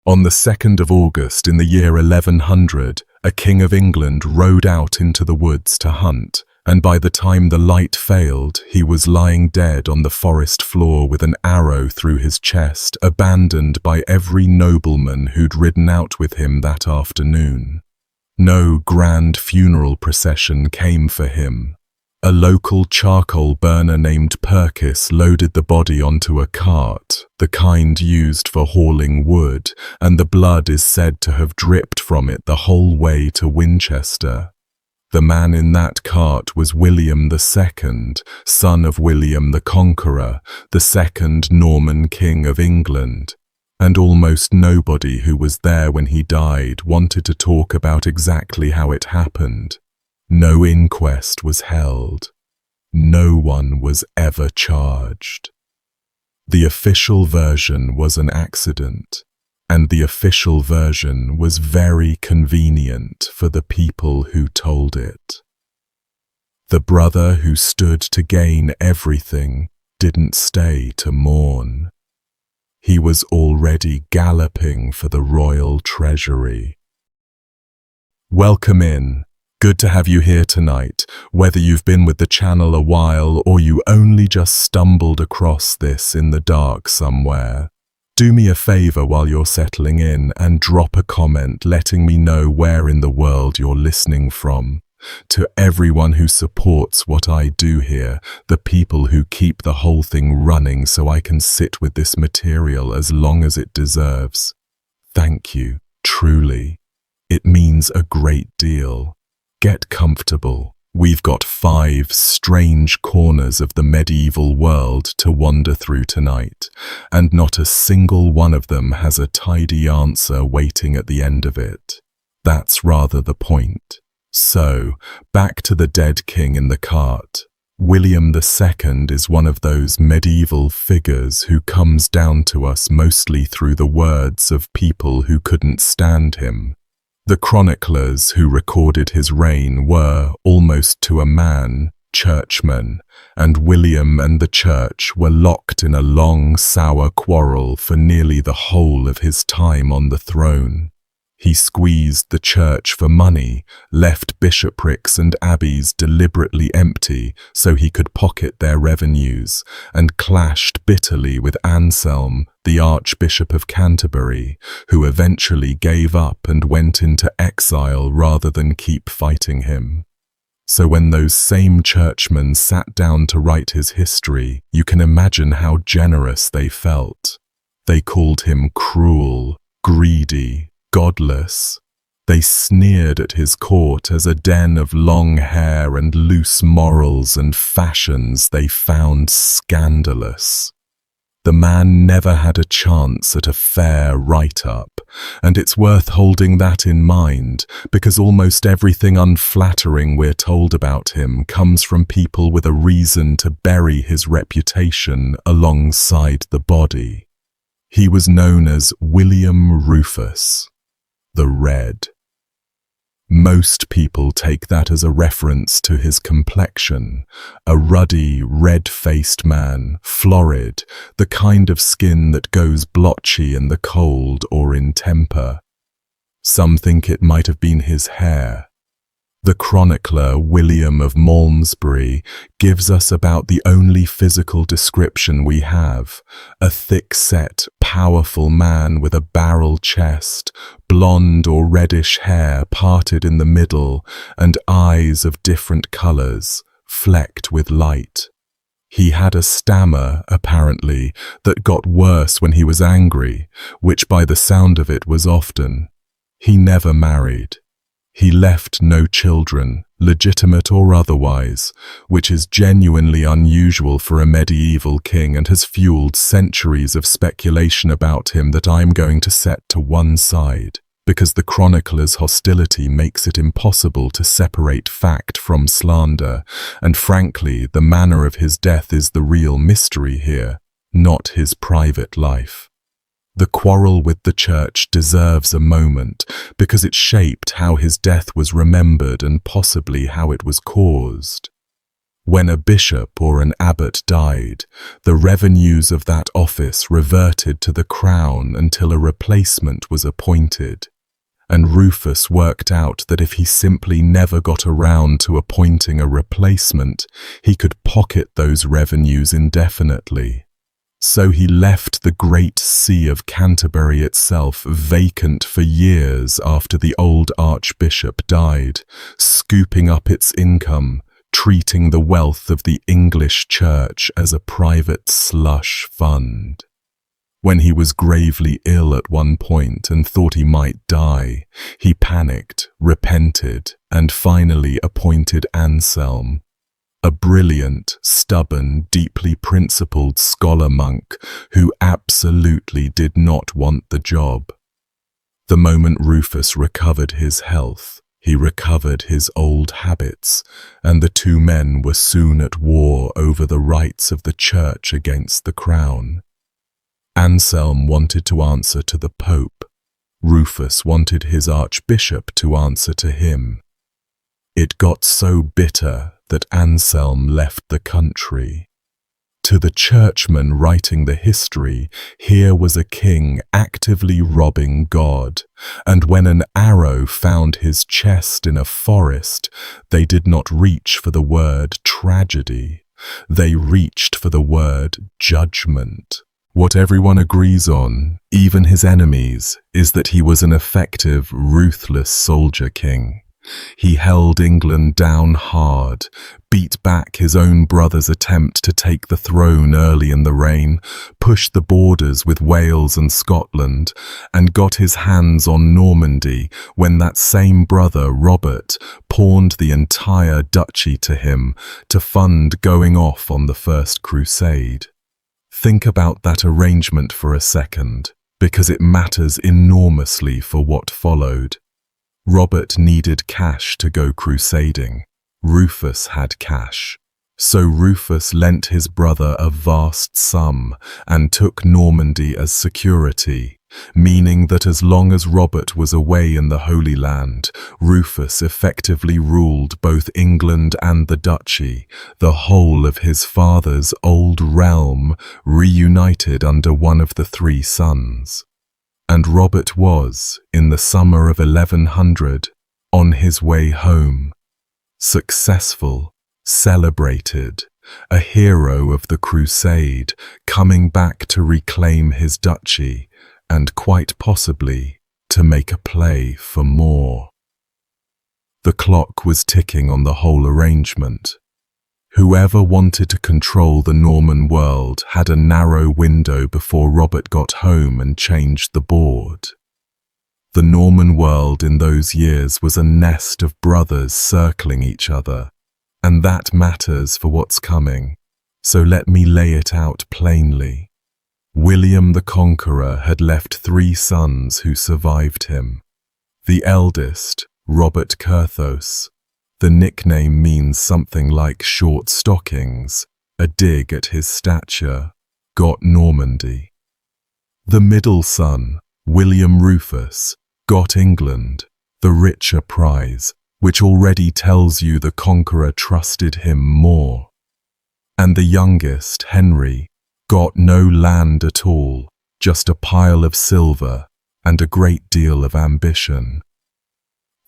On the 2nd of August in the year 1100, a king of England rode out into the woods to hunt, and by the time the light failed, he was lying dead on the forest floor with an arrow through his chest, abandoned by every nobleman who'd ridden out with him that afternoon. No grand funeral procession came for him. A local charcoal burner named Purkis loaded the body onto a cart, the kind used for hauling wood, and the blood is said to have dripped from it the whole way to Winchester. The man in that cart was William II, son of William the Conqueror, the second Norman king of England. And almost nobody who was there when he died wanted to talk about exactly how it happened. No inquest was held. No one was ever charged. The official version was an accident, and the official version was very convenient for the people who told it. The brother who stood to gain everything didn't stay to mourn. He was already galloping for the royal treasury. Welcome in. Good to have you here tonight, whether you've been with the channel a while or you only just stumbled across this in the dark somewhere. Do me a favor while you're settling in and drop a comment letting me know where in the world you're listening from. To everyone who supports what I do here, the people who keep the whole thing running so I can sit with this material as long as it deserves. Thank you, truly. It means a great deal. Get comfortable. We've got 5 strange corners of the medieval world to wander through tonight, and not a single one of them has a tidy answer waiting at the end of it. That's rather the point. So, back to the dead king in the cart. William II is one of those medieval figures who comes down to us mostly through the words of people who couldn't stand him. The chroniclers who recorded his reign were, almost to a man, churchmen, and William and the church were locked in a long, sour quarrel for nearly the whole of his time on the throne. He squeezed the church for money, left bishoprics and abbeys deliberately empty so he could pocket their revenues, and clashed bitterly with Anselm, the Archbishop of Canterbury, who eventually gave up and went into exile rather than keep fighting him. So when those same churchmen sat down to write his history, you can imagine how generous they felt. They called him cruel, greedy, godless. They sneered at his court as a den of long hair and loose morals and fashions they found scandalous. The man never had a chance at a fair write-up, and it's worth holding that in mind because almost everything unflattering we're told about him comes from people with a reason to bury his reputation alongside the body. He was known as William Rufus, the Red. Most people take that as a reference to his complexion, a ruddy, red-faced man, florid, the kind of skin that goes blotchy in the cold or in temper. Some think it might have been his hair. The chronicler William of Malmesbury gives us about the only physical description we have: a thick-set, powerful man with a barrel chest, blonde or reddish hair parted in the middle, and eyes of different colors, flecked with light. He had a stammer, apparently, that got worse when he was angry, which by the sound of it was often. He never married. He left no children, legitimate or otherwise, which is genuinely unusual for a medieval king and has fueled centuries of speculation about him that I'm going to set to one side, because the chronicler's hostility makes it impossible to separate fact from slander, and frankly, the manner of his death is the real mystery here, not his private life. The quarrel with the church deserves a moment because it shaped how his death was remembered and possibly how it was caused. When a bishop or an abbot died, the revenues of that office reverted to the crown until a replacement was appointed. And Rufus worked out that if he simply never got around to appointing a replacement, he could pocket those revenues indefinitely. So he left the great see of Canterbury itself vacant for years after the old archbishop died, scooping up its income, treating the wealth of the English church as a private slush fund. When he was gravely ill at one point and thought he might die, he panicked, repented, and finally appointed Anselm, a brilliant, stubborn, deeply principled scholar-monk who absolutely did not want the job. The moment Rufus recovered his health, he recovered his old habits, and the two men were soon at war over the rights of the church against the crown. Anselm wanted to answer to the Pope. Rufus wanted his archbishop to answer to him. It got so bitter that Anselm left the country. To the churchman writing the history, here was a king actively robbing God, and when an arrow found his chest in a forest, they did not reach for the word tragedy. They reached for the word judgment. What everyone agrees on, even his enemies, is that he was an effective, ruthless soldier king. He held England down hard, beat back his own brother's attempt to take the throne early in the reign, pushed the borders with Wales and Scotland, and got his hands on Normandy when that same brother, Robert, pawned the entire duchy to him to fund going off on the First Crusade. Think about that arrangement for a second, because it matters enormously for what followed. Robert needed cash to go crusading. Rufus had cash. So Rufus lent his brother a vast sum and took Normandy as security, meaning that as long as Robert was away in the Holy Land, Rufus effectively ruled both England and the duchy, the whole of his father's old realm reunited under one of the three sons. And Robert was, in the summer of 1100, on his way home. Successful, celebrated, a hero of the crusade, coming back to reclaim his duchy, and quite possibly to make a play for more. The clock was ticking on the whole arrangement. Whoever wanted to control the Norman world had a narrow window before Robert got home and changed the board. The Norman world in those years was a nest of brothers circling each other, and that matters for what's coming, so let me lay it out plainly. William the Conqueror had left three sons who survived him. The eldest, Robert Curthose, the nickname means something like short stockings, a dig at his stature, got Normandy. The middle son, William Rufus, got England, the richer prize, which already tells you the conqueror trusted him more. And the youngest, Henry, got no land at all, just a pile of silver and a great deal of ambition.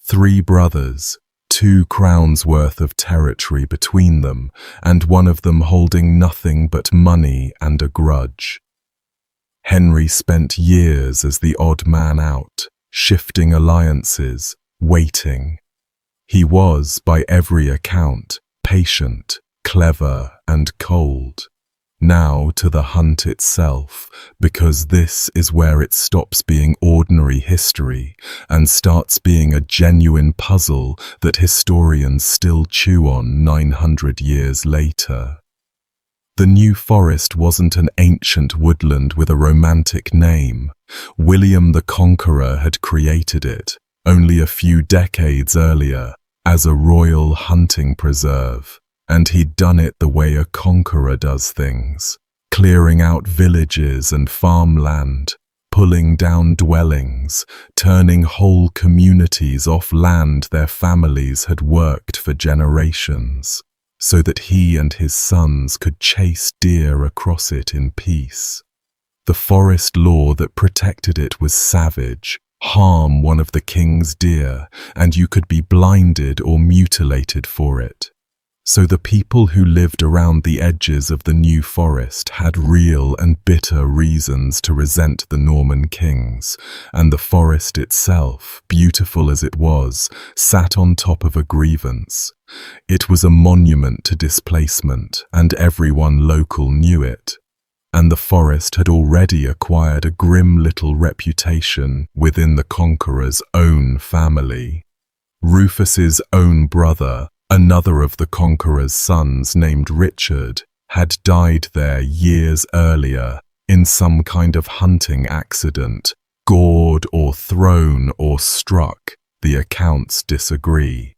Three brothers, 2 crowns worth of territory between them, and one of them holding nothing but money and a grudge. Henry spent years as the odd man out, shifting alliances, waiting. He was, by every account, patient, clever, and cold. Now to the hunt itself, because this is where it stops being ordinary history and starts being a genuine puzzle that historians still chew on 900 years later. The New Forest wasn't an ancient woodland with a romantic name. William the Conqueror had created it, only a few decades earlier, as a royal hunting preserve. And he'd done it the way a conqueror does things, clearing out villages and farmland, pulling down dwellings, turning whole communities off land their families had worked for generations. so that he and his sons could chase deer across it in peace. The forest law that protected it was savage. Harm one of the king's deer, and you could be blinded or mutilated for it. So the people who lived around the edges of the new forest had real and bitter reasons to resent the Norman kings, and the forest itself, beautiful as it was, sat on top of a grievance. It was a monument to displacement, and everyone local knew it. And the forest had already acquired a grim little reputation within the conqueror's own family. Rufus's own brother, another of the conqueror's sons named Richard, had died there years earlier in some kind of hunting accident, gored or thrown or struck. The accounts disagree.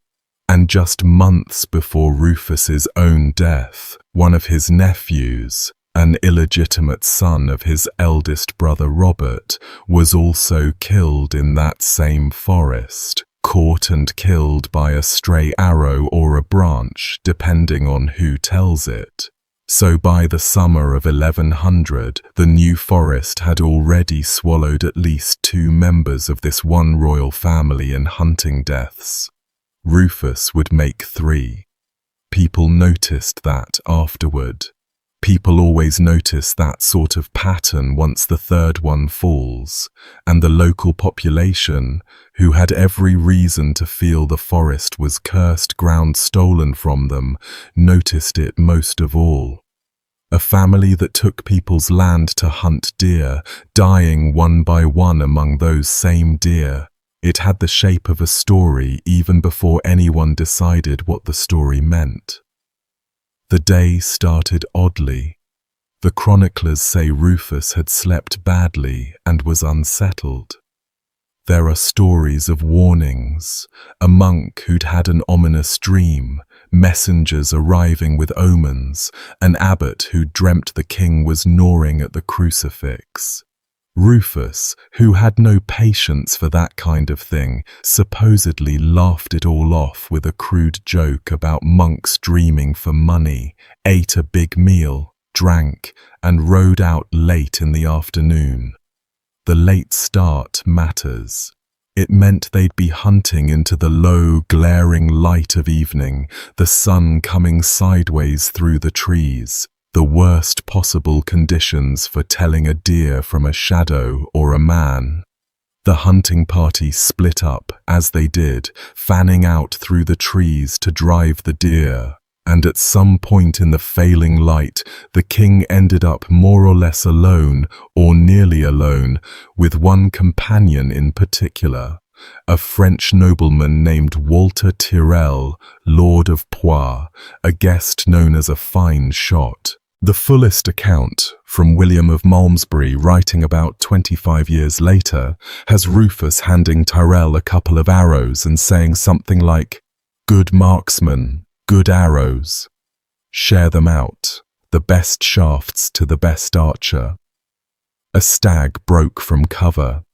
And just months before Rufus's own death, one of his nephews, an illegitimate son of his eldest brother Robert, was also killed in that same forest, caught and killed by a stray arrow or a branch, depending on who tells it. So by the summer of 1100, the New Forest had already swallowed at least 2 members of this one royal family in hunting deaths. Rufus would make 3. People noticed that afterward. People always notice that sort of pattern once the 3rd one falls, and the local population, who had every reason to feel the forest was cursed ground stolen from them, noticed it most of all. A family that took people's land to hunt deer, dying one by one among those same deer. It had the shape of a story even before anyone decided what the story meant. The day started oddly. The chroniclers say Rufus had slept badly and was unsettled. There are stories of warnings, a monk who'd had an ominous dream, messengers arriving with omens, an abbot who dreamt the king was gnawing at the crucifix. Rufus, who had no patience for that kind of thing, supposedly laughed it all off with a crude joke about monks dreaming for money, ate a big meal, drank, and rode out late in the afternoon. The late start matters. It meant they'd be hunting into the low, glaring light of evening, the sun coming sideways through the trees. The worst possible conditions for telling a deer from a shadow or a man. The hunting party split up, as they did, fanning out through the trees to drive the deer, and at some point in the failing light, the king ended up more or less alone, or nearly alone, with one companion in particular, a French nobleman named Walter Tyrrell, Lord of Poix, a guest known as a fine shot. The fullest account, from William of Malmesbury writing about 25 years later, has Rufus handing Tyrrell a couple of arrows and saying something like, "Good marksman, good arrows. Share them out, the best shafts to the best archer." A stag broke from cover.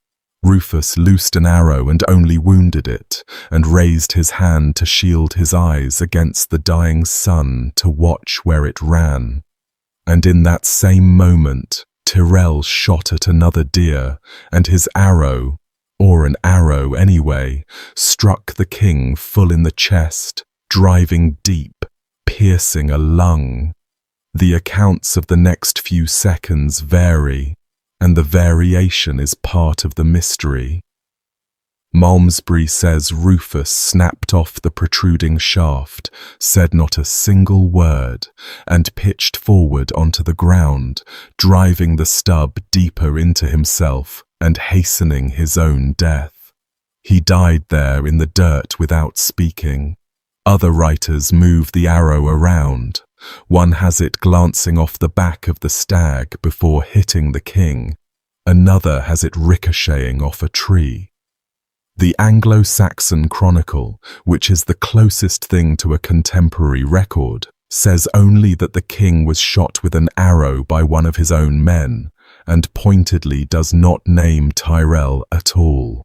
Rufus loosed an arrow and only wounded it, and raised his hand to shield his eyes against the dying sun to watch where it ran. And in that same moment, Tyrrell shot at another deer, and his arrow, or an arrow anyway, struck the king full in the chest, driving deep, piercing a lung. The accounts of the next few seconds vary, and the variation is part of the mystery. Malmesbury says Rufus snapped off the protruding shaft, said not a single word, and pitched forward onto the ground, driving the stub deeper into himself and hastening his own death. He died there in the dirt without speaking. Other writers move the arrow around. One has it glancing off the back of the stag before hitting the king. Another has it ricocheting off a tree. The Anglo-Saxon Chronicle, which is the closest thing to a contemporary record, says only that the king was shot with an arrow by one of his own men, and pointedly does not name Tyrrell at all.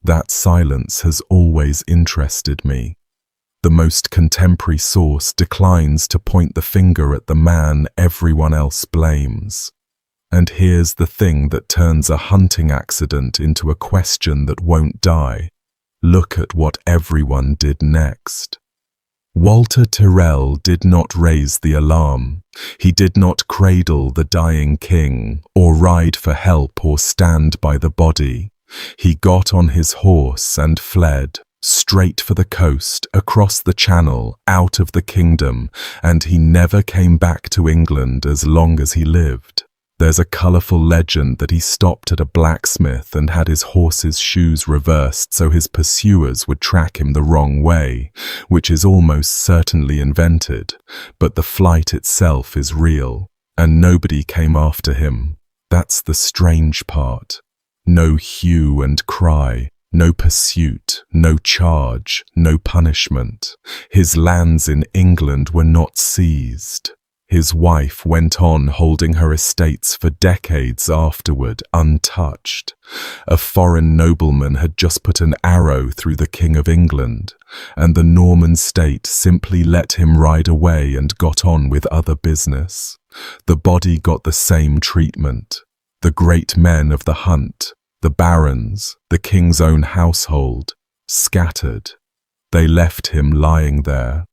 That silence has always interested me. The most contemporary source declines to point the finger at the man everyone else blames. And here's the thing that turns a hunting accident into a question that won't die. Look at what everyone did next. Walter Tyrrell did not raise the alarm. He did not cradle the dying king, or ride for help or stand by the body. He got on his horse and fled, straight for the coast, across the channel, out of the kingdom, and he never came back to England as long as he lived. There's a colourful legend that he stopped at a blacksmith and had his horse's shoes reversed so his pursuers would track him the wrong way, which is almost certainly invented, but the flight itself is real, and nobody came after him. That's the strange part. No hue and cry, no pursuit, no charge, no punishment. His lands in England were not seized. His wife went on holding her estates for decades afterward, untouched. A foreign nobleman had just put an arrow through the King of England, and the Norman state simply let him ride away and got on with other business. The body got the same treatment. The great men of the hunt, the barons, the king's own household, scattered. They left him lying there.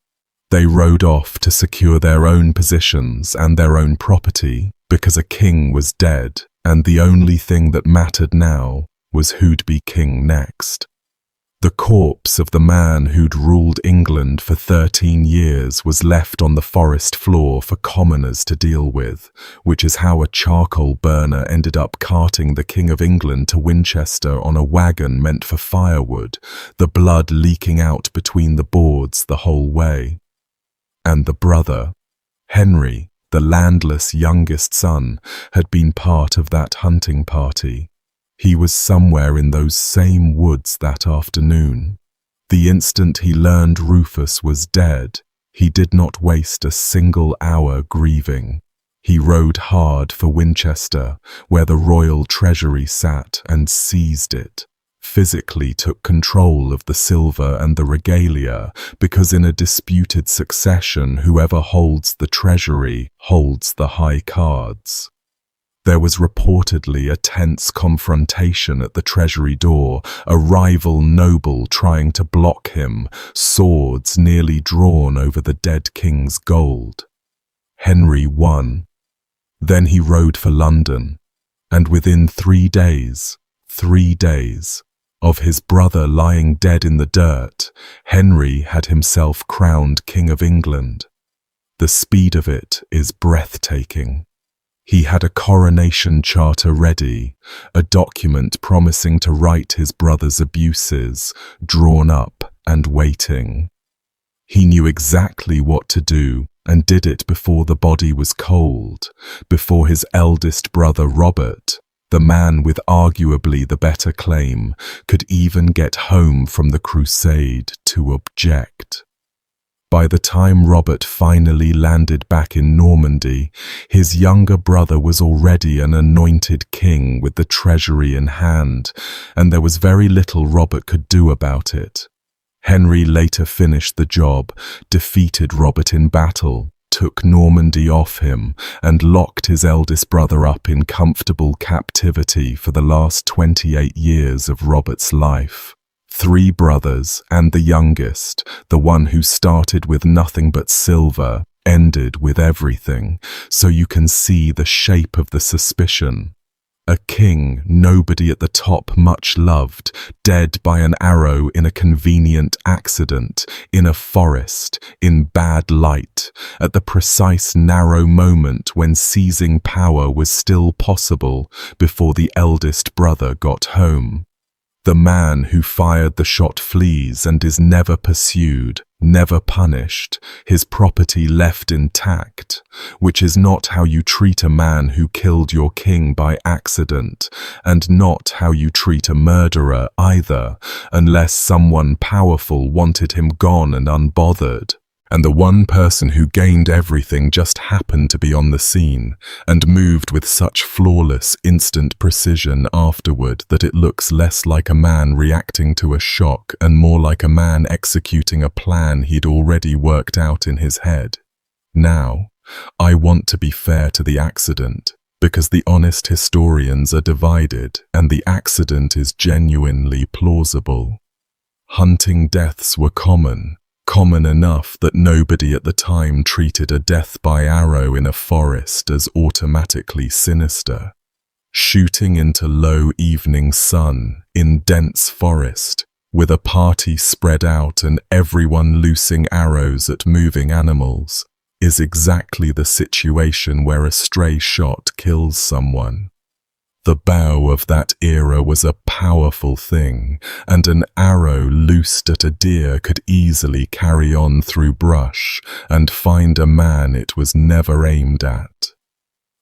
They rode off to secure their own positions and their own property because a king was dead, and the only thing that mattered now was who'd be king next. The corpse of the man who'd ruled England for 13 years was left on the forest floor for commoners to deal with, which is how a charcoal burner ended up carting the King of England to Winchester on a wagon meant for firewood, the blood leaking out between the boards the whole way. And the brother, Henry, the landless youngest son, had been part of that hunting party. He was somewhere in those same woods that afternoon. The instant he learned Rufus was dead, he did not waste a single hour grieving. He rode hard for Winchester, where the royal treasury sat, and seized it. Physically took control of the silver and the regalia, because in a disputed succession whoever holds the treasury holds the high cards. There was reportedly a tense confrontation at the treasury door, a rival noble trying to block him, swords nearly drawn over the dead king's gold. Henry won. Then he rode for London, and within 3 days, of his brother lying dead in the dirt, Henry had himself crowned King of England. The speed of it is breathtaking. He had a coronation charter ready, a document promising to right his brother's abuses, drawn up and waiting. He knew exactly what to do and did it before the body was cold, before his eldest brother Robert, the man with arguably the better claim, could even get home from the crusade to object. By the time Robert finally landed back in Normandy, his younger brother was already an anointed king with the treasury in hand, and there was very little Robert could do about it. Henry later finished the job, defeated Robert in battle, took Normandy off him, and locked his eldest brother up in comfortable captivity for the last 28 years of Robert's life. 3 brothers, and the youngest, the one who started with nothing but silver, ended with everything, so you can see the shape of the suspicion. A king nobody at the top much loved, dead by an arrow in a convenient accident, in a forest, in bad light, at the precise narrow moment when seizing power was still possible before the eldest brother got home. The man who fired the shot flees and is never pursued, never punished, his property left intact, which is not how you treat a man who killed your king by accident, and not how you treat a murderer either, unless someone powerful wanted him gone and unbothered. and the one person who gained everything just happened to be on the scene and moved with such flawless, instant precision afterward that it looks less like a man reacting to a shock and more like a man executing a plan he'd already worked out in his head. Now, I want to be fair to the accident, because the honest historians are divided and the accident is genuinely plausible. Hunting deaths were common enough that nobody at the time treated a death by arrow in a forest as automatically sinister. Shooting into low evening sun in dense forest, with a party spread out and everyone loosing arrows at moving animals, is exactly the situation where a stray shot kills someone. The bow of that era was a powerful thing, and an arrow loosed at a deer could easily carry on through brush and find a man it was never aimed at.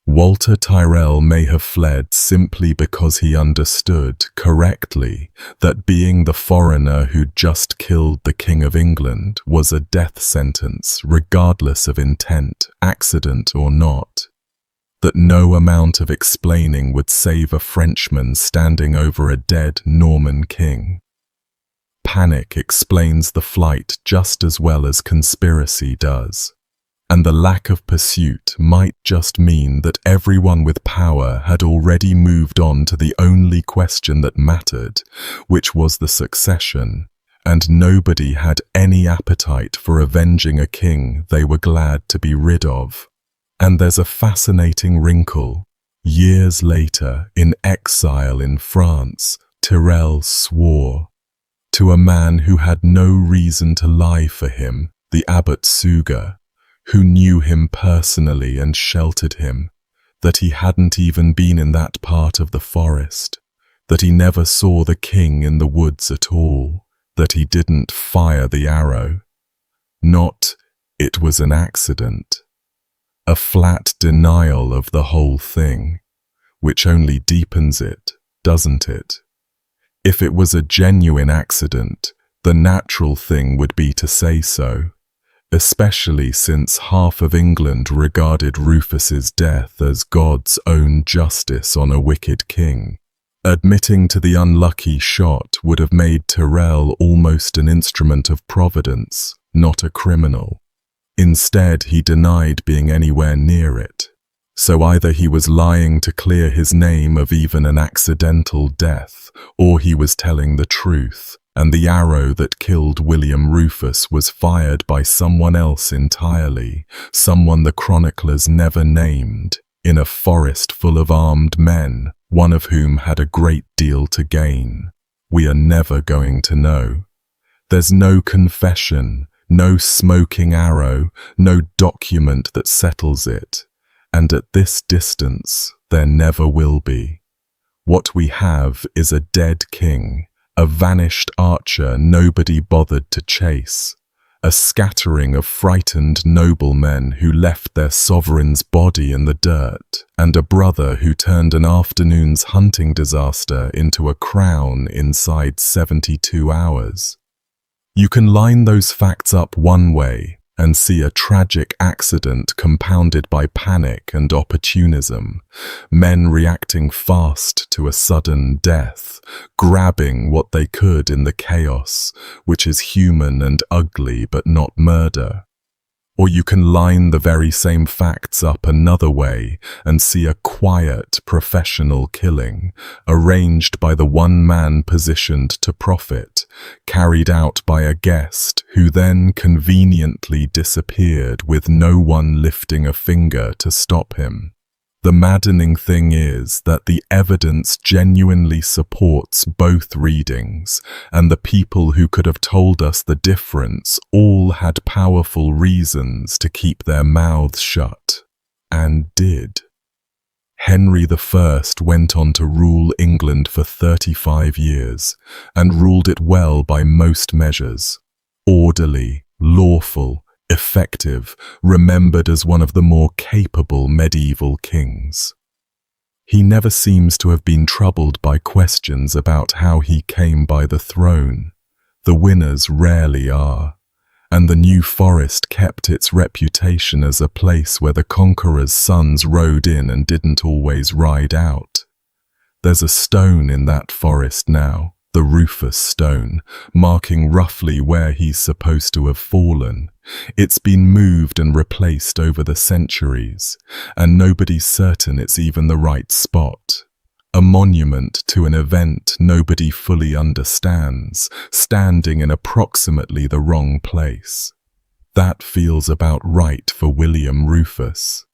Walter Tyrrell may have fled simply because he understood correctly that being the foreigner who'd just killed the King of England was a death sentence regardless of intent, accident or not. That no amount of explaining would save a Frenchman standing over a dead Norman king. Panic explains the flight just as well as conspiracy does, and the lack of pursuit might just mean that everyone with power had already moved on to the only question that mattered, which was the succession, and nobody had any appetite for avenging a king they were glad to be rid of. And there's a fascinating wrinkle. Years later, in exile in France, Tyrrell swore to a man who had no reason to lie for him, the Abbot Suger, who knew him personally and sheltered him, that he hadn't even been in that part of the forest, that he never saw the king in the woods at all, that he didn't fire the arrow. Not, it was an accident. A flat denial of the whole thing, which only deepens it, doesn't it? If it was a genuine accident, the natural thing would be to say so, especially since half of England regarded Rufus's death as God's own justice on a wicked king. Admitting to the unlucky shot would have made Tyrrell almost an instrument of providence, not a criminal. Instead, he denied being anywhere near it. So either he was lying to clear his name of even an accidental death, or he was telling the truth, and the arrow that killed William Rufus was fired by someone else entirely, someone the chroniclers never named, in a forest full of armed men, one of whom had a great deal to gain. We are never going to know. There's no confession, no smoking arrow, no document that settles it, and at this distance there never will be. What we have is a dead king, a vanished archer nobody bothered to chase, a scattering of frightened noblemen who left their sovereign's body in the dirt, and a brother who turned an afternoon's hunting disaster into a crown inside 72 hours. You can line those facts up one way and see a tragic accident compounded by panic and opportunism, men reacting fast to a sudden death, grabbing what they could in the chaos, which is human and ugly but not murder. Or you can line the very same facts up another way and see a quiet, professional killing, arranged by the one man positioned to profit, carried out by a guest who then conveniently disappeared with no one lifting a finger to stop him. The maddening thing is that the evidence genuinely supports both readings, and the people who could have told us the difference all had powerful reasons to keep their mouths shut, and did. Henry I went on to rule England for 35 years, and ruled it well by most measures. Orderly, lawful, effective, remembered as one of the more capable medieval kings. He never seems to have been troubled by questions about how he came by the throne. The winners rarely are. and the new forest kept its reputation as a place where the conqueror's sons rode in and didn't always ride out. There's a stone in that forest now, the Rufus stone, marking roughly where he's supposed to have fallen. It's been moved and replaced over the centuries, and nobody's certain it's even the right spot. A monument to an event nobody fully understands, standing in approximately the wrong place. That feels about right for William Rufus.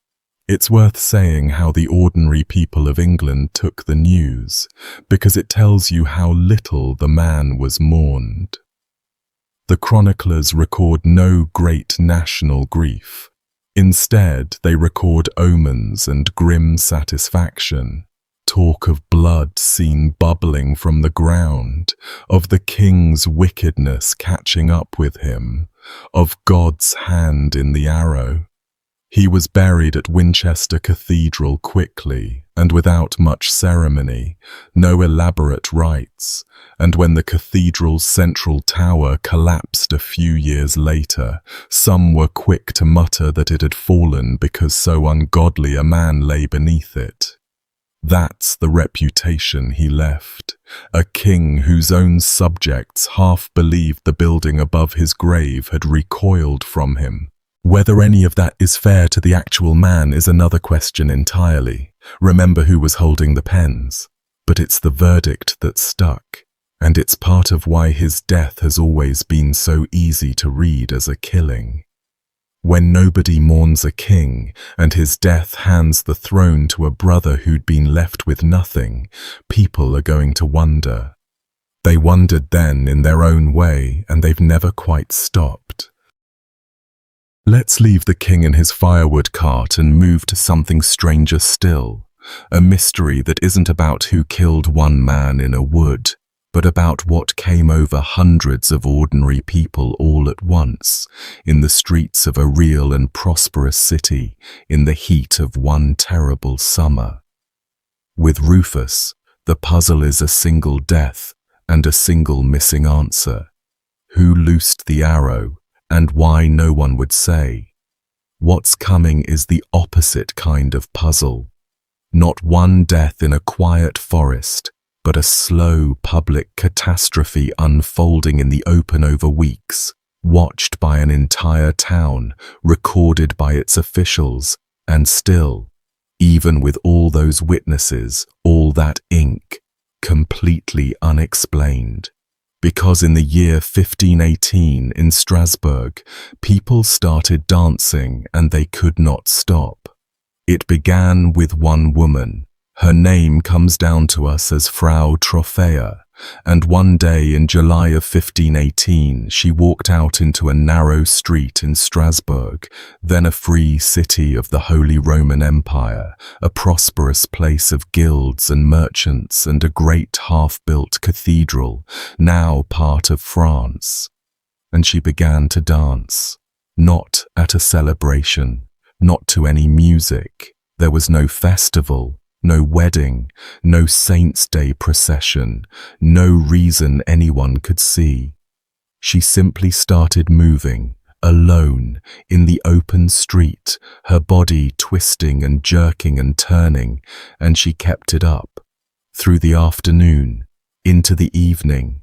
It's worth saying how the ordinary people of England took the news, because it tells you how little the man was mourned. The chroniclers record no great national grief. Instead, they record omens and grim satisfaction. Talk of blood seen bubbling from the ground, of the king's wickedness catching up with him, of God's hand in the arrow. He was buried at Winchester Cathedral quickly and without much ceremony, no elaborate rites, and when the cathedral's central tower collapsed a few years later, some were quick to mutter that it had fallen because so ungodly a man lay beneath it. That's the reputation he left, a king whose own subjects half believed the building above his grave had recoiled from him. Whether any of that is fair to the actual man is another question entirely. Remember who was holding the pens. But it's the verdict that stuck, and it's part of why his death has always been so easy to read as a killing. When nobody mourns a king, and his death hands the throne to a brother who'd been left with nothing, people are going to wonder. They wondered then in their own way, and they've never quite stopped. Let's leave the king and his firewood cart and move to something stranger still, a mystery that isn't about who killed one man in a wood, but about what came over hundreds of ordinary people all at once, in the streets of a real and prosperous city, in the heat of one terrible summer. With Rufus, the puzzle is a single death and a single missing answer. Who loosed the arrow, and why no one would say? What's coming is the opposite kind of puzzle. Not one death in a quiet forest, but a slow public catastrophe unfolding in the open over weeks, watched by an entire town, recorded by its officials, and still, even with all those witnesses, all that ink, completely unexplained. Because in the year 1518 in Strasbourg, people started dancing and they could not stop. It began with one woman. Her name comes down to us as Frau Trophäa, and one day in July of 1518 she walked out into a narrow street in Strasbourg, then a free city of the Holy Roman Empire, a prosperous place of guilds and merchants and a great half-built cathedral, now part of France. And she began to dance, not at a celebration, not to any music. There was no festival, no wedding, no Saints' Day procession, no reason anyone could see. She simply started moving, alone, in the open street, her body twisting and jerking and turning, and she kept it up, through the afternoon, into the evening.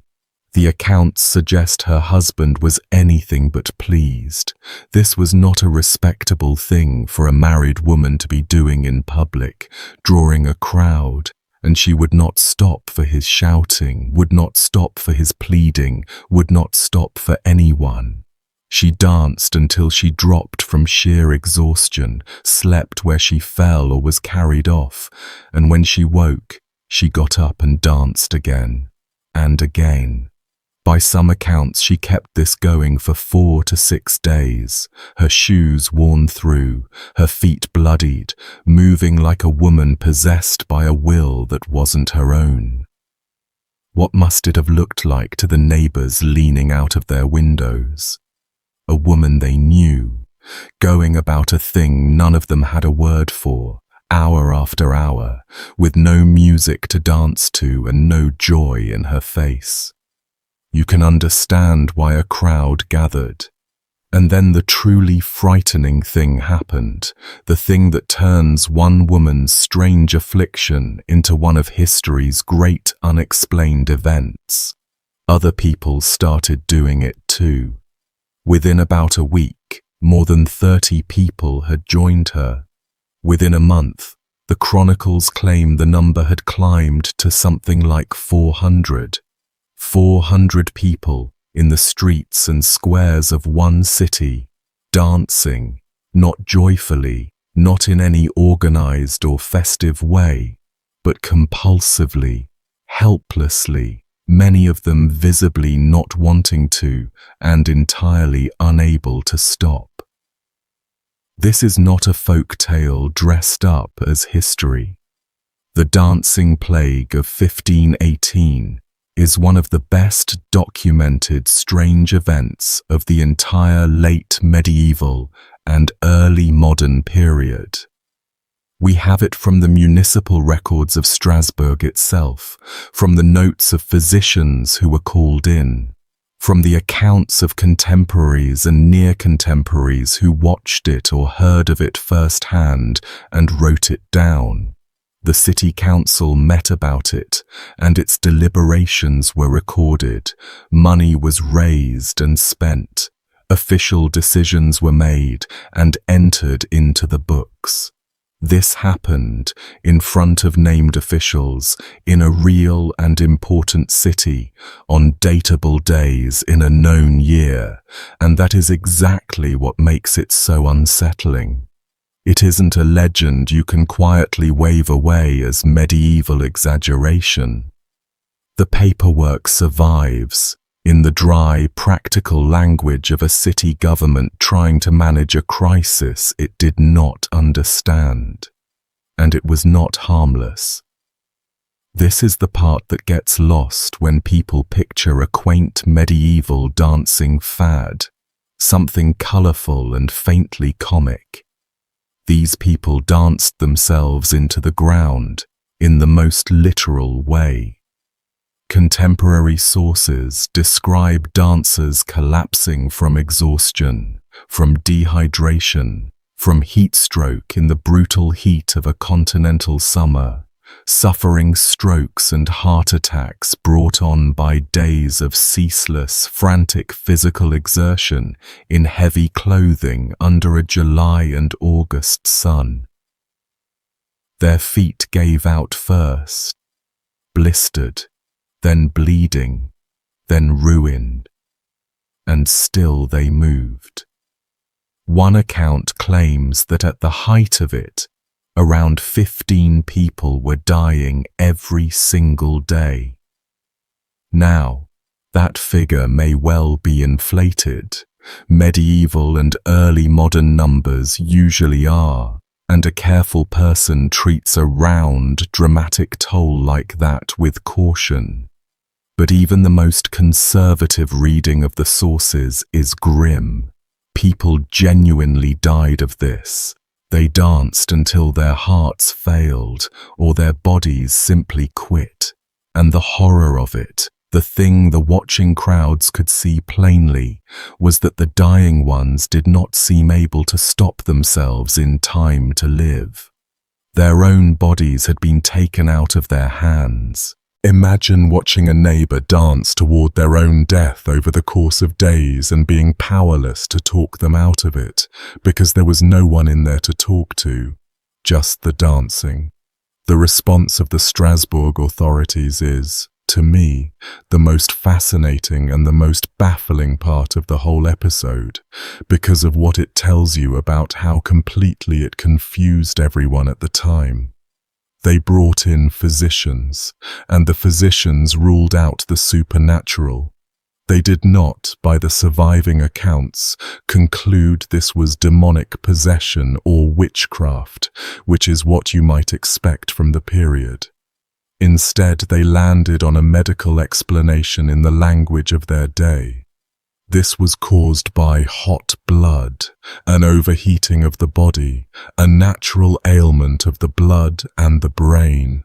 The accounts suggest her husband was anything but pleased. This was not a respectable thing for a married woman to be doing in public, drawing a crowd, and she would not stop for his shouting, would not stop for his pleading, would not stop for anyone. She danced until she dropped from sheer exhaustion, slept where she fell or was carried off, and when she woke, she got up and danced again, and again. By some accounts, she kept this going for 4 to 6 days, her shoes worn through, her feet bloodied, moving like a woman possessed by a will that wasn't her own. What must it have looked like to the neighbors leaning out of their windows? A woman they knew, going about a thing none of them had a word for, hour after hour, with no music to dance to and no joy in her face. You can understand why a crowd gathered. And then the truly frightening thing happened, the thing that turns one woman's strange affliction into one of history's great unexplained events. Other people started doing it too. Within about a week, more than 30 people had joined her. Within a month, the chronicles claim the number had climbed to something like 400. 400 people in the streets and squares of one city, dancing, not joyfully, not in any organized or festive way, but compulsively, helplessly, many of them visibly not wanting to and entirely unable to stop. This is not a folk tale dressed up as history. The dancing plague of 1518 is one of the best documented strange events of the entire late medieval and early modern period. We have it from the municipal records of Strasbourg itself, from the notes of physicians who were called in, from the accounts of contemporaries and near-contemporaries who watched it or heard of it firsthand and wrote it down. The city council met about it, and its deliberations were recorded. Money was raised and spent. Official decisions were made and entered into the books. This happened in front of named officials in a real and important city on datable days in a known year, and that is exactly what makes it so unsettling. It isn't a legend you can quietly wave away as medieval exaggeration. The paperwork survives in the dry, practical language of a city government trying to manage a crisis it did not understand. And it was not harmless. This is the part that gets lost when people picture a quaint medieval dancing fad, something colorful and faintly comic. These people danced themselves into the ground in the most literal way. Contemporary sources describe dancers collapsing from exhaustion, from dehydration, from heat stroke in the brutal heat of a continental summer, suffering strokes and heart attacks brought on by days of ceaseless, frantic physical exertion in heavy clothing under a July and August sun. Their feet gave out first, blistered, then bleeding, then ruined, and still they moved. One account claims that at the height of it, around 15 people were dying every single day. Now, that figure may well be inflated. Medieval and early modern numbers usually are, and a careful person treats a round, dramatic toll like that with caution. But even the most conservative reading of the sources is grim. People genuinely died of this. They danced until their hearts failed or their bodies simply quit. And the horror of it, the thing the watching crowds could see plainly, was that the dying ones did not seem able to stop themselves in time to live. Their own bodies had been taken out of their hands. Imagine watching a neighbor dance toward their own death over the course of days and being powerless to talk them out of it, because there was no one in there to talk to, just the dancing. The response of the Strasbourg authorities is, to me, the most fascinating and the most baffling part of the whole episode, because of what it tells you about how completely it confused everyone at the time. They brought in physicians, and the physicians ruled out the supernatural. They did not, by the surviving accounts, conclude this was demonic possession or witchcraft, which is what you might expect from the period. Instead, they landed on a medical explanation in the language of their day. This was caused by hot blood, an overheating of the body, a natural ailment of the blood and the brain.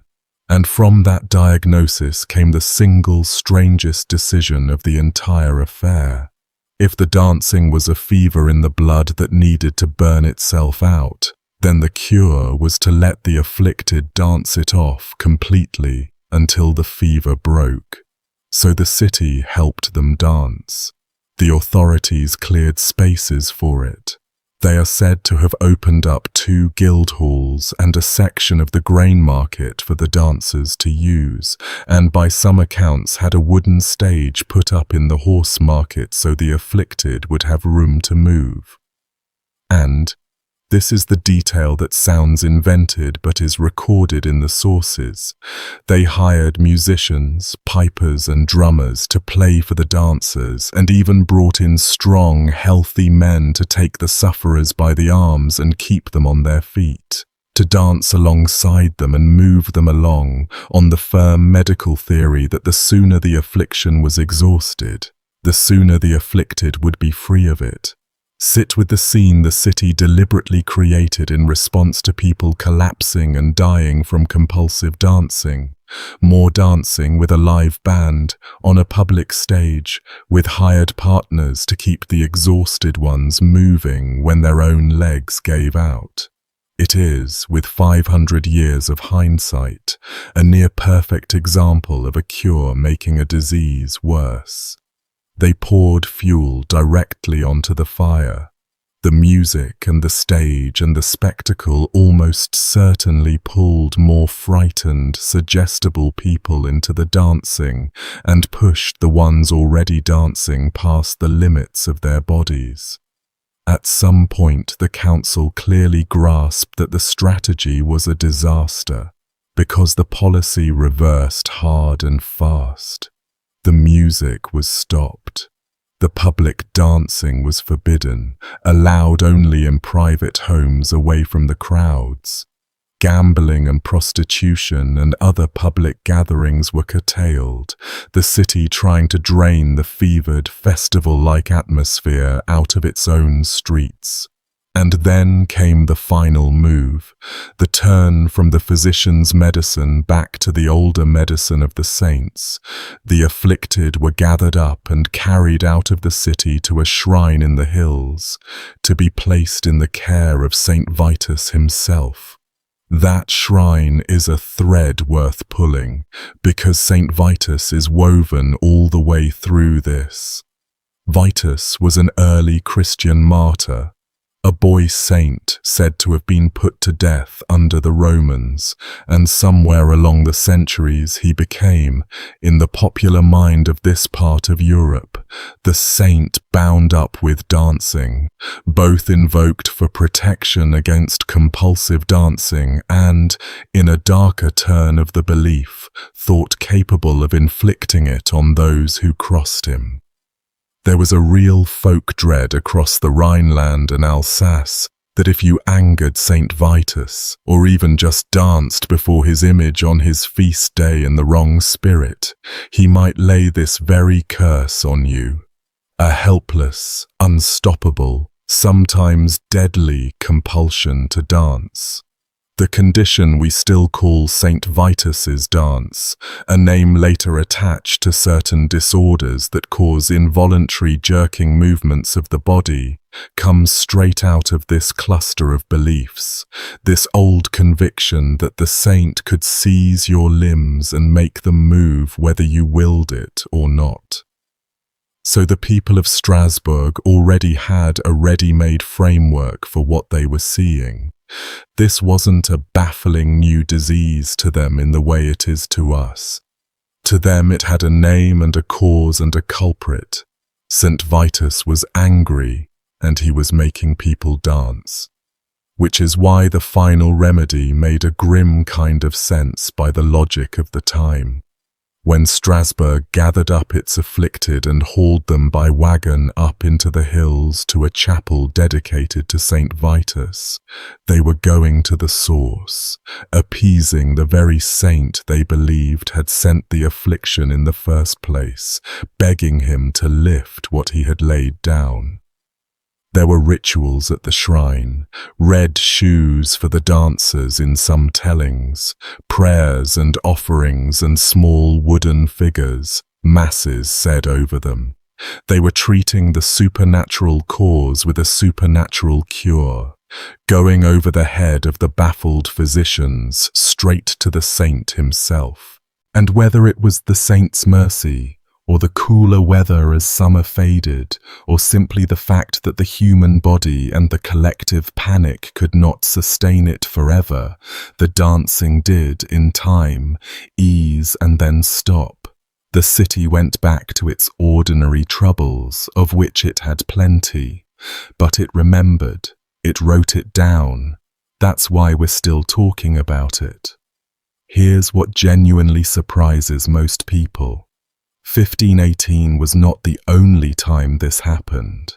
And from that diagnosis came the single strangest decision of the entire affair. If the dancing was a fever in the blood that needed to burn itself out, then the cure was to let the afflicted dance it off completely until the fever broke. So the city helped them dance. The authorities cleared spaces for it. They are said to have opened up 2 guild halls and a section of the grain market for the dancers to use, and by some accounts had a wooden stage put up in the horse market so the afflicted would have room to move. And this is the detail that sounds invented but is recorded in the sources. They hired musicians, pipers and drummers to play for the dancers, and even brought in strong, healthy men to take the sufferers by the arms and keep them on their feet, to dance alongside them and move them along, on the firm medical theory that the sooner the affliction was exhausted, the sooner the afflicted would be free of it. Sit with the scene the city deliberately created in response to people collapsing and dying from compulsive dancing. More dancing with a live band, on a public stage, with hired partners to keep the exhausted ones moving when their own legs gave out. It is, with 500 years of hindsight, a near-perfect example of a cure making a disease worse. They poured fuel directly onto the fire. The music and the stage and the spectacle almost certainly pulled more frightened, suggestible people into the dancing and pushed the ones already dancing past the limits of their bodies. At some point, the council clearly grasped that the strategy was a disaster, because the policy reversed hard and fast. The music was stopped. The public dancing was forbidden, allowed only in private homes away from the crowds. Gambling and prostitution and other public gatherings were curtailed, the city trying to drain the fevered, festival-like atmosphere out of its own streets. And then came the final move, the turn from the physician's medicine back to the older medicine of the saints. The afflicted were gathered up and carried out of the city to a shrine in the hills, to be placed in the care of Saint Vitus himself. That shrine is a thread worth pulling, because Saint Vitus is woven all the way through this. Vitus was an early Christian martyr, a boy saint said to have been put to death under the Romans, and somewhere along the centuries he became, in the popular mind of this part of Europe, the saint bound up with dancing, both invoked for protection against compulsive dancing and, in a darker turn of the belief, thought capable of inflicting it on those who crossed him. There was a real folk dread across the Rhineland and Alsace that if you angered Saint Vitus, or even just danced before his image on his feast day in the wrong spirit, he might lay this very curse on you. A helpless, unstoppable, sometimes deadly compulsion to dance. The condition we still call Saint Vitus's dance, a name later attached to certain disorders that cause involuntary jerking movements of the body, comes straight out of this cluster of beliefs, this old conviction that the saint could seize your limbs and make them move whether you willed it or not. So the people of Strasbourg already had a ready-made framework for what they were seeing. This wasn't a baffling new disease to them in the way it is to us. To them it had a name and a cause and a culprit. St. Vitus was angry, and he was making people dance. Which is why the final remedy made a grim kind of sense by the logic of the time. When Strasbourg gathered up its afflicted and hauled them by wagon up into the hills to a chapel dedicated to Saint Vitus, they were going to the source, appeasing the very saint they believed had sent the affliction in the first place, begging him to lift what he had laid down. There were rituals at the shrine, red shoes for the dancers in some tellings, prayers and offerings and small wooden figures, masses said over them. They were treating the supernatural cause with a supernatural cure, going over the head of the baffled physicians straight to the saint himself. And whether it was the saint's mercy, or the cooler weather as summer faded, or simply the fact that the human body and the collective panic could not sustain it forever, the dancing did, in time, ease and then stop. The city went back to its ordinary troubles, of which it had plenty, but it remembered, it wrote it down. That's why we're still talking about it. Here's what genuinely surprises most people. 1518 was not the only time this happened.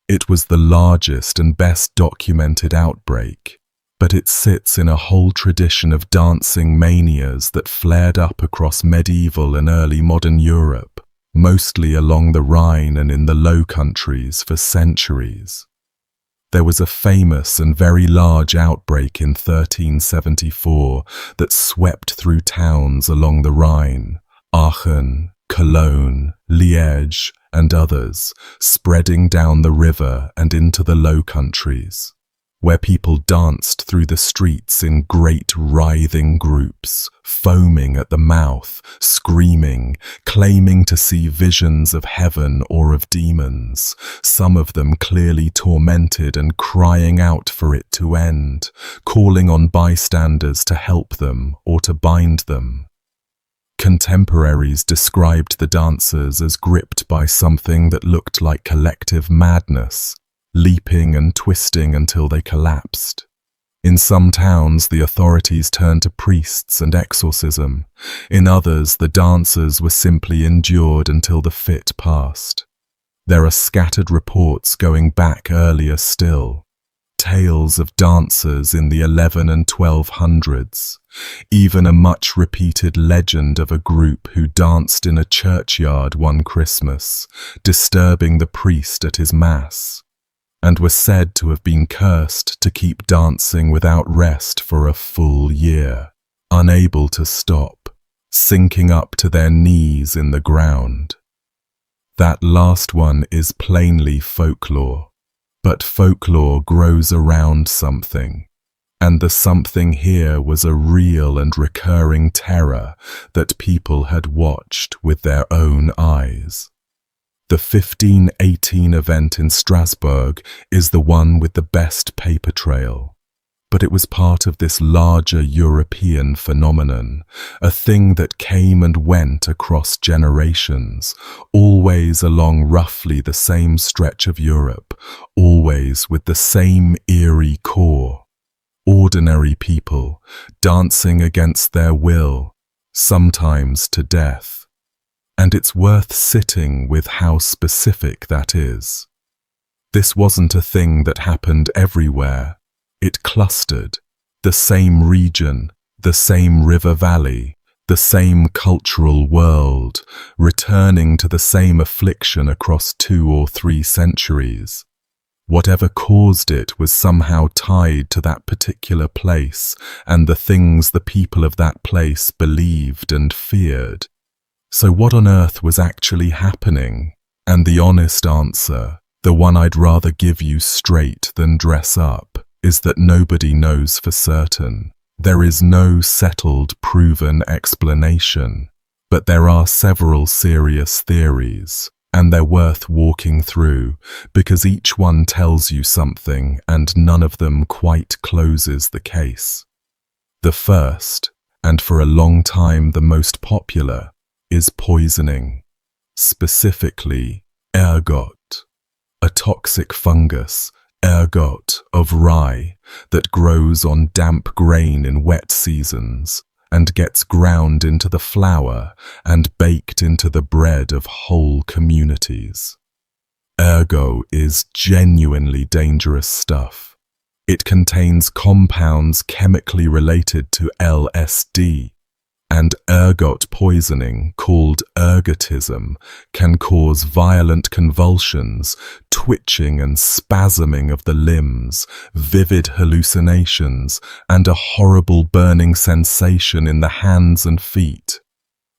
It was the largest and best documented outbreak, but it sits in a whole tradition of dancing manias that flared up across medieval and early modern Europe, mostly along the Rhine and in the Low Countries for centuries. There was a famous and very large outbreak in 1374 that swept through towns along the Rhine, Aachen, Cologne, Liège, and others, spreading down the river and into the Low Countries, where people danced through the streets in great writhing groups, foaming at the mouth, screaming, claiming to see visions of heaven or of demons, some of them clearly tormented and crying out for it to end, calling on bystanders to help them or to bind them. Contemporaries described the dancers as gripped by something that looked like collective madness, leaping and twisting until they collapsed. In some towns, the authorities turned to priests and exorcism. In others, the dancers were simply endured until the fit passed. There are scattered reports going back earlier still. Tales of dancers in the 11 and 1200s, even a much-repeated legend of a group who danced in a churchyard one Christmas, disturbing the priest at his mass, and were said to have been cursed to keep dancing without rest for a full year, unable to stop, sinking up to their knees in the ground. That last one is plainly folklore. But folklore grows around something, and the something here was a real and recurring terror that people had watched with their own eyes. The 1518 event in Strasbourg is the one with the best paper trail, but it was part of this larger European phenomenon, a thing that came and went across generations, always along roughly the same stretch of Europe, always with the same eerie core. Ordinary people, dancing against their will, sometimes to death. And it's worth sitting with how specific that is. This wasn't a thing that happened everywhere. It clustered, the same region, the same river valley, the same cultural world, returning to the same affliction across 2 or 3 centuries. Whatever caused it was somehow tied to that particular place and the things the people of that place believed and feared. So what on earth was actually happening? And the honest answer, the one I'd rather give you straight than dress up, is that nobody knows for certain. There is no settled, proven explanation, but there are several serious theories, and they're worth walking through, because each one tells you something and none of them quite closes the case. The first, and for a long time the most popular, is poisoning, specifically ergot, a toxic fungus, ergot of rye, that grows on damp grain in wet seasons and gets ground into the flour and baked into the bread of whole communities. Ergot is genuinely dangerous stuff. It contains compounds chemically related to LSD, and ergot poisoning, called ergotism, can cause violent convulsions, twitching and spasming of the limbs, vivid hallucinations, and a horrible burning sensation in the hands and feet.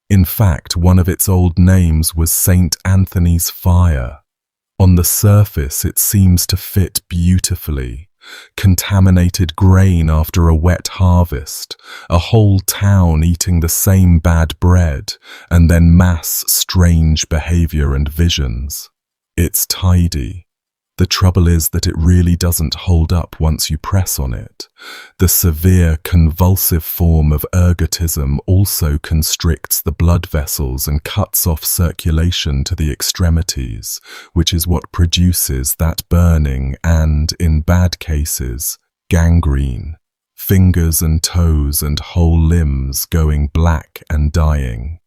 In fact, one of its old names was St. Anthony's Fire. On the surface, it seems to fit beautifully. Contaminated grain after a wet harvest, a whole town eating the same bad bread, and then mass strange behavior and visions. It's tidy. The trouble is that it really doesn't hold up once you press on it. The severe convulsive form of ergotism also constricts the blood vessels and cuts off circulation to the extremities, which is what produces that burning and, in bad cases, gangrene, fingers and toes and whole limbs going black and dying.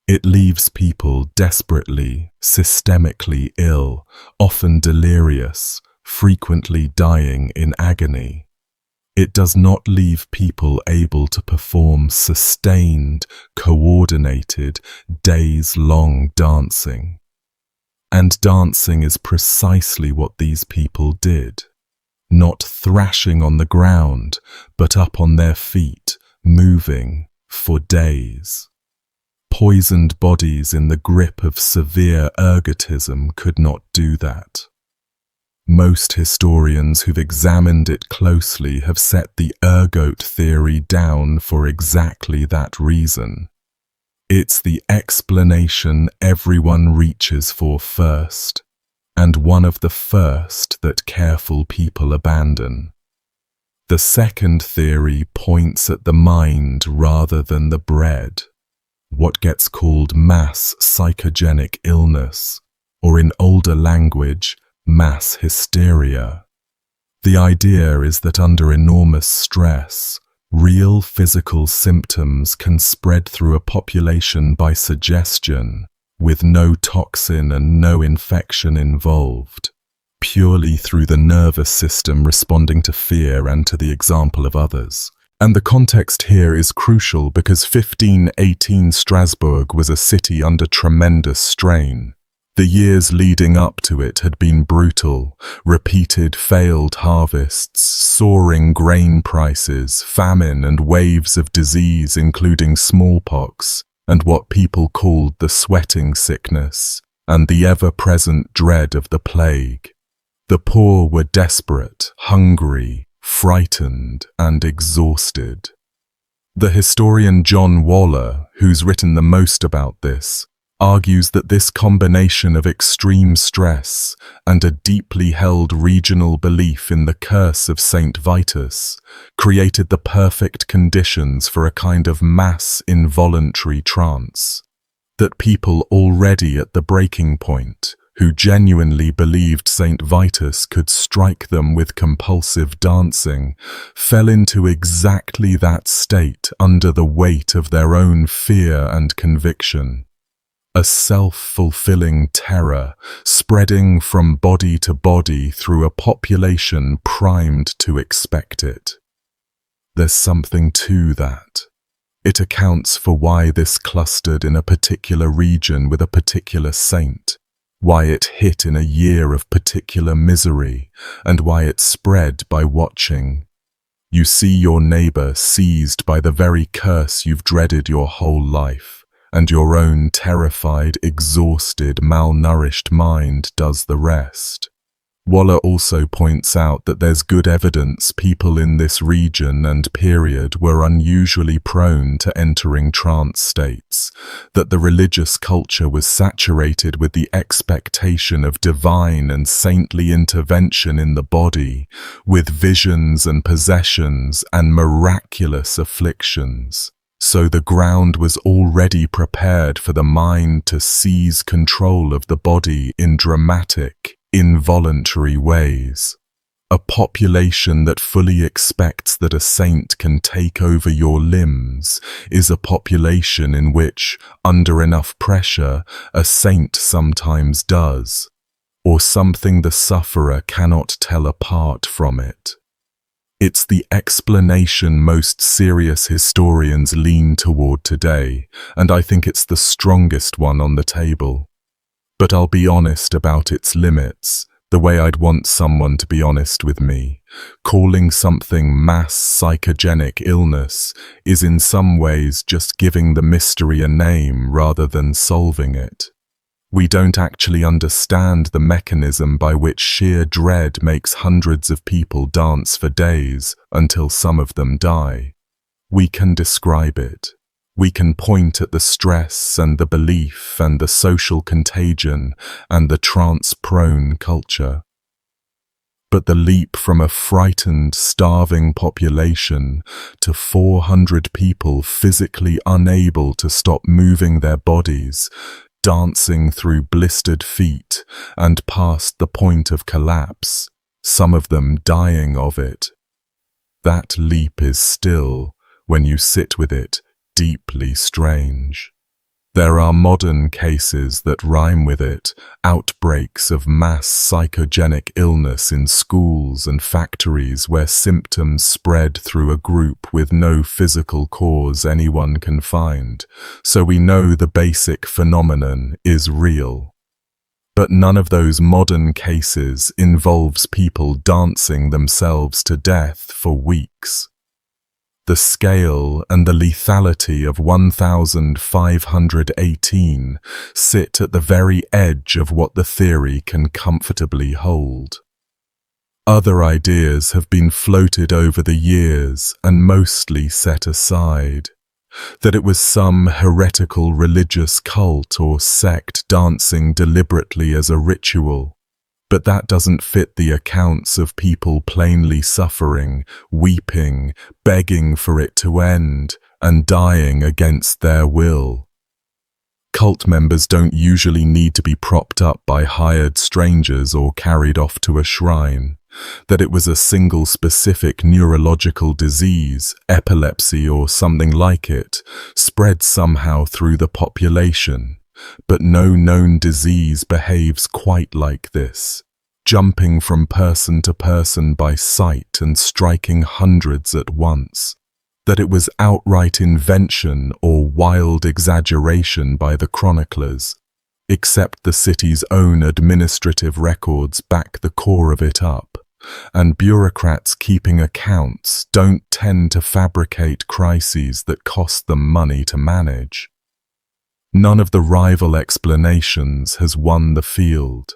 It leaves people desperately, systemically ill, often delirious, frequently dying in agony. It does not leave people able to perform sustained, coordinated, days-long dancing. And dancing is precisely what these people did. Not thrashing on the ground, but up on their feet, moving for days. Poisoned bodies in the grip of severe ergotism could not do that. Most historians who've examined it closely have set the ergot theory down for exactly that reason. It's the explanation everyone reaches for first, and one of the first that careful people abandon. The second theory points at the mind rather than the bread. What gets called mass psychogenic illness, or in older language, mass hysteria. The idea is that under enormous stress, real physical symptoms can spread through a population by suggestion, with no toxin and no infection involved, purely through the nervous system responding to fear and to the example of others. And the context here is crucial because 1518 Strasbourg was a city under tremendous strain. The years leading up to it had been brutal, repeated failed harvests, soaring grain prices, famine and waves of disease including smallpox, and what people called the sweating sickness, and the ever-present dread of the plague. The poor were desperate, hungry, frightened and exhausted. The historian John Waller, who's written the most about this, argues that this combination of extreme stress and a deeply held regional belief in the curse of St. Vitus created the perfect conditions for a kind of mass involuntary trance. That people already at the breaking point, who genuinely believed St. Vitus could strike them with compulsive dancing, fell into exactly that state under the weight of their own fear and conviction. A self-fulfilling terror spreading from body to body through a population primed to expect it. There's something to that. It accounts for why this clustered in a particular region with a particular saint, why it hit in a year of particular misery, and why it spread by watching. You see your neighbor seized by the very curse you've dreaded your whole life, and your own terrified, exhausted, malnourished mind does the rest. Waller also points out that there's good evidence people in this region and period were unusually prone to entering trance states, that the religious culture was saturated with the expectation of divine and saintly intervention in the body, with visions and possessions and miraculous afflictions. So the ground was already prepared for the mind to seize control of the body in dramatic, involuntary ways. A population that fully expects that a saint can take over your limbs is a population in which, under enough pressure, a saint sometimes does, or something the sufferer cannot tell apart from it. It's the explanation most serious historians lean toward today, and I think it's the strongest one on the table. But I'll be honest about its limits, The way I'd want someone to be honest with me. Calling something mass psychogenic illness is in some ways just giving the mystery a name rather than solving it. We don't actually understand the mechanism by which sheer dread makes hundreds of people dance for days until some of them die. We can describe it. We can point at the stress and the belief and the social contagion and the trance-prone culture. But the leap from a frightened, starving population to 400 people physically unable to stop moving their bodies, dancing through blistered feet and past the point of collapse, some of them dying of it. That leap is still, when you sit with it, deeply strange. There are modern cases that rhyme with it, outbreaks of mass psychogenic illness in schools and factories where symptoms spread through a group with no physical cause anyone can find, so we know the basic phenomenon is real. But none of those modern cases involves people dancing themselves to death for weeks. The scale and the lethality of 1518 sit at the very edge of what the theory can comfortably hold. Other ideas have been floated over the years and mostly set aside. That it was some heretical religious cult or sect dancing deliberately as a ritual. But that doesn't fit the accounts of people plainly suffering, weeping, begging for it to end, and dying against their will. Cult members don't usually need to be propped up by hired strangers or carried off to a shrine. That it was a single specific neurological disease, epilepsy or something like it, spread somehow through the population. But no known disease behaves quite like this, jumping from person to person by sight and striking hundreds at once. That it was outright invention or wild exaggeration by the chroniclers, except the city's own administrative records back the core of it up, and bureaucrats keeping accounts don't tend to fabricate crises that cost them money to manage. None of the rival explanations has won the field.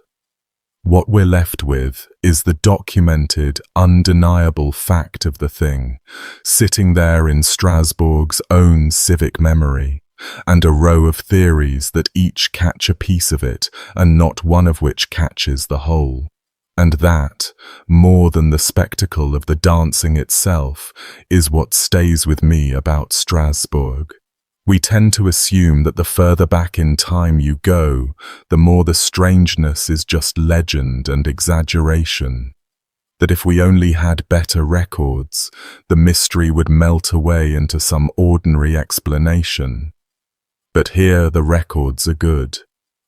What we're left with is the documented, undeniable fact of the thing, sitting there in Strasbourg's own civic memory, and a row of theories that each catch a piece of it, and not one of which catches the whole. And that, more than the spectacle of the dancing itself, is what stays with me about Strasbourg. We tend to assume that the further back in time you go, the more the strangeness is just legend and exaggeration. That if we only had better records, the mystery would melt away into some ordinary explanation. But here the records are good.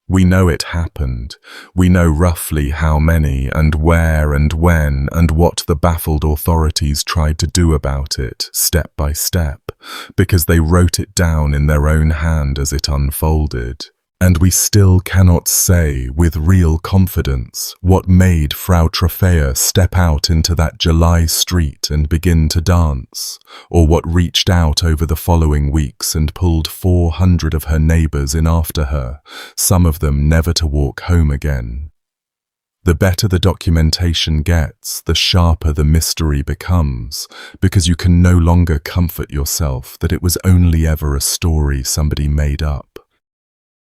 We know it happened. We know roughly how many and where and when and what the baffled authorities tried to do about it, step by step, because they wrote it down in their own hand as it unfolded. And we still cannot say with real confidence what made Frau Trophäa step out into that July street and begin to dance, or what reached out over the following weeks and pulled 400 of her neighbours in after her, some of them never to walk home again. The better the documentation gets, the sharper the mystery becomes, because you can no longer comfort yourself that it was only ever a story somebody made up.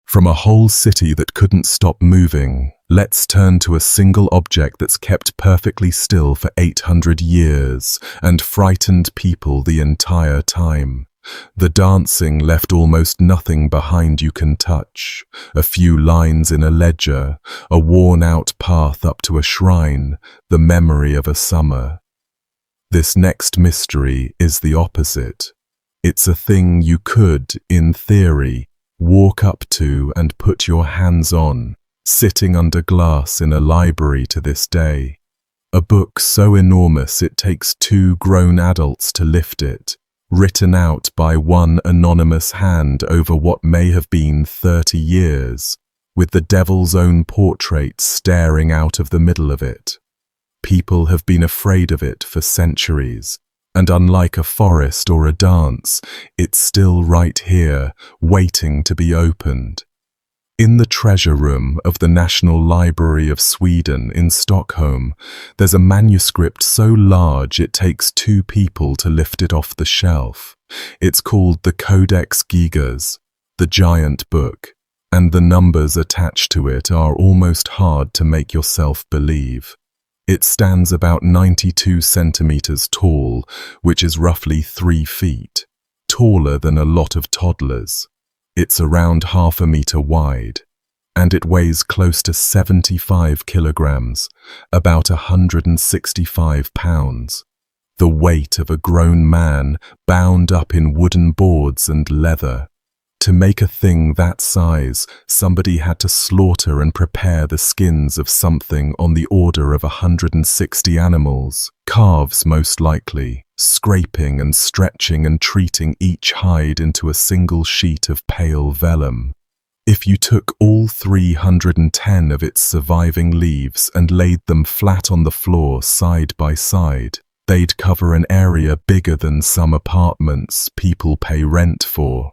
From a whole city that couldn't stop moving, let's turn to a single object that's kept perfectly still for 800 years and frightened people the entire time. The dancing left almost nothing behind you can touch. A few lines in a ledger, a worn-out path up to a shrine, the memory of a summer. This next mystery is the opposite. It's a thing you could, in theory, walk up to and put your hands on, sitting under glass in a library to this day. A book so enormous it takes 2 grown adults to lift it, written out by one anonymous hand over what may have been 30 years, with the devil's own portrait staring out of the middle of it. People have been afraid of it for centuries, and unlike a forest or a dance, it's still right here, waiting to be opened. In the treasure room of the National Library of Sweden in Stockholm, there's a manuscript so large it takes 2 people to lift it off the shelf. It's called the Codex Gigas, the giant book, and the numbers attached to it are almost hard to make yourself believe. It stands about 92 centimeters tall, which is roughly 3 feet, taller than a lot of toddlers. It's around half a meter wide, and it weighs close to 75 kilograms, about 165 pounds. The weight of a grown man bound up in wooden boards and leather. To make a thing that size, somebody had to slaughter and prepare the skins of something on the order of 160 animals, calves most likely, scraping and stretching and treating each hide into a single sheet of pale vellum. If you took all 310 of its surviving leaves and laid them flat on the floor side by side, they'd cover an area bigger than some apartments people pay rent for.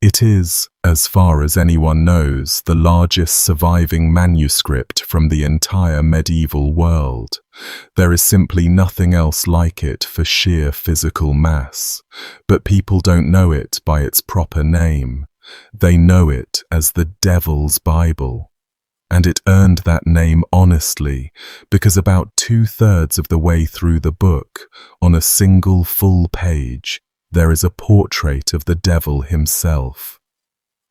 It is, as far as anyone knows, the largest surviving manuscript from the entire medieval world. There is simply nothing else like it for sheer physical mass, but people don't know it by its proper name. They know it as the Devil's Bible. And it earned that name honestly, because about 2/3 of the way through the book, on a single full page, there is a portrait of the devil himself.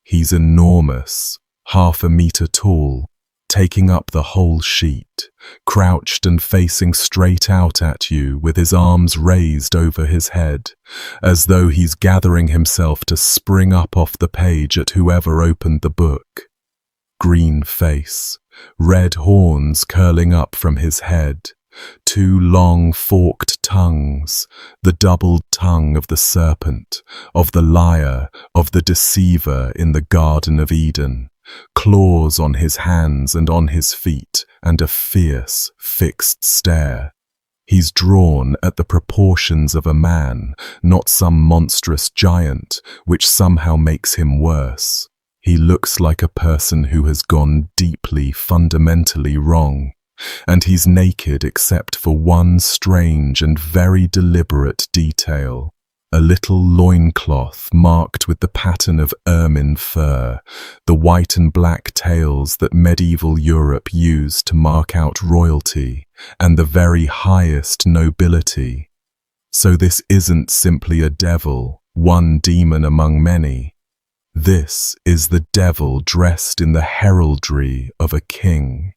He's enormous, half a meter tall, taking up the whole sheet, crouched and facing straight out at you with his arms raised over his head, as though he's gathering himself to spring up off the page at whoever opened the book. Green face, red horns curling up from his head, 2 long forked tongues, the doubled tongue of the serpent, of the liar, of the deceiver in the Garden of Eden, claws on his hands and on his feet, and a fierce, fixed stare. He's drawn at the proportions of a man, not some monstrous giant, which somehow makes him worse. He looks like a person who has gone deeply, fundamentally wrong. And he's naked except for one strange and very deliberate detail. A little loincloth marked with the pattern of ermine fur, the white and black tails that medieval Europe used to mark out royalty and the very highest nobility. So this isn't simply a devil, one demon among many. This is the devil dressed in the heraldry of a king.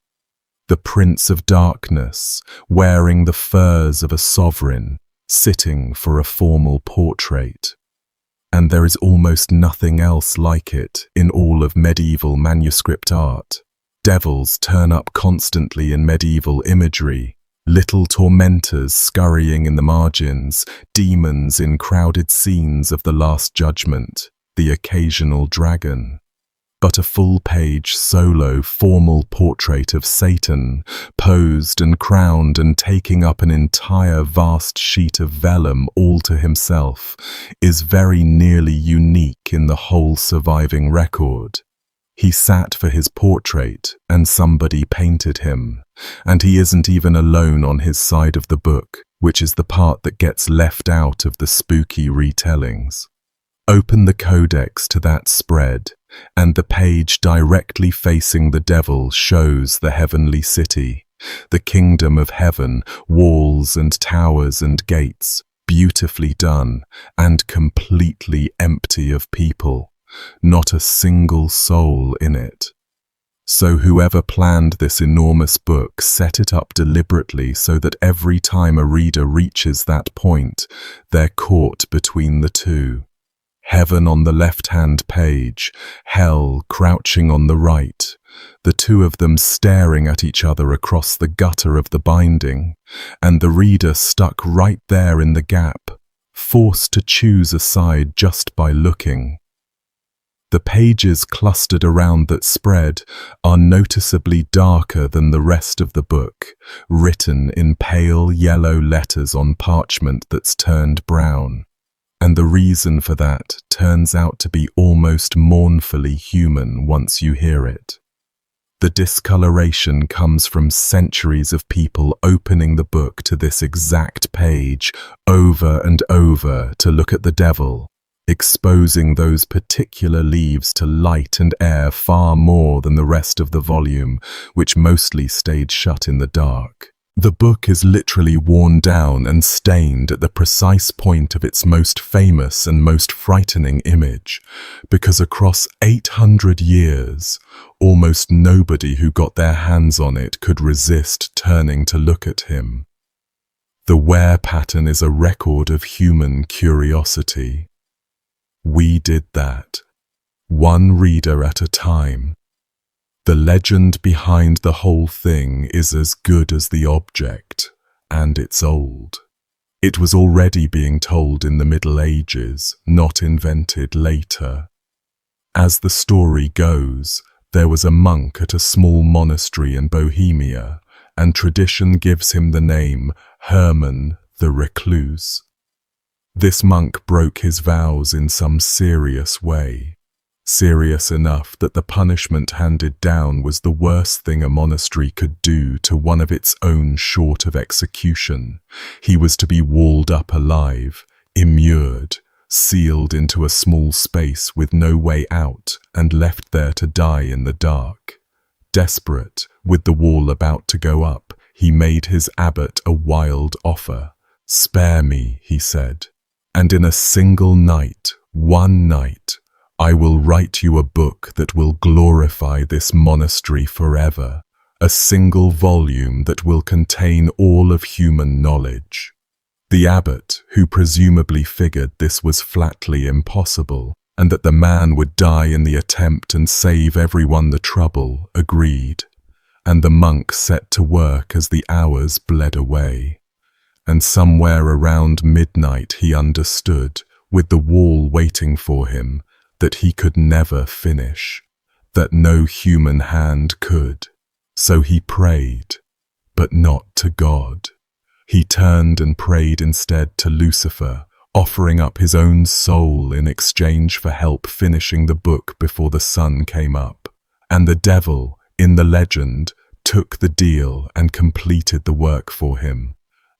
The Prince of Darkness, wearing the furs of a sovereign, sitting for a formal portrait. And there is almost nothing else like it in all of medieval manuscript art. Devils turn up constantly in medieval imagery, little tormentors scurrying in the margins, demons in crowded scenes of the Last Judgment, the occasional dragon. But a full-page, solo, formal portrait of Satan, posed and crowned and taking up an entire vast sheet of vellum all to himself, is very nearly unique in the whole surviving record. He sat for his portrait and somebody painted him, and he isn't even alone on his side of the book, which is the part that gets left out of the spooky retellings. Open the codex to that spread, and the page directly facing the devil shows the heavenly city, the kingdom of heaven, walls and towers and gates, beautifully done and completely empty of people, not a single soul in it. So whoever planned this enormous book set it up deliberately so that every time a reader reaches that point, they're caught between the two. Heaven on the left-hand page, hell crouching on the right, the two of them staring at each other across the gutter of the binding, and the reader stuck right there in the gap, forced to choose a side just by looking. The pages clustered around that spread are noticeably darker than the rest of the book, written in pale yellow letters on parchment that's turned brown. And the reason for that turns out to be almost mournfully human once you hear it. The discoloration comes from centuries of people opening the book to this exact page over and over to look at the devil, exposing those particular leaves to light and air far more than the rest of the volume, which mostly stayed shut in the dark. The book is literally worn down and stained at the precise point of its most famous and most frightening image, because across 800 years, almost nobody who got their hands on it could resist turning to look at him. The wear pattern is a record of human curiosity. We did that, one reader at a time. The legend behind the whole thing is as good as the object, and it's old. It was already being told in the Middle Ages, not invented later. As the story goes, there was a monk at a small monastery in Bohemia, and tradition gives him the name Herman the Recluse. This monk broke his vows in some serious way. Serious enough that the punishment handed down was the worst thing a monastery could do to one of its own short of execution. He was to be walled up alive, immured, sealed into a small space with no way out, and left there to die in the dark. Desperate, with the wall about to go up, he made his abbot a wild offer. "Spare me," he said, "and in a single night, one night, I will write you a book that will glorify this monastery forever, a single volume that will contain all of human knowledge." The abbot, who presumably figured this was flatly impossible, and that the man would die in the attempt and save everyone the trouble, agreed, and the monk set to work as the hours bled away. And somewhere around midnight he understood, with the wall waiting for him, that he could never finish, that no human hand could. So he prayed, but not to God. He turned and prayed instead to Lucifer, offering up his own soul in exchange for help finishing the book before the sun came up. And the devil, in the legend, took the deal and completed the work for him.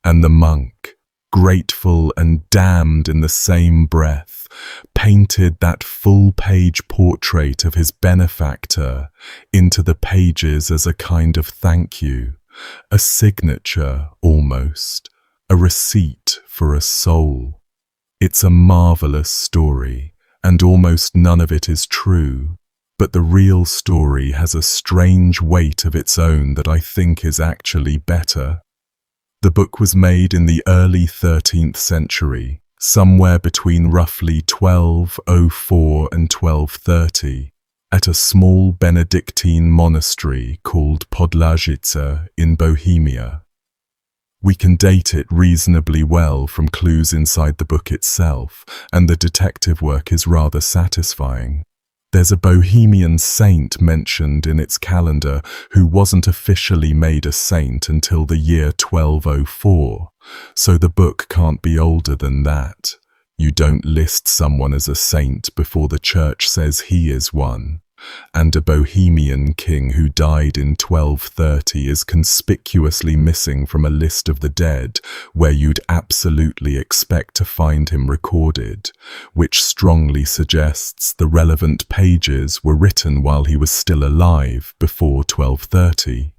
And the monk, grateful and damned in the same breath, painted that full-page portrait of his benefactor into the pages as a kind of thank you, a signature almost, a receipt for a soul. It's a marvelous story, and almost none of it is true, but the real story has a strange weight of its own that I think is actually better. The book was made in the early 13th century, somewhere between roughly 1204 and 1230, at a small Benedictine monastery called Podlajice in Bohemia. We can date it reasonably well from clues inside the book itself, and the detective work is rather satisfying. There's a Bohemian saint mentioned in its calendar who wasn't officially made a saint until the year 1204, so the book can't be older than that. You don't list someone as a saint before the church says he is one. And a Bohemian king who died in 1230 is conspicuously missing from a list of the dead where you'd absolutely expect to find him recorded, which strongly suggests the relevant pages were written while he was still alive before 1230.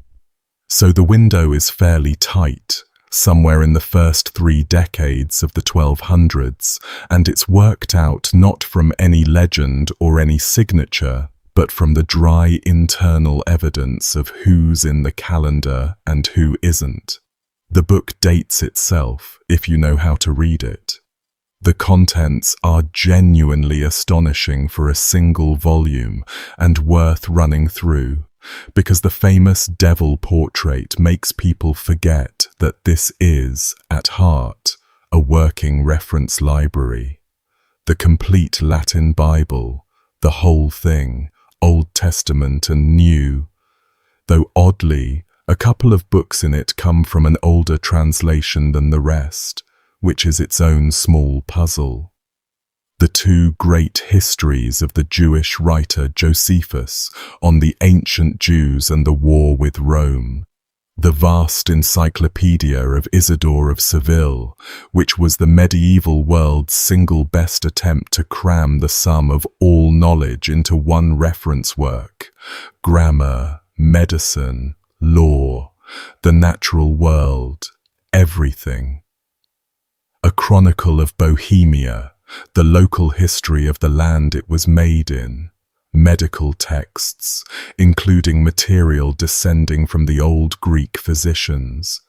So the window is fairly tight, somewhere in the first 3 decades of the 1200s, and it's worked out not from any legend or any signature, but from the dry internal evidence of who's in the calendar and who isn't. The book dates itself, if you know how to read it. The contents are genuinely astonishing for a single volume and worth running through, because the famous devil portrait makes people forget that this is, at heart, a working reference library. The complete Latin Bible, the whole thing, Old Testament and New, though oddly, a couple of books in it come from an older translation than the rest, which is its own small puzzle. The two great histories of the Jewish writer Josephus on the ancient Jews and the war with Rome, the vast encyclopedia of Isidore of Seville, which was the medieval world's single best attempt to cram the sum of all knowledge into one reference work, grammar, medicine, law, the natural world, everything. A chronicle of Bohemia, the local history of the land it was made in, medical texts, including material descending from the old Greek physicians,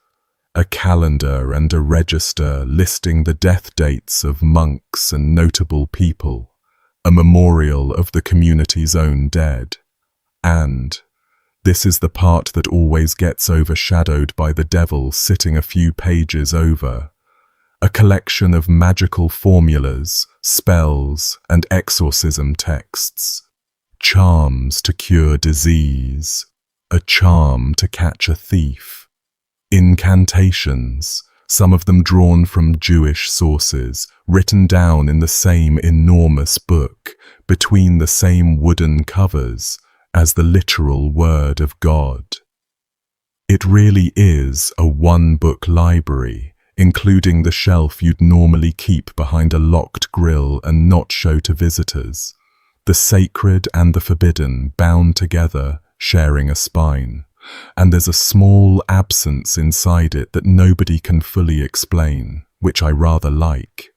a calendar and a register listing the death dates of monks and notable people, a memorial of the community's own dead, and, this is the part that always gets overshadowed by the devil sitting a few pages over, a collection of magical formulas, spells, and exorcism texts, charms to cure disease, a charm to catch a thief, incantations, some of them drawn from Jewish sources, written down in the same enormous book, between the same wooden covers, as the literal word of God. It really is a one-book library, including the shelf you'd normally keep behind a locked grille and not show to visitors. The sacred and the forbidden bound together, sharing a spine. And there's a small absence inside it that nobody can fully explain, which I rather like.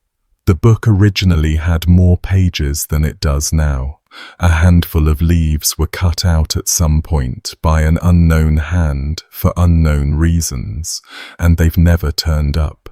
The book originally had more pages than it does now. A handful of leaves were cut out at some point by an unknown hand for unknown reasons, and they've never turned up.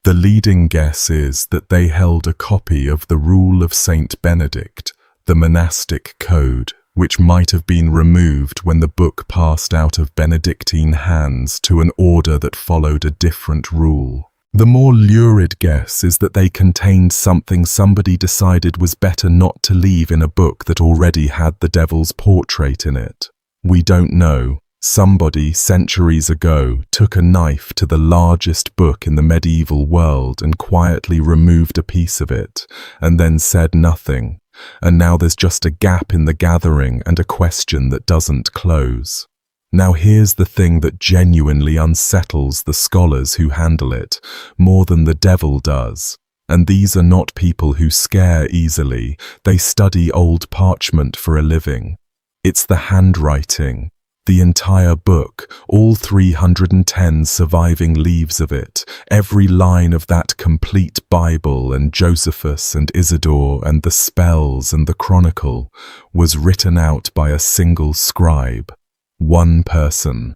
The leading guess is that they held a copy of the Rule of Saint Benedict, the monastic code, which might have been removed when the book passed out of Benedictine hands to an order that followed a different rule. The more lurid guess is that they contained something somebody decided was better not to leave in a book that already had the devil's portrait in it. We don't know. Somebody, centuries ago, took a knife to the largest book in the medieval world and quietly removed a piece of it, and then said nothing. And now there's just a gap in the gathering and a question that doesn't close. Now here's the thing that genuinely unsettles the scholars who handle it, more than the devil does. And these are not people who scare easily, they study old parchment for a living. It's the handwriting. The entire book, all 310 surviving leaves of it, every line of that complete Bible and Josephus and Isidore and the spells and the chronicle, was written out by a single scribe, one person.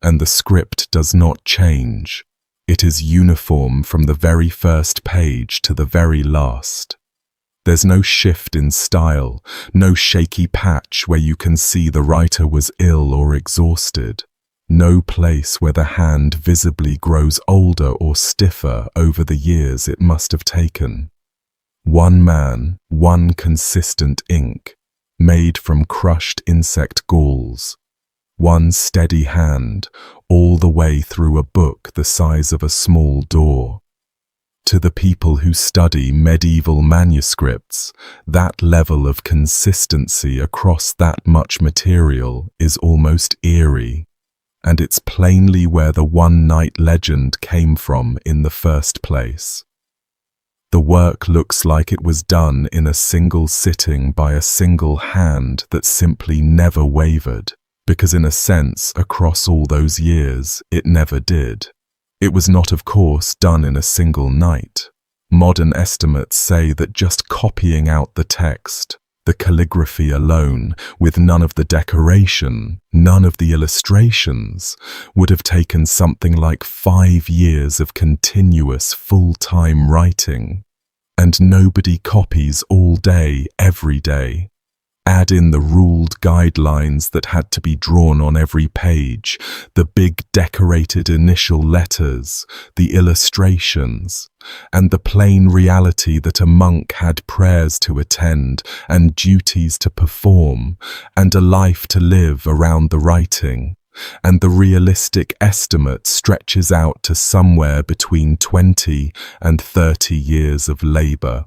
And the script does not change. It is uniform from the very first page to the very last. There's no shift in style, no shaky patch where you can see the writer was ill or exhausted, no place where the hand visibly grows older or stiffer over the years it must have taken. One man, one consistent ink, made from crushed insect galls. One steady hand, all the way through a book the size of a small door. To the people who study medieval manuscripts, that level of consistency across that much material is almost eerie, and it's plainly where the one-night legend came from in the first place. The work looks like it was done in a single sitting by a single hand that simply never wavered, because in a sense, across all those years, it never did. It was not, of course, done in a single night. Modern estimates say that just copying out the text, the calligraphy alone, with none of the decoration, none of the illustrations, would have taken something like 5 years of continuous full-time writing. And nobody copies all day, every day. Add in the ruled guidelines that had to be drawn on every page, the big decorated initial letters, the illustrations, and the plain reality that a monk had prayers to attend and duties to perform and a life to live around the writing. And the realistic estimate stretches out to somewhere between 20 and 30 years of labor.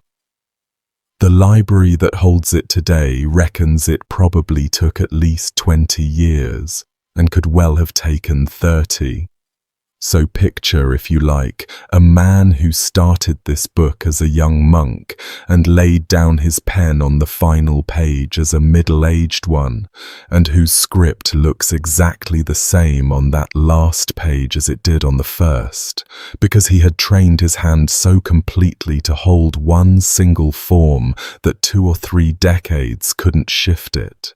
The library that holds it today reckons it probably took at least 20 years and could well have taken 30. So picture, if you like, a man who started this book as a young monk and laid down his pen on the final page as a middle-aged one, and whose script looks exactly the same on that last page as it did on the first, because he had trained his hand so completely to hold one single form that 2 or 3 decades couldn't shift it.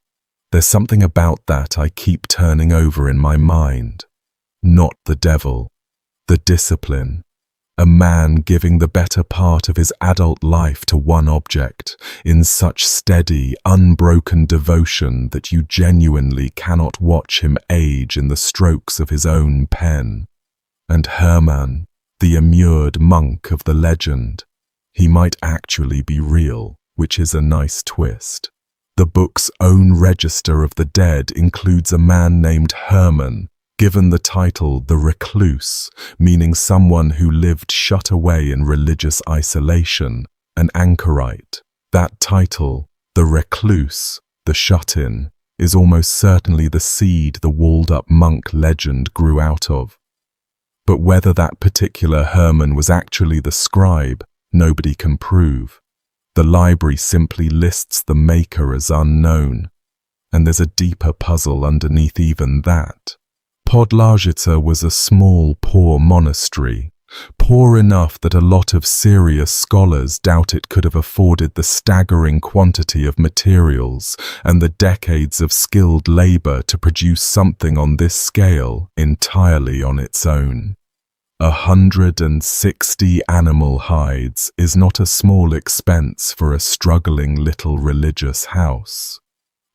There's something about that I keep turning over in my mind. Not the devil, the discipline. A man giving the better part of his adult life to one object in such steady, unbroken devotion that you genuinely cannot watch him age in the strokes of his own pen. And Hermann, the immured monk of the legend, he might actually be real, which is a nice twist. The book's own register of the dead includes a man named Hermann, given the title The Recluse, meaning someone who lived shut away in religious isolation, an anchorite. That title, The Recluse, the shut-in, is almost certainly the seed the walled-up monk legend grew out of. But whether that particular Hermann was actually the scribe, nobody can prove. The library simply lists the maker as unknown, and there's a deeper puzzle underneath even that. Podlajica was a small, poor monastery, poor enough that a lot of serious scholars doubt it could have afforded the staggering quantity of materials and the decades of skilled labor to produce something on this scale entirely on its own. 160 animal hides is not a small expense for a struggling little religious house.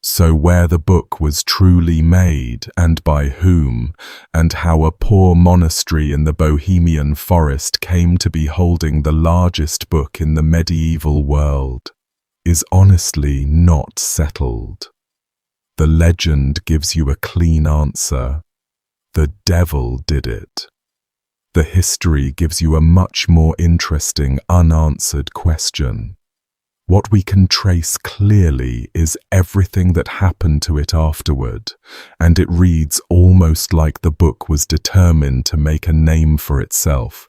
So where the book was truly made, and by whom, and how a poor monastery in the Bohemian forest came to be holding the largest book in the medieval world, is honestly not settled. The legend gives you a clean answer. The devil did it. The history gives you a much more interesting unanswered question. What we can trace clearly is everything that happened to it afterward, and it reads almost like the book was determined to make a name for itself.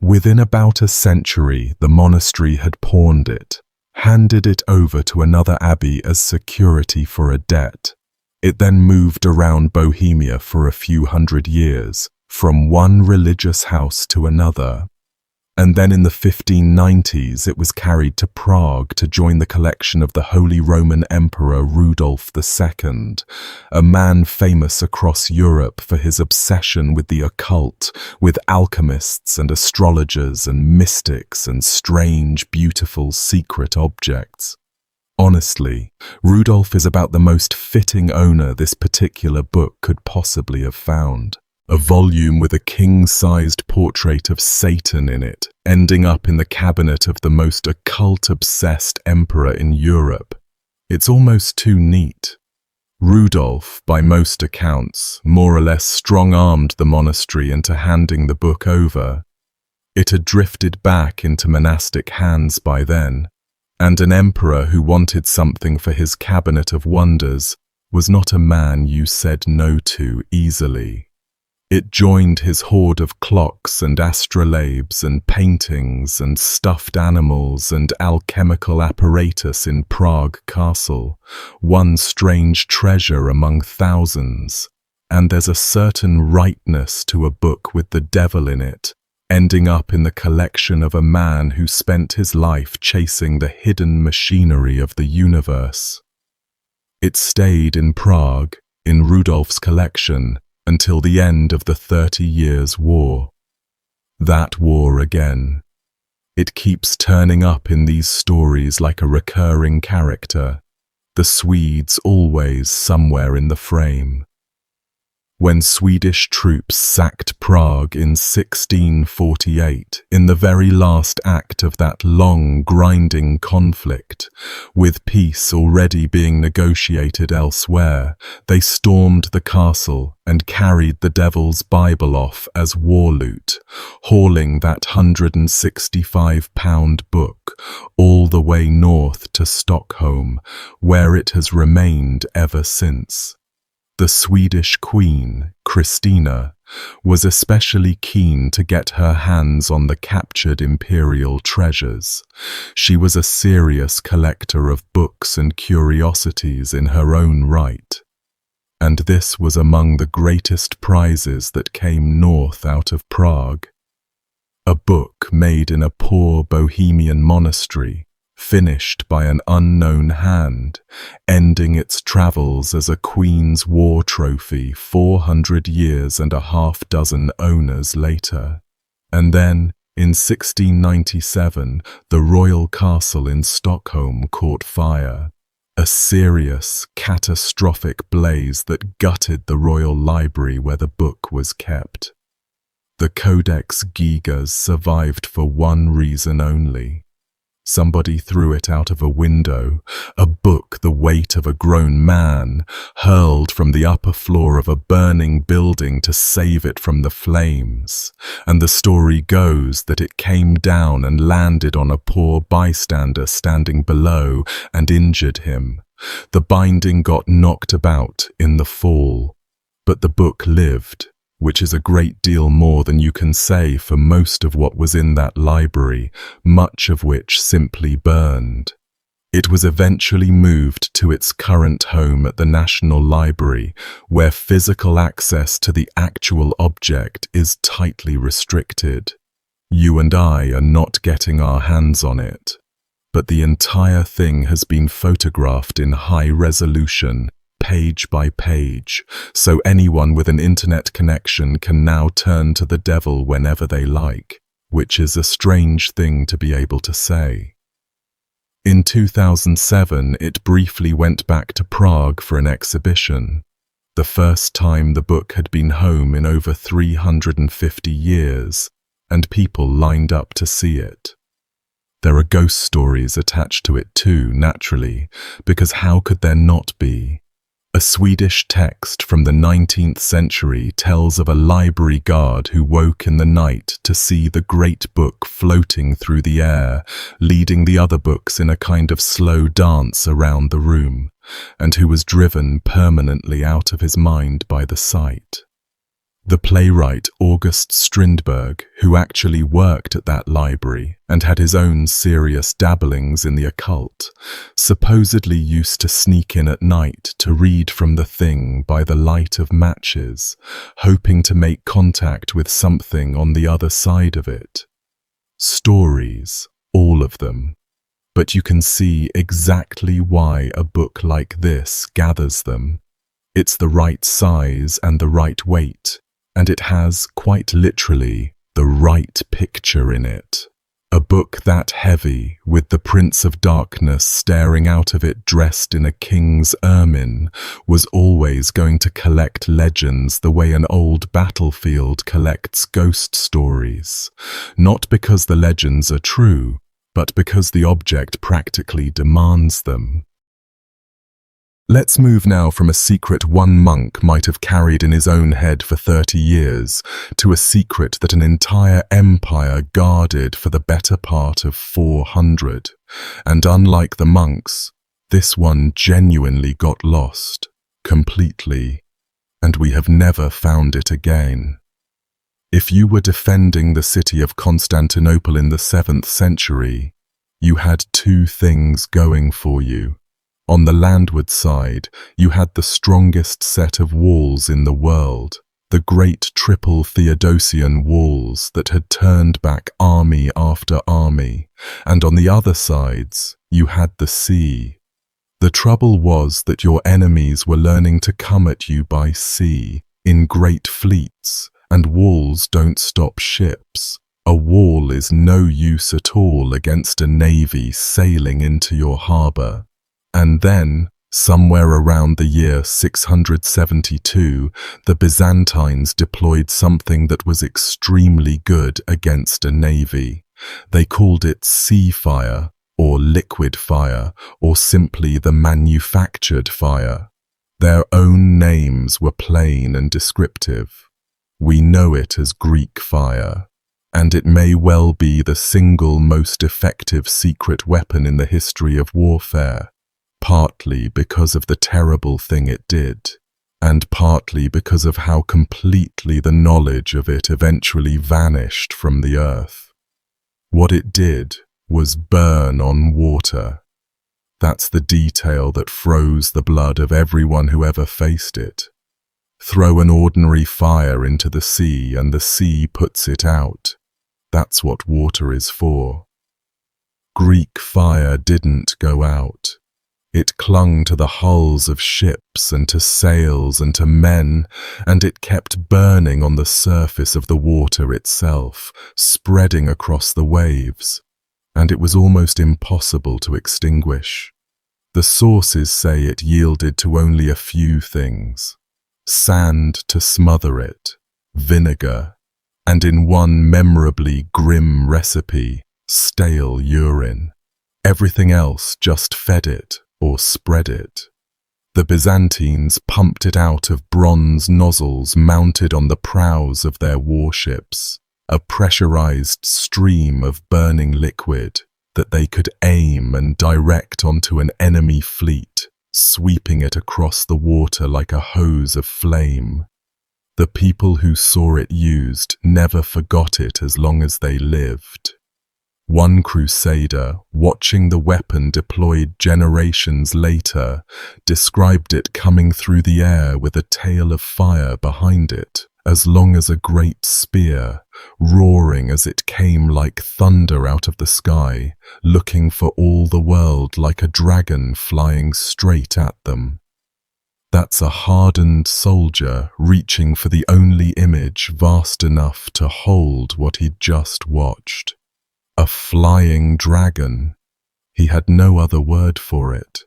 Within about a century, the monastery had pawned it, handed it over to another abbey as security for a debt. It then moved around Bohemia for a few hundred years, from one religious house to another. And then in the 1590s it was carried to Prague to join the collection of the Holy Roman Emperor Rudolf II, a man famous across Europe for his obsession with the occult, with alchemists and astrologers and mystics and strange, beautiful, secret objects. Honestly, Rudolf is about the most fitting owner this particular book could possibly have found. A volume with a king-sized portrait of Satan in it, ending up in the cabinet of the most occult-obsessed emperor in Europe. It's almost too neat. Rudolf, by most accounts, more or less strong-armed the monastery into handing the book over. It had drifted back into monastic hands by then, and an emperor who wanted something for his cabinet of wonders was not a man you said no to easily. It joined his hoard of clocks and astrolabes and paintings and stuffed animals and alchemical apparatus in Prague Castle, one strange treasure among thousands. And there's a certain rightness to a book with the devil in it, ending up in the collection of a man who spent his life chasing the hidden machinery of the universe. It stayed in Prague, in Rudolf's collection, until the end of the 30 Years' War. That war again. It keeps turning up in these stories like a recurring character. the Swedes always somewhere in the frame. When Swedish troops sacked Prague in 1648, in the very last act of that long, grinding conflict, with peace already being negotiated elsewhere, they stormed the castle and carried the Devil's Bible off as war loot, hauling that £165 book all the way north to Stockholm, where it has remained ever since. The Swedish queen, Christina, was especially keen to get her hands on the captured imperial treasures. She was a serious collector of books and curiosities in her own right, and this was among the greatest prizes that came north out of Prague. A book made in a poor Bohemian monastery, finished by an unknown hand, ending its travels as a Queen's war trophy 400 years and a half-dozen owners later. And then, in 1697, the royal castle in Stockholm caught fire. A serious, catastrophic blaze that gutted the royal library where the book was kept. The Codex Gigas survived for one reason only. Somebody threw it out of a window, a book the weight of a grown man, hurled from the upper floor of a burning building to save it from the flames. And the story goes that it came down and landed on a poor bystander standing below and injured him. The binding got knocked about in the fall, but the book lived, which is a great deal more than you can say for most of what was in that library, much of which simply burned. It was eventually moved to its current home at the National Library, where physical access to the actual object is tightly restricted. You and I are not getting our hands on it, but the entire thing has been photographed in high resolution, page by page, so anyone with an internet connection can now turn to the devil whenever they like, which is a strange thing to be able to say. In 2007, it briefly went back to Prague for an exhibition, the first time the book had been home in over 350 years, and people lined up to see it. There are ghost stories attached to it too, naturally, because how could there not be? A Swedish text from the 19th century tells of a library guard who woke in the night to see the great book floating through the air, leading the other books in a kind of slow dance around the room, and who was driven permanently out of his mind by the sight. The playwright August Strindberg, who actually worked at that library and had his own serious dabblings in the occult, supposedly used to sneak in at night to read from the thing by the light of matches, hoping to make contact with something on the other side of it. Stories, all of them. But you can see exactly why a book like this gathers them. It's the right size and the right weight, and it has, quite literally, the right picture in it. A book that heavy, with the Prince of Darkness staring out of it dressed in a king's ermine, was always going to collect legends the way an old battlefield collects ghost stories. Not because the legends are true, but because the object practically demands them. Let's move now from a secret one monk might have carried in his own head for 30 years to a secret that an entire empire guarded for the better part of 400. And unlike the monks, this one genuinely got lost, completely, and we have never found it again. If you were defending the city of Constantinople in the 7th century, you had two things going for you. On the landward side, you had the strongest set of walls in the world, the great triple Theodosian walls that had turned back army after army, and on the other sides, you had the sea. The trouble was that your enemies were learning to come at you by sea, in great fleets, and walls don't stop ships. A wall is no use at all against a navy sailing into your harbour. And then, Somewhere around the year 672, the Byzantines deployed something that was extremely good against a navy. They called it sea fire, or liquid fire, or simply the manufactured fire. Their own names were plain and descriptive. We know it as Greek fire, and it may well be the single most effective secret weapon in the history of warfare, partly because of the terrible thing it did, and partly because of how completely the knowledge of it eventually vanished from the earth. What it did was burn on water. That's the detail that froze the blood of everyone who ever faced it. Throw an ordinary fire into the sea and the sea puts it out. That's what water is for. Greek fire didn't go out. It clung to the hulls of ships and to sails and to men, and it kept burning on the surface of the water itself, spreading across the waves, and it was almost impossible to extinguish. The sources say it yielded to only a few things: sand to smother it, vinegar, and in one memorably grim recipe, stale urine. Everything else just fed it or spread it. The Byzantines pumped it out of bronze nozzles mounted on the prows of their warships, a pressurized stream of burning liquid that they could aim and direct onto an enemy fleet, sweeping it across the water like a hose of flame. The people who saw it used never forgot it as long as they lived. One crusader, watching the weapon deployed generations later, described it coming through the air with a tail of fire behind it, as long as a great spear, roaring as it came like thunder out of the sky, looking for all the world like a dragon flying straight at them. That's a hardened soldier reaching for the only image vast enough to hold what he'd just watched. A flying dragon. He had no other word for it.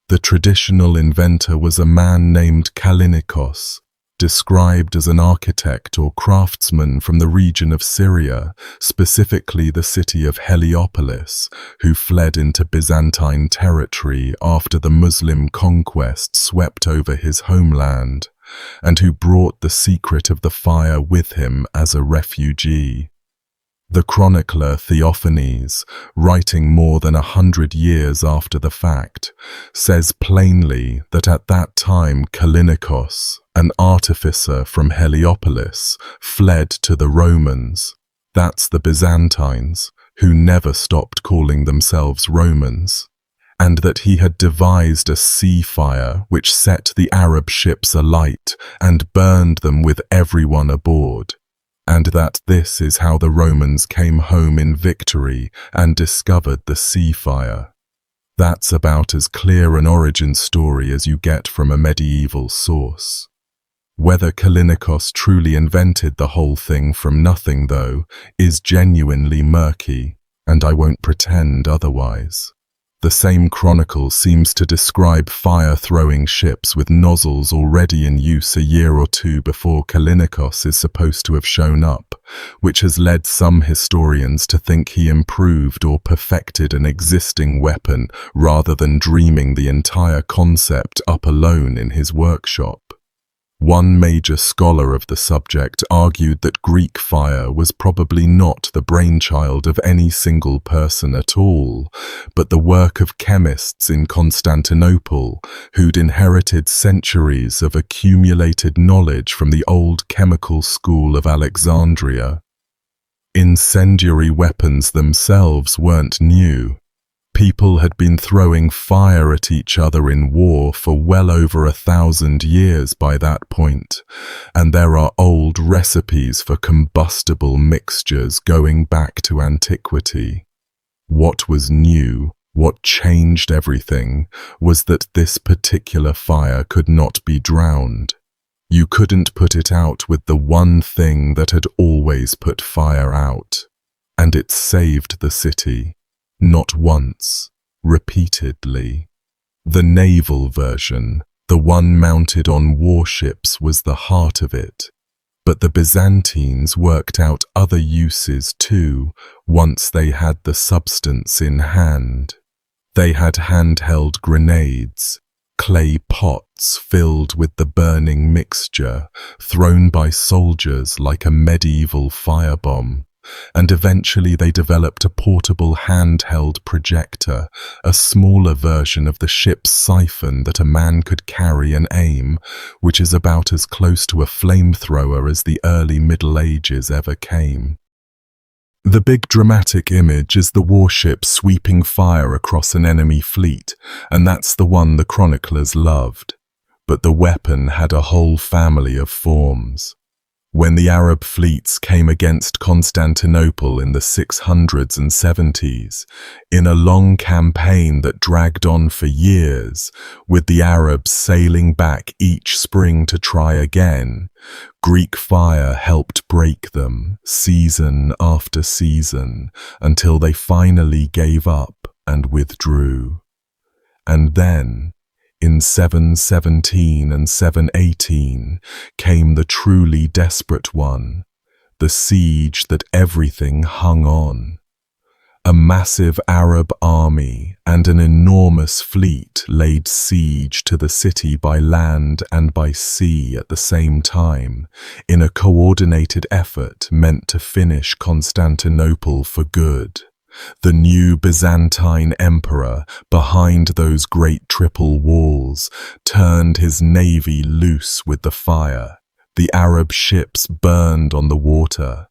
The traditional inventor was a man named Callinicos, described as an architect or craftsman from the region of Syria, specifically the city of Heliopolis, who fled into Byzantine territory after the Muslim conquest swept over his homeland, and who brought the secret of the fire with him as a refugee. The chronicler Theophanes, writing more than 100 years after the fact, says plainly that at that time Callinicos, an artificer from Heliopolis, fled to the Romans. That's the Byzantines, who never stopped calling themselves Romans, and that he had devised a sea fire which set the Arab ships alight and burned them with everyone aboard, and that this is how the Romans came home in victory and discovered the sea fire. That's about as clear an origin story as you get from a medieval source. Whether Callinicos truly invented the whole thing from nothing, though, is genuinely murky, and I won't pretend otherwise. The same chronicle seems to describe fire-throwing ships with nozzles already in use a year or two before Callinicos is supposed to have shown up, which has led some historians to think he improved or perfected an existing weapon rather than dreaming the entire concept up alone in his workshop. One major scholar of the subject argued that Greek fire was probably not the brainchild of any single person at all, but the work of chemists in Constantinople who'd inherited centuries of accumulated knowledge from the old chemical school of Alexandria. Incendiary weapons themselves weren't new. People had been throwing fire at each other in war for well over 1,000 years by that point, and there are old recipes for combustible mixtures going back to antiquity. What was new, what changed everything, was that this particular fire could not be drowned. You couldn't put it out with the one thing that had always put fire out, and it saved the city. Not once, repeatedly. The naval version, the one mounted on warships, was the heart of it. But the Byzantines worked out other uses too, once they had the substance in hand. They had handheld grenades, clay pots filled with the burning mixture, thrown by soldiers like a medieval firebomb. And eventually they developed a portable handheld projector, a smaller version of the ship's siphon that a man could carry and aim, which is about as close to a flamethrower as the early Middle Ages ever came. The big dramatic image is the warship sweeping fire across an enemy fleet, and that's the one the chroniclers loved. But the weapon had a whole family of forms. When the Arab fleets came against Constantinople in the 600s and 70s, in a long campaign that dragged on for years, with the Arabs sailing back each spring to try again, Greek fire helped break them, season after season, until they finally gave up and withdrew. And then, in 717 and 718 came the truly desperate one, the siege that everything hung on. A massive Arab army and an enormous fleet laid siege to the city by land and by sea at the same time, in a coordinated effort meant to finish Constantinople for good. The new Byzantine emperor, behind those great triple walls, turned his navy loose with the fire. The Arab ships burned on the water.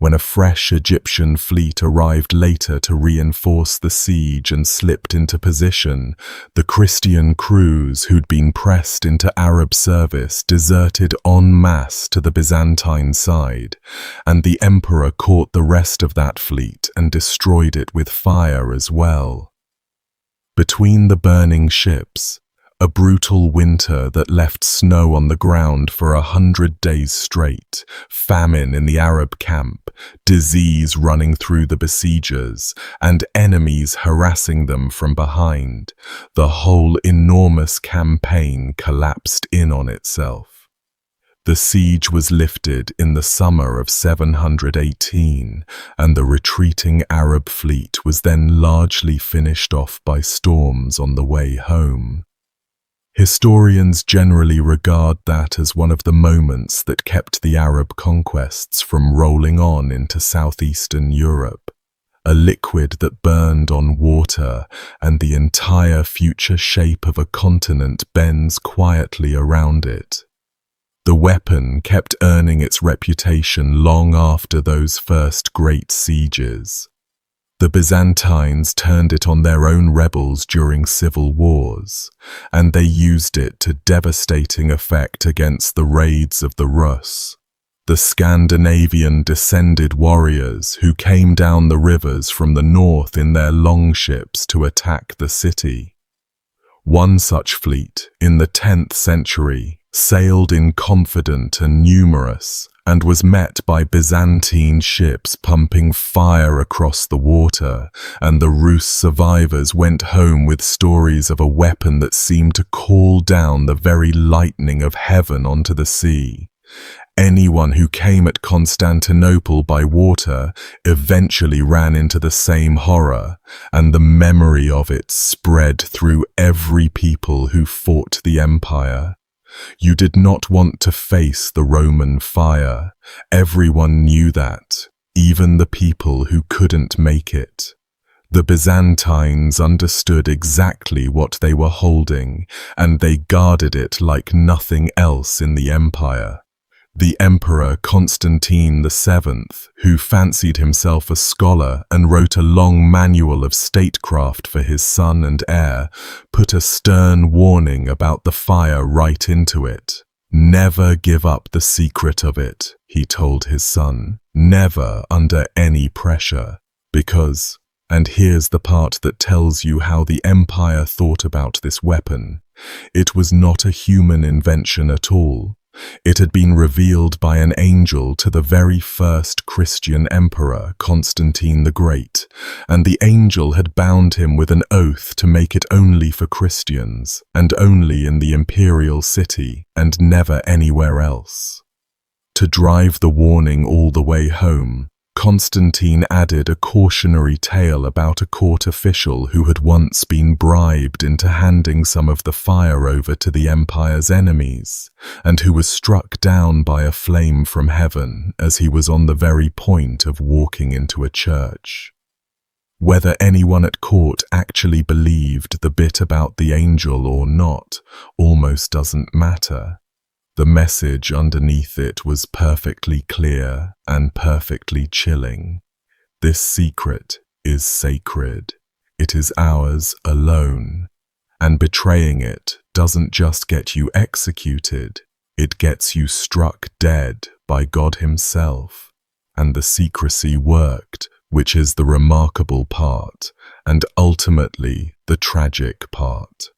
When a fresh Egyptian fleet arrived later to reinforce the siege and slipped into position, the Christian crews who'd been pressed into Arab service deserted en masse to the Byzantine side, and the emperor caught the rest of that fleet and destroyed it with fire as well. Between the burning ships, a brutal winter that left snow on the ground for 100 days straight, famine in the Arab camp, disease running through the besiegers, and enemies harassing them from behind, the whole enormous campaign collapsed in on itself. The siege was lifted in the summer of 718, and the retreating Arab fleet was then largely finished off by storms on the way home. Historians generally regard that as one of the moments that kept the Arab conquests from rolling on into southeastern Europe, a liquid that burned on water, and the entire future shape of a continent bends quietly around it. The weapon kept earning its reputation long after those first great sieges. The Byzantines turned it on their own rebels during civil wars, and they used it to devastating effect against the raids of the Rus, the Scandinavian descended warriors who came down the rivers from the north in their longships to attack the city. One such fleet, in the 10th century, sailed inconfident and numerous, and was met by Byzantine ships pumping fire across the water, and the Rus survivors went home with stories of a weapon that seemed to call down the very lightning of heaven onto the sea. Anyone who came at Constantinople by water eventually ran into the same horror, and the memory of it spread through every people who fought the empire. You did not want to face the Roman fire. Everyone knew that, even the people who couldn't make it. The Byzantines understood exactly what they were holding, and they guarded it like nothing else in the empire. The Emperor Constantine VII, who fancied himself a scholar and wrote a long manual of statecraft for his son and heir, put a stern warning about the fire right into it. Never give up the secret of it, he told his son, never under any pressure, because, and here's the part that tells you how the empire thought about this weapon, it was not a human invention at all. It had been revealed by an angel to the very first Christian emperor, Constantine the Great, and the angel had bound him with an oath to make it only for Christians, and only in the imperial city, and never anywhere else. To drive the warning all the way home, Constantine added a cautionary tale about a court official who had once been bribed into handing some of the fire over to the empire's enemies, and who was struck down by a flame from heaven as he was on the very point of walking into a church. Whether anyone at court actually believed the bit about the angel or not almost doesn't matter. The message underneath it was perfectly clear and perfectly chilling. This secret is sacred. It is ours alone. And betraying it doesn't just get you executed, it gets you struck dead by God Himself. And the secrecy worked, which is the remarkable part, and ultimately the tragic part.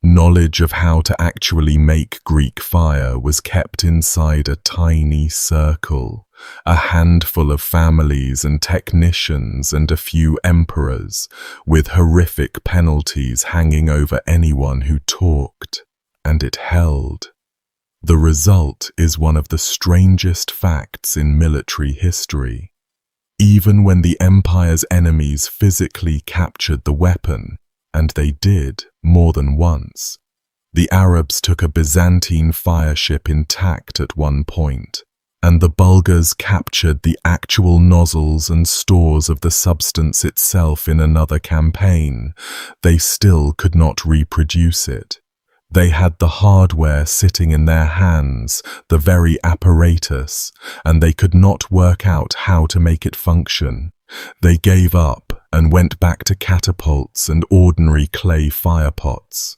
Knowledge of how to actually make Greek fire was kept inside a tiny circle, a handful of families and technicians and a few emperors, with horrific penalties hanging over anyone who talked, and it held. The result is one of the strangest facts in military history. Even when the empire's enemies physically captured the weapon, and they did more than once, the Arabs took a Byzantine fireship intact at one point, and the Bulgars captured the actual nozzles and stores of the substance itself in another campaign. They still could not reproduce it. They had the hardware sitting in their hands, the very apparatus, and they could not work out how to make it function. They gave up and went back to catapults and ordinary clay firepots.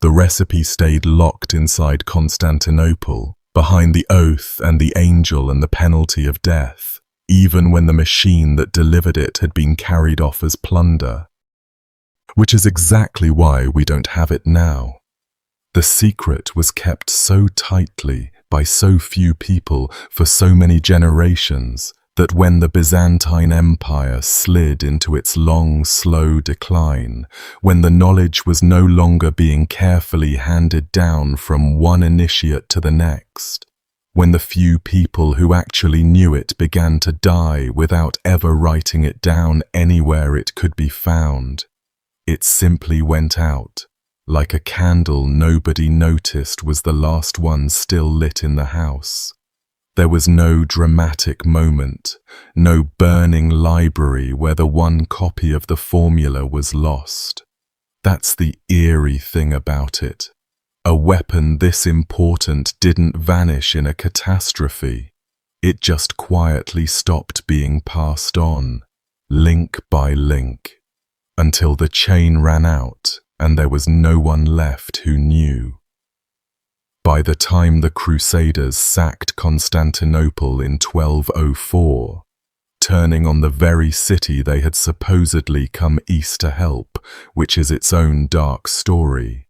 The recipe stayed locked inside Constantinople, behind the oath and the angel and the penalty of death, even when the machine that delivered it had been carried off as plunder. Which is exactly why we don't have it now. The secret was kept so tightly by so few people for so many generations that when the Byzantine Empire slid into its long, slow decline, when the knowledge was no longer being carefully handed down from one initiate to the next, when the few people who actually knew it began to die without ever writing it down anywhere it could be found, it simply went out, like a candle nobody noticed was the last one still lit in the house. There was no dramatic moment, no burning library where the one copy of the formula was lost. That's the eerie thing about it. A weapon this important didn't vanish in a catastrophe. It just quietly stopped being passed on, link by link, until the chain ran out and there was no one left who knew. By the time the Crusaders sacked Constantinople in 1204, turning on the very city they had supposedly come east to help, which is its own dark story,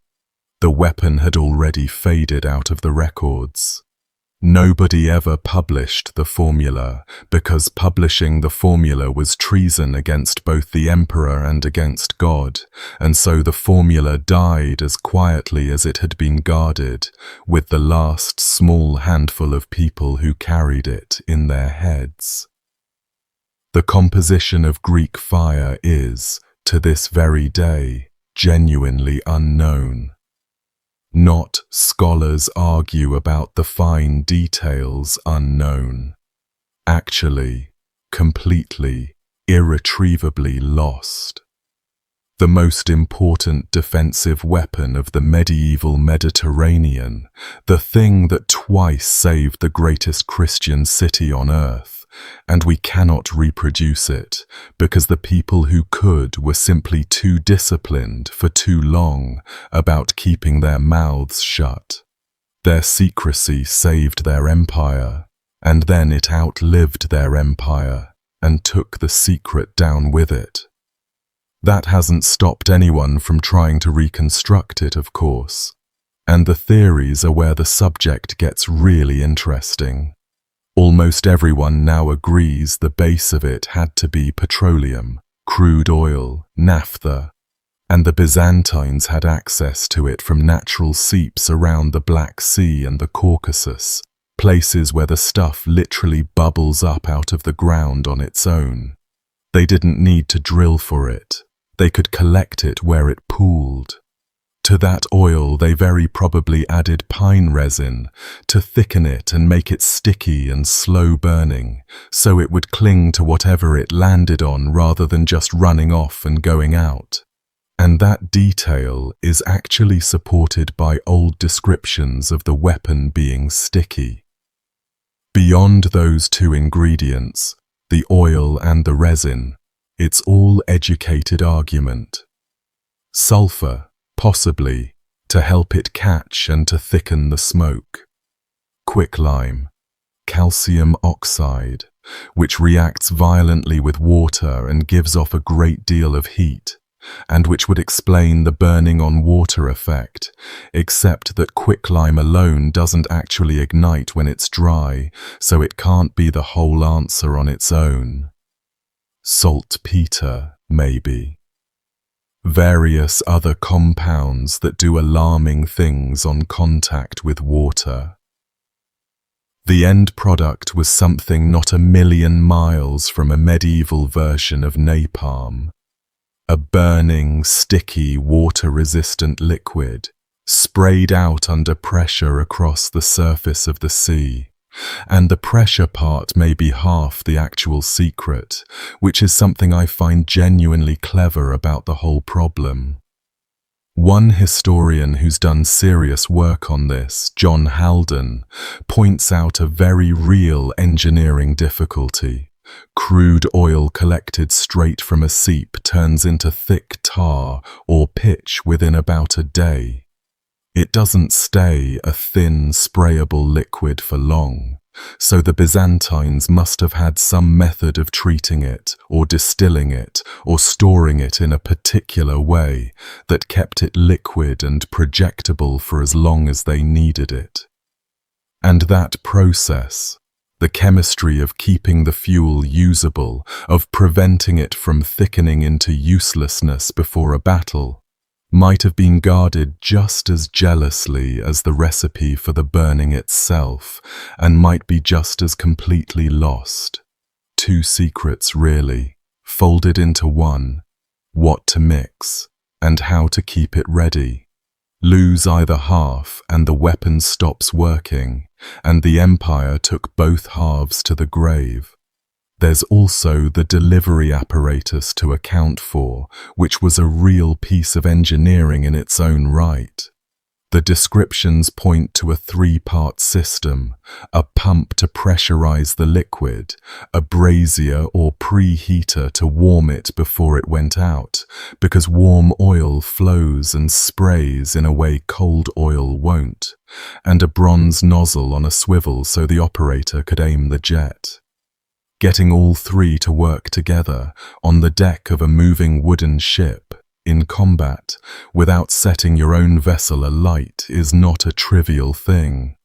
the weapon had already faded out of the records. Nobody ever published the formula, because publishing the formula was treason against both the emperor and against God, and so the formula died as quietly as it had been guarded, with the last small handful of people who carried it in their heads. The composition of Greek fire is, to this very day, genuinely unknown. Not scholars argue about the fine details unknown. Actually, completely, irretrievably lost. The most important defensive weapon of the medieval Mediterranean, the thing that twice saved the greatest Christian city on earth, and we cannot reproduce it, because the people who could were simply too disciplined for too long about keeping their mouths shut. Their secrecy saved their empire, and then it outlived their empire and took the secret down with it. That hasn't stopped anyone from trying to reconstruct it, of course. And the theories are where the subject gets really interesting. Almost everyone now agrees the base of it had to be petroleum, crude oil, naphtha, and the Byzantines had access to it from natural seeps around the Black Sea and the Caucasus, places where the stuff literally bubbles up out of the ground on its own. They didn't need to drill for it. They could collect it where it pooled. To that oil they very probably added pine resin to thicken it and make it sticky and slow burning, so it would cling to whatever it landed on rather than just running off and going out. And that detail is actually supported by old descriptions of the weapon being sticky. Beyond those two ingredients, the oil and the resin, it's all educated argument. Sulfur, possibly, to help it catch and to thicken the smoke. Quicklime, calcium oxide, which reacts violently with water and gives off a great deal of heat, and which would explain the burning on water effect, except that quicklime alone doesn't actually ignite when it's dry, so it can't be the whole answer on its own. Saltpeter, maybe. Various other compounds that do alarming things on contact with water. The end product was something not a million miles from a medieval version of napalm. A burning, sticky, water-resistant liquid, sprayed out under pressure across the surface of the sea. And the pressure part may be half the actual secret, which is something I find genuinely clever about the whole problem. One historian who's done serious work on this, John Haldon, points out a very real engineering difficulty. Crude oil collected straight from a seep turns into thick tar or pitch within about a day. It doesn't stay a thin, sprayable liquid for long, so the Byzantines must have had some method of treating it, or distilling it, or storing it in a particular way that kept it liquid and projectable for as long as they needed it. And that process, the chemistry of keeping the fuel usable, of preventing it from thickening into uselessness before a battle, might have been guarded just as jealously as the recipe for the burning itself, and might be just as completely lost. Two secrets, really, folded into one: what to mix, and how to keep it ready. Lose either half and the weapon stops working, and the empire took both halves to the grave. There's also the delivery apparatus to account for, which was a real piece of engineering in its own right. The descriptions point to a three-part system: a pump to pressurize the liquid, a brazier or preheater to warm it before it went out, because warm oil flows and sprays in a way cold oil won't, and a bronze nozzle on a swivel so the operator could aim the jet. Getting all three to work together on the deck of a moving wooden ship, in combat, without setting your own vessel alight is not a trivial thing.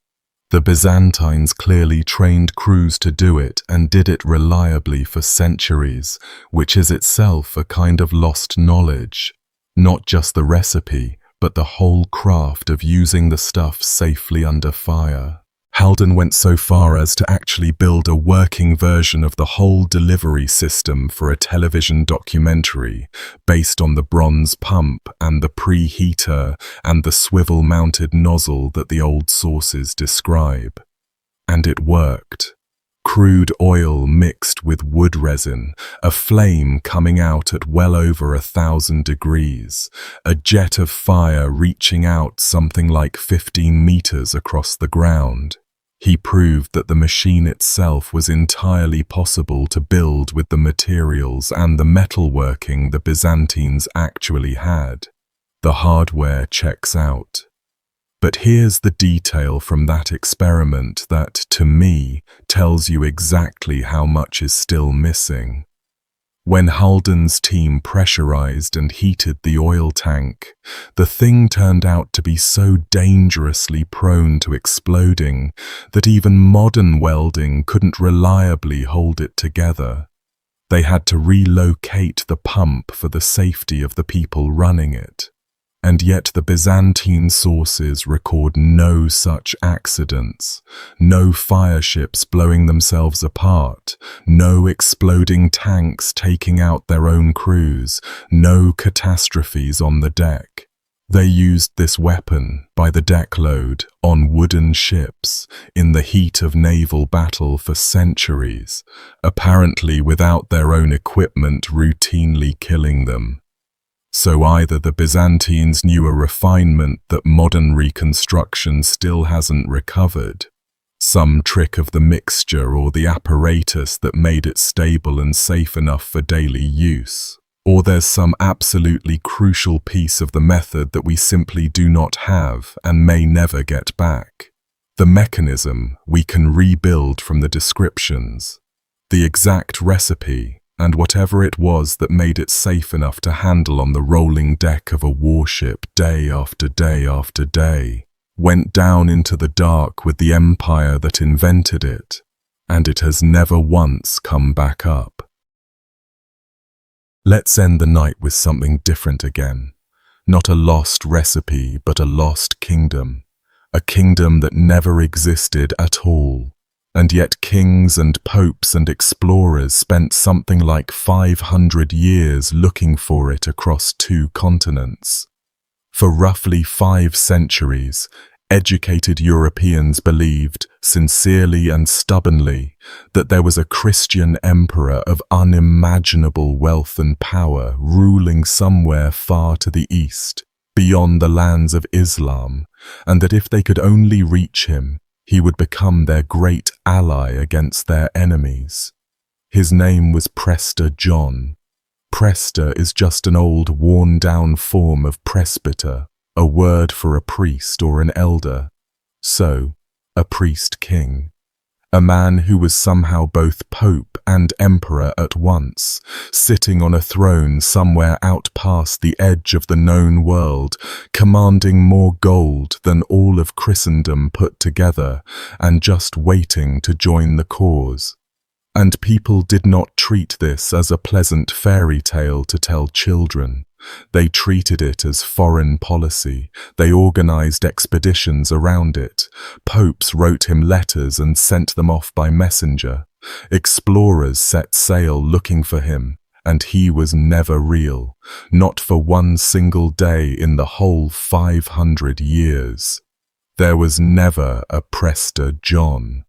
The Byzantines clearly trained crews to do it and did it reliably for centuries, which is itself a kind of lost knowledge. Not just the recipe, but the whole craft of using the stuff safely under fire. Haldon went so far as to actually build a working version of the whole delivery system for a television documentary based on the bronze pump and the preheater and the swivel-mounted nozzle that the old sources describe. And it worked. Crude oil mixed with wood resin, a flame coming out at well over 1,000 degrees, a jet of fire reaching out something like 15 meters across the ground. He proved that the machine itself was entirely possible to build with the materials and the metalworking the Byzantines actually had. The hardware checks out. But here's the detail from that experiment that, to me, tells you exactly how much is still missing. When Halden's team pressurized and heated the oil tank, the thing turned out to be so dangerously prone to exploding that even modern welding couldn't reliably hold it together. They had to relocate the pump for the safety of the people running it. And yet the Byzantine sources record no such accidents, no fire ships blowing themselves apart, no exploding tanks taking out their own crews, no catastrophes on the deck. They used this weapon by the deckload on wooden ships in the heat of naval battle for centuries, apparently without their own equipment routinely killing them. So either the Byzantines knew a refinement that modern reconstruction still hasn't recovered, some trick of the mixture or the apparatus that made it stable and safe enough for daily use, or there's some absolutely crucial piece of the method that we simply do not have and may never get back. The mechanism we can rebuild from the descriptions, the exact recipe, and whatever it was that made it safe enough to handle on the rolling deck of a warship day after day after day, went down into the dark with the empire that invented it, and it has never once come back up. Let's end the night with something different again. Not a lost recipe, but a lost kingdom. A kingdom that never existed at all. And yet kings and popes and explorers spent something like 500 years looking for it across 2 continents. For roughly 5 centuries, educated Europeans believed, sincerely and stubbornly, that there was a Christian emperor of unimaginable wealth and power ruling somewhere far to the east, beyond the lands of Islam, and that if they could only reach him, he would become their great ally against their enemies. His name was Prester John. Prester is just an old, worn-down form of presbyter, a word for a priest or an elder. So, a priest-king. A man who was somehow both pope and emperor at once, sitting on a throne somewhere out past the edge of the known world, commanding more gold than all of Christendom put together, and just waiting to join the cause. And people did not treat this as a pleasant fairy tale to tell children. They treated it as foreign policy. They organized expeditions around it. Popes wrote him letters and sent them off by messenger. Explorers set sail looking for him, and he was never real, not for one single day in the whole 500 years. There was never a Prester John.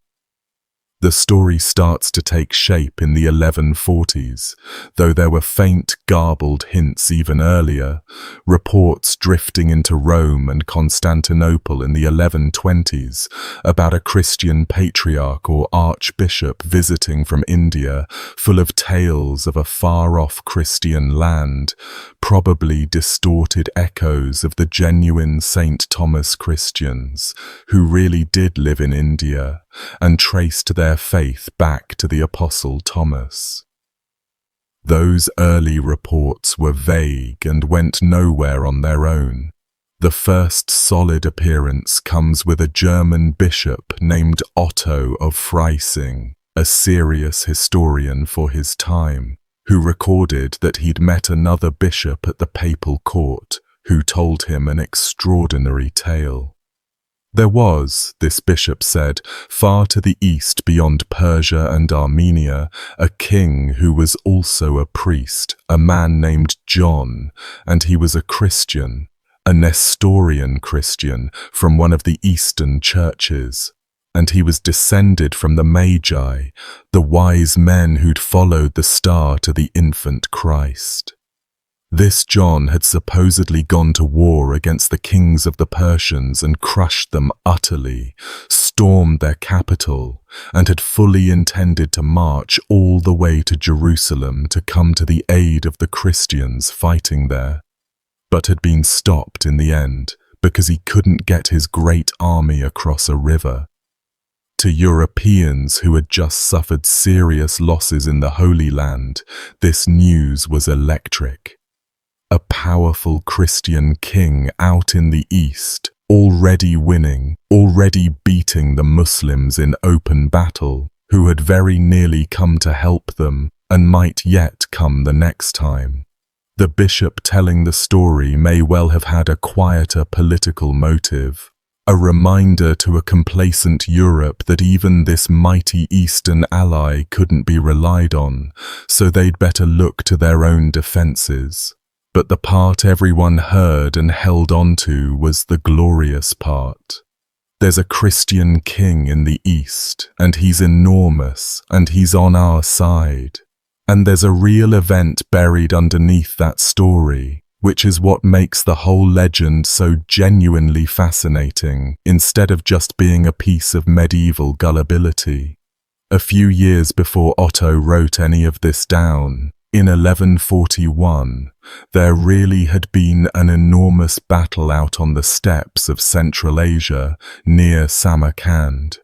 The story starts to take shape in the 1140s, though there were faint, garbled hints even earlier, reports drifting into Rome and Constantinople in the 1120s about a Christian patriarch or archbishop visiting from India, full of tales of a far-off Christian land, probably distorted echoes of the genuine St. Thomas Christians, who really did live in India, and traced their faith back to the Apostle Thomas. Those early reports were vague and went nowhere on their own. The first solid appearance comes with a German bishop named Otto of Freising, a serious historian for his time, who recorded that he'd met another bishop at the papal court who told him an extraordinary tale. There was, this bishop said, far to the east beyond Persia and Armenia, a king who was also a priest, a man named John, and he was a Christian, a Nestorian Christian from one of the Eastern churches. And he was descended from the Magi, the wise men who'd followed the star to the infant Christ. This John had supposedly gone to war against the kings of the Persians and crushed them utterly, stormed their capital, and had fully intended to march all the way to Jerusalem to come to the aid of the Christians fighting there, but had been stopped in the end because he couldn't get his great army across a river. To Europeans who had just suffered serious losses in the Holy Land, this news was electric. A powerful Christian king out in the east, already winning, already beating the Muslims in open battle, who had very nearly come to help them and might yet come the next time. The bishop telling the story may well have had a quieter political motive, a reminder to a complacent Europe that even this mighty Eastern ally couldn't be relied on, so they'd better look to their own defences. But the part everyone heard and held on to was the glorious part. There's a Christian king in the East, and he's enormous, and he's on our side. And there's a real event buried underneath that story, which is what makes the whole legend so genuinely fascinating, instead of just being a piece of medieval gullibility. A few years before Otto wrote any of this down, in 1141, there really had been an enormous battle out on the steppes of Central Asia, near Samarkand.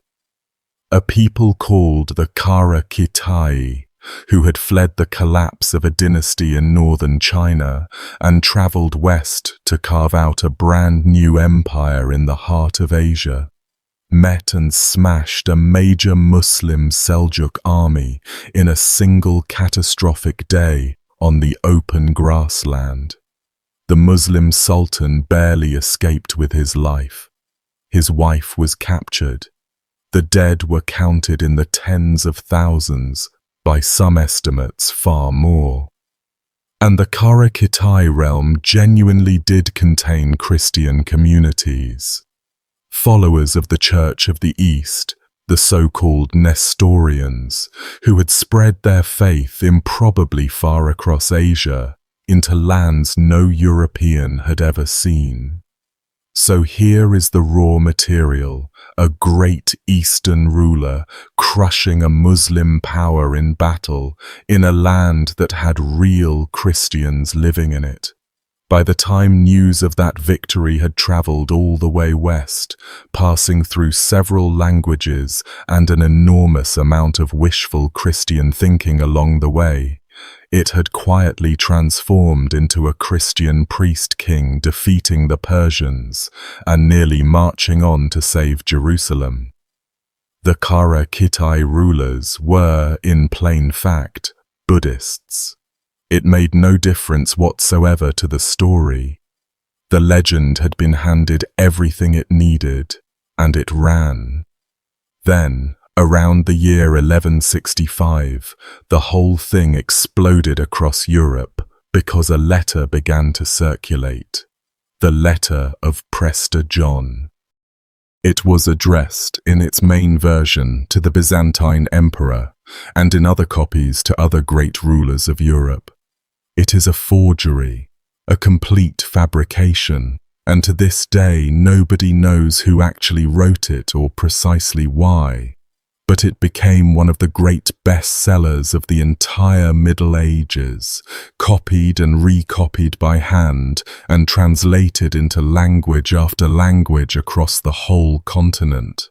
A people called the Kara Kitai, who had fled the collapse of a dynasty in northern China and travelled west to carve out a brand new empire in the heart of Asia, met and smashed a major Muslim Seljuk army in a single catastrophic day on the open grassland. The Muslim Sultan barely escaped with his life. His wife was captured. The dead were counted in the tens of thousands, by some estimates far more. And the Kara Kitai realm genuinely did contain Christian communities. Followers of the Church of the East, the so-called Nestorians, who had spread their faith improbably far across Asia, into lands no European had ever seen. So here is the raw material, a great Eastern ruler crushing a Muslim power in battle in a land that had real Christians living in it. By the time news of that victory had travelled all the way west, passing through several languages and an enormous amount of wishful Christian thinking along the way, it had quietly transformed into a Christian priest king defeating the Persians and nearly marching on to save Jerusalem. The Kara Kitai rulers were, in plain fact, Buddhists. It made no difference whatsoever to the story. The legend had been handed everything it needed, and it ran. Then, around the year 1165, the whole thing exploded across Europe because a letter began to circulate. The letter of Prester John. It was addressed, in its main version, to the Byzantine Emperor, and in other copies to other great rulers of Europe. It is a forgery, a complete fabrication, and to this day nobody knows who actually wrote it or precisely why. But it became one of the great bestsellers of the entire Middle Ages, copied and recopied by hand and translated into language after language across the whole continent.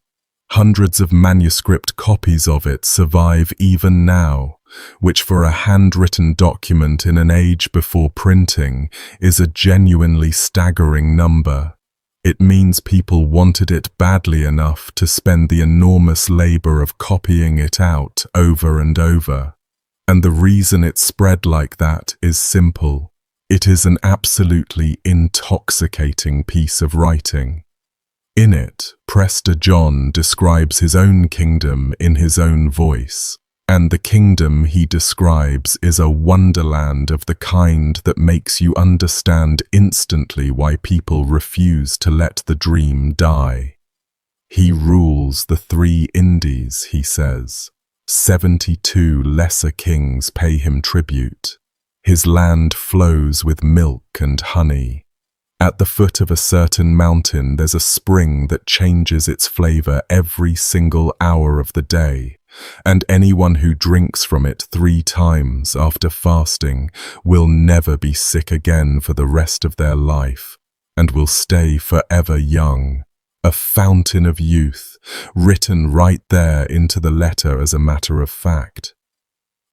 Hundreds of manuscript copies of it survive even now, which for a handwritten document in an age before printing is a genuinely staggering number. It means people wanted it badly enough to spend the enormous labor of copying it out over and over. And the reason it spread like that is simple. It is an absolutely intoxicating piece of writing. In it, Prester John describes his own kingdom in his own voice. And the kingdom he describes is a wonderland of the kind that makes you understand instantly why people refuse to let the dream die. He rules the 3 Indies, he says. 72 lesser kings pay him tribute. His land flows with milk and honey. At the foot of a certain mountain there's a spring that changes its flavor every single hour of the day. And anyone who drinks from it 3 times after fasting will never be sick again for the rest of their life, and will stay forever young. a fountain of youth, written right there into the letter as a matter of fact.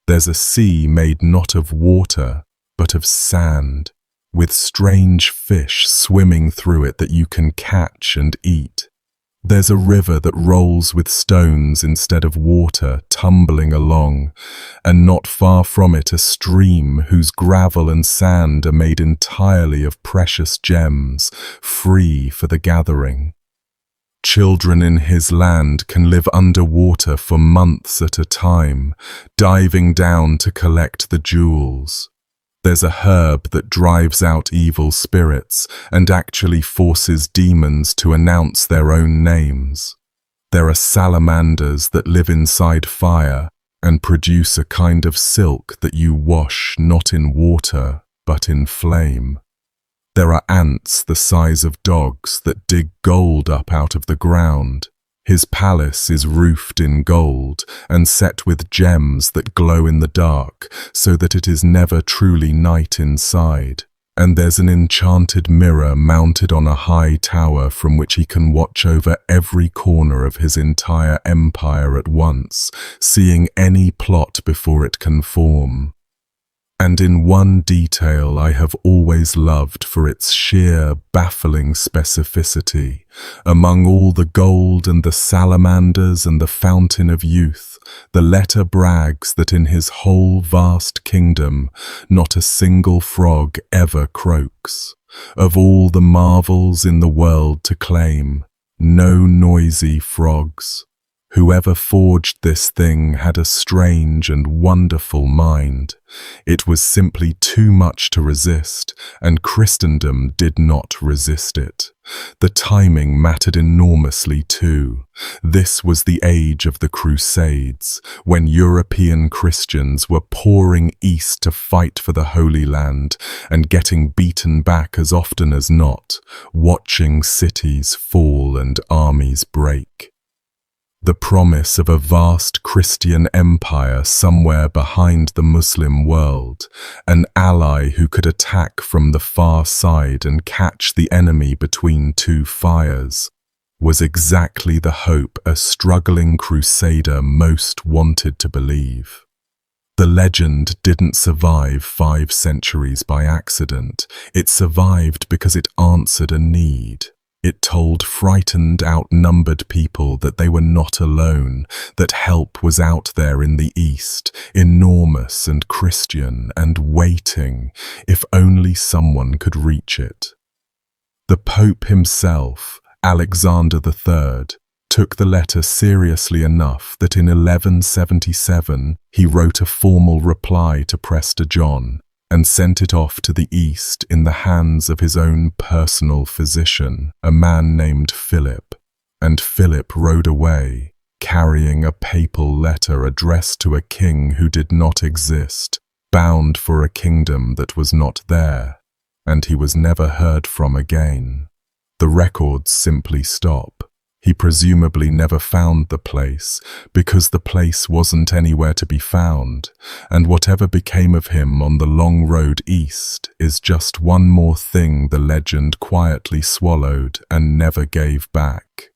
There's a sea made not of water, but of sand, with strange fish swimming through it that you can catch and eat. There's a river that rolls with stones instead of water tumbling along, and not far from it a stream whose gravel and sand are made entirely of precious gems, free for the gathering. Children in his land can live underwater for months at a time, diving down to collect the jewels. There's a herb that drives out evil spirits and actually forces demons to announce their own names. There are salamanders that live inside fire and produce a kind of silk that you wash not in water, but in flame. There are ants the size of dogs that dig gold up out of the ground. His palace is roofed in gold and set with gems that glow in the dark, so that it is never truly night inside. And there's an enchanted mirror mounted on a high tower from which he can watch over every corner of his entire empire at once, seeing any plot before it can form. And in one detail I have always loved for its sheer, baffling specificity. Among all the gold and the salamanders and the fountain of youth, the letter brags that in his whole vast kingdom not a single frog ever croaks. Of all the marvels in the world to claim, no noisy frogs. Whoever forged this thing had a strange and wonderful mind. It was simply too much to resist, and Christendom did not resist it. The timing mattered enormously too. This was the age of the Crusades, when European Christians were pouring east to fight for the Holy Land and getting beaten back as often as not, watching cities fall and armies break. The promise of a vast Christian empire somewhere behind the Muslim world, an ally who could attack from the far side and catch the enemy between two fires, was exactly the hope a struggling crusader most wanted to believe. The legend didn't survive 5 centuries by accident. It survived because it answered a need. It told frightened, outnumbered people that they were not alone, that help was out there in the East, enormous and Christian and waiting, if only someone could reach it. The Pope himself, Alexander III, took the letter seriously enough that in 1177 he wrote a formal reply to Prester John, and sent it off to the east in the hands of his own personal physician, a man named Philip. And Philip rode away, carrying a papal letter addressed to a king who did not exist, bound for a kingdom that was not there, and he was never heard from again. The records simply stop. He presumably never found the place, because the place wasn't anywhere to be found, and whatever became of him on the long road east is just one more thing the legend quietly swallowed and never gave back.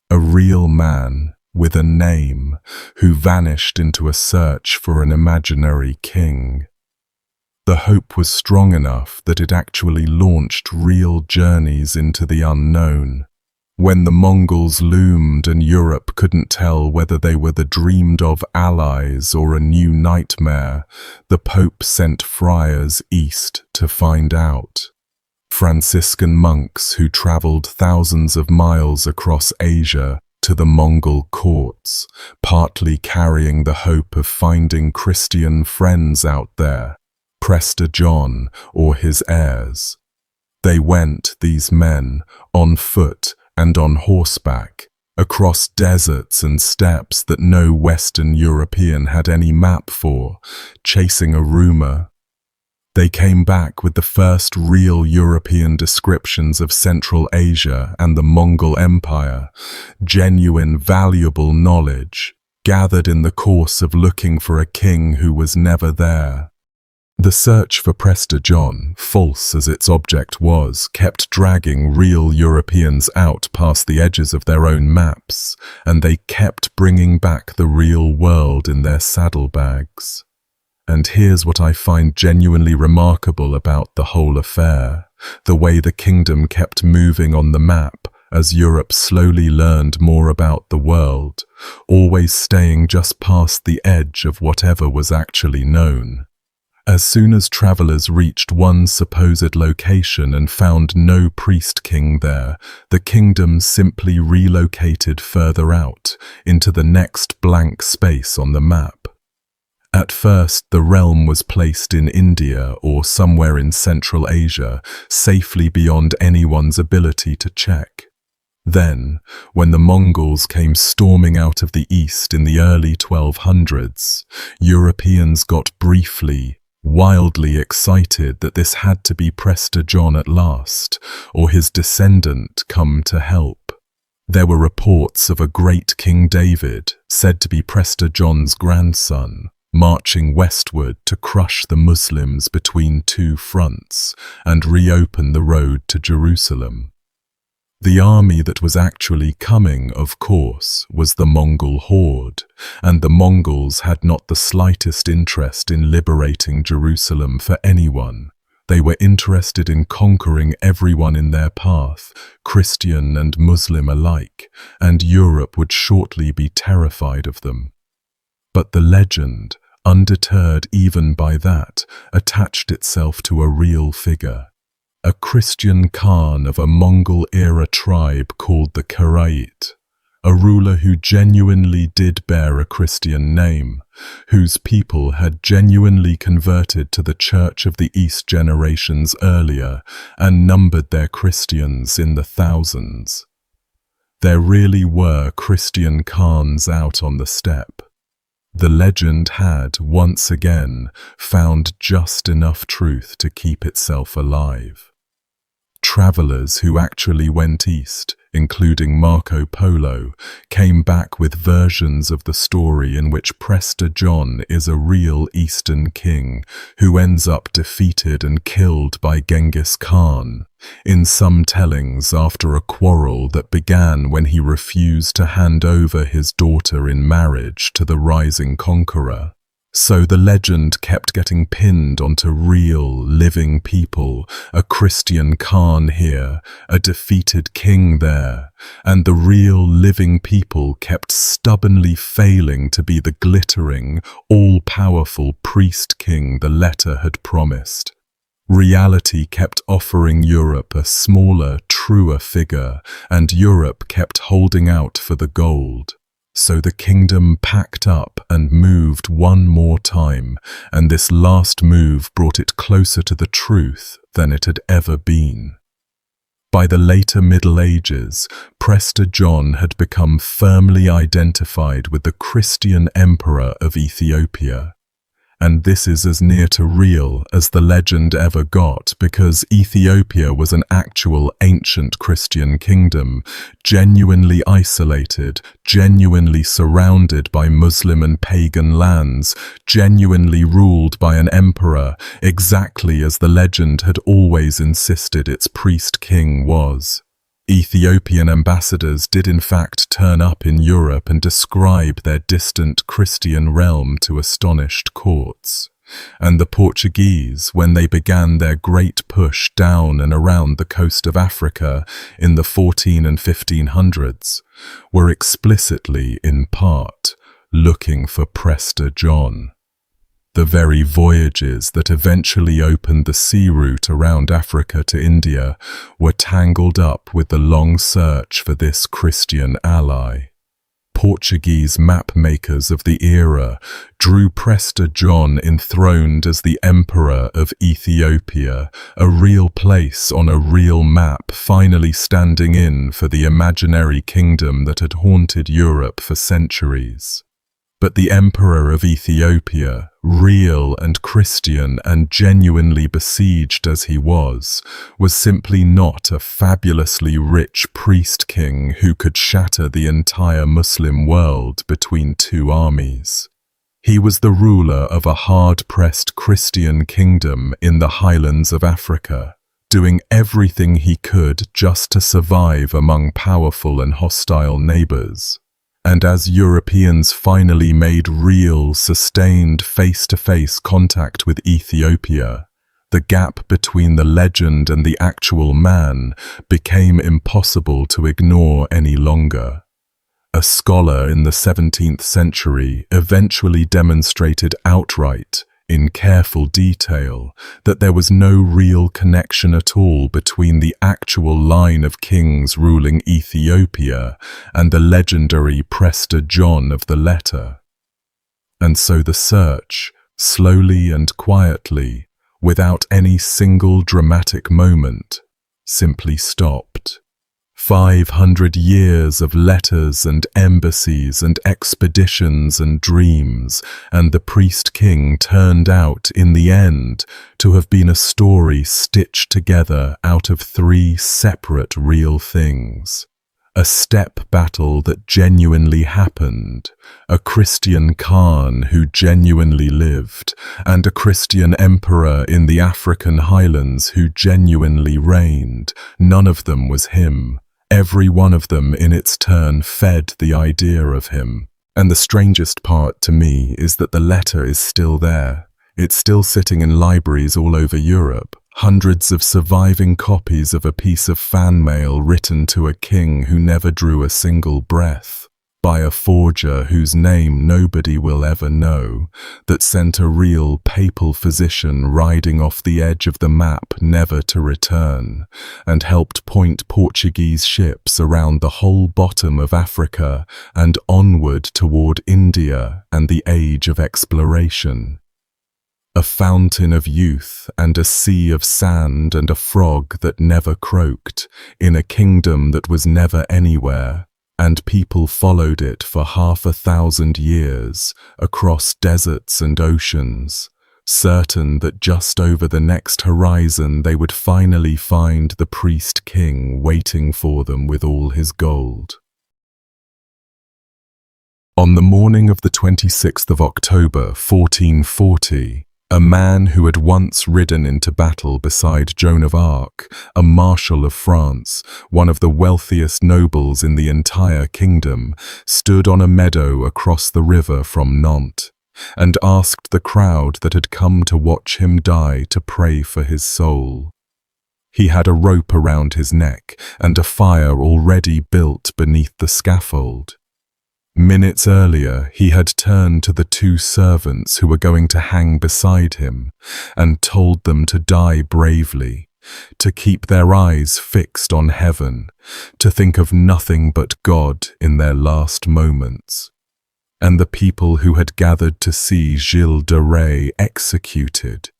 A real man, with a name, who vanished into a search for an imaginary king. The hope was strong enough that it actually launched real journeys into the unknown. When the Mongols loomed and Europe couldn't tell whether they were the dreamed-of allies or a new nightmare, the Pope sent friars east to find out. Franciscan monks who travelled thousands of miles across Asia to the Mongol courts, partly carrying the hope of finding Christian friends out there, Prester John or his heirs. They went, these men, on foot and on horseback, across deserts and steppes that no Western European had any map for, chasing a rumor. They came back with the first real European descriptions of Central Asia and the Mongol Empire, genuine, valuable knowledge, gathered in the course of looking for a king who was never there. The search for Prester John, false as its object was, kept dragging real Europeans out past the edges of their own maps, and they kept bringing back the real world in their saddlebags. And here's what I find genuinely remarkable about the whole affair: the way the kingdom kept moving on the map as Europe slowly learned more about the world, always staying just past the edge of whatever was actually known. As soon as travelers reached one supposed location and found no priest-king there, the kingdom simply relocated further out into the next blank space on the map. At first, the realm was placed in India or somewhere in Central Asia, safely beyond anyone's ability to check. Then, when the Mongols came storming out of the east in the early 1200s, Europeans got briefly, wildly excited that this had to be Prester John at last, or his descendant come to help. There were reports of a great King David, said to be Prester John's grandson, marching westward to crush the Muslims between two fronts and reopen the road to Jerusalem. The army that was actually coming, of course, was the Mongol horde, and the Mongols had not the slightest interest in liberating Jerusalem for anyone. They were interested in conquering everyone in their path, Christian and Muslim alike, and Europe would shortly be terrified of them. But the legend, undeterred even by that, attached itself to a real figure. A Christian Khan of a Mongol-era tribe called the Karait, a ruler who genuinely did bear a Christian name, whose people had genuinely converted to the Church of the East generations earlier and numbered their Christians in the thousands. There really were Christian Khans out on the steppe. The legend had, once again, found just enough truth to keep itself alive. Travelers who actually went east, including Marco Polo, came back with versions of the story in which Prester John is a real Eastern king who ends up defeated and killed by Genghis Khan, in some tellings after a quarrel that began when he refused to hand over his daughter in marriage to the rising conqueror. So the legend kept getting pinned onto real, living people, a Christian Khan here, a defeated king there, and the real, living people kept stubbornly failing to be the glittering, all-powerful priest-king the letter had promised. Reality kept offering Europe a smaller, truer figure, and Europe kept holding out for the gold. So the kingdom packed up and moved one more time, and this last move brought it closer to the truth than it had ever been. By the later Middle Ages, Prester John had become firmly identified with the Christian emperor of Ethiopia. And this is as near to real as the legend ever got, because Ethiopia was an actual ancient Christian kingdom, genuinely isolated, genuinely surrounded by Muslim and pagan lands, genuinely ruled by an emperor, exactly as the legend had always insisted its priest-king was. Ethiopian ambassadors did in fact turn up in Europe and describe their distant Christian realm to astonished courts. And the Portuguese, when they began their great push down and around the coast of Africa in the 14 and 1500s, were explicitly, in part, looking for Prester John. The very voyages that eventually opened the sea route around Africa to India were tangled up with the long search for this Christian ally. Portuguese map makers of the era drew Prester John enthroned as the Emperor of Ethiopia, a real place on a real map finally standing in for the imaginary kingdom that had haunted Europe for centuries. But the Emperor of Ethiopia, real and Christian and genuinely besieged as he was simply not a fabulously rich priest-king who could shatter the entire Muslim world between two armies. He was the ruler of a hard-pressed Christian kingdom in the highlands of Africa, doing everything he could just to survive among powerful and hostile neighbors. And as Europeans finally made real, sustained face-to-face contact with Ethiopia, the gap between the legend and the actual man became impossible to ignore any longer. A scholar in the 17th century eventually demonstrated outright, in careful detail, that there was no real connection at all between the actual line of kings ruling Ethiopia and the legendary Prester John of the letter. And so the search, slowly and quietly, without any single dramatic moment, simply stopped. 500 years of letters and embassies and expeditions and dreams, and the priest-king turned out, in the end, to have been a story stitched together out of 3 separate real things. A steppe battle that genuinely happened, a Christian Khan who genuinely lived, and a Christian emperor in the African highlands who genuinely reigned. None of them was him. Every one of them in its turn fed the idea of him. And the strangest part to me is that the letter is still there. It's still sitting in libraries all over Europe. Hundreds of surviving copies of a piece of fan mail written to a king who never drew a single breath, by a forger whose name nobody will ever know, that sent a real papal physician riding off the edge of the map never to return, and helped point Portuguese ships around the whole bottom of Africa and onward toward India and the age of exploration. A fountain of youth and a sea of sand and a frog that never croaked, in a kingdom that was never anywhere, and people followed it for 500 years, across deserts and oceans, certain that just over the next horizon they would finally find the priest-king waiting for them with all his gold. On the morning of the 26th of October, 1440, a man who had once ridden into battle beside Joan of Arc, a marshal of France, one of the wealthiest nobles in the entire kingdom, stood on a meadow across the river from Nantes, and asked the crowd that had come to watch him die to pray for his soul. He had a rope around his neck and a fire already built beneath the scaffold. Minutes earlier, he had turned to the 2 servants who were going to hang beside him and told them to die bravely, to keep their eyes fixed on heaven, to think of nothing but God in their last moments. And the people who had gathered to see Gilles de Rais executed,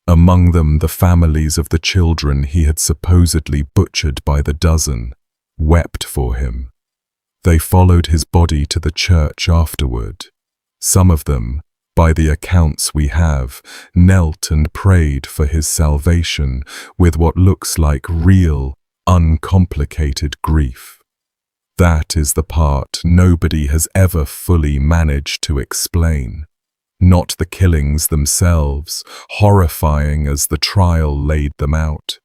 among them the families of the children he had supposedly butchered by the dozen, wept for him. They followed his body to the church afterward. Some of them, by the accounts we have, knelt and prayed for his salvation with what looks like real, uncomplicated grief. That is the part nobody has ever fully managed to explain. Not the killings themselves, horrifying as the trial laid them out.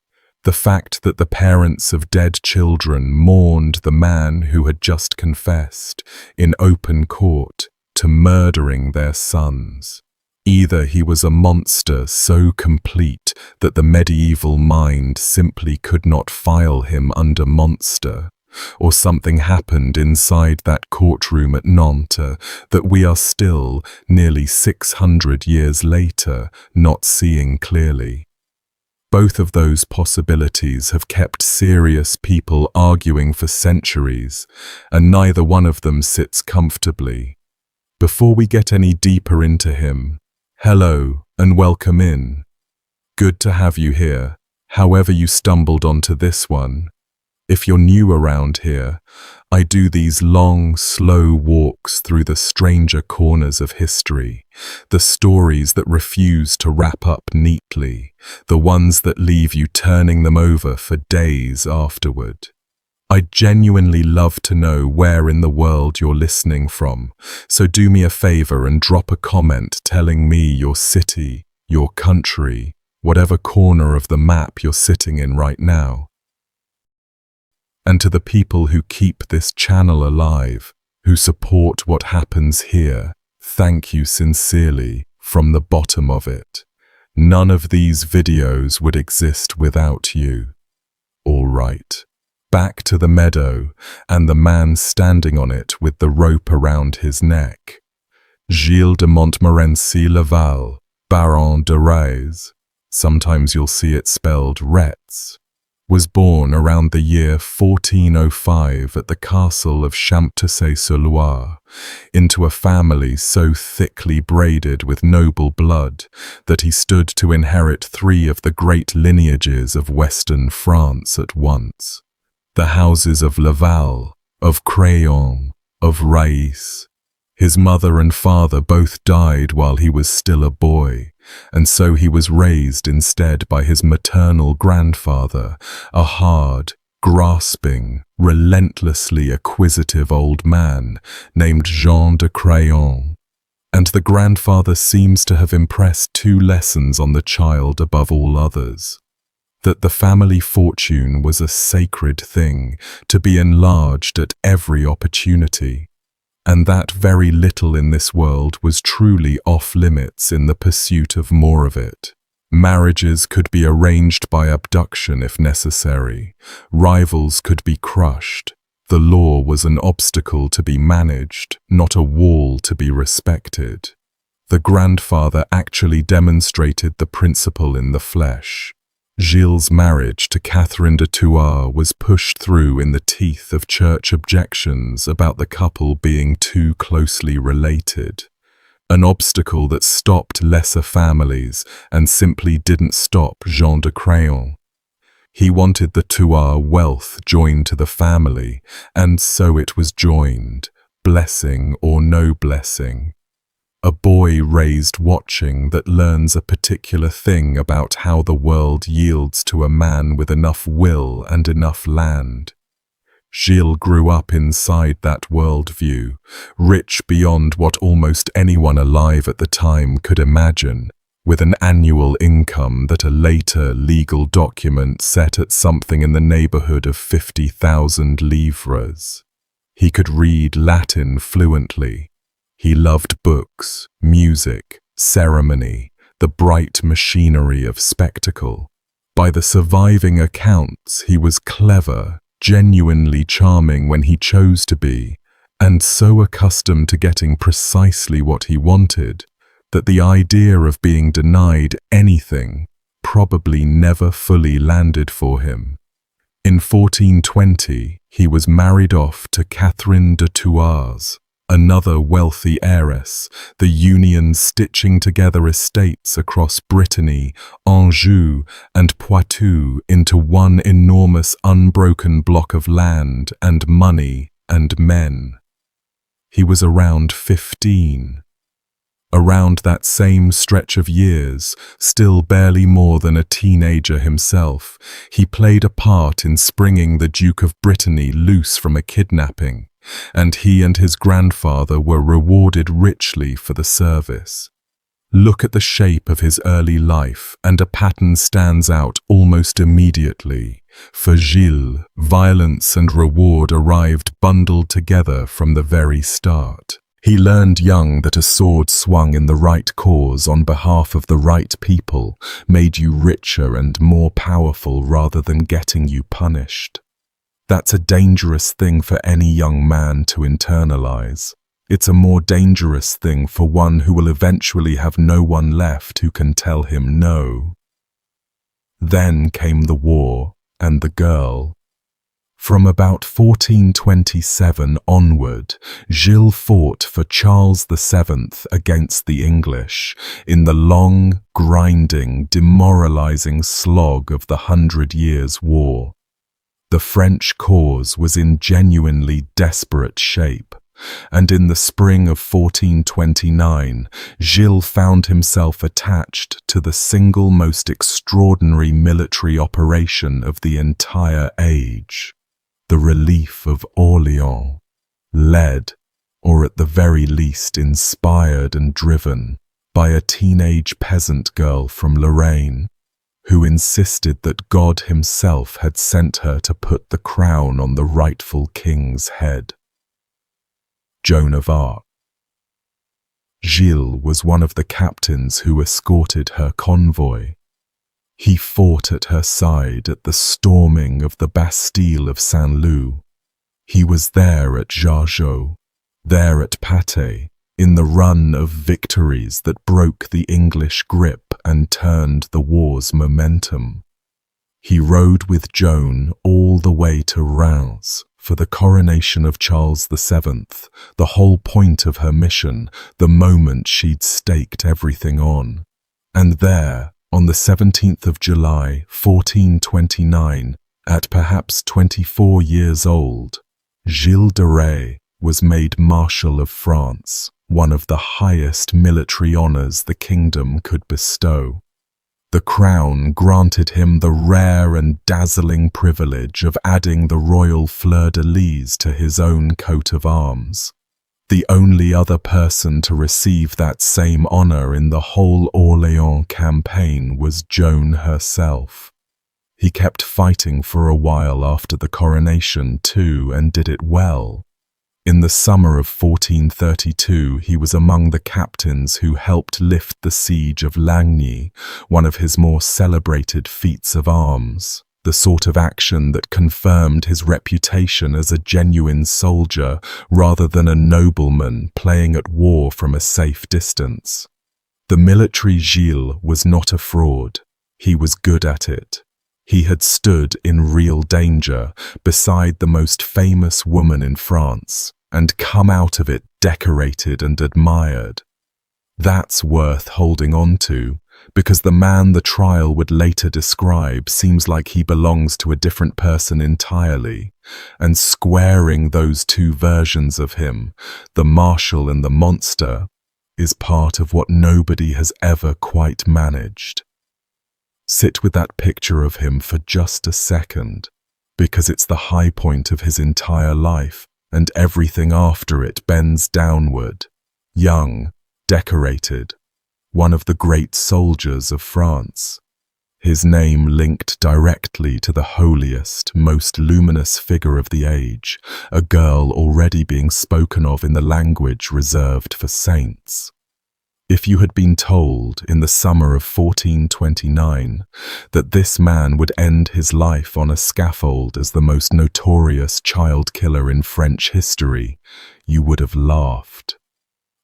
The fact that the parents of dead children mourned the man who had just confessed, in open court, to murdering their sons. Either he was a monster so complete that the medieval mind simply could not file him under monster, or something happened inside that courtroom at Nantes that we are still, nearly 600 years later, not seeing clearly. Both of those possibilities have kept serious people arguing for centuries, and neither one of them sits comfortably. Before we get any deeper into him, hello and welcome in. Good to have you here, however you stumbled onto this one. If you're new around here, I do these long, slow walks through the stranger corners of history, the stories that refuse to wrap up neatly, the ones that leave you turning them over for days afterward. I'd genuinely love to know where in the world you're listening from, so do me a favor and drop a comment telling me your city, your country, whatever corner of the map you're sitting in right now. And to the people who keep this channel alive, who support what happens here, thank you sincerely from the bottom of it. None of these videos would exist without you. All right. Back to the meadow and the man standing on it with the rope around his neck. Gilles de Montmorency Laval, Baron de Retz, sometimes you'll see it spelled Retz, was born around the year 1405 at the castle of Champtocé-sur-Loire, into a family so thickly braided with noble blood that he stood to inherit 3 of the great lineages of Western France at once. The houses of Laval, of Craon, of Raïs. His mother and father both died while he was still a boy, and so he was raised instead by his maternal grandfather, a hard, grasping, relentlessly acquisitive old man named Jean de Craon. And the grandfather seems to have impressed 2 lessons on the child above all others. That the family fortune was a sacred thing to be enlarged at every opportunity, and that very little in this world was truly off-limits in the pursuit of more of it. Marriages could be arranged by abduction if necessary, rivals could be crushed. The law was an obstacle to be managed, not a wall to be respected. The grandfather actually demonstrated the principle in the flesh. Gilles' marriage to Catherine de Thouars was pushed through in the teeth of church objections about the couple being too closely related, an obstacle that stopped lesser families and simply didn't stop Jean de Craon. He wanted the Thouars wealth joined to the family, and so it was joined, blessing or no blessing. A boy raised watching that learns a particular thing about how the world yields to a man with enough will and enough land. Gilles grew up inside that worldview, rich beyond what almost anyone alive at the time could imagine, with an annual income that a later legal document set at something in the neighborhood of 50,000 livres. He could read Latin fluently. He loved books, music, ceremony, the bright machinery of spectacle. By the surviving accounts, he was clever, genuinely charming when he chose to be, and so accustomed to getting precisely what he wanted, that the idea of being denied anything probably never fully landed for him. In 1420, he was married off to Catherine de Thouars, another wealthy heiress, the union stitching together estates across Brittany, Anjou, and Poitou into one enormous unbroken block of land and money and men. He was around 15. Around that same stretch of years, still barely more than a teenager himself, he played a part in springing the Duke of Brittany loose from a kidnapping, and he and his grandfather were rewarded richly for the service. Look at the shape of his early life, and a pattern stands out almost immediately. For Gilles, violence and reward arrived bundled together from the very start. He learned young that a sword swung in the right cause on behalf of the right people made you richer and more powerful rather than getting you punished. That's a dangerous thing for any young man to internalize. It's a more dangerous thing for one who will eventually have no one left who can tell him no. Then came the war and the girl. From about 1427 onward, Gilles fought for Charles VII against the English in the long, grinding, demoralizing slog of the 100 Years' War. The French cause was in genuinely desperate shape, and in the spring of 1429, Gilles found himself attached to the single most extraordinary military operation of the entire age. the relief of Orléans, led, or at the very least inspired and driven, by a teenage peasant girl from Lorraine, who insisted that God himself had sent her to put the crown on the rightful king's head. Joan of Arc. Gilles was one of the captains who escorted her convoy. He fought at her side at the storming of the Bastille of Saint-Lô. He was there at Jargeau, there at Patay, in the run of victories that broke the English grip and turned the war's momentum. He rode with Joan all the way to Reims for the coronation of Charles VII, the whole point of her mission, the moment she'd staked everything on. And there, on the 17th of July, 1429, at perhaps 24 years old, Gilles de Rais was made Marshal of France, one of the highest military honors the kingdom could bestow. The crown granted him the rare and dazzling privilege of adding the royal fleur-de-lis to his own coat of arms. The only other person to receive that same honor in the whole Orléans campaign was Joan herself. He kept fighting for a while after the coronation too, and did it well. In the summer of 1432, he was among the captains who helped lift the siege of Lagny, one of his more celebrated feats of arms, the sort of action that confirmed his reputation as a genuine soldier rather than a nobleman playing at war from a safe distance. The military Gilles was not a fraud. He was good at it. He had stood in real danger beside the most famous woman in France and come out of it decorated and admired. That's worth holding on to, because the man the trial would later describe seems like he belongs to a different person entirely, and squaring those two versions of him, the marshal and the monster, is part of what nobody has ever quite managed. Sit with that picture of him for just a second, because it's the high point of his entire life, and everything after it bends downward. Young, decorated, one of the great soldiers of France. His name linked directly to the holiest, most luminous figure of the age, a girl already being spoken of in the language reserved for saints. If you had been told in the summer of 1429 that this man would end his life on a scaffold as the most notorious child killer in French history, you would have laughed.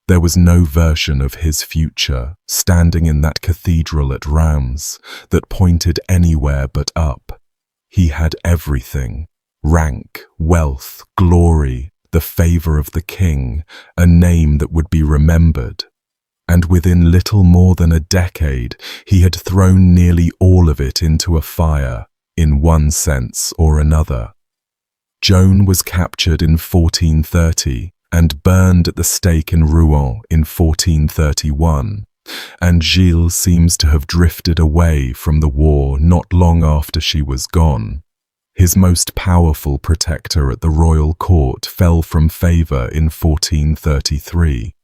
There was no version of his future, standing in that cathedral at Reims, that pointed anywhere but up. He had everything: rank, wealth, glory, the favor of the king, a name that would be remembered. And within little more than a decade, he had thrown nearly all of it into a fire, in one sense or another. Joan was captured in 1430 and burned at the stake in Rouen in 1431, and Gilles seems to have drifted away from the war not long after she was gone. His most powerful protector at the royal court fell from favor in 1433.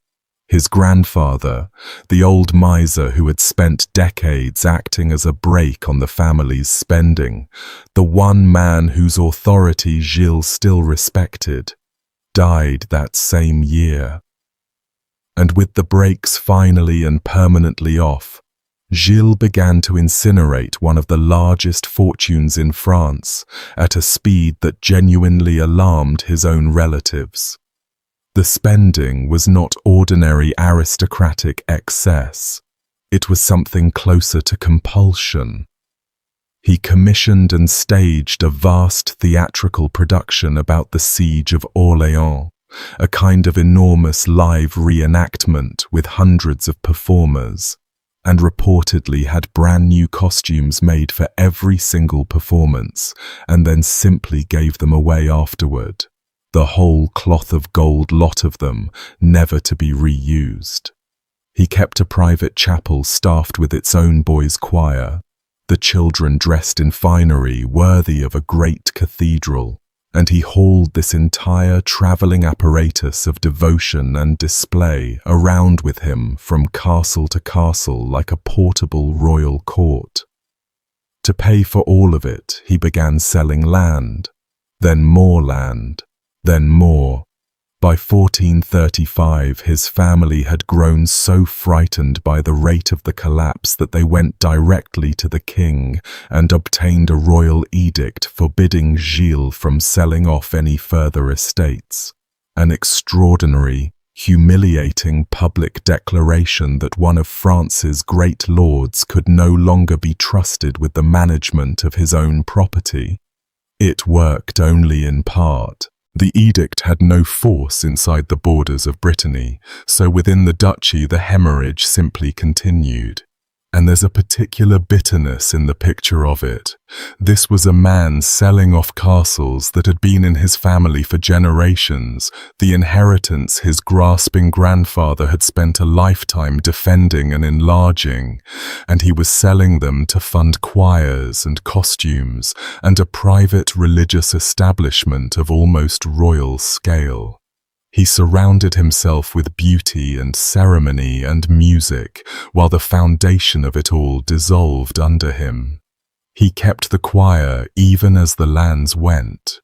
His grandfather, the old miser who had spent decades acting as a brake on the family's spending, the one man whose authority Gilles still respected, died that same year. And with the brakes finally and permanently off, Gilles began to incinerate one of the largest fortunes in France at a speed that genuinely alarmed his own relatives. The spending was not ordinary aristocratic excess. It was something closer to compulsion. He commissioned and staged a vast theatrical production about the siege of Orléans, a kind of enormous live reenactment with hundreds of performers, and reportedly had brand new costumes made for every single performance, and then simply gave them away afterward. The whole cloth of gold lot of them, never to be reused. He kept a private chapel staffed with its own boys' choir, the children dressed in finery worthy of a great cathedral, and he hauled this entire traveling apparatus of devotion and display around with him from castle to castle like a portable royal court. To pay for all of it, he began selling land, then more land, then more. By 1435, his family had grown so frightened by the rate of the collapse that they went directly to the king and obtained a royal edict forbidding Gilles from selling off any further estates. An extraordinary, humiliating public declaration that one of France's great lords could no longer be trusted with the management of his own property. It worked only in part. The edict had no force inside the borders of Brittany, so within the duchy the hemorrhage simply continued. And there's a particular bitterness in the picture of it. This was a man selling off castles that had been in his family for generations, the inheritance his grasping grandfather had spent a lifetime defending and enlarging, and he was selling them to fund choirs and costumes and a private religious establishment of almost royal scale. He surrounded himself with beauty and ceremony and music, while the foundation of it all dissolved under him. He kept the choir even as the lands went.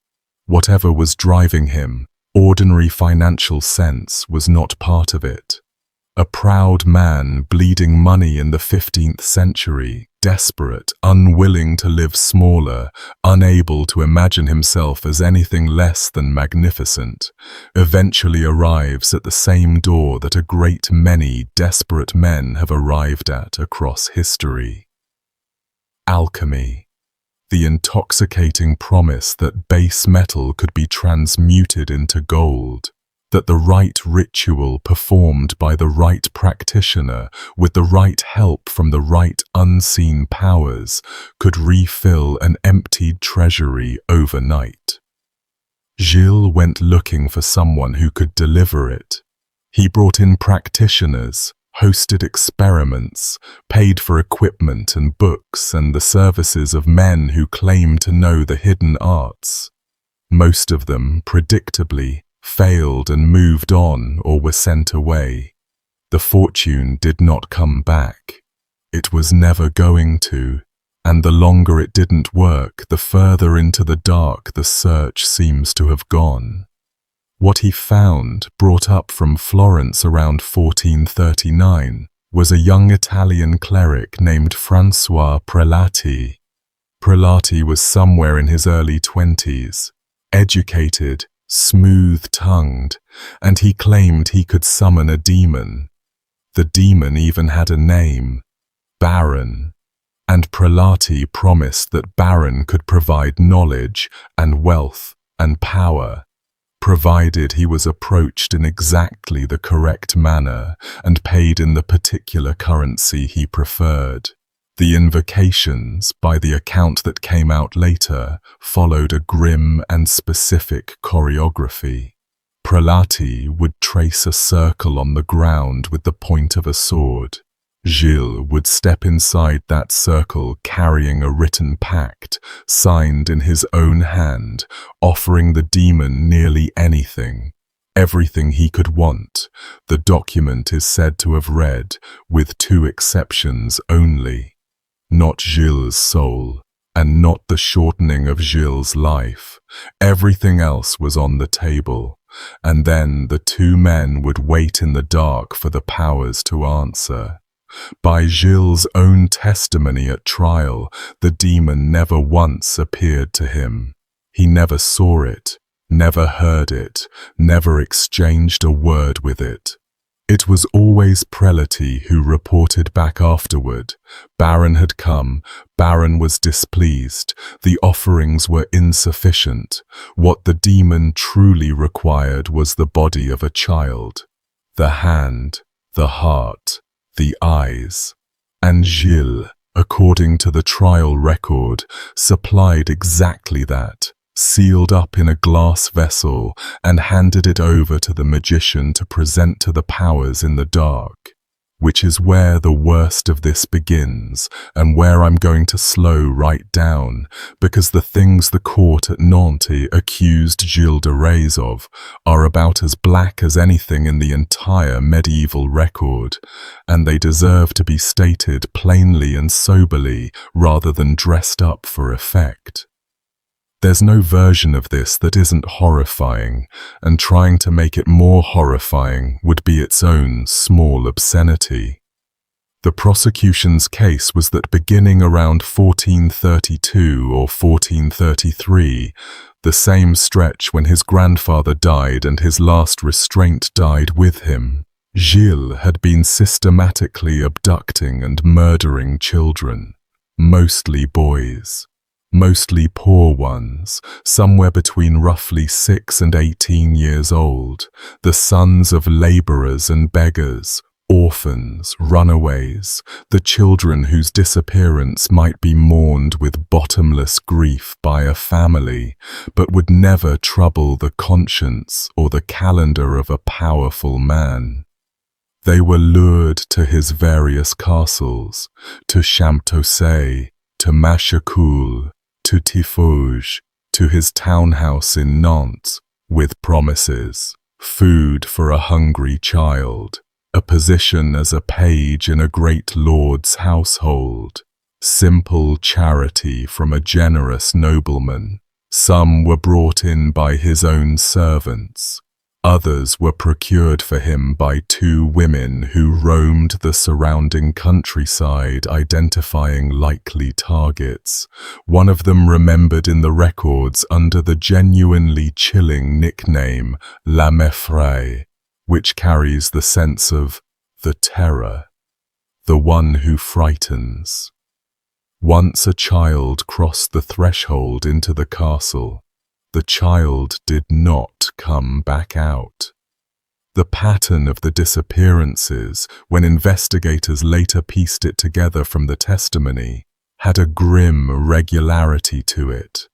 Whatever was driving him, ordinary financial sense was not part of it. A proud man bleeding money in the 15th century, desperate, unwilling to live smaller, unable to imagine himself as anything less than magnificent, eventually arrives at the same door that a great many desperate men have arrived at across history. Alchemy. The intoxicating promise that base metal could be transmuted into gold, that the right ritual performed by the right practitioner with the right help from the right unseen powers could refill an emptied treasury overnight. Gilles went looking for someone who could deliver it. He brought in practitioners, hosted experiments, paid for equipment and books and the services of men who claimed to know the hidden arts. Most of them, predictably, failed and moved on or were sent away. The fortune did not come back. It was never going to, and the longer it didn't work, the further into the dark the search seems to have gone. What he found, brought up from Florence around 1439, was a young Italian cleric named François Prelati. Prelati was somewhere in his early 20s, educated, smooth-tongued, and he claimed he could summon a demon. The demon even had a name, Baron, and Prelati promised that Baron could provide knowledge and wealth and power, provided he was approached in exactly the correct manner and paid in the particular currency he preferred. The invocations, by the account that came out later, followed a grim and specific choreography. Prelati would trace a circle on the ground with the point of a sword. Gilles would step inside that circle carrying a written pact, signed in his own hand, offering the demon nearly anything. Everything he could want. The document is said to have read, with two exceptions only. Not Gilles' soul, and not the shortening of Gilles' life. Everything else was on the table, and then the two men would wait in the dark for the powers to answer. By Gilles' own testimony at trial, the demon never once appeared to him. He never saw it, never heard it, never exchanged a word with it. It was always Prelati who reported back afterward. Baron had come, Baron was displeased, the offerings were insufficient. What the demon truly required was the body of a child, the hand, the heart, the eyes. And Gilles, according to the trial record, supplied exactly that, sealed up in a glass vessel, and handed it over to the magician to present to the powers in the dark. which is where the worst of this begins, and where I'm going to slow right down, because the things the court at Nantes accused Gilles de Rais of are about as black as anything in the entire medieval record, and they deserve to be stated plainly and soberly rather than dressed up for effect. There's no version of this that isn't horrifying, and trying to make it more horrifying would be its own small obscenity. The prosecution's case was that beginning around 1432 or 1433, the same stretch when his grandfather died and his last restraint died with him, Gilles had been systematically abducting and murdering children, mostly boys. Mostly poor ones, somewhere between roughly 6 and 18 years old, the sons of laborers and beggars, orphans, runaways, the children whose disappearance might be mourned with bottomless grief by a family, but would never trouble the conscience or the calendar of a powerful man. They were lured to his various castles, to Champtocé, to Machecoul, to Tiffauges, to his townhouse in Nantes, with promises, food for a hungry child, a position as a page in a great lord's household, simple charity from a generous nobleman. Some were brought in by his own servants. Others were procured for him by 2 women who roamed the surrounding countryside identifying likely targets, one of them remembered in the records under the genuinely chilling nickname La Meffraie, which carries the sense of the terror, the one who frightens. Once a child crossed the threshold into the castle, the child did not come back out. The pattern of the disappearances, when investigators later pieced it together from the testimony, had a grim regularity to it.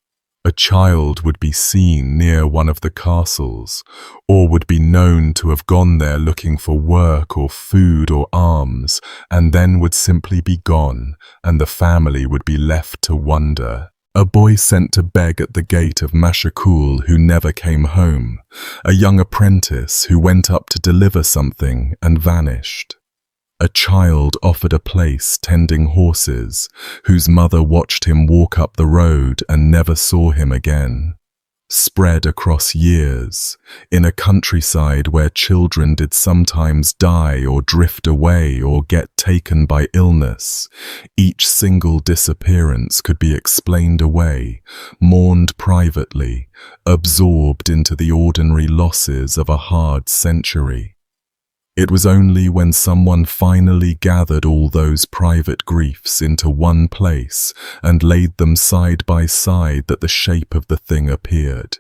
A child would be seen near one of the castles, or would be known to have gone there looking for work or food or alms, and then would simply be gone, and the family would be left to wonder. A boy sent to beg at the gate of Machecoul who never came home, a young apprentice who went up to deliver something and vanished. A child offered a place tending horses, whose mother watched him walk up the road and never saw him again. Spread across years, in a countryside where children did sometimes die or drift away or get taken by illness, each single disappearance could be explained away, mourned privately, absorbed into the ordinary losses of a hard century. It was only when someone finally gathered all those private griefs into one place and laid them side by side that the shape of the thing appeared,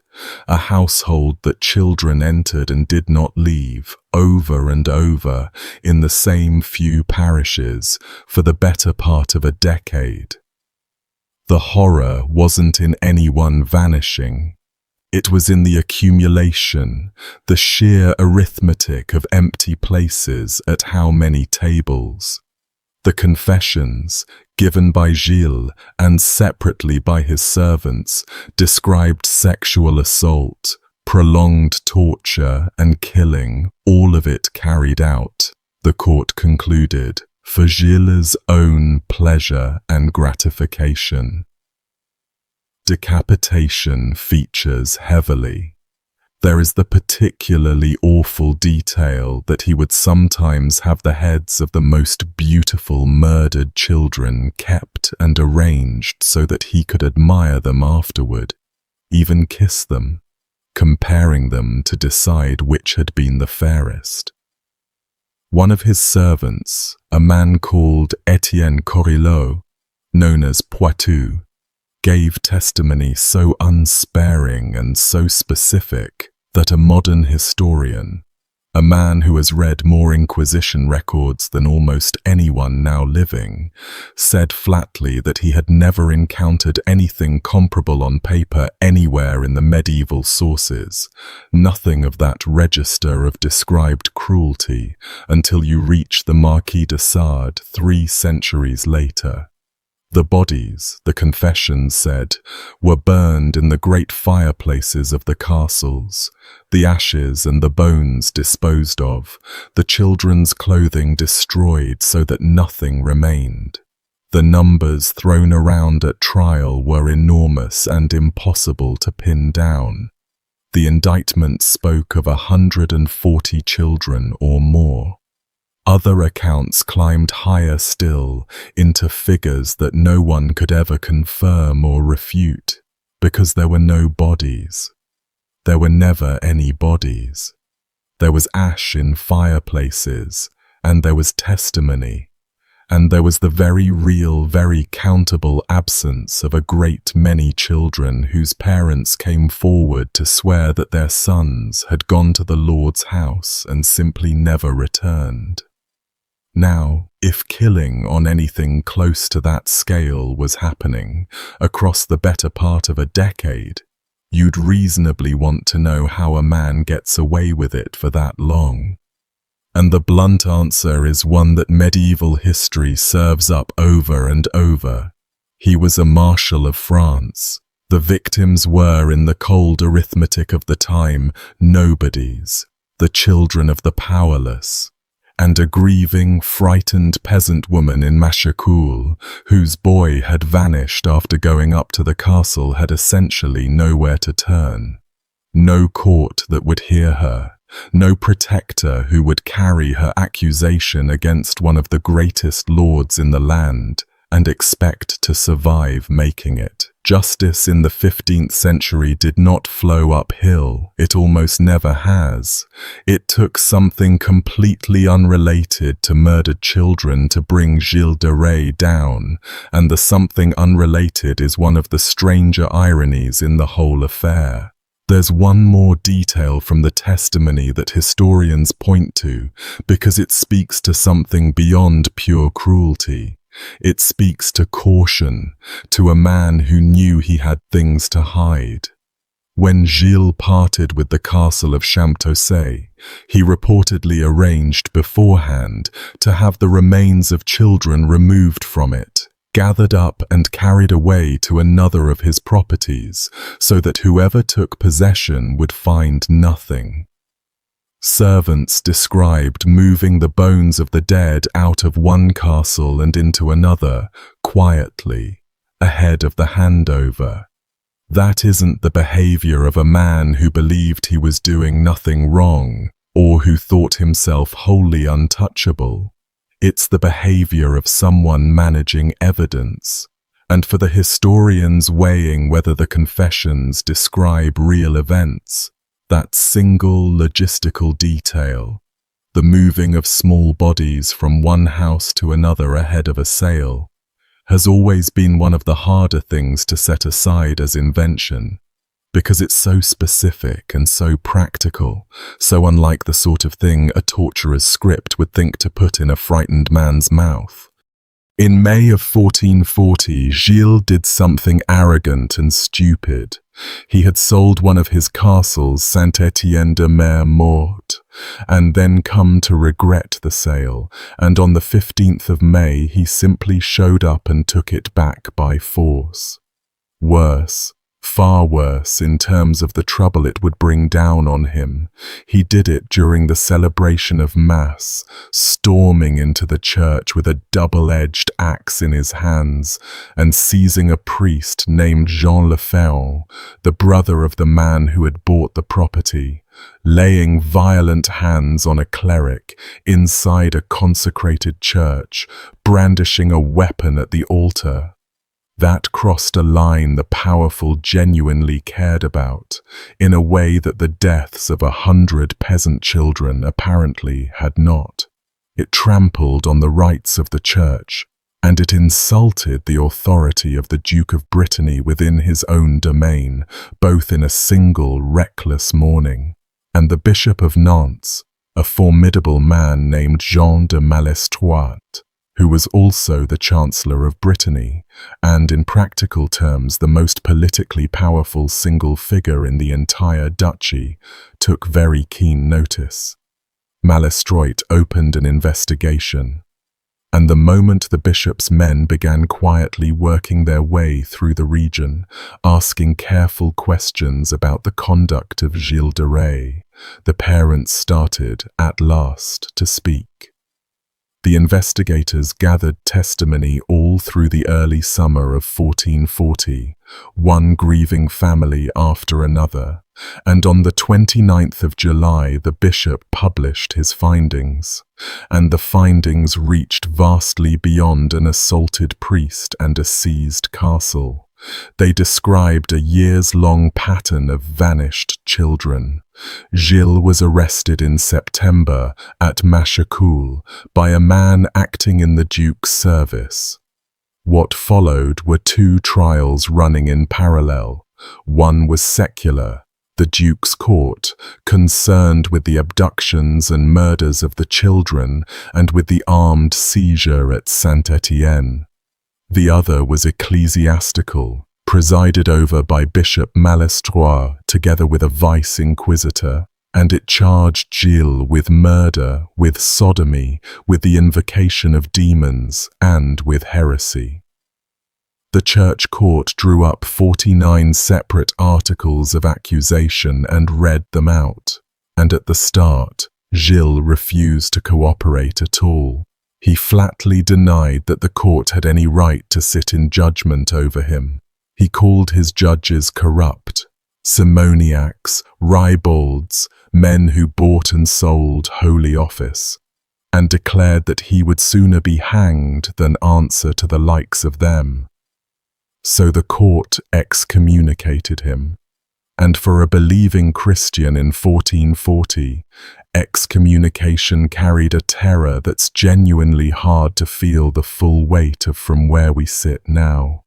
a household that children entered and did not leave, over and over, in the same few parishes, for the better part of a decade. The horror wasn't in anyone vanishing. It was in the accumulation, the sheer arithmetic of empty places at how many tables. The confessions, given by Gilles and separately by his servants, described sexual assault, prolonged torture and killing, all of it carried out, the court concluded, for Gilles' own pleasure and gratification. Decapitation features heavily. There is the particularly awful detail that he would sometimes have the heads of the most beautiful murdered children kept and arranged so that he could admire them afterward, even kiss them, comparing them to decide which had been the fairest. One of his servants, a man called Etienne Corillot, known as Poitou, gave testimony so unsparing and so specific that a modern historian, a man who has read more Inquisition records than almost anyone now living, said flatly that he had never encountered anything comparable on paper anywhere in the medieval sources, nothing of that register of described cruelty, until you reach the Marquis de Sade 3 centuries later. The bodies, the confessions said, were burned in the great fireplaces of the castles, the ashes and the bones disposed of, the children's clothing destroyed so that nothing remained. The numbers thrown around at trial were enormous and impossible to pin down. The indictment spoke of 140 children or more. Other accounts climbed higher still into figures that no one could ever confirm or refute, because there were no bodies. There were never any bodies. There was ash in fireplaces, and there was testimony, and there was the very real, very countable absence of a great many children whose parents came forward to swear that their sons had gone to the Lord's house and simply never returned. Now, if killing on anything close to that scale was happening across the better part of a decade, you'd reasonably want to know how a man gets away with it for that long. And the blunt answer is one that medieval history serves up over and over. He was a marshal of France. The victims were, in the cold arithmetic of the time, nobodies, the children of the powerless, and a grieving, frightened peasant woman in Machecoul, whose boy had vanished after going up to the castle, had essentially nowhere to turn. No court that would hear her, no protector who would carry her accusation against one of the greatest lords in the land and expect to survive making it. Justice in the 15th century did not flow uphill. It almost never has. It took something completely unrelated to murdered children to bring Gilles de Rais down, and the something unrelated is one of the stranger ironies in the whole affair. There's one more detail from the testimony that historians point to because it speaks to something beyond pure cruelty. It speaks to caution, to a man who knew he had things to hide. When Gilles parted with the castle of Champtocé, he reportedly arranged beforehand to have the remains of children removed from it, gathered up and carried away to another of his properties, so that whoever took possession would find nothing. Servants described moving the bones of the dead out of one castle and into another, quietly, ahead of the handover. That isn't the behavior of a man who believed he was doing nothing wrong, or who thought himself wholly untouchable. It's the behavior of someone managing evidence, and for the historians weighing whether the confessions describe real events, that single logistical detail, the moving of small bodies from one house to another ahead of a sale, has always been one of the harder things to set aside as invention, because it's so specific and so practical, so unlike the sort of thing a torturer's script would think to put in a frightened man's mouth. In May of 1440, Gilles did something arrogant and stupid. He had sold one of his castles, Saint-Étienne-de-Mer-Morte, and then come to regret the sale, and on the 15th of May he simply showed up and took it back by force. Worse, far worse in terms of the trouble it would bring down on him, he did it during the celebration of Mass, storming into the church with a double-edged axe in his hands and seizing a priest named Jean Le Ferron, the brother of the man who had bought the property, laying violent hands on a cleric inside a consecrated church, brandishing a weapon at the altar. That crossed a line the powerful genuinely cared about, in a way that the deaths of 100 peasant children apparently had not. It trampled on the rights of the church, and it insulted the authority of the Duke of Brittany within his own domain, both in a single reckless morning. And the Bishop of Nantes, a formidable man named Jean de Malestroit, who was also the Chancellor of Brittany, and in practical terms the most politically powerful single figure in the entire duchy, took very keen notice. Malestroit opened an investigation, and the moment the bishop's men began quietly working their way through the region, asking careful questions about the conduct of Gilles de Rais, the parents started, at last, to speak. The investigators gathered testimony all through the early summer of 1440, one grieving family after another, and on the 29th of July the bishop published his findings, and the findings reached vastly beyond an assaulted priest and a seized castle. They described a years-long pattern of vanished children. Gilles was arrested in September at Machecoul by a man acting in the Duke's service. What followed were two trials running in parallel. One was secular, the Duke's court, concerned with the abductions and murders of the children and with the armed seizure at Saint-Étienne. The other was ecclesiastical, presided over by Bishop Malestroit together with a vice-inquisitor, and it charged Gilles with murder, with sodomy, with the invocation of demons, and with heresy. The church court drew up 49 separate articles of accusation and read them out, and at the start, Gilles refused to cooperate at all. He flatly denied that the court had any right to sit in judgment over him. He called his judges corrupt, simoniacs, ribalds, men who bought and sold holy office, and declared that he would sooner be hanged than answer to the likes of them. So the court excommunicated him, and for a believing Christian in 1440, excommunication carried a terror that's genuinely hard to feel the full weight of from where we sit now.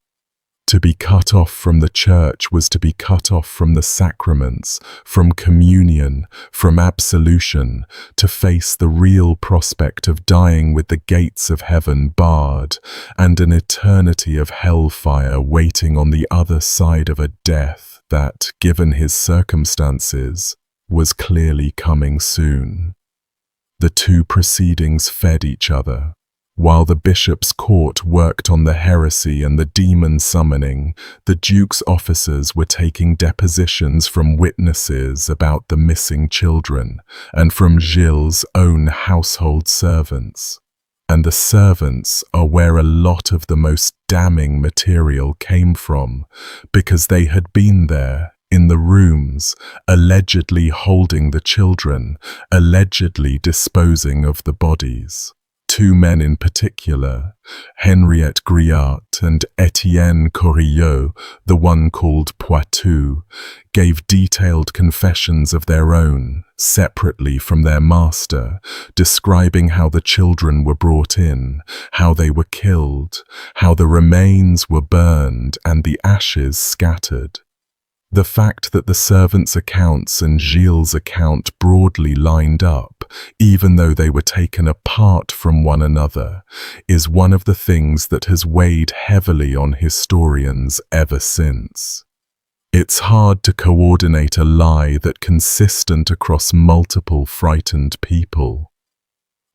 To be cut off from the church was to be cut off from the sacraments, from communion, from absolution, to face the real prospect of dying with the gates of heaven barred, and an eternity of hellfire waiting on the other side of a death that, given his circumstances, was clearly coming soon. The two proceedings fed each other. While the bishop's court worked on the heresy and the demon summoning, the Duke's officers were taking depositions from witnesses about the missing children and from Gilles' own household servants. And the servants are where a lot of the most damning material came from, because they had been there, in the rooms, allegedly holding the children, allegedly disposing of the bodies. Two men in particular, Henriette Griart and Etienne Corillot, the one called Poitou, gave detailed confessions of their own, separately from their master, describing how the children were brought in, how they were killed, how the remains were burned and the ashes scattered. The fact that the servants' accounts and Gilles' account broadly lined up, even though they were taken apart from one another, is one of the things that has weighed heavily on historians ever since. It's hard to coordinate a lie that's consistent across multiple frightened people.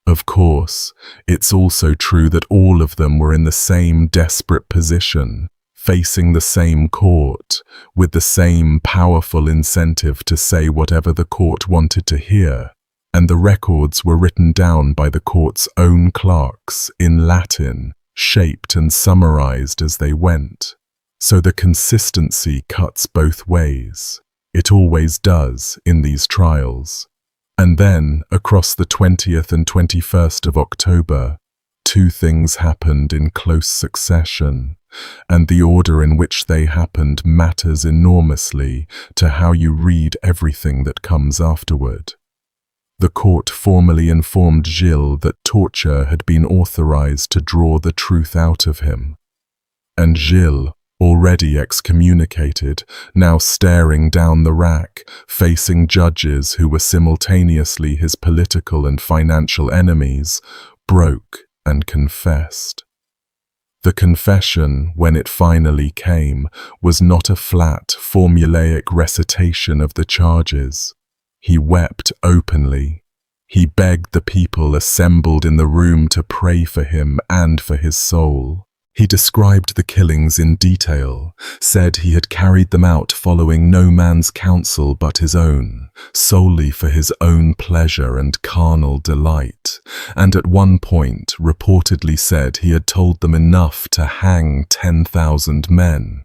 Of course, it's also true that all of them were in the same desperate position, facing the same court, with the same powerful incentive to say whatever the court wanted to hear, and the records were written down by the court's own clerks in Latin, shaped and summarized as they went. So the consistency cuts both ways. It always does in these trials. And then, across the 20th and 21st of October, two things happened in close succession, and the order in which they happened matters enormously to how you read everything that comes afterward. The court formally informed Gilles that torture had been authorized to draw the truth out of him, and Gilles, already excommunicated, now staring down the rack, facing judges who were simultaneously his political and financial enemies, broke and confessed. The confession, when it finally came, was not a flat, formulaic recitation of the charges. He wept openly. He begged the people assembled in the room to pray for him and for his soul. He described the killings in detail, said he had carried them out following no man's counsel but his own, solely for his own pleasure and carnal delight, and at one point reportedly said he had told them enough to hang 10,000 men.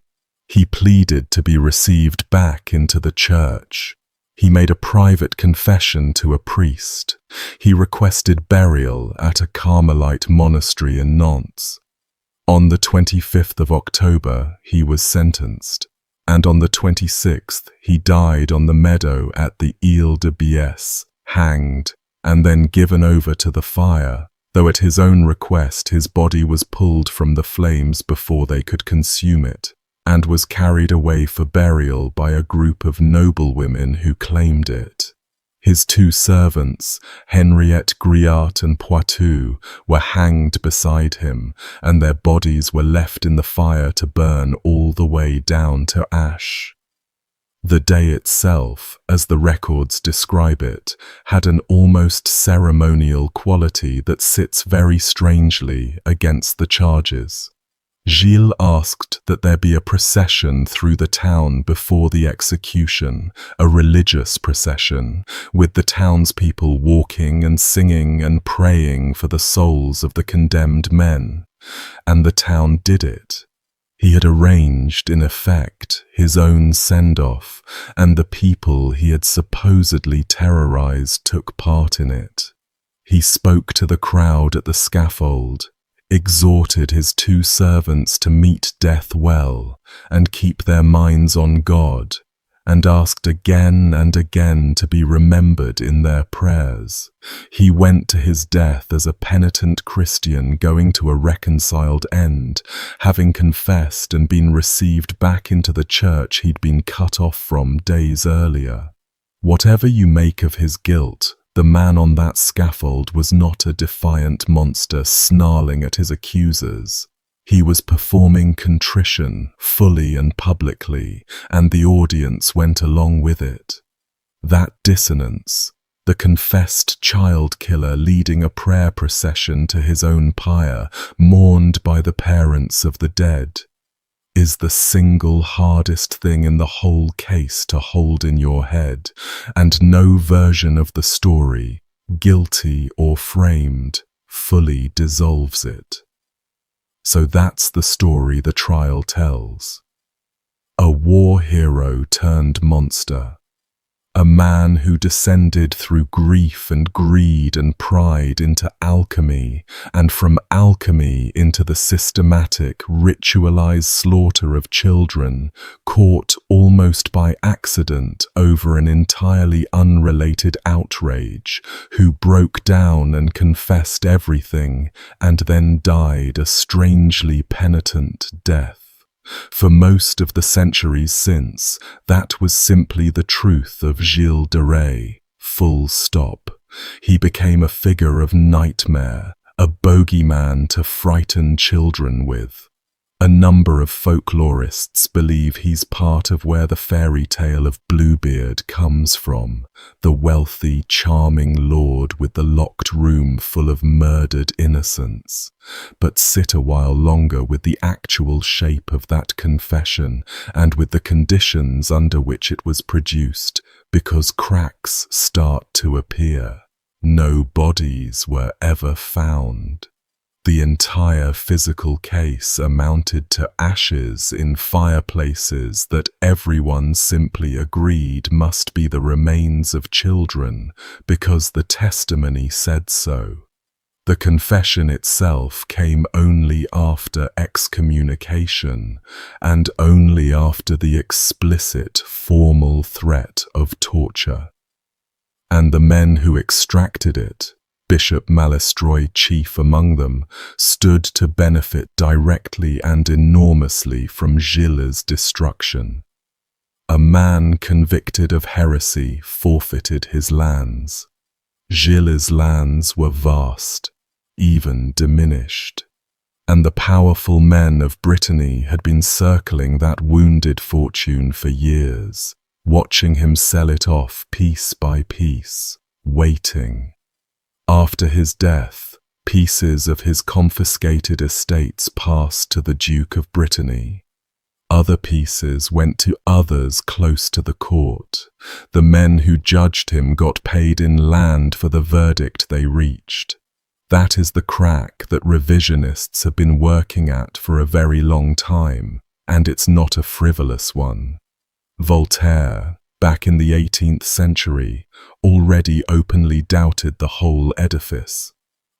He pleaded to be received back into the church. He made a private confession to a priest. He requested burial at a Carmelite monastery in Nantes. On the 25th of October, he was sentenced, and on the 26th, he died on the meadow at the Ile de Biesse, hanged, and then given over to the fire, though at his own request his body was pulled from the flames before they could consume it, and was carried away for burial by a group of noblewomen who claimed it. His two servants, Henriette Griart and Poitou, were hanged beside him, and their bodies were left in the fire to burn all the way down to ash. The day itself, as the records describe it, had an almost ceremonial quality that sits very strangely against the charges. Gilles asked that there be a procession through the town before the execution, a religious procession, with the townspeople walking and singing and praying for the souls of the condemned men. And the town did it. He had arranged, in effect, his own send-off, and the people he had supposedly terrorized took part in it. He spoke to the crowd at the scaffold, exhorted his two servants to meet death well and keep their minds on God, and asked again and again to be remembered in their prayers. He went to his death as a penitent Christian going to a reconciled end, having confessed and been received back into the church he'd been cut off from days earlier. Whatever you make of his guilt, the man on that scaffold was not a defiant monster snarling at his accusers. He was performing contrition fully and publicly, and the audience went along with it. That dissonance, the confessed child killer leading a prayer procession to his own pyre, mourned by the parents of the dead, is the single hardest thing in the whole case to hold in your head, and no version of the story, guilty or framed, fully dissolves it. So that's the story the trial tells. A war hero turned monster. A man who descended through grief and greed and pride into alchemy, and from alchemy into the systematic, ritualized slaughter of children, caught almost by accident over an entirely unrelated outrage, who broke down and confessed everything, and then died a strangely penitent death. For most of the centuries since, that was simply the truth of Gilles de Rais, full stop. He became a figure of nightmare, a bogeyman to frighten children with. A number of folklorists believe he's part of where the fairy tale of Bluebeard comes from, the wealthy, charming lord with the locked room full of murdered innocents. But sit a while longer with the actual shape of that confession and with the conditions under which it was produced, because cracks start to appear. No bodies were ever found. The entire physical case amounted to ashes in fireplaces that everyone simply agreed must be the remains of children because the testimony said so. The confession itself came only after excommunication and only after the explicit, formal threat of torture. And the men who extracted it Bishop Malestroy, chief among them, stood to benefit directly and enormously from Gilles' destruction. A man convicted of heresy forfeited his lands. Gilles' lands were vast, even diminished, and the powerful men of Brittany had been circling that wounded fortune for years, watching him sell it off piece by piece, waiting. After his death, pieces of his confiscated estates passed to the Duke of Brittany. Other pieces went to others close to the court. The men who judged him got paid in land for the verdict they reached. That is the crack that revisionists have been working at for a very long time, and it's not a frivolous one. Voltaire, back in the 18th century, already openly doubted the whole edifice.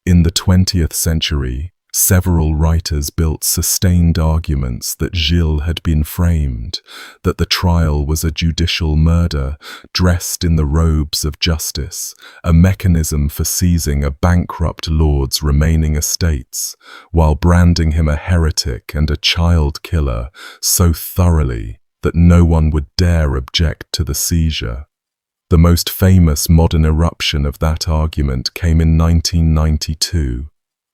In the 20th century, several writers built sustained arguments that Gilles had been framed, that the trial was a judicial murder dressed in the robes of justice, a mechanism for seizing a bankrupt lord's remaining estates, while branding him a heretic and a child killer so thoroughly that no one would dare object to the seizure. The most famous modern eruption of that argument came in 1992,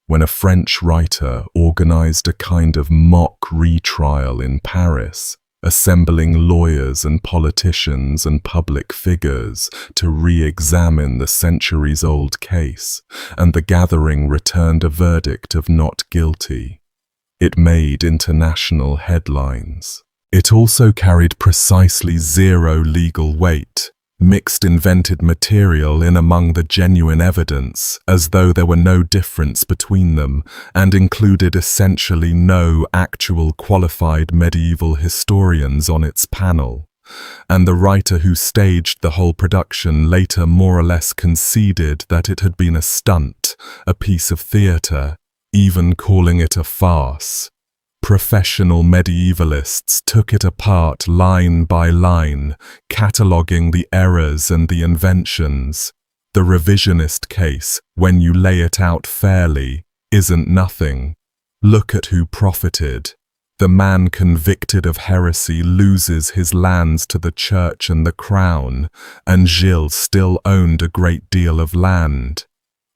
when a French writer organized a kind of mock retrial in Paris, assembling lawyers and politicians and public figures to re-examine the centuries-old case, and the gathering returned a verdict of not guilty. It made international headlines. It also carried precisely zero legal weight, mixed invented material in among the genuine evidence, as though there were no difference between them, and included essentially no actual qualified medieval historians on its panel. And the writer who staged the whole production later more or less conceded that it had been a stunt, a piece of theatre, even calling it a farce. Professional medievalists took it apart line by line, cataloguing the errors and the inventions. The revisionist case, when you lay it out fairly, isn't nothing. Look at who profited. The man convicted of heresy loses his lands to the church and the crown, and Gilles still owned a great deal of land.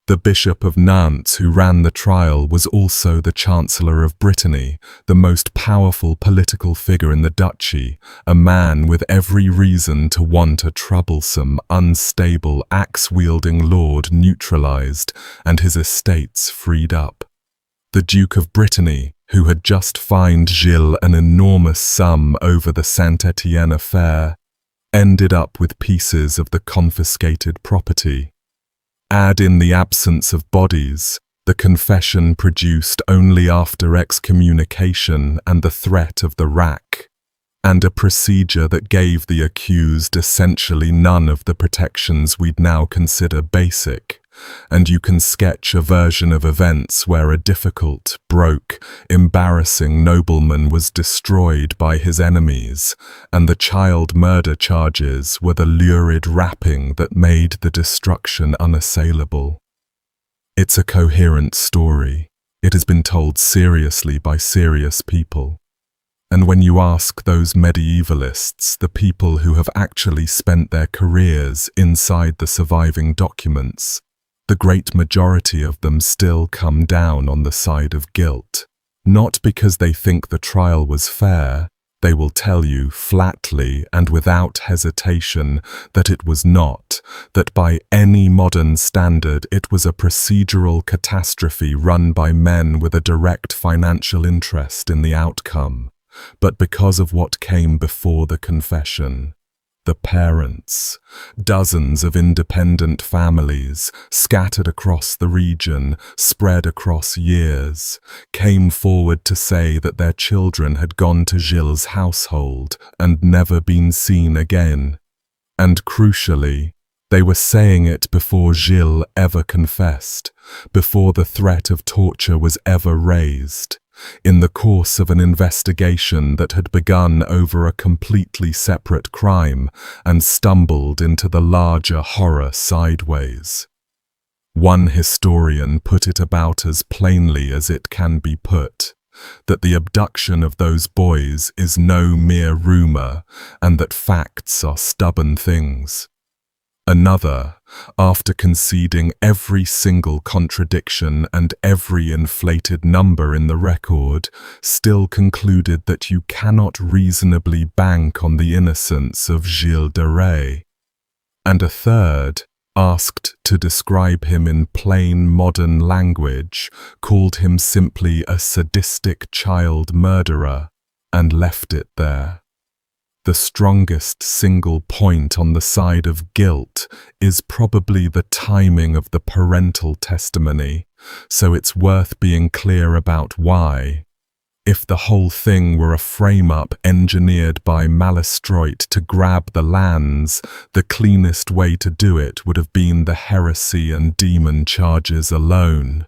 The Bishop of Nantes who ran the trial was also the Chancellor of Brittany, the most powerful political figure in the duchy, a man with every reason to want a troublesome, unstable, axe-wielding lord neutralized and his estates freed up. The Duke of Brittany, who had just fined Gilles an enormous sum over the Saint-Étienne affair, ended up with pieces of the confiscated property. Add in the absence of bodies, the confession produced only after excommunication and the threat of the rack, and a procedure that gave the accused essentially none of the protections we'd now consider basic, and you can sketch a version of events where a difficult, broke, embarrassing nobleman was destroyed by his enemies, and the child murder charges were the lurid wrapping that made the destruction unassailable. It's a coherent story. It has been told seriously by serious people. And when you ask those medievalists, the people who have actually spent their careers inside the surviving documents, the great majority of them still come down on the side of guilt, not because they think the trial was fair. They will tell you flatly and without hesitation that it was not, that by any modern standard it was a procedural catastrophe run by men with a direct financial interest in the outcome, but because of what came before the confession. The parents, dozens of independent families, scattered across the region, spread across years, came forward to say that their children had gone to Gilles' household and never been seen again. And crucially, they were saying it before Gilles ever confessed, before the threat of torture was ever raised, in the course of an investigation that had begun over a completely separate crime and stumbled into the larger horror sideways. One historian put it about as plainly as it can be put, that the abduction of those boys is no mere rumor, and that facts are stubborn things. Another, after conceding every single contradiction and every inflated number in the record, still concluded that you cannot reasonably bank on the innocence of Gilles de Rais. And a third, asked to describe him in plain modern language, called him simply a sadistic child murderer, and left it there. The strongest single point on the side of guilt is probably the timing of the parental testimony, so it's worth being clear about why. If the whole thing were a frame-up engineered by Malestroit to grab the lands, the cleanest way to do it would have been the heresy and demon charges alone.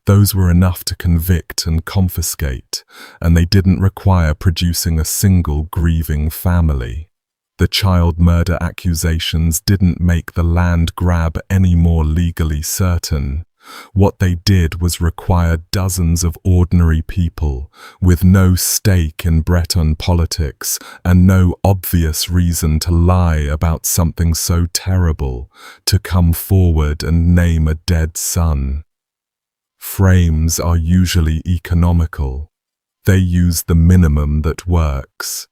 Those were enough to convict and confiscate, and they didn't require producing a single grieving family. The child murder accusations didn't make the land grab any more legally certain. What they did was require dozens of ordinary people, with no stake in Breton politics and no obvious reason to lie about something so terrible, to come forward and name a dead son. Frames are usually economical. They use the minimum that works.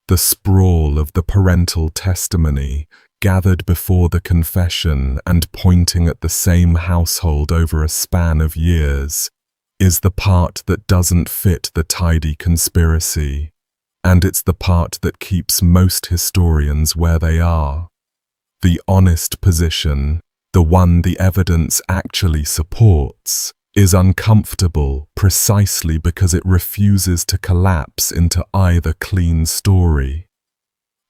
The sprawl of the parental testimony, gathered before the confession and pointing at the same household over a span of years, is the part that doesn't fit the tidy conspiracy, and it's the part that keeps most historians where they are. The honest position, the one the evidence actually supports, is uncomfortable precisely because it refuses to collapse into either clean story.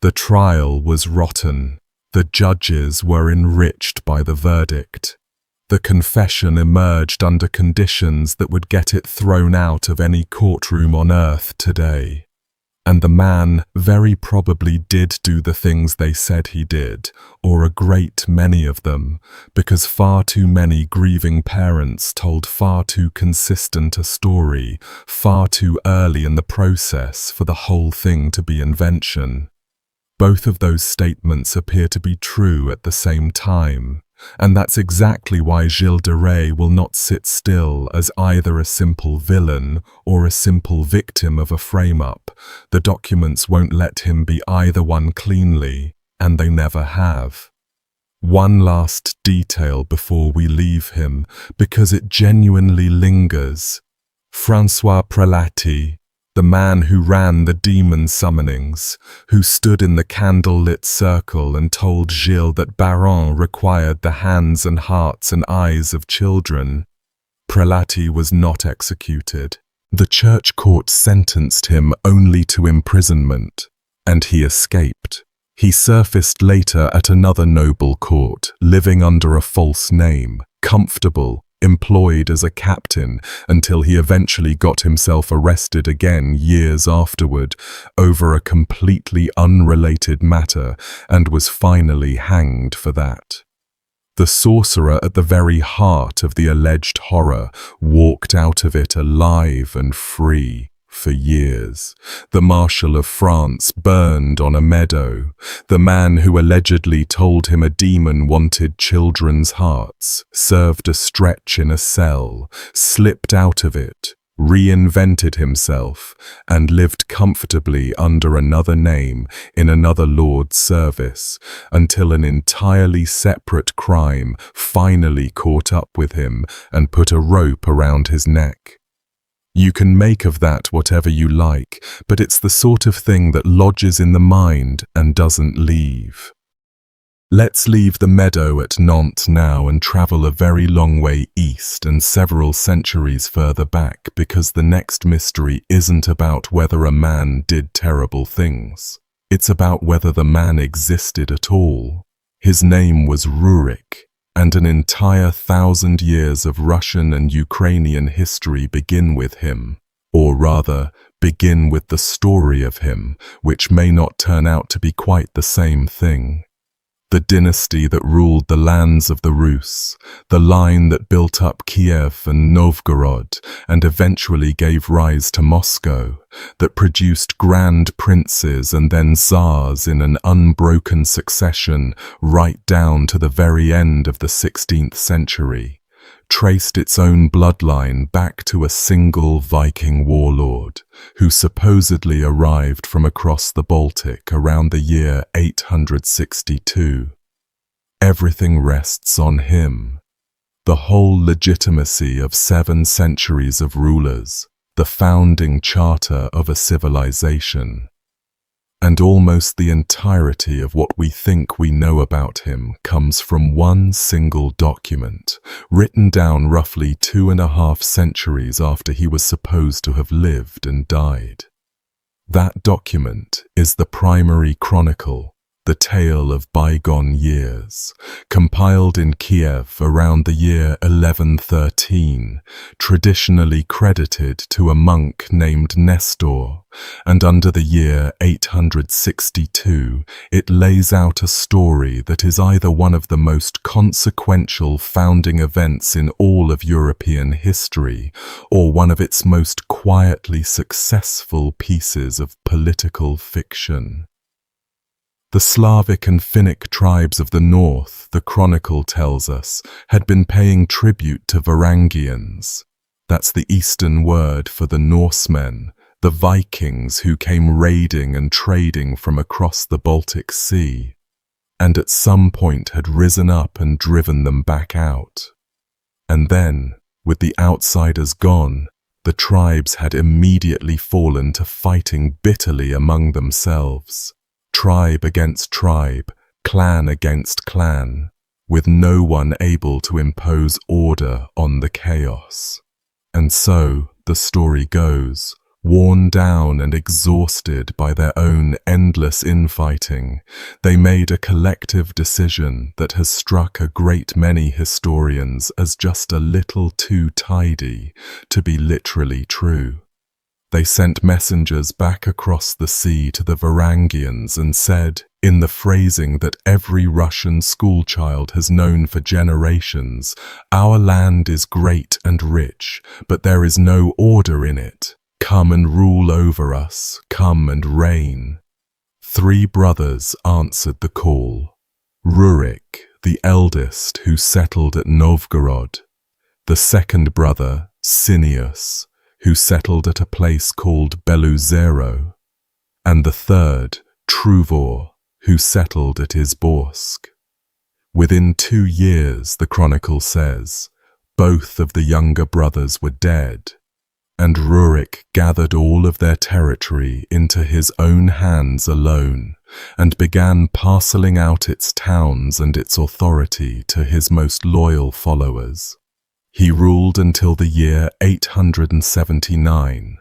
The trial was rotten. The judges were enriched by the verdict. The confession emerged under conditions that would get it thrown out of any courtroom on earth today. And the man very probably did do the things they said he did, or a great many of them, because far too many grieving parents told far too consistent a story, far too early in the process for the whole thing to be invention. Both of those statements appear to be true at the same time, and that's exactly why Gilles de Rais will not sit still as either a simple villain or a simple victim of a frame-up. The documents won't let him be either one cleanly, and they never have. One last detail before we leave him, because it genuinely lingers. François Prelati, the man who ran the demon summonings, who stood in the candle-lit circle and told Gilles that Baron required the hands and hearts and eyes of children. Prelati was not executed. The church court sentenced him only to imprisonment, and he escaped. He surfaced later at another noble court, living under a false name, comfortable, employed as a captain, until he eventually got himself arrested again years afterward over a completely unrelated matter and was finally hanged for that. The sorcerer at the very heart of the alleged horror walked out of it alive and free. For years, the Marshal of France burned on a meadow. The man who allegedly told him a demon wanted children's hearts served a stretch in a cell, slipped out of it, reinvented himself, and lived comfortably under another name in another lord's service, until an entirely separate crime finally caught up with him and put a rope around his neck. You can make of that whatever you like, but it's the sort of thing that lodges in the mind and doesn't leave. Let's leave the meadow at Nantes now and travel a very long way east and several centuries further back, because the next mystery isn't about whether a man did terrible things. It's about whether the man existed at all. His name was Rurik, and an entire 1,000 years of Russian and Ukrainian history begin with him, or rather, begin with the story of him, which may not turn out to be quite the same thing. the dynasty that ruled the lands of the Rus, the line that built up Kiev and Novgorod and eventually gave rise to Moscow, that produced grand princes and then tsars in an unbroken succession right down to the very end of the 16th century, traced its own bloodline back to a single Viking warlord who supposedly arrived from across the Baltic around the year 862. Everything rests on him. The whole legitimacy of 7 centuries of rulers, the founding charter of a civilization, and almost the entirety of what we think we know about him comes from one single document, written down roughly 2.5 centuries after he was supposed to have lived and died. That document is the primary chronicle, the tale of bygone years, compiled in Kiev around the year 1113, traditionally credited to a monk named Nestor, and under the year 862, it lays out a story that is either one of the most consequential founding events in all of European history, or one of its most quietly successful pieces of political fiction. The Slavic and Finnic tribes of the north, the chronicle tells us, had been paying tribute to Varangians. That's the Eastern word for the Norsemen, the Vikings who came raiding and trading from across the Baltic Sea, and at some point had risen up and driven them back out. And then, with the outsiders gone, the tribes had immediately fallen to fighting bitterly among themselves. Tribe against tribe, clan against clan, with no one able to impose order on the chaos. And so, the story goes, worn down and exhausted by their own endless infighting, they made a collective decision that has struck a great many historians as just a little too tidy to be literally true. They sent messengers back across the sea to the Varangians and said, in the phrasing that every Russian schoolchild has known for generations, "Our land is great and rich, but there is no order in it. Come and rule over us, come and reign." 3 brothers answered the call. Rurik, the eldest, who settled at Novgorod. The second brother, Cineas, who settled at a place called Beluzero, and the third, Truvor, who settled at Izborsk. Within 2 years, the chronicle says, both of the younger brothers were dead, and Rurik gathered all of their territory into his own hands alone, and began parceling out its towns and its authority to his most loyal followers. He ruled until the year 879,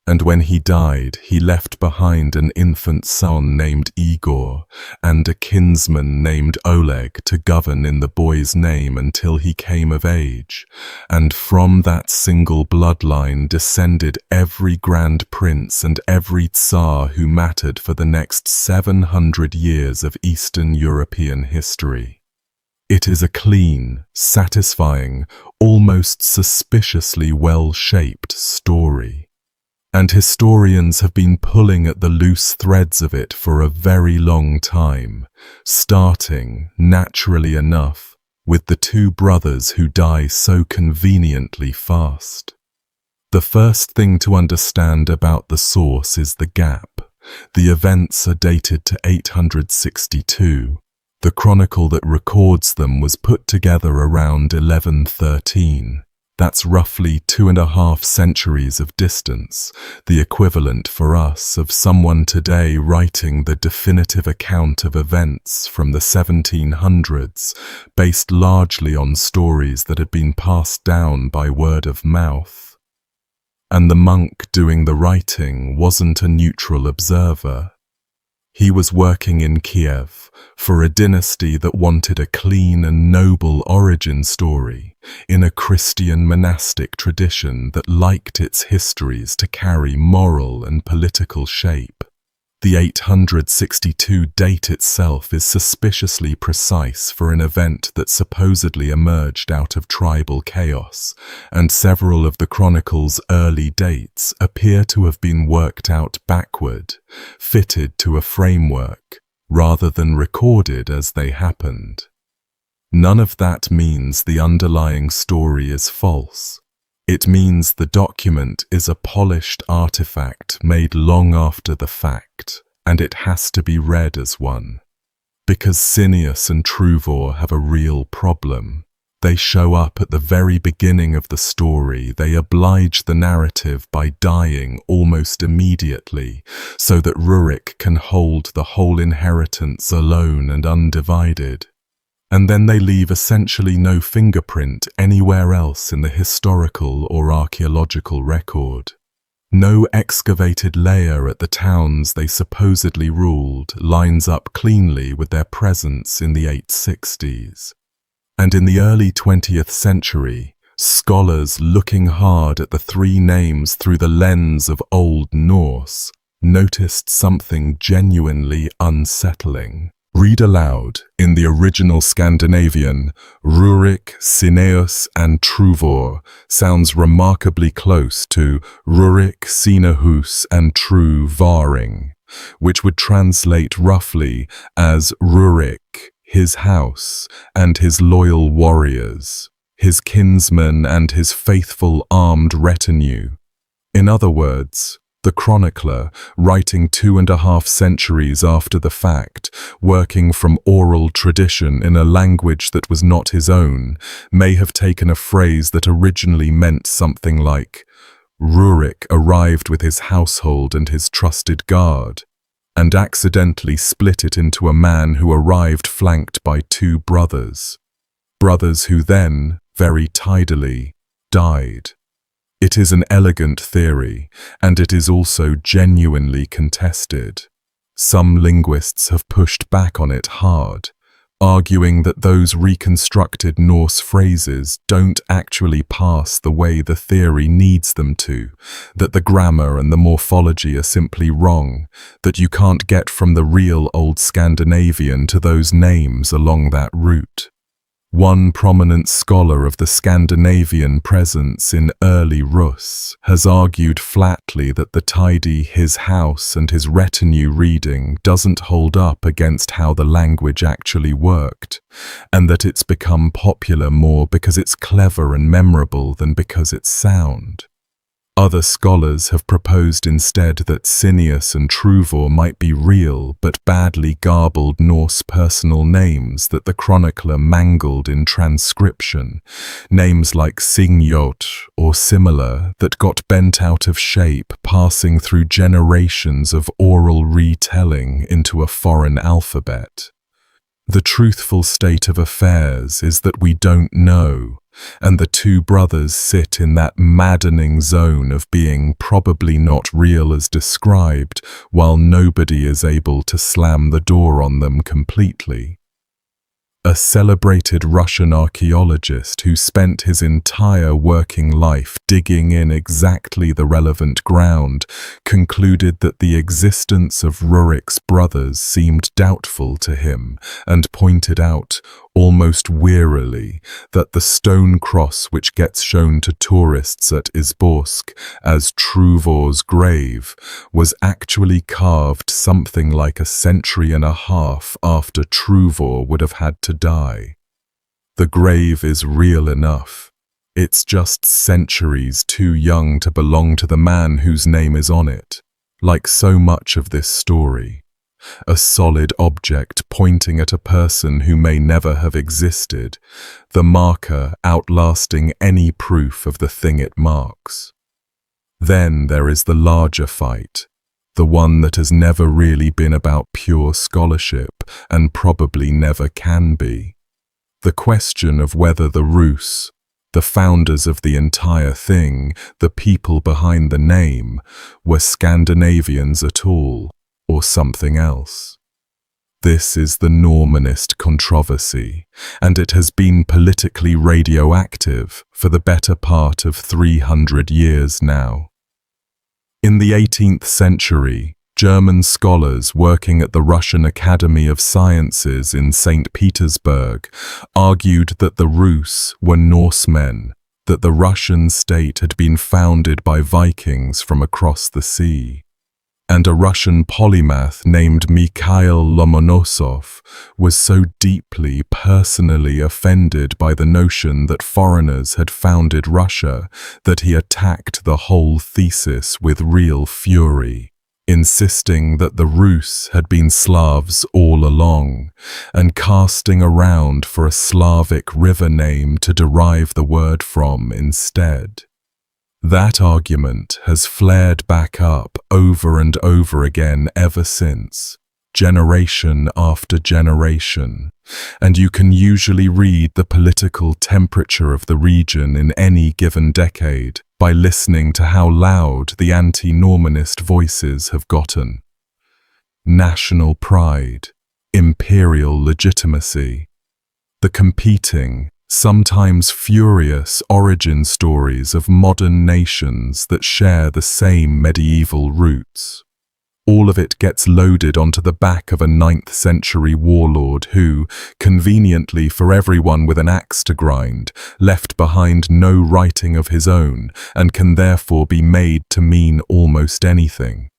and when he died, he left behind an infant son named Igor and a kinsman named Oleg to govern in the boy's name until he came of age, and from that single bloodline descended every grand prince and every tsar who mattered for the next 700 years of Eastern European history. It is a clean, satisfying, almost suspiciously well-shaped story. And historians have been pulling at the loose threads of it for a very long time, starting, naturally enough, with the 2 brothers who die so conveniently fast. The first thing to understand about the source is the gap. The events are dated to 862. The chronicle that records them was put together around 1113. That's roughly 2.5 centuries of distance, the equivalent for us of someone today writing the definitive account of events from the 1700s, based largely on stories that had been passed down by word of mouth. And the monk doing the writing wasn't a neutral observer. He was working in Kiev for a dynasty that wanted a clean and noble origin story in a Christian monastic tradition that liked its histories to carry moral and political shape. The 862 date itself is suspiciously precise for an event that supposedly emerged out of tribal chaos, and several of the chronicle's early dates appear to have been worked out backward, fitted to a framework, rather than recorded as they happened. None of that means the underlying story is false. It means the document is a polished artifact made long after the fact, and it has to be read as one. Because Cineas and Truvor have a real problem. They show up at the very beginning of the story. They oblige the narrative by dying almost immediately, so that Rurik can hold the whole inheritance alone and undivided. And then they leave essentially no fingerprint anywhere else in the historical or archaeological record. No excavated layer at the towns they supposedly ruled lines up cleanly with their presence in the 860s. And in the early 20th century, scholars looking hard at the three names through the lens of Old Norse noticed something genuinely unsettling. Read aloud, in the original Scandinavian, Rurik, Cineas and Truvor sounds remarkably close to Rurik, Sinehus and Tru Varing, which would translate roughly as Rurik, his house, and his loyal warriors, his kinsmen and his faithful armed retinue. In other words, the chronicler, writing 2.5 centuries after the fact, working from oral tradition in a language that was not his own, may have taken a phrase that originally meant something like, Rurik arrived with his household and his trusted guard, and accidentally split it into a man who arrived flanked by 2 brothers. Brothers who then, very tidily, died. It is an elegant theory, and it is also genuinely contested. Some linguists have pushed back on it hard, arguing that those reconstructed Norse phrases don't actually pass the way the theory needs them to, that the grammar and the morphology are simply wrong, that you can't get from the real Old Scandinavian to those names along that route. One prominent scholar of the Scandinavian presence in early Rus has argued flatly that the tidy his house and his retinue reading doesn't hold up against how the language actually worked, and that it's become popular more because it's clever and memorable than because it's sound. Other scholars have proposed instead that Cineas and Truvor might be real but badly garbled Norse personal names that the chronicler mangled in transcription, names like Singjot or similar that got bent out of shape passing through generations of oral retelling into a foreign alphabet. The truthful state of affairs is that we don't know, and the 2 brothers sit in that maddening zone of being probably not real as described, while nobody is able to slam the door on them completely. A celebrated Russian archaeologist who spent his entire working life digging in exactly the relevant ground concluded that the existence of Rurik's brothers seemed doubtful to him and pointed out, almost wearily, that the stone cross which gets shown to tourists at Izborsk as Truvor's grave was actually carved something like 1.5 centuries after Truvor would have had to die. The grave is real enough. It's just centuries too young to belong to the man whose name is on it, like so much of this story. A solid object pointing at a person who may never have existed, the marker outlasting any proof of the thing it marks. Then there is the larger fight, the one that has never really been about pure scholarship and probably never can be. The question of whether the Rus, the founders of the entire thing, the people behind the name, were Scandinavians at all, or something else. This is the Normanist controversy, and it has been politically radioactive for the better part of 300 years now. In the 18th century, German scholars working at the Russian Academy of Sciences in St. Petersburg argued that the Rus were Norsemen, that the Russian state had been founded by Vikings from across the sea. And a Russian polymath named Mikhail Lomonosov was so deeply personally offended by the notion that foreigners had founded Russia that he attacked the whole thesis with real fury, insisting that the Rus had been Slavs all along, and casting around for a Slavic river name to derive the word from instead. That argument has flared back up over and over again ever since, generation after generation, and you can usually read the political temperature of the region in any given decade by listening to how loud the anti-Normanist voices have gotten. National pride, imperial legitimacy, the competing, sometimes furious origin stories of modern nations that share the same medieval roots. All of it gets loaded onto the back of a 9th century warlord who, conveniently for everyone with an axe to grind, left behind no writing of his own and can therefore be made to mean almost anything.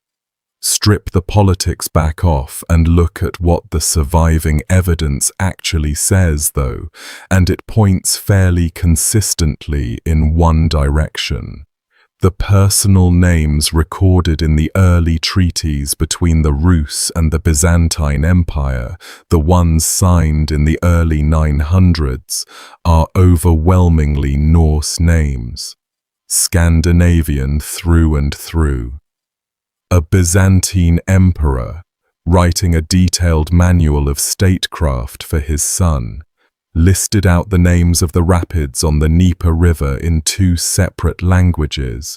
Strip the politics back off and look at what the surviving evidence actually says, though, and it points fairly consistently in one direction. The personal names recorded in the early treaties between the Rus and the Byzantine Empire, the ones signed in the early 900s, are overwhelmingly Norse names, Scandinavian through and through. A Byzantine emperor, writing a detailed manual of statecraft for his son, listed out the names of the rapids on the Dnieper River in 2 separate languages,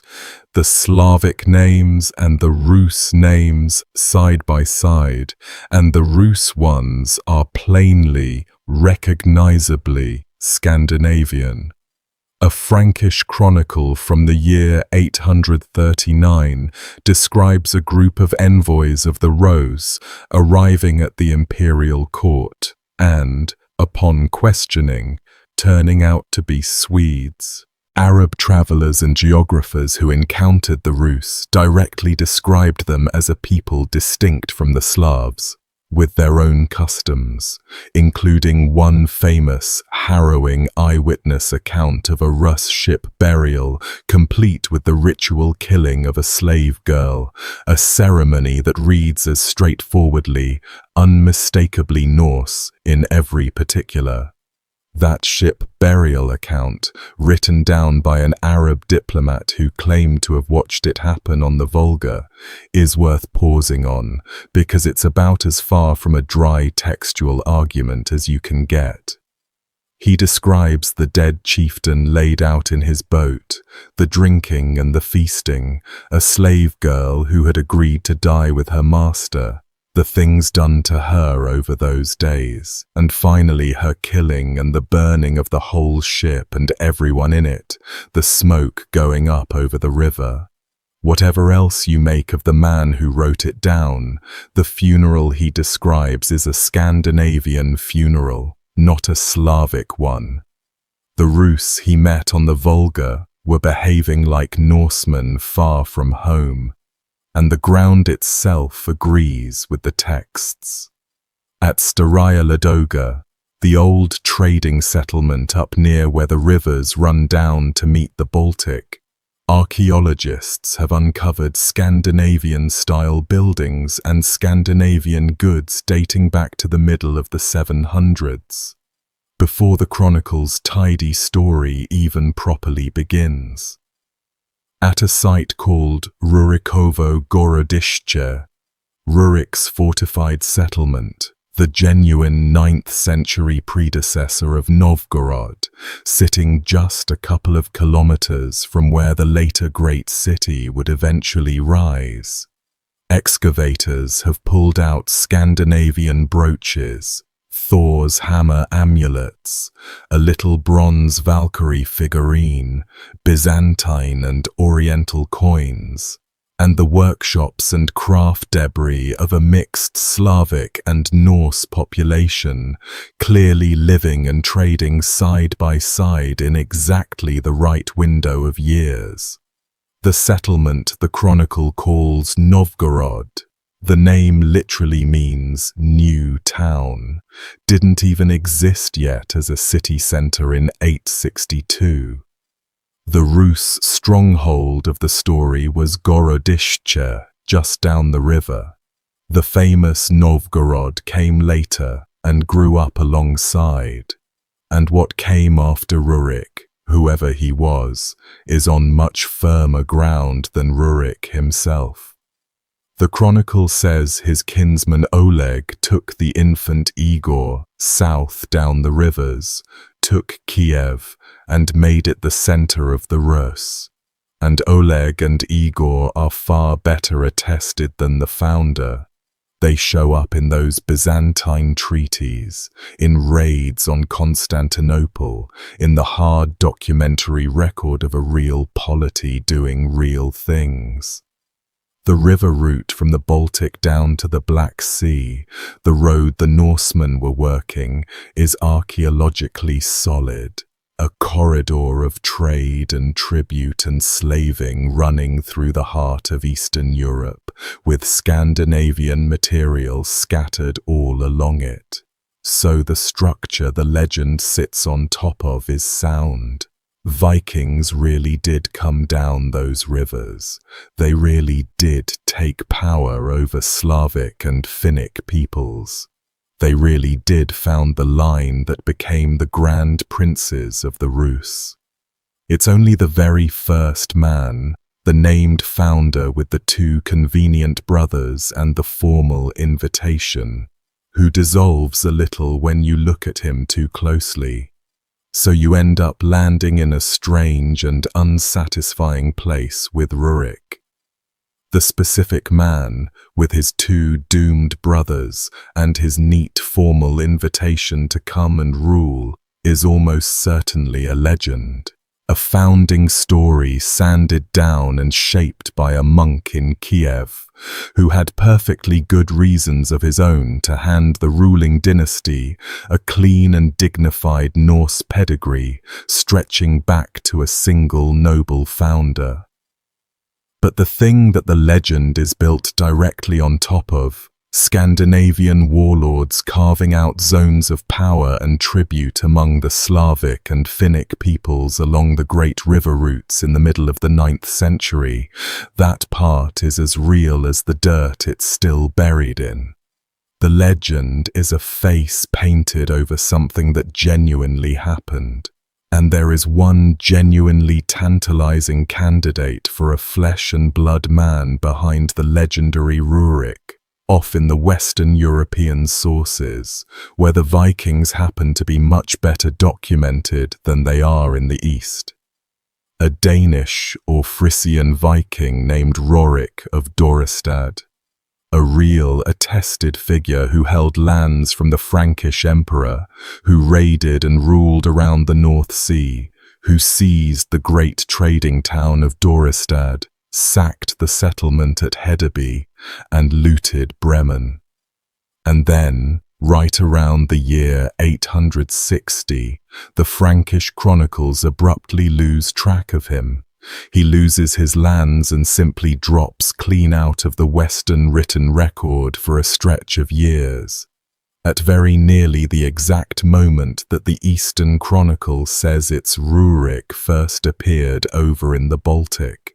the Slavic names and the Rus names side by side, and the Rus ones are plainly, recognizably Scandinavian. A Frankish chronicle from the year 839 describes a group of envoys of the Rose arriving at the imperial court and, upon questioning, turning out to be Swedes. Arab travelers and geographers who encountered the Rus directly described them as a people distinct from the Slavs, with their own customs, including one famous, harrowing eyewitness account of a Rus ship burial, complete with the ritual killing of a slave girl, a ceremony that reads as straightforwardly, unmistakably Norse in every particular. That ship burial account, written down by an Arab diplomat who claimed to have watched it happen on the Volga, is worth pausing on because it's about as far from a dry textual argument as you can get. He describes the dead chieftain laid out in his boat, the drinking and the feasting, a slave girl who had agreed to die with her master, the things done to her over those days, and finally her killing and the burning of the whole ship and everyone in it, the smoke going up over the river. Whatever else you make of the man who wrote it down, the funeral he describes is a Scandinavian funeral, not a Slavic one. The Rus he met on the Volga were behaving like Norsemen far from home, and the ground itself agrees with the texts. At Staraya Ladoga, the old trading settlement up near where the rivers run down to meet the Baltic, archaeologists have uncovered Scandinavian-style buildings and Scandinavian goods dating back to the middle of the 700s, before the chronicle's tidy story even properly begins. At a site called Rurikovo Gorodishche, Rurik's fortified settlement, the genuine 9th century predecessor of Novgorod, sitting just a couple of kilometers from where the later great city would eventually rise, excavators have pulled out Scandinavian brooches, Thor's hammer amulets, a little bronze Valkyrie figurine, Byzantine and Oriental coins, and the workshops and craft debris of a mixed Slavic and Norse population, clearly living and trading side by side in exactly the right window of years. The settlement the chronicle calls Novgorod, the name literally means new town, didn't even exist yet as a city centre in 862. The Rus stronghold of the story was Gorodishche, just down the river. The famous Novgorod came later and grew up alongside. And what came after Rurik, whoever he was, is on much firmer ground than Rurik himself. The chronicle says his kinsman Oleg took the infant Igor south down the rivers, took Kiev, and made it the center of the Rus. And Oleg and Igor are far better attested than the founder. They show up in those Byzantine treaties, in raids on Constantinople, in the hard documentary record of a real polity doing real things. The river route from the Baltic down to the Black Sea, the road the Norsemen were working, is archaeologically solid. A corridor of trade and tribute and slaving running through the heart of Eastern Europe, with Scandinavian material scattered all along it. So the structure the legend sits on top of is sound. Vikings really did come down those rivers. They really did take power over Slavic and Finnic peoples. They really did found the line that became the grand princes of the Rus. It's only the very first man, the named founder with the two convenient brothers and the formal invitation, who dissolves a little when you look at him too closely. So you end up landing in a strange and unsatisfying place with Rurik. The specific man, with his two doomed brothers and his neat formal invitation to come and rule, is almost certainly a legend. A founding story sanded down and shaped by a monk in Kiev, who had perfectly good reasons of his own to hand the ruling dynasty a clean and dignified Norse pedigree, stretching back to a single noble founder. But the thing that the legend is built directly on top of, Scandinavian warlords carving out zones of power and tribute among the Slavic and Finnic peoples along the great river routes in the middle of the 9th century, that part is as real as the dirt it's still buried in. The legend is a face painted over something that genuinely happened. And there is one genuinely tantalizing candidate for a flesh and blood man behind the legendary Rurik, off in the Western European sources, where the Vikings happen to be much better documented than they are in the East. A Danish or Frisian Viking named Rorik of Dorestad. A real, attested figure who held lands from the Frankish emperor, who raided and ruled around the North Sea, who seized the great trading town of Dorestad, sacked the settlement at Hedeby, and looted Bremen. And then, right around the year 860, the Frankish chronicles abruptly lose track of him. He loses his lands and simply drops clean out of the Western written record for a stretch of years, at very nearly the exact moment that the Eastern Chronicle says its Rurik first appeared over in the Baltic.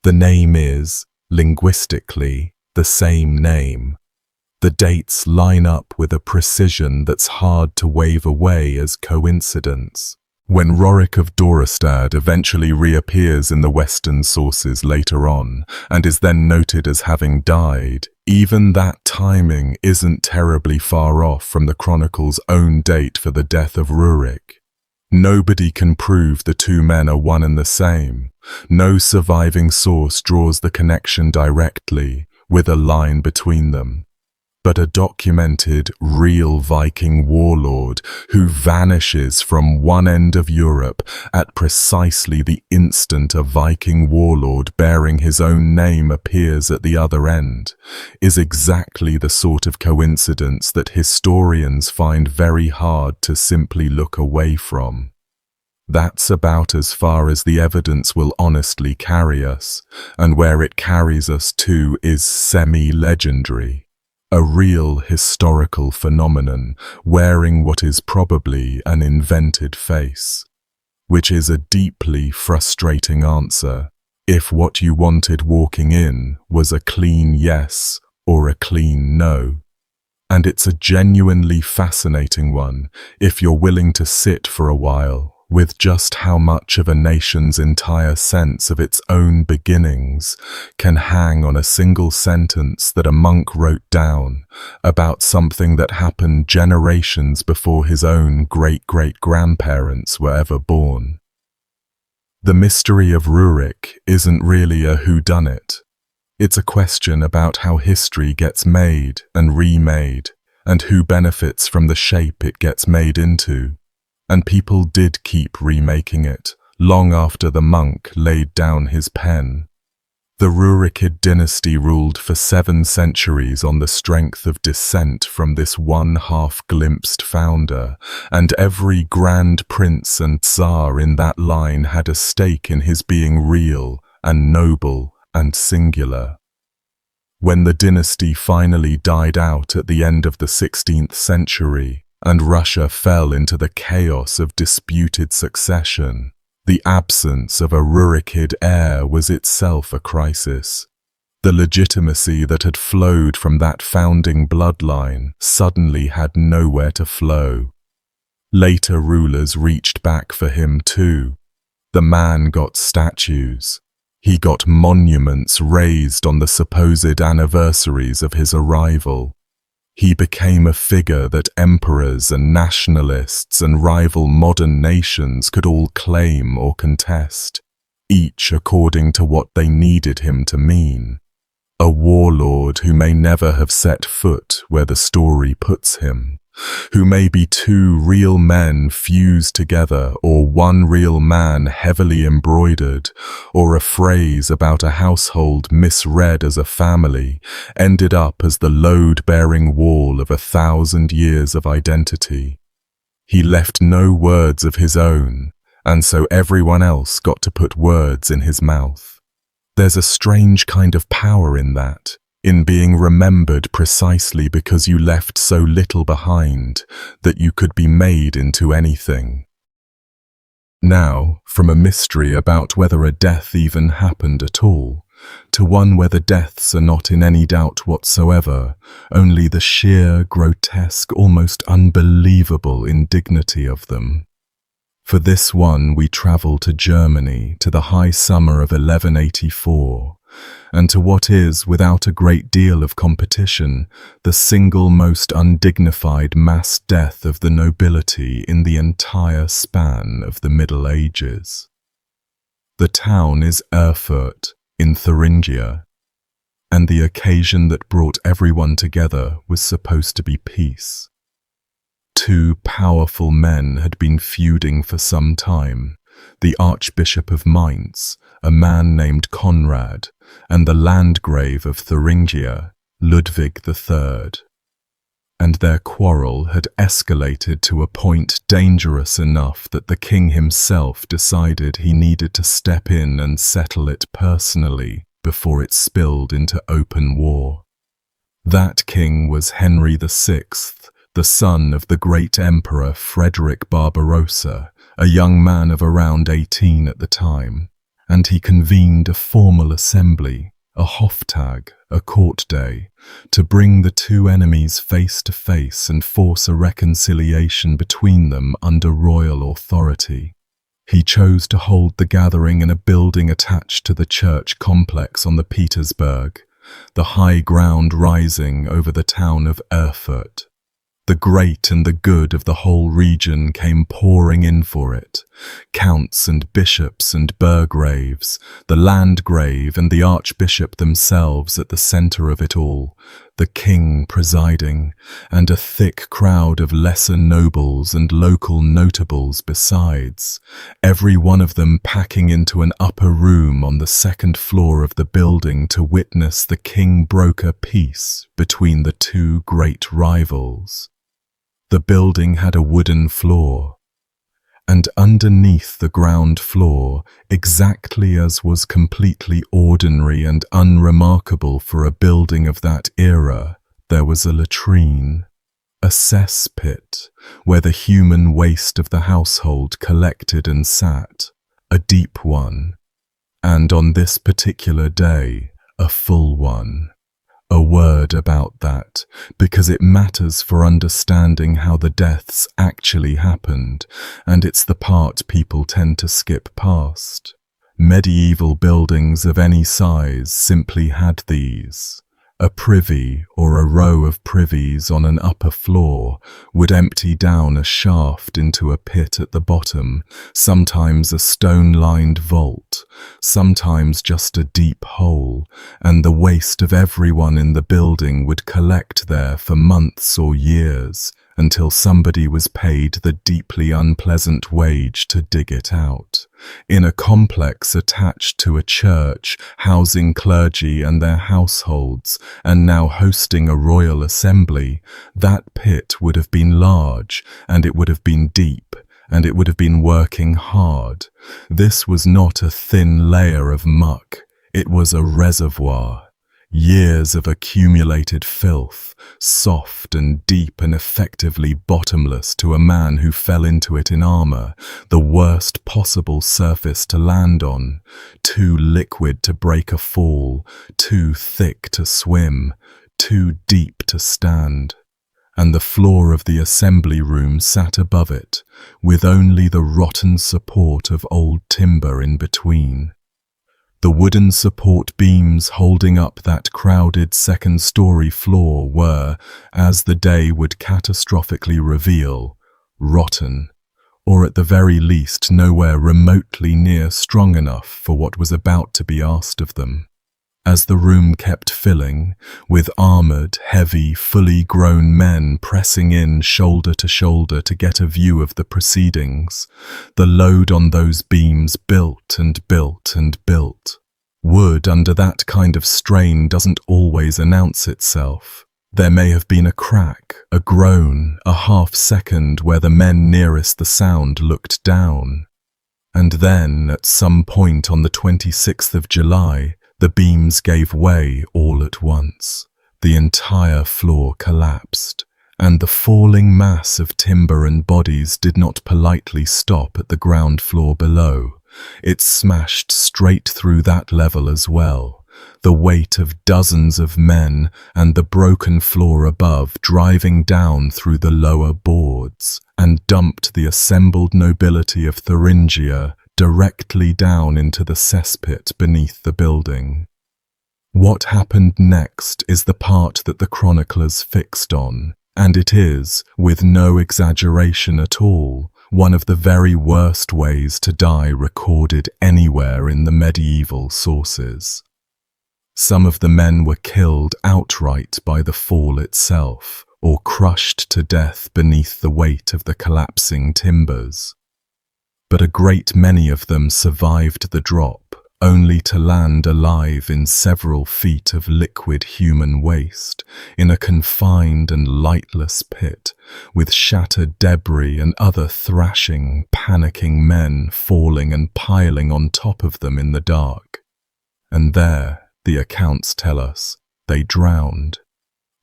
The name is, linguistically, the same name. The dates line up with a precision that's hard to wave away as coincidence. When Rorik of Dorestad eventually reappears in the Western sources later on, and is then noted as having died, even that timing isn't terribly far off from the Chronicle's own date for the death of Rurik. Nobody can prove the two men are one and the same. No surviving source draws the connection directly, with a line between them. but a documented, real Viking warlord who vanishes from one end of Europe at precisely the instant a Viking warlord bearing his own name appears at the other end, is exactly the sort of coincidence that historians find very hard to simply look away from. That's about as far as the evidence will honestly carry us, and where it carries us to is semi-legendary. A real historical phenomenon wearing what is probably an invented face. Which is a deeply frustrating answer if what you wanted walking in was a clean yes or a clean no. And it's a genuinely fascinating one if you're willing to sit for a while with just how much of a nation's entire sense of its own beginnings can hang on a single sentence that a monk wrote down about something that happened generations before his own great-great-grandparents were ever born. The mystery of Rurik isn't really a whodunit. It's a question about how history gets made and remade, and who benefits from the shape it gets made into. And people did keep remaking it, long after the monk laid down his pen. The Rurikid dynasty ruled for 7 centuries on the strength of descent from this one half-glimpsed founder, and every grand prince and tsar in that line had a stake in his being real and noble and singular. When the dynasty finally died out at the end of the 16th century, and Russia fell into the chaos of disputed succession, the absence of a Rurikid heir was itself a crisis. The legitimacy that had flowed from that founding bloodline suddenly had nowhere to flow. Later rulers reached back for him too. The man got statues. He got monuments raised on the supposed anniversaries of his arrival. He became a figure that emperors and nationalists and rival modern nations could all claim or contest, each according to what they needed him to mean. A warlord who may never have set foot where the story puts him, who may be 2 real men fused together, or 1 real man heavily embroidered, or a phrase about a household misread as a family, ended up as the load-bearing wall of 1,000 years of identity. He left no words of his own, and so everyone else got to put words in his mouth. There's a strange kind of power in that, in being remembered precisely because you left so little behind that you could be made into anything. Now, from a mystery about whether a death even happened at all, to one where the deaths are not in any doubt whatsoever, only the sheer, grotesque, almost unbelievable indignity of them. For this one we travel to Germany, to the high summer of 1184, and to what is, without a great deal of competition, the single most undignified mass death of the nobility in the entire span of the Middle Ages. The town is Erfurt, in Thuringia, and the occasion that brought everyone together was supposed to be peace. 2 powerful men had been feuding for some time, the Archbishop of Mainz, a man named Conrad, and the Landgrave of Thuringia, Ludwig III. And their quarrel had escalated to a point dangerous enough that the king himself decided he needed to step in and settle it personally before it spilled into open war. That king was Henry VI, the son of the great emperor Frederick Barbarossa, a young man of around 18 at the time, and he convened a formal assembly, a Hoftag, a court day, to bring the 2 enemies face to face and force a reconciliation between them under royal authority. He chose to hold the gathering in a building attached to the church complex on the Petersburg, the high ground rising over the town of Erfurt. The great and the good of the whole region came pouring in for it. Counts and bishops and burgraves, the landgrave and the archbishop themselves at the centre of it all, the king presiding, and a thick crowd of lesser nobles and local notables besides, every one of them packing into an upper room on the second floor of the building to witness the king broker peace between the two great rivals. The building had a wooden floor, and underneath the ground floor, exactly as was completely ordinary and unremarkable for a building of that era, there was a latrine, a cesspit, where the human waste of the household collected and sat, a deep one, and on this particular day, a full one. A word about that, because it matters for understanding how the deaths actually happened, and it's the part people tend to skip past. Medieval buildings of any size simply had these. A privy or a row of privies on an upper floor would empty down a shaft into a pit at the bottom, sometimes a stone-lined vault, sometimes just a deep hole, and the waste of everyone in the building would collect there for months or years, until somebody was paid the deeply unpleasant wage to dig it out. In a complex attached to a church, housing clergy and their households, and now hosting a royal assembly, that pit would have been large, and it would have been deep, and it would have been working hard. This was not a thin layer of muck, it was a reservoir. Years of accumulated filth, soft and deep and effectively bottomless to a man who fell into it in armor, the worst possible surface to land on, too liquid to break a fall, too thick to swim, too deep to stand. And the floor of the assembly room sat above it, with only the rotten support of old timber in between. The wooden support beams holding up that crowded second-story floor were, as the day would catastrophically reveal, rotten, or at the very least nowhere remotely near strong enough for what was about to be asked of them. As the room kept filling, with armoured, heavy, fully grown men pressing in shoulder to shoulder to get a view of the proceedings, the load on those beams built and built and built. Wood under that kind of strain doesn't always announce itself. There may have been a crack, a groan, a half-second where the men nearest the sound looked down. And then, at some point on the 26th of July, the beams gave way all at once. The entire floor collapsed, and the falling mass of timber and bodies did not politely stop at the ground floor below. It smashed straight through that level as well, the weight of dozens of men and the broken floor above driving down through the lower boards, and dumped the assembled nobility of Thuringia directly down into the cesspit beneath the building. What happened next is the part that the chroniclers fixed on, and it is, with no exaggeration at all, one of the very worst ways to die recorded anywhere in the medieval sources. Some of the men were killed outright by the fall itself, or crushed to death beneath the weight of the collapsing timbers. But a great many of them survived the drop, only to land alive in several feet of liquid human waste, in a confined and lightless pit, with shattered debris and other thrashing, panicking men falling and piling on top of them in the dark. And there, the accounts tell us, they drowned,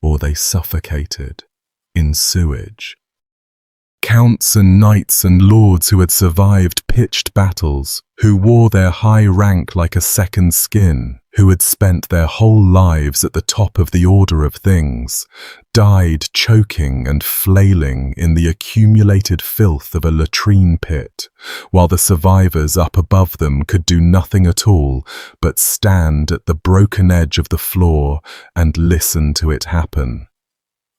or they suffocated, in sewage. Counts and knights and lords who had survived pitched battles, who wore their high rank like a second skin, who had spent their whole lives at the top of the order of things, died choking and flailing in the accumulated filth of a latrine pit, while the survivors up above them could do nothing at all but stand at the broken edge of the floor and listen to it happen.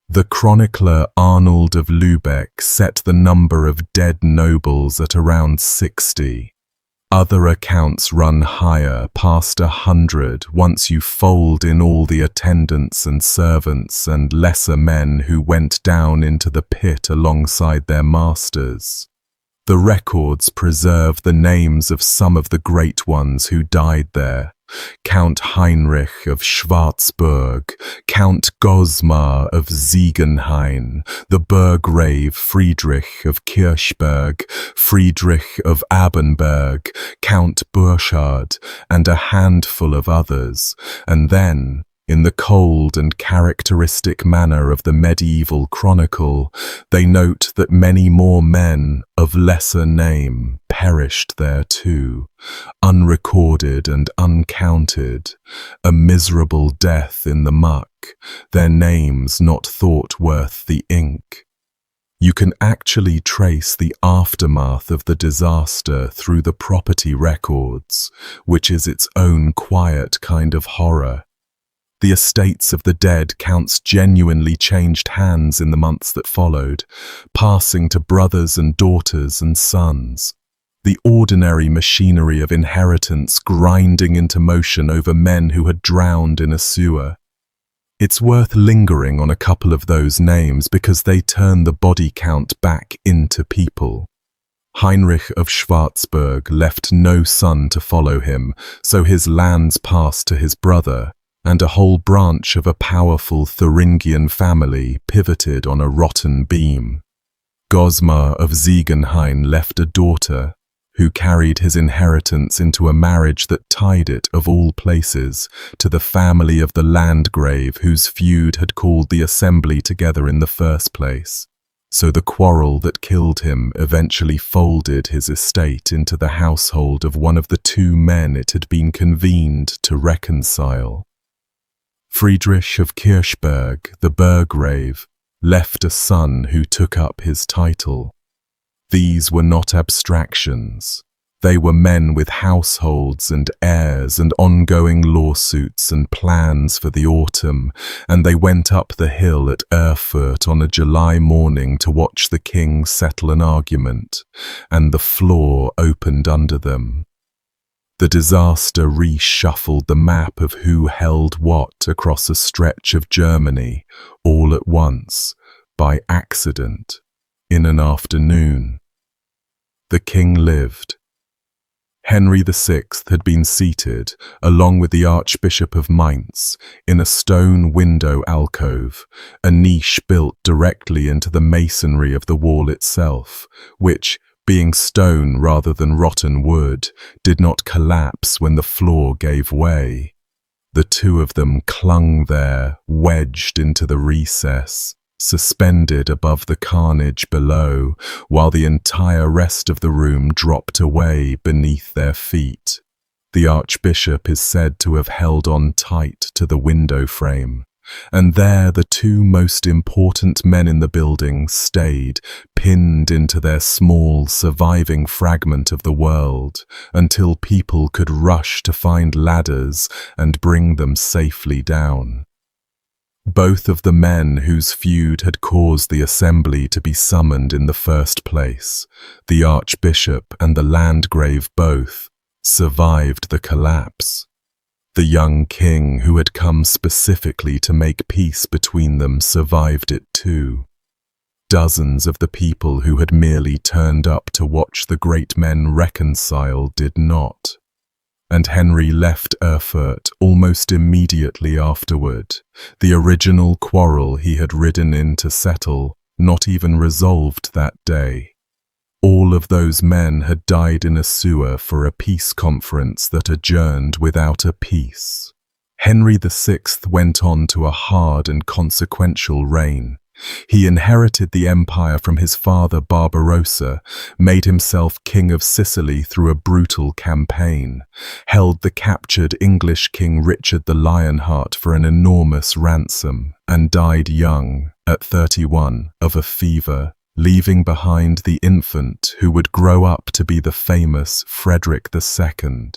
The chronicler Arnold of Lübeck set the number of dead nobles at around 60. Other accounts run higher, past 100, once you fold in all the attendants and servants and lesser men who went down into the pit alongside their masters. The records preserve the names of some of the great ones who died there. Count Heinrich of Schwarzburg, Count Gosmar of Ziegenhain, the Burgrave Friedrich of Kirchberg, Friedrich of Abenberg, Count Burchard, and a handful of others, and then, in the cold and characteristic manner of the medieval chronicle, they note that many more men of lesser name perished there too, unrecorded and uncounted, a miserable death in the muck, their names not thought worth the ink. You can actually trace the aftermath of the disaster through the property records, which is its own quiet kind of horror. The estates of the dead counts genuinely changed hands in the months that followed, passing to brothers and daughters and sons. The ordinary machinery of inheritance grinding into motion over men who had drowned in a sewer. It's worth lingering on a couple of those names because they turn the body count back into people. Heinrich of Schwarzburg left no son to follow him, so his lands passed to his brother, and a whole branch of a powerful Thuringian family pivoted on a rotten beam. Gosmar of Ziegenhain left a daughter, who carried his inheritance into a marriage that tied it, of all places, to the family of the Landgrave whose feud had called the assembly together in the first place. So the quarrel that killed him eventually folded his estate into the household of one of the two men it had been convened to reconcile. Friedrich of Kirchberg, the Burgrave, left a son who took up his title. These were not abstractions. They were men with households and heirs and ongoing lawsuits and plans for the autumn, and they went up the hill at Erfurt on a July morning to watch the king settle an argument, and the floor opened under them. The disaster reshuffled the map of who held what across a stretch of Germany, all at once, by accident, in an afternoon. The king lived. Henry VI had been seated, along with the Archbishop of Mainz, in a stone window alcove, a niche built directly into the masonry of the wall itself, which, being stone rather than rotten wood, did not collapse when the floor gave way. The two of them clung there, wedged into the recess, suspended above the carnage below, while the entire rest of the room dropped away beneath their feet. The Archbishop is said to have held on tight to the window frame, and there the two most important men in the building stayed, pinned into their small, surviving fragment of the world, until people could rush to find ladders and bring them safely down. Both of the men whose feud had caused the assembly to be summoned in the first place, the Archbishop and the Landgrave both, survived the collapse. The young king who had come specifically to make peace between them survived it too. Dozens of the people who had merely turned up to watch the great men reconcile did not. And Henry left Erfurt almost immediately afterward, the original quarrel he had ridden in to settle not even resolved that day. All of those men had died in a sewer for a peace conference that adjourned without a peace. Henry VI went on to a hard and consequential reign. He inherited the empire from his father Barbarossa, made himself king of Sicily through a brutal campaign, held the captured English King Richard the Lionheart for an enormous ransom, and died young, at 31, of a fever, leaving behind the infant who would grow up to be the famous Frederick II.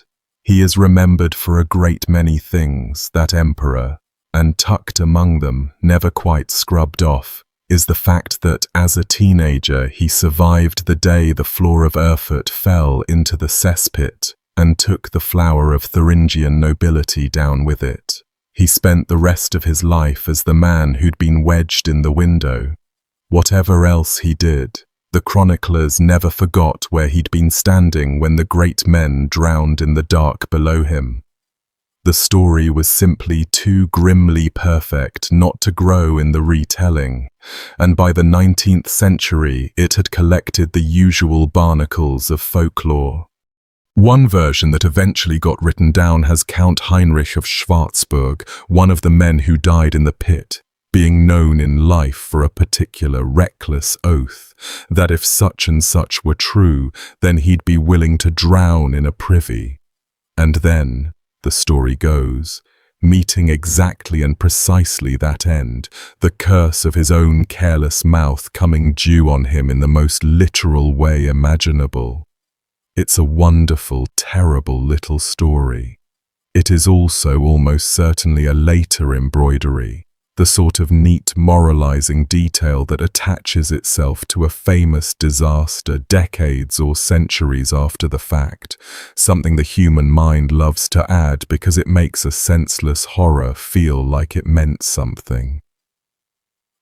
He is remembered for a great many things, that emperor, and tucked among them, never quite scrubbed off, is the fact that as a teenager he survived the day the floor of Erfurt fell into the cesspit and took the flower of Thuringian nobility down with it. He spent the rest of his life as the man who'd been wedged in the window. Whatever else he did, the chroniclers never forgot where he'd been standing when the great men drowned in the dark below him. The story was simply too grimly perfect not to grow in the retelling, and by the 19th century it had collected the usual barnacles of folklore. One version that eventually got written down has Count Heinrich of Schwarzburg, one of the men who died in the pit, being known in life for a particular reckless oath that if such and such were true, then he'd be willing to drown in a privy. And then, the story goes, meeting exactly and precisely that end, the curse of his own careless mouth coming due on him in the most literal way imaginable. It's a wonderful, terrible little story. It is also almost certainly a later embroidery, the sort of neat moralizing detail that attaches itself to a famous disaster decades or centuries after the fact, something the human mind loves to add because it makes a senseless horror feel like it meant something.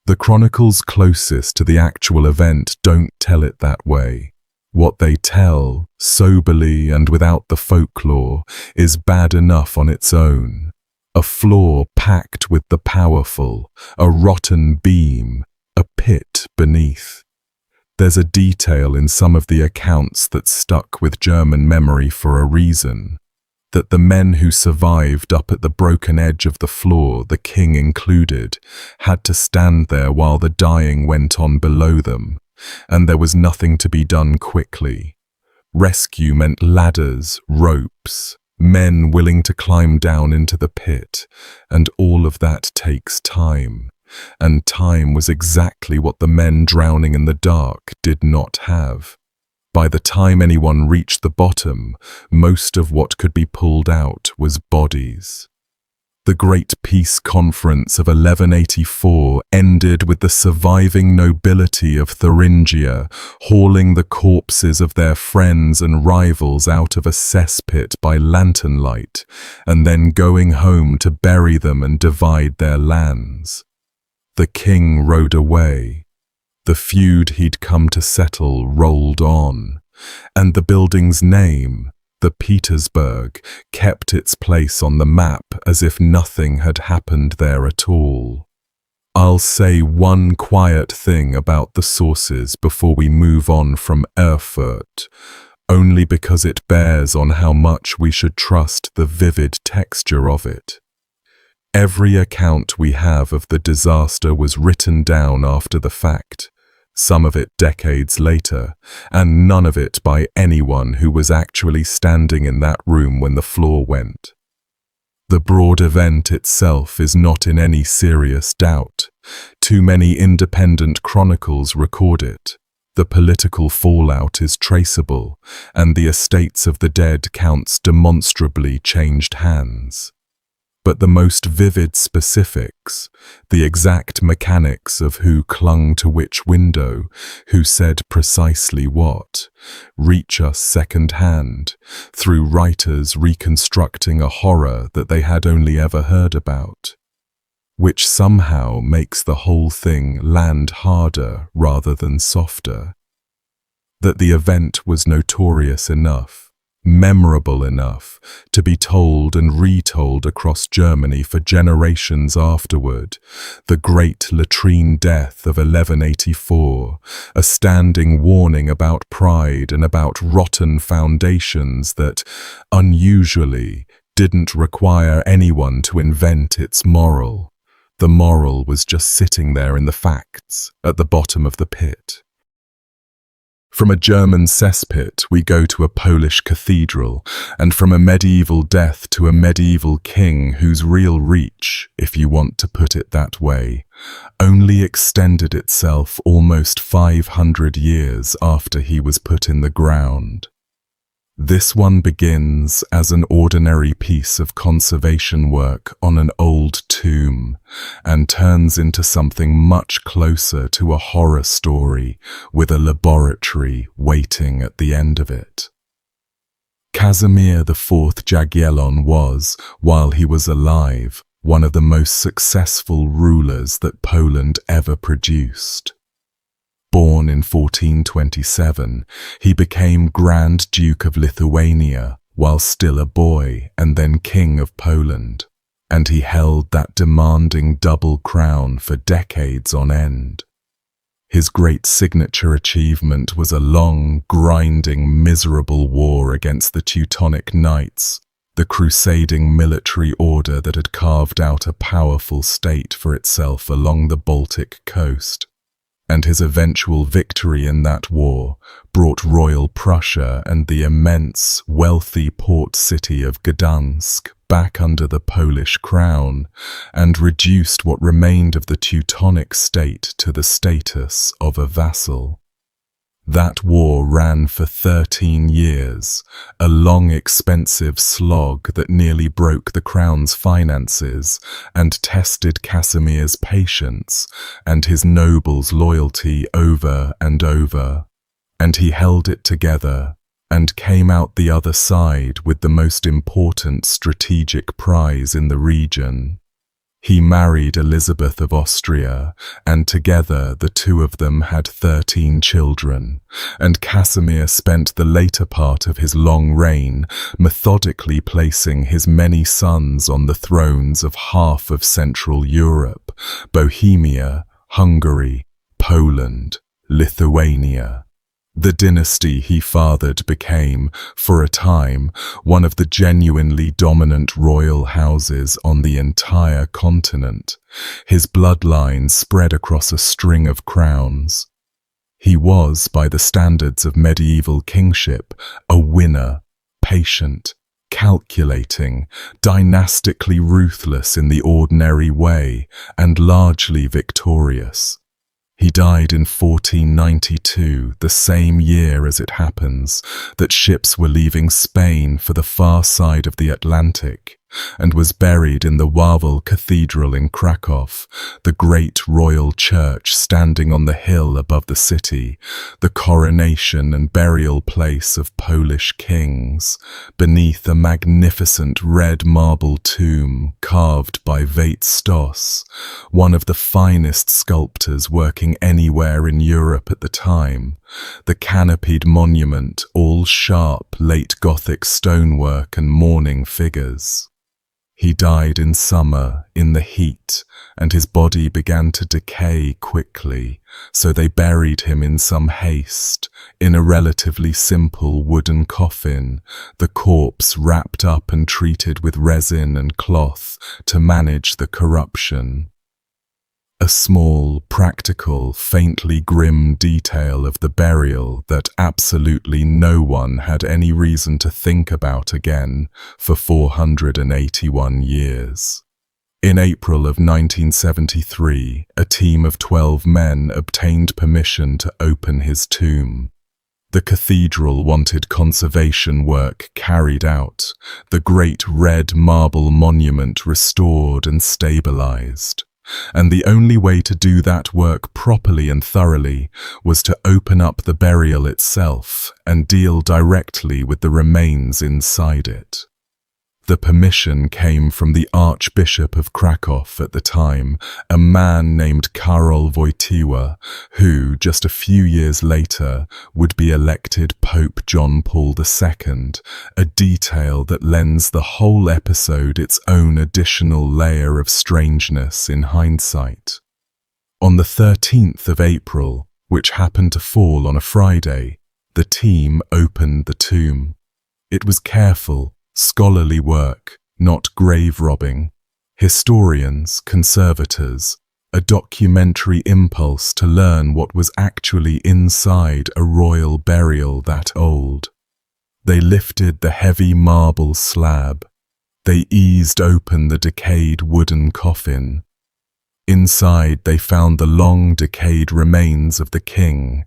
The chronicles closest to the actual event don't tell it that way. What they tell, soberly and without the folklore, is bad enough on its own. A floor packed with the powerful, a rotten beam, a pit beneath. There's a detail in some of the accounts that stuck with German memory for a reason, that the men who survived up at the broken edge of the floor, the king included, had to stand there while the dying went on below them, and there was nothing to be done quickly. Rescue meant ladders, ropes, men willing to climb down into the pit, and all of that takes time. And time was exactly what the men drowning in the dark did not have. By the time anyone reached the bottom, most of what could be pulled out was bodies. The Great Peace Conference of 1184 ended with the surviving nobility of Thuringia hauling the corpses of their friends and rivals out of a cesspit by lantern light, and then going home to bury them and divide their lands. The king rode away. The feud he'd come to settle rolled on, and the building's name, the Petersburg, kept its place on the map as if nothing had happened there at all. I'll say one quiet thing about the sources before we move on from Erfurt, only because it bears on how much we should trust the vivid texture of it. Every account we have of the disaster was written down after the fact, some of it decades later, and none of it by anyone who was actually standing in that room when the floor went. The broad event itself is not in any serious doubt. Too many independent chronicles record it. The political fallout is traceable, and the estates of the dead counts demonstrably changed hands. But the most vivid specifics, the exact mechanics of who clung to which window, who said precisely what, reach us second-hand, through writers reconstructing a horror that they had only ever heard about, which somehow makes the whole thing land harder rather than softer. That the event was notorious enough, memorable enough, to be told and retold across Germany for generations afterward, the great latrine death of 1184, a standing warning about pride and about rotten foundations that, unusually, didn't require anyone to invent its moral. The moral was just sitting there in the facts, at the bottom of the pit. From a German cesspit, we go to a Polish cathedral, and from a medieval death to a medieval king whose real reach, if you want to put it that way, only extended itself almost 500 years after he was put in the ground. This one begins as an ordinary piece of conservation work on an old tomb and turns into something much closer to a horror story with a laboratory waiting at the end of it. Casimir IV Jagiellon was, while he was alive, one of the most successful rulers that Poland ever produced. Born in 1427, he became Grand Duke of Lithuania while still a boy and then King of Poland, and he held that demanding double crown for decades on end. His great signature achievement was a long, grinding, miserable war against the Teutonic Knights, the crusading military order that had carved out a powerful state for itself along the Baltic coast. And his eventual victory in that war brought Royal Prussia and the immense, wealthy port city of Gdansk back under the Polish crown and reduced what remained of the Teutonic state to the status of a vassal. That war ran for 13 years, a long, expensive slog that nearly broke the crown's finances and tested Casimir's patience and his nobles' loyalty over and over. And he held it together and came out the other side with the most important strategic prize in the region. He married Elizabeth of Austria, and together the two of them had 13 children, and Casimir spent the later part of his long reign methodically placing his many sons on the thrones of half of Central Europe, Bohemia, Hungary, Poland, Lithuania. The dynasty he fathered became, for a time, one of the genuinely dominant royal houses on the entire continent. His bloodline spread across a string of crowns. He was, by the standards of medieval kingship, a winner, patient, calculating, dynastically ruthless in the ordinary way, and largely victorious. He died in 1492, the same year, as it happens, that ships were leaving Spain for the far side of the Atlantic, and was buried in the Wawel Cathedral in Krakow, the great royal church standing on the hill above the city, the coronation and burial place of Polish kings, beneath a magnificent red marble tomb carved by Veit Stoss, one of the finest sculptors working anywhere in Europe at the time, the canopied monument, all sharp late Gothic stonework and mourning figures. He died in summer, in the heat, and his body began to decay quickly, so they buried him in some haste, in a relatively simple wooden coffin, the corpse wrapped up and treated with resin and cloth to manage the corruption. A small, practical, faintly grim detail of the burial that absolutely no one had any reason to think about again for 481 years. In April of 1973, a team of 12 men obtained permission to open his tomb. The cathedral wanted conservation work carried out, the great red marble monument restored and stabilized. And the only way to do that work properly and thoroughly was to open up the burial itself and deal directly with the remains inside it. The permission came from the Archbishop of Krakow at the time, a man named Karol Wojtyła, who, just a few years later, would be elected Pope John Paul II, a detail that lends the whole episode its own additional layer of strangeness in hindsight. On the 13th of April, which happened to fall on a Friday, the team opened the tomb. It was careful, scholarly work, not grave robbing. Historians, conservators, a documentary impulse to learn what was actually inside a royal burial that old. They lifted the heavy marble slab. They eased open the decayed wooden coffin. Inside they found the long decayed remains of the king,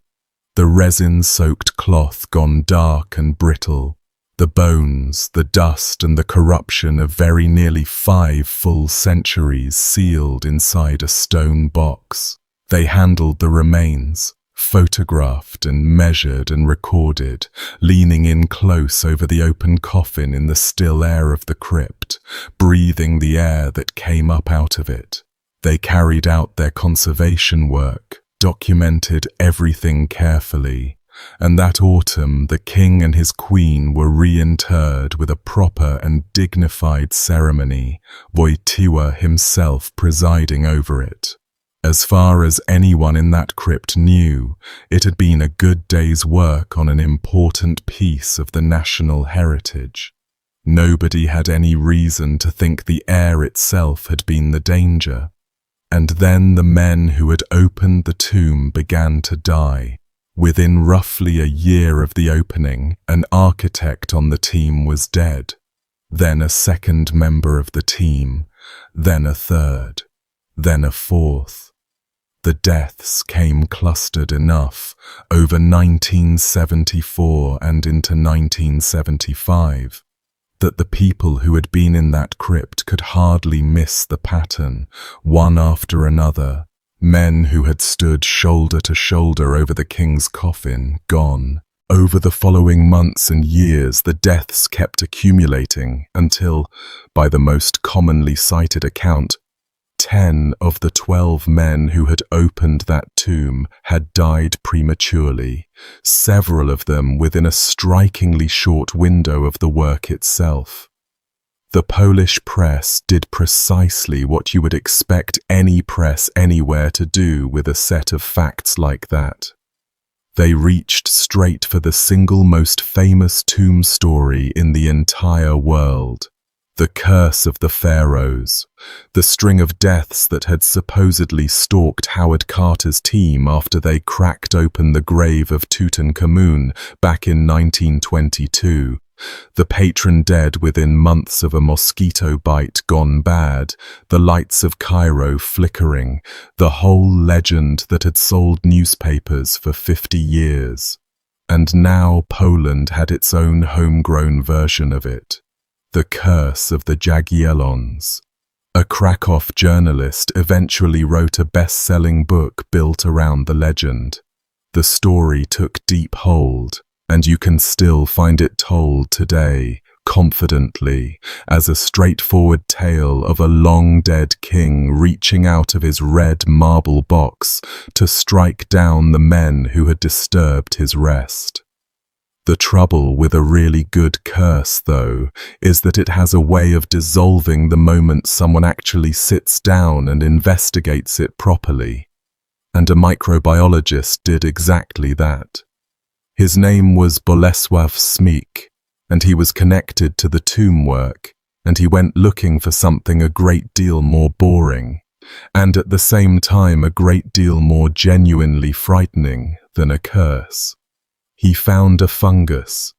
the resin-soaked cloth gone dark and brittle, The bones, the dust and the corruption of very nearly 5 full centuries sealed inside a stone box. They handled the remains, photographed and measured and recorded, leaning in close over the open coffin in the still air of the crypt, breathing the air that came up out of it. They carried out their conservation work, documented everything carefully, and that autumn the king and his queen were reinterred with a proper and dignified ceremony, Wojtyła himself presiding over it. As far as anyone in that crypt knew, it had been a good day's work on an important piece of the national heritage. Nobody had any reason to think the air itself had been the danger. And then the men who had opened the tomb began to die. Within roughly a year of the opening, an architect on the team was dead. Then a second member of the team, then a third, then a fourth. The deaths came clustered enough over 1974 and into 1975 that the people who had been in that crypt could hardly miss the pattern, one after another. Men who had stood shoulder to shoulder over the king's coffin, gone. Over the following months and years, the deaths kept accumulating until, by the most commonly cited account, 10 of the 12 men who had opened that tomb had died prematurely, several of them within a strikingly short window of the work itself. The Polish press did precisely what you would expect any press anywhere to do with a set of facts like that. They reached straight for the single most famous tomb story in the entire world. The curse of the pharaohs, the string of deaths that had supposedly stalked Howard Carter's team after they cracked open the grave of Tutankhamun back in 1922, the patron dead within months of a mosquito bite gone bad, the lights of Cairo flickering, the whole legend that had sold newspapers for 50 years. And now Poland had its own homegrown version of it. The Curse of the Jagiellons. A Krakow journalist eventually wrote a best-selling book built around the legend. The story took deep hold, and you can still find it told today, confidently, as a straightforward tale of a long-dead king reaching out of his red marble box to strike down the men who had disturbed his rest. The trouble with a really good curse, though, is that it has a way of dissolving the moment someone actually sits down and investigates it properly. And a microbiologist did exactly that. His name was Bolesław Smyk, and he was connected to the tomb work, and he went looking for something a great deal more boring, and at the same time a great deal more genuinely frightening than a curse. He found a fungus,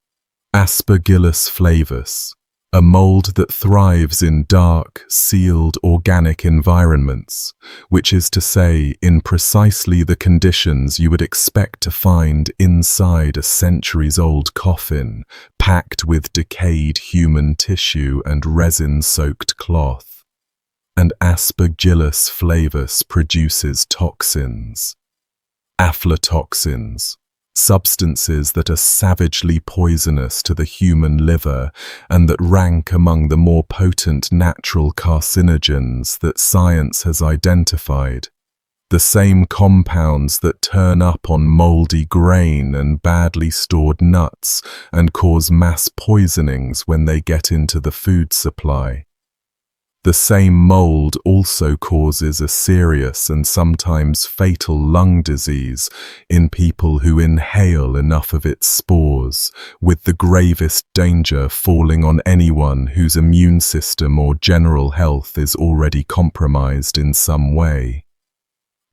Aspergillus flavus, a mold that thrives in dark, sealed organic environments, which is to say, in precisely the conditions you would expect to find inside a centuries-old coffin, packed with decayed human tissue and resin-soaked cloth. And Aspergillus flavus produces toxins, aflatoxins, substances that are savagely poisonous to the human liver and that rank among the more potent natural carcinogens that science has identified. The same compounds that turn up on moldy grain and badly stored nuts and cause mass poisonings when they get into the food supply. The same mold also causes a serious and sometimes fatal lung disease in people who inhale enough of its spores, with the gravest danger falling on anyone whose immune system or general health is already compromised in some way.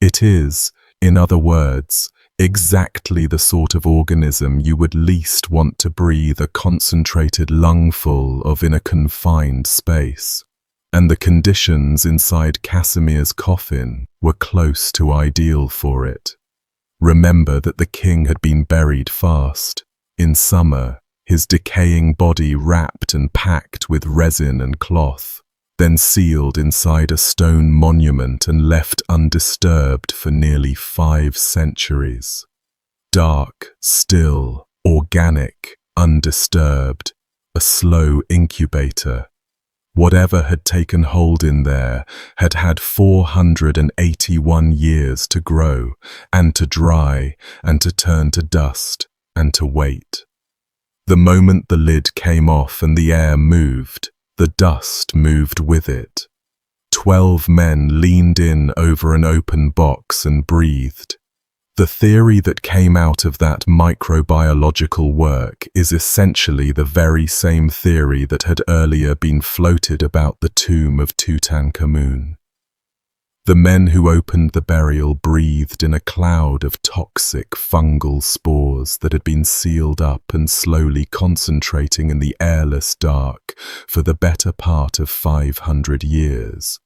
It is, in other words, exactly the sort of organism you would least want to breathe a concentrated lungful of in a confined space. And the conditions inside Casimir's coffin were close to ideal for it. Remember that the king had been buried fast. In summer, his decaying body wrapped and packed with resin and cloth, then sealed inside a stone monument and left undisturbed for nearly 5 centuries. Dark, still, organic, undisturbed, a slow incubator. Whatever had taken hold in there had had 481 years to grow, and to dry, and to turn to dust, and to wait. The moment the lid came off and the air moved, the dust moved with it. 12 men leaned in over an open box and breathed. The theory that came out of that microbiological work is essentially the very same theory that had earlier been floated about the tomb of Tutankhamun. The men who opened the burial breathed in a cloud of toxic fungal spores that had been sealed up and slowly concentrating in the airless dark for the better part of 500 years.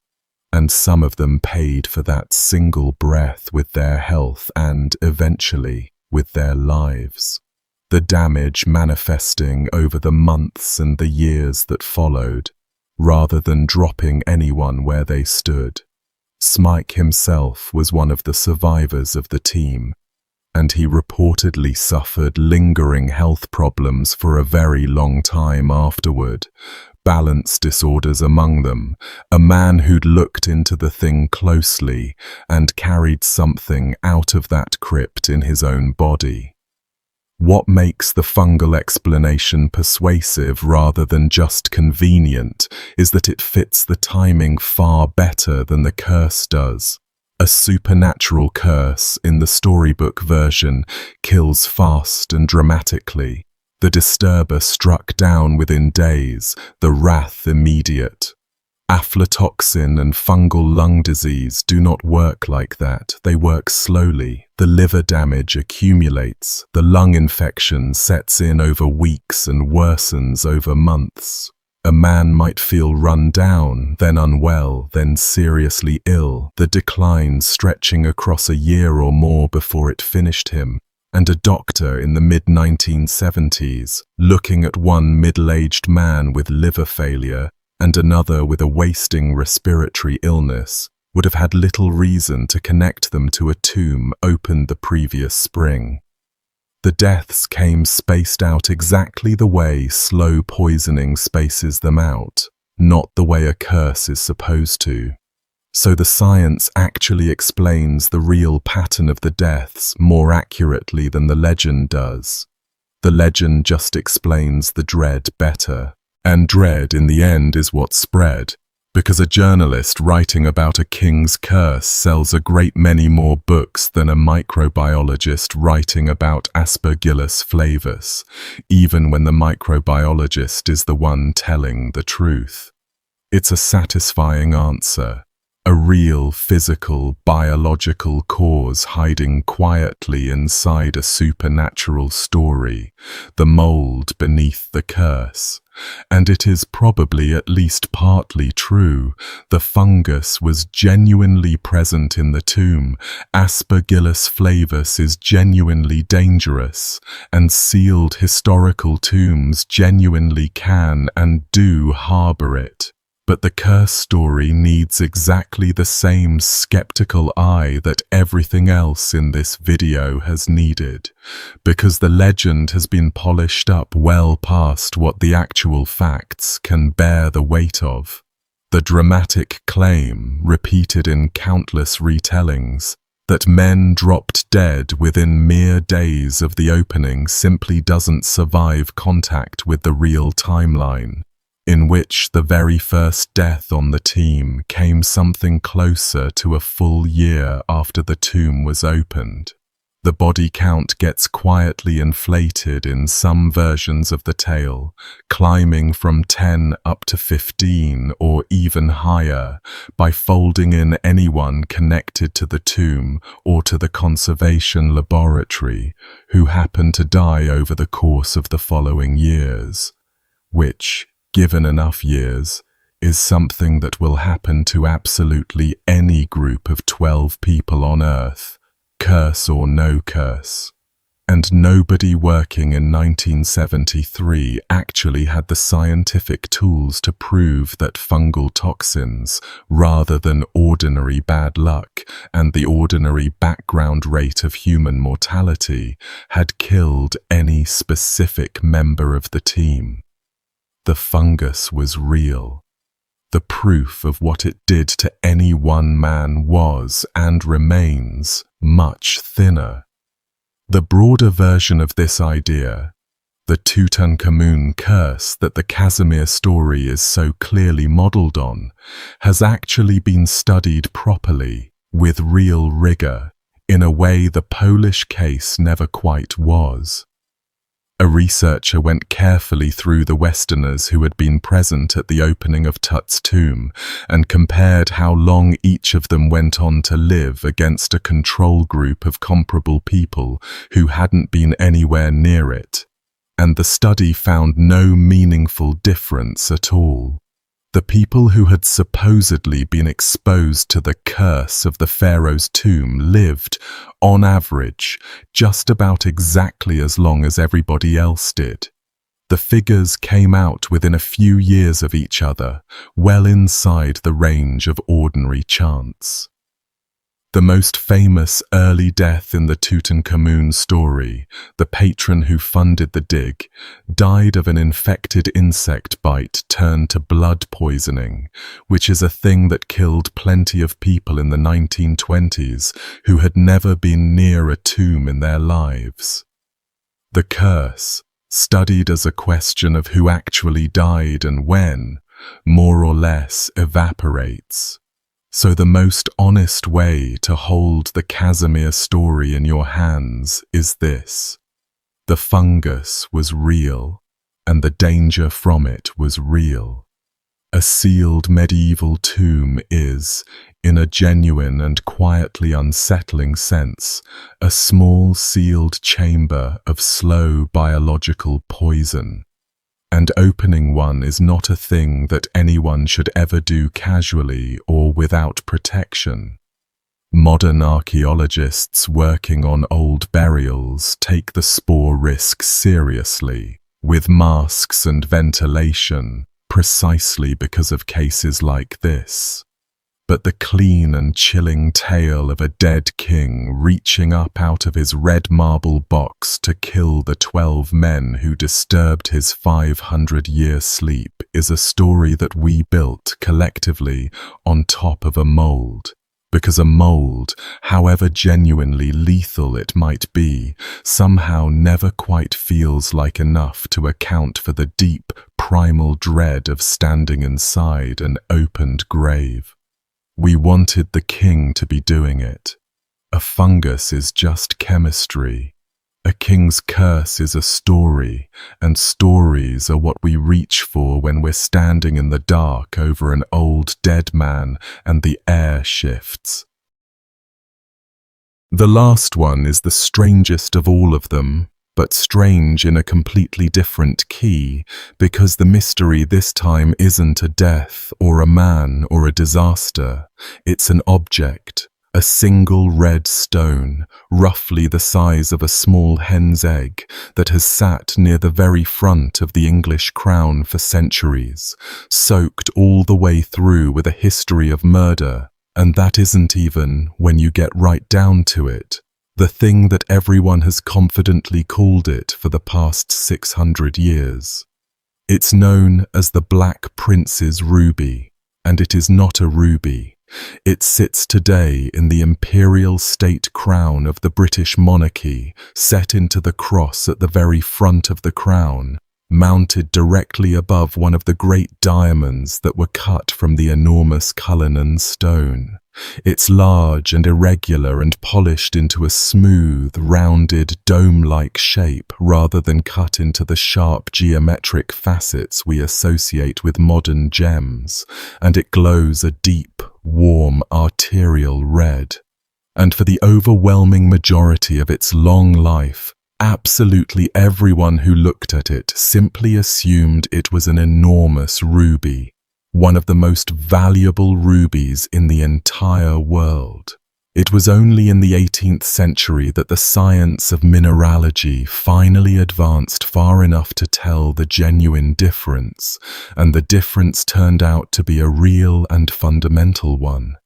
And some of them paid for that single breath with their health and, eventually, with their lives. The damage manifesting over the months and the years that followed, rather than dropping anyone where they stood. Smike himself was one of the survivors of the team, and he reportedly suffered lingering health problems for a very long time afterward. Balance disorders among them, a man who'd looked into the thing closely and carried something out of that crypt in his own body. What makes the fungal explanation persuasive rather than just convenient is that it fits the timing far better than the curse does. A supernatural curse in the storybook version kills fast and dramatically. The disturber struck down within days, the wrath immediate. Aflatoxin and fungal lung disease do not work like that. They work slowly. The liver damage accumulates. The lung infection sets in over weeks and worsens over months. A man might feel run down, then unwell, then seriously ill, the decline stretching across a year or more before it finished him. And a doctor in the mid-1970s, looking at one middle-aged man with liver failure and another with a wasting respiratory illness, would have had little reason to connect them to a tomb opened the previous spring. The deaths came spaced out exactly the way slow poisoning spaces them out, not the way a curse is supposed to. So the science actually explains the real pattern of the deaths more accurately than the legend does. The legend just explains the dread better. And dread in the end is what spread, because a journalist writing about a king's curse sells a great many more books than a microbiologist writing about Aspergillus flavus, even when the microbiologist is the one telling the truth. It's a satisfying answer. A real physical, biological cause hiding quietly inside a supernatural story, the mold beneath the curse. And it is probably at least partly true. The fungus was genuinely present in the tomb. Aspergillus flavus is genuinely dangerous, and sealed historical tombs genuinely can and do harbor it. But the curse story needs exactly the same skeptical eye that everything else in this video has needed, because the legend has been polished up well past what the actual facts can bear the weight of. The dramatic claim, repeated in countless retellings, that men dropped dead within mere days of the opening simply doesn't survive contact with the real timeline, in which the very first death on the team came something closer to a full year after the tomb was opened. The body count gets quietly inflated in some versions of the tale, climbing from 10 up to 15 or even higher by folding in anyone connected to the tomb or to the conservation laboratory who happened to die over the course of the following years, which, given enough years, is something that will happen to absolutely any group of 12 people on Earth, curse or no curse. and nobody working in 1973 actually had the scientific tools to prove that fungal toxins, rather than ordinary bad luck and the ordinary background rate of human mortality, had killed any specific member of the team. The fungus was real. The proof of what it did to any one man was, and remains, much thinner. The broader version of this idea, the Tutankhamun curse that the Casimir story is so clearly modeled on, has actually been studied properly, with real rigor, in a way the Polish case never quite was. A researcher went carefully through the Westerners who had been present at the opening of Tut's tomb and compared how long each of them went on to live against a control group of comparable people who hadn't been anywhere near it. And the study found no meaningful difference at all. The people who had supposedly been exposed to the curse of the pharaoh's tomb lived, on average, just about exactly as long as everybody else did. The figures came out within a few years of each other, well inside the range of ordinary chance. The most famous early death in the Tutankhamun story, the patron who funded the dig, died of an infected insect bite turned to blood poisoning, which is a thing that killed plenty of people in the 1920s who had never been near a tomb in their lives. The curse, studied as a question of who actually died and when, more or less evaporates. So the most honest way to hold the Casimir story in your hands is this. The fungus was real, and the danger from it was real. A sealed medieval tomb is, in a genuine and quietly unsettling sense, a small sealed chamber of slow biological poison. And opening one is not a thing that anyone should ever do casually or without protection. Modern archaeologists working on old burials take the spore risk seriously, with masks and ventilation, precisely because of cases like this. But the clean and chilling tale of a dead king reaching up out of his red marble box to kill the 12 men who disturbed his 500-year sleep is a story that we built collectively on top of a mold. Because a mold, however genuinely lethal it might be, somehow never quite feels like enough to account for the deep, primal dread of standing inside an opened grave. We wanted the king to be doing it. A fungus is just chemistry. A king's curse is a story, and stories are what we reach for when we're standing in the dark over an old dead man and the air shifts. The last one is the strangest of all of them, but strange in a completely different key, because the mystery this time isn't a death or a man or a disaster. It's an object, a single red stone, roughly the size of a small hen's egg, that has sat near the very front of the English crown for centuries, soaked all the way through with a history of murder, and that isn't even, when you get right down to it, the thing that everyone has confidently called it for the past 600 years. It's known as the Black Prince's ruby, and it is not a ruby. It sits today in the imperial state crown of the British monarchy, set into the cross at the very front of the crown, mounted directly above one of the great diamonds that were cut from the enormous Cullinan stone. It's large and irregular and polished into a smooth, rounded, dome-like shape rather than cut into the sharp geometric facets we associate with modern gems, and it glows a deep, warm, arterial red. And for the overwhelming majority of its long life, absolutely everyone who looked at it simply assumed it was an enormous ruby, one of the most valuable rubies in the entire world. It was only in the 18th century that the science of mineralogy finally advanced far enough to tell the genuine difference, and the difference turned out to be a real and fundamental one.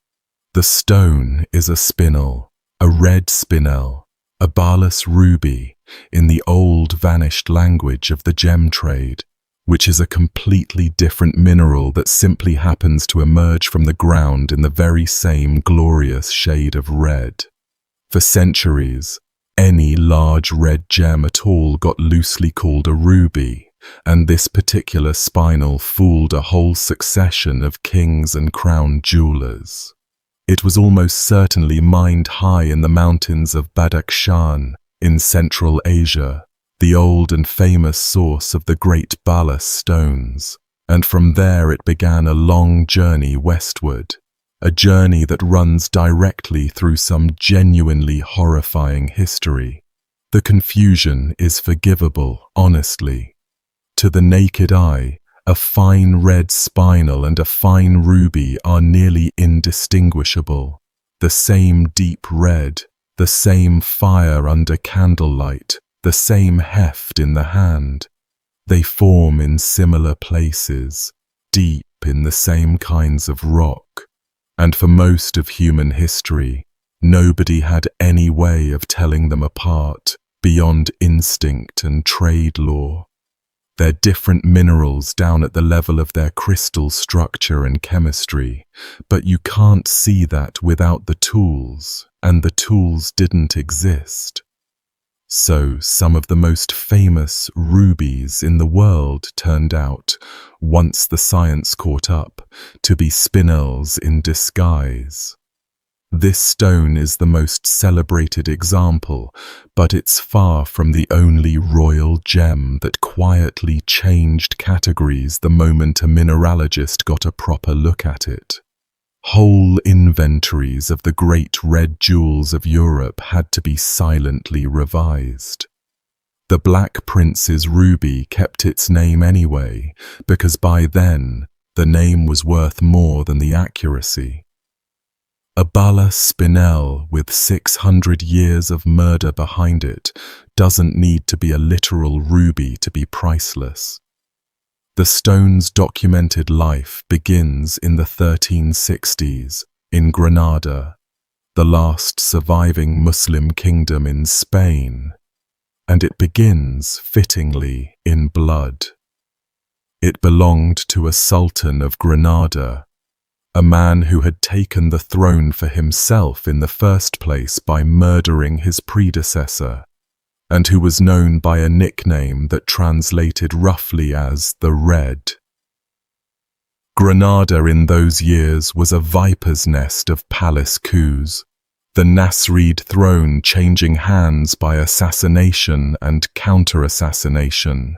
The stone is a spinel, a red spinel, a balas ruby, in the old vanished language of the gem trade, which is a completely different mineral that simply happens to emerge from the ground in the very same glorious shade of red. For centuries, any large red gem at all got loosely called a ruby, and this particular spinel fooled a whole succession of kings and crown jewelers. It was almost certainly mined high in the mountains of Badakhshan in Central Asia, the old and famous source of the great balas stones, and from there it began a long journey westward, a journey that runs directly through some genuinely horrifying history. The confusion is forgivable, honestly. To the naked eye, a fine red spinel and a fine ruby are nearly indistinguishable. The same deep red, the same fire under candlelight, the same heft in the hand. They form in similar places, deep in the same kinds of rock. And for most of human history, nobody had any way of telling them apart beyond instinct and trade law. They're different minerals down at the level of their crystal structure and chemistry, but you can't see that without the tools, and the tools didn't exist. So some of the most famous rubies in the world turned out, once the science caught up, to be spinels in disguise. This stone is the most celebrated example, but it's far from the only royal gem that quietly changed categories the moment a mineralogist got a proper look at it. Whole inventories of the great red jewels of Europe had to be silently revised. The Black Prince's ruby kept its name anyway, because by then the name was worth more than the accuracy. A balas spinel with 600 years of murder behind it doesn't need to be a literal ruby to be priceless. The stone's documented life begins in the 1360s in Granada, the last surviving Muslim kingdom in Spain, and it begins, fittingly, in blood. It belonged to a sultan of Granada, a man who had taken the throne for himself in the first place by murdering his predecessor, and who was known by a nickname that translated roughly as the Red. Granada in those years was a viper's nest of palace coups, the Nasrid throne changing hands by assassination and counter-assassination,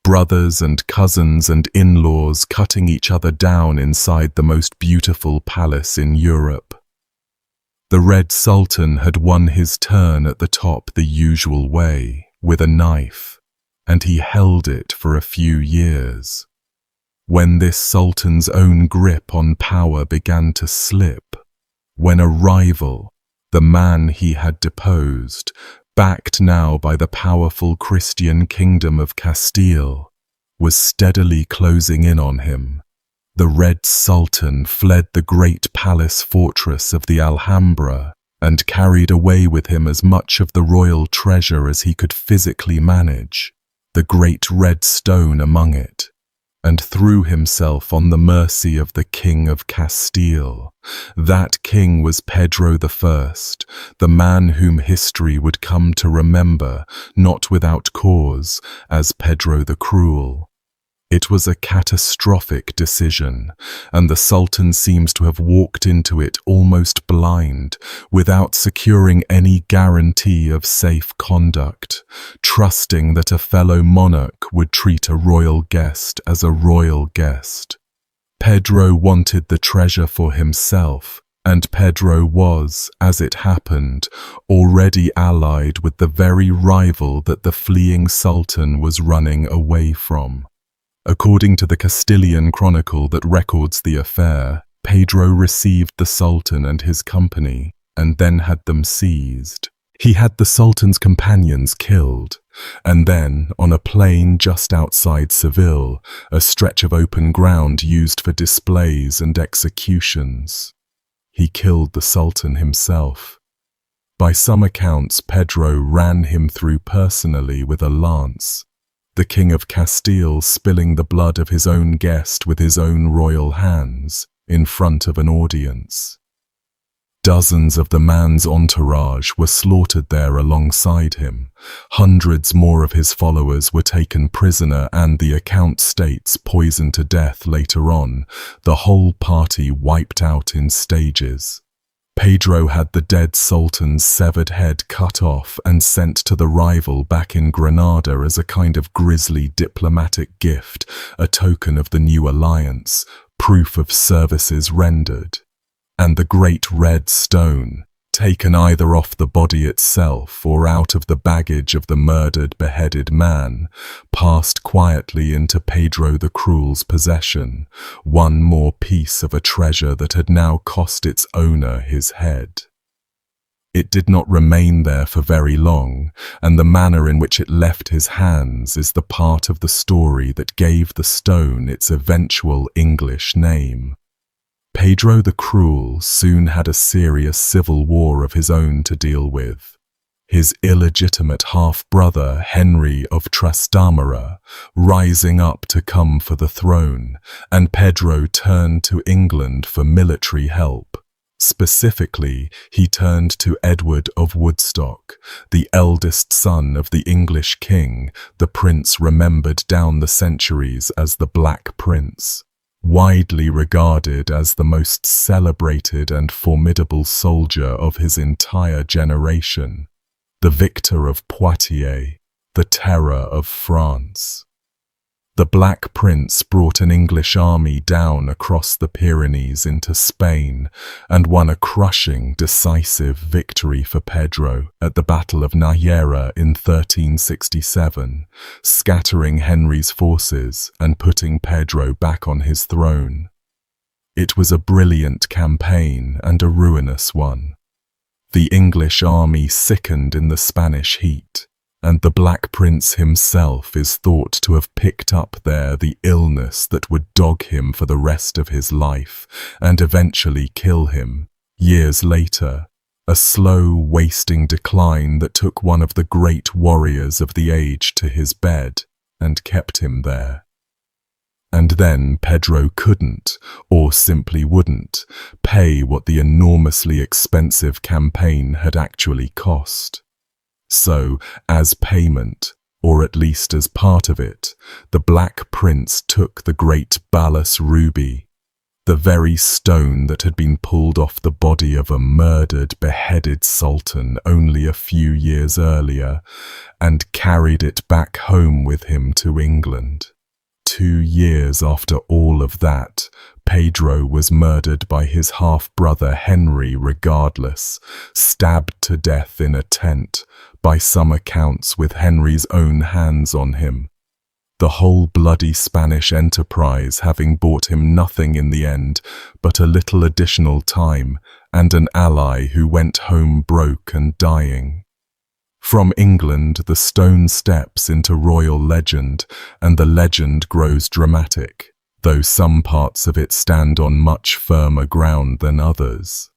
brothers and cousins and in-laws cutting each other down inside the most beautiful palace in Europe. The Red Sultan had won his turn at the top the usual way, with a knife, and he held it for a few years. When this sultan's own grip on power began to slip, when a rival, the man he had deposed, backed now by the powerful Christian kingdom of Castile, was steadily closing in on him, the Red Sultan fled the great palace fortress of the Alhambra and carried away with him as much of the royal treasure as he could physically manage, the great red stone among it, and threw himself on the mercy of the King of Castile. That king was Pedro I, the man whom history would come to remember, not without cause, as Pedro the Cruel. It was a catastrophic decision, and the Sultan seems to have walked into it almost blind, without securing any guarantee of safe conduct, trusting that a fellow monarch would treat a royal guest as a royal guest. Pedro wanted the treasure for himself, and Pedro was, as it happened, already allied with the very rival that the fleeing Sultan was running away from. According to the Castilian chronicle that records the affair, Pedro received the Sultan and his company, and then had them seized. He had the Sultan's companions killed, and then, on a plain just outside Seville, a stretch of open ground used for displays and executions, he killed the Sultan himself. By some accounts, Pedro ran him through personally with a lance, the King of Castile spilling the blood of his own guest with his own royal hands in front of an audience. Dozens of the man's entourage were slaughtered there alongside him. Hundreds more of his followers were taken prisoner and, the account states, poisoned to death later on, the whole party wiped out in stages. Pedro had the dead Sultan's severed head cut off and sent to the rival back in Granada as a kind of grisly diplomatic gift, a token of the new alliance, proof of services rendered. And the great red stone, taken either off the body itself or out of the baggage of the murdered, beheaded man, passed quietly into Pedro the Cruel's possession, one more piece of a treasure that had now cost its owner his head. It did not remain there for very long, and the manner in which it left his hands is the part of the story that gave the stone its eventual English name. Pedro the Cruel soon had a serious civil war of his own to deal with. His illegitimate half-brother, Henry of Trastamara, rising up to come for the throne, and Pedro turned to England for military help. Specifically, he turned to Edward of Woodstock, the eldest son of the English king, the prince remembered down the centuries as the Black Prince. Widely regarded as the most celebrated and formidable soldier of his entire generation, the victor of Poitiers, the terror of France. The Black Prince brought an English army down across the Pyrenees into Spain and won a crushing, decisive victory for Pedro at the Battle of Nájera in 1367, scattering Henry's forces and putting Pedro back on his throne. It was a brilliant campaign and a ruinous one. The English army sickened in the Spanish heat, and the Black Prince himself is thought to have picked up there the illness that would dog him for the rest of his life and eventually kill him, years later, a slow, wasting decline that took one of the great warriors of the age to his bed and kept him there. And then Pedro couldn't, or simply wouldn't, pay what the enormously expensive campaign had actually cost. So, as payment, or at least as part of it, the Black Prince took the great Balas ruby, the very stone that had been pulled off the body of a murdered, beheaded sultan only a few years earlier, and carried it back home with him to England. 2 years after all of that, Pedro was murdered by his half-brother Henry regardless, stabbed to death in a tent, by some accounts with Henry's own hands on him. The whole bloody Spanish enterprise having bought him nothing in the end but a little additional time and an ally who went home broke and dying. From England, the stone steps into royal legend, and the legend grows dramatic, though some parts of it stand on much firmer ground than others.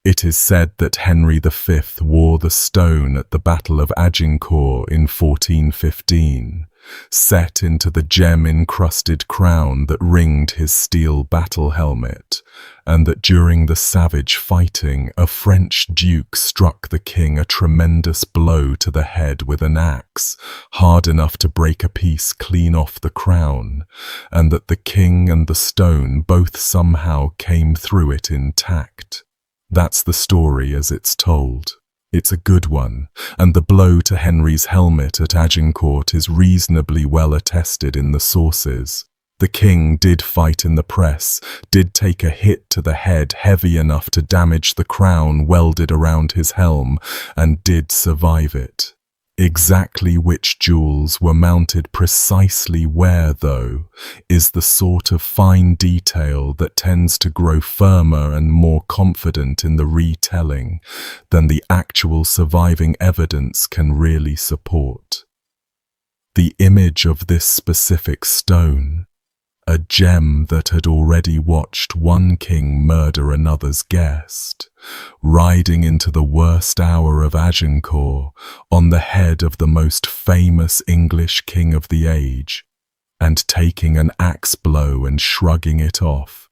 It is said that Henry V wore the stone at the Battle of Agincourt in 1415, set into the gem-encrusted crown that ringed his steel battle helmet, and that during the savage fighting a French duke struck the king a tremendous blow to the head with an axe, hard enough to break a piece clean off the crown, and that the king and the stone both somehow came through it intact. That's the story as it's told. It's a good one, and the blow to Henry's helmet at Agincourt is reasonably well attested in the sources. The king did fight in the press, did take a hit to the head heavy enough to damage the crown welded around his helm, and did survive it. Exactly which jewels were mounted precisely where, though, is the sort of fine detail that tends to grow firmer and more confident in the retelling than the actual surviving evidence can really support. The image of this specific stone, a gem that had already watched one king murder another's guest, riding into the worst hour of Agincourt on the head of the most famous English king of the age, and taking an axe blow and shrugging it off,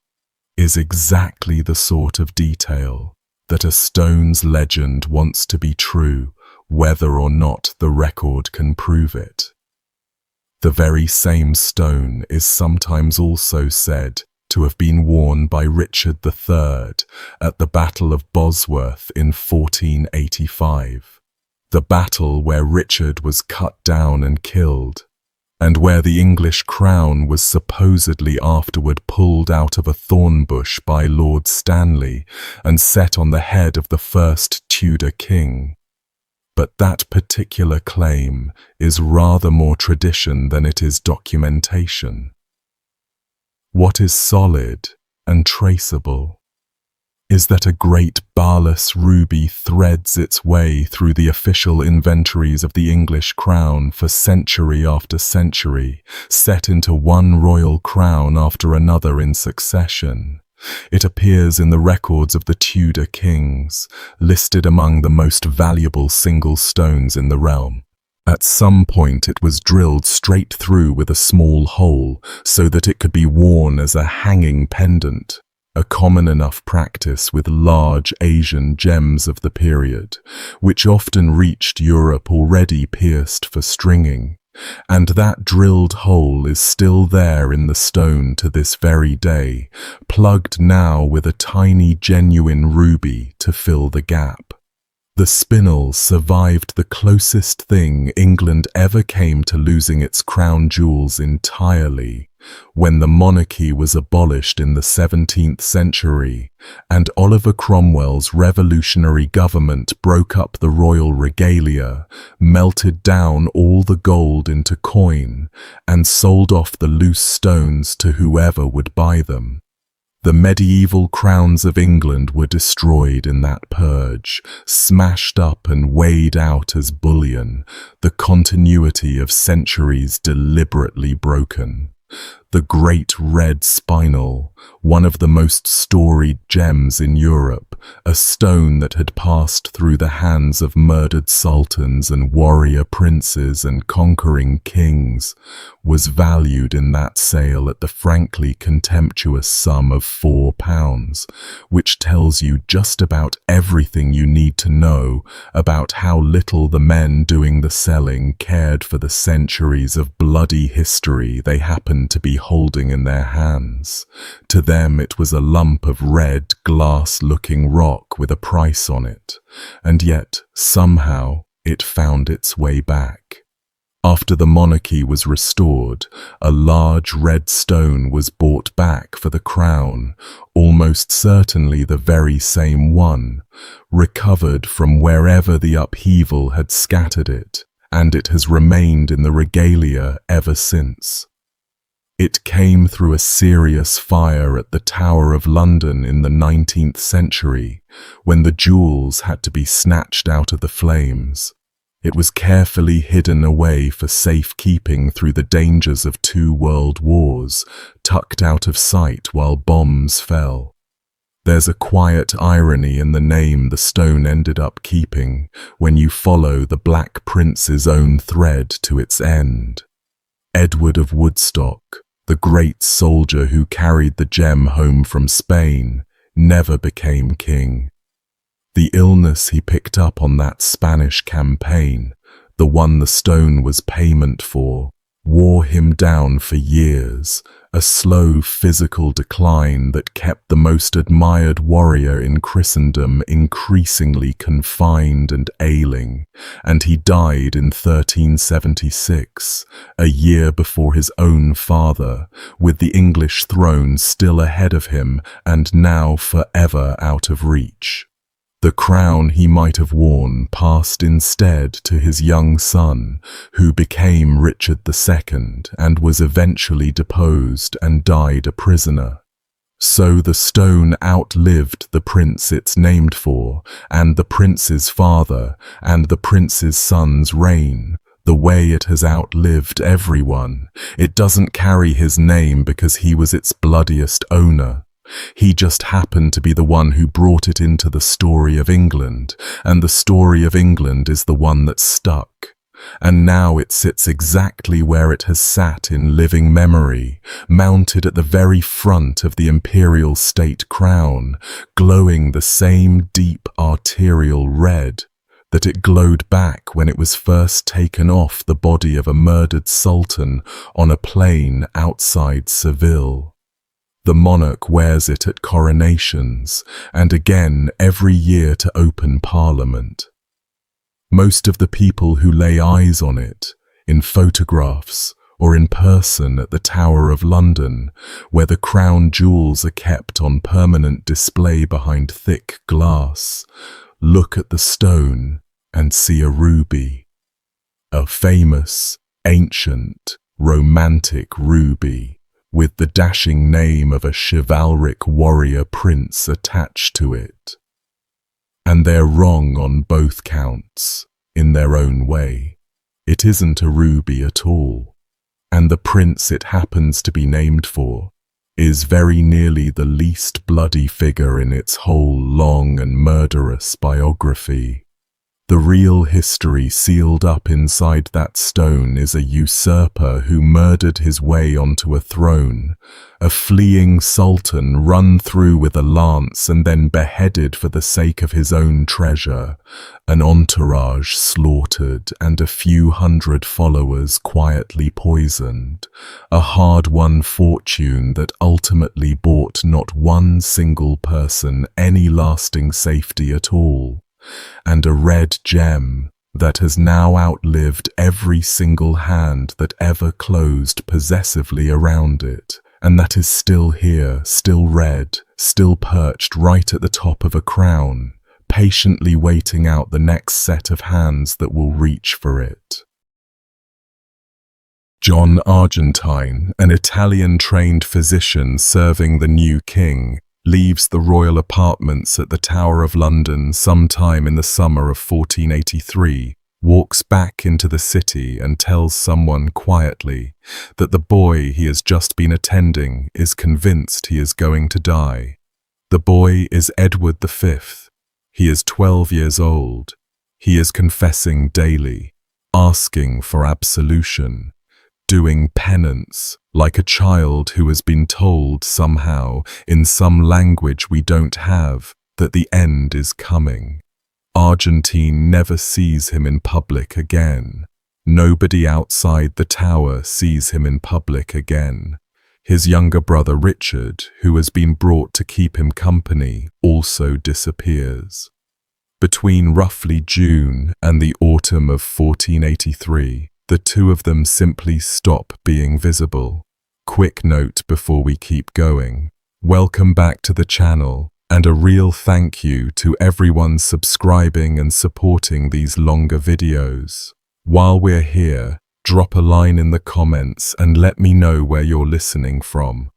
is exactly the sort of detail that a stone's legend wants to be true, whether or not the record can prove it. The very same stone is sometimes also said to have been worn by Richard III at the Battle of Bosworth in 1485, the battle where Richard was cut down and killed, and where the English crown was supposedly afterward pulled out of a thorn bush by Lord Stanley and set on the head of the first Tudor king. But that particular claim is rather more tradition than it is documentation. What is solid and traceable is that a great barless ruby threads its way through the official inventories of the English crown for century after century, set into one royal crown after another in succession. It appears in the records of the Tudor kings, listed among the most valuable single stones in the realm. At some point it was drilled straight through with a small hole so that it could be worn as a hanging pendant, a common enough practice with large Asian gems of the period, which often reached Europe already pierced for stringing. And that drilled hole is still there in the stone to this very day, plugged now with a tiny genuine ruby to fill the gap. The spinel survived the closest thing England ever came to losing its crown jewels entirely, when the monarchy was abolished in the 17th century, and Oliver Cromwell's revolutionary government broke up the royal regalia, melted down all the gold into coin, and sold off the loose stones to whoever would buy them. The medieval crowns of England were destroyed in that purge, smashed up and weighed out as bullion, the continuity of centuries deliberately broken. The great red spinel, one of the most storied gems in Europe, a stone that had passed through the hands of murdered sultans and warrior princes and conquering kings, was valued in that sale at the frankly contemptuous sum of £4, which tells you just about everything you need to know about how little the men doing the selling cared for the centuries of bloody history they happened to be holding in their hands. To them it was a lump of red, glass-looking rock with a price on it, and yet, somehow, it found its way back. After the monarchy was restored, a large red stone was bought back for the crown, almost certainly the very same one, recovered from wherever the upheaval had scattered it, and it has remained in the regalia ever since. It came through a serious fire at the Tower of London in the 19th century, when the jewels had to be snatched out of the flames. It was carefully hidden away for safekeeping through the dangers of 2 world wars, tucked out of sight while bombs fell. There's a quiet irony in the name the stone ended up keeping when you follow the Black Prince's own thread to its end. Edward of Woodstock, the great soldier who carried the gem home from Spain, never became king. The illness he picked up on that Spanish campaign, the one the stone was payment for, wore him down for years, a slow physical decline that kept the most admired warrior in Christendom increasingly confined and ailing, and he died in 1376, a year before his own father, with the English throne still ahead of him and now forever out of reach. The crown he might have worn passed instead to his young son, who became Richard II and was eventually deposed and died a prisoner. So the stone outlived the prince it's named for, and the prince's father, and the prince's son's reign. The way it has outlived everyone. It doesn't carry his name because he was its bloodiest owner. He just happened to be the one who brought it into the story of England, and the story of England is the one that stuck. And now it sits exactly where it has sat in living memory, mounted at the very front of the imperial state crown, glowing the same deep arterial red that it glowed back when it was first taken off the body of a murdered sultan on a plain outside Seville. The monarch wears it at coronations, and again every year to open parliament. Most of the people who lay eyes on it, in photographs or in person at the Tower of London, where the crown jewels are kept on permanent display behind thick glass, look at the stone and see a ruby. A famous, ancient, romantic ruby, with the dashing name of a chivalric warrior prince attached to it. And they're wrong on both counts, in their own way. It isn't a ruby at all, and the prince it happens to be named for is very nearly the least bloody figure in its whole long and murderous biography. The real history sealed up inside that stone is a usurper who murdered his way onto a throne, a fleeing sultan run through with a lance and then beheaded for the sake of his own treasure, an entourage slaughtered and a few hundred followers quietly poisoned, a hard-won fortune that ultimately bought not one single person any lasting safety at all, and a red gem that has now outlived every single hand that ever closed possessively around it, and that is still here, still red, still perched right at the top of a crown, patiently waiting out the next set of hands that will reach for it. John Argentine, an Italian-trained physician serving the new king, leaves the royal apartments at the Tower of London sometime in the summer of 1483, walks back into the city and tells someone quietly that the boy he has just been attending is convinced he is going to die. The boy is Edward V. He is 12 years old. He is confessing daily, asking for absolution, doing penance, like a child who has been told somehow, in some language we don't have, that the end is coming. Argentine never sees him in public again. Nobody outside the tower sees him in public again. His younger brother Richard, who has been brought to keep him company, also disappears. Between roughly June and the autumn of 1483, the two of them simply stop being visible. Quick note before we keep going. Welcome back to the channel, and a real thank you to everyone subscribing and supporting these longer videos. While we're here, drop a line in the comments and let me know where you're listening from.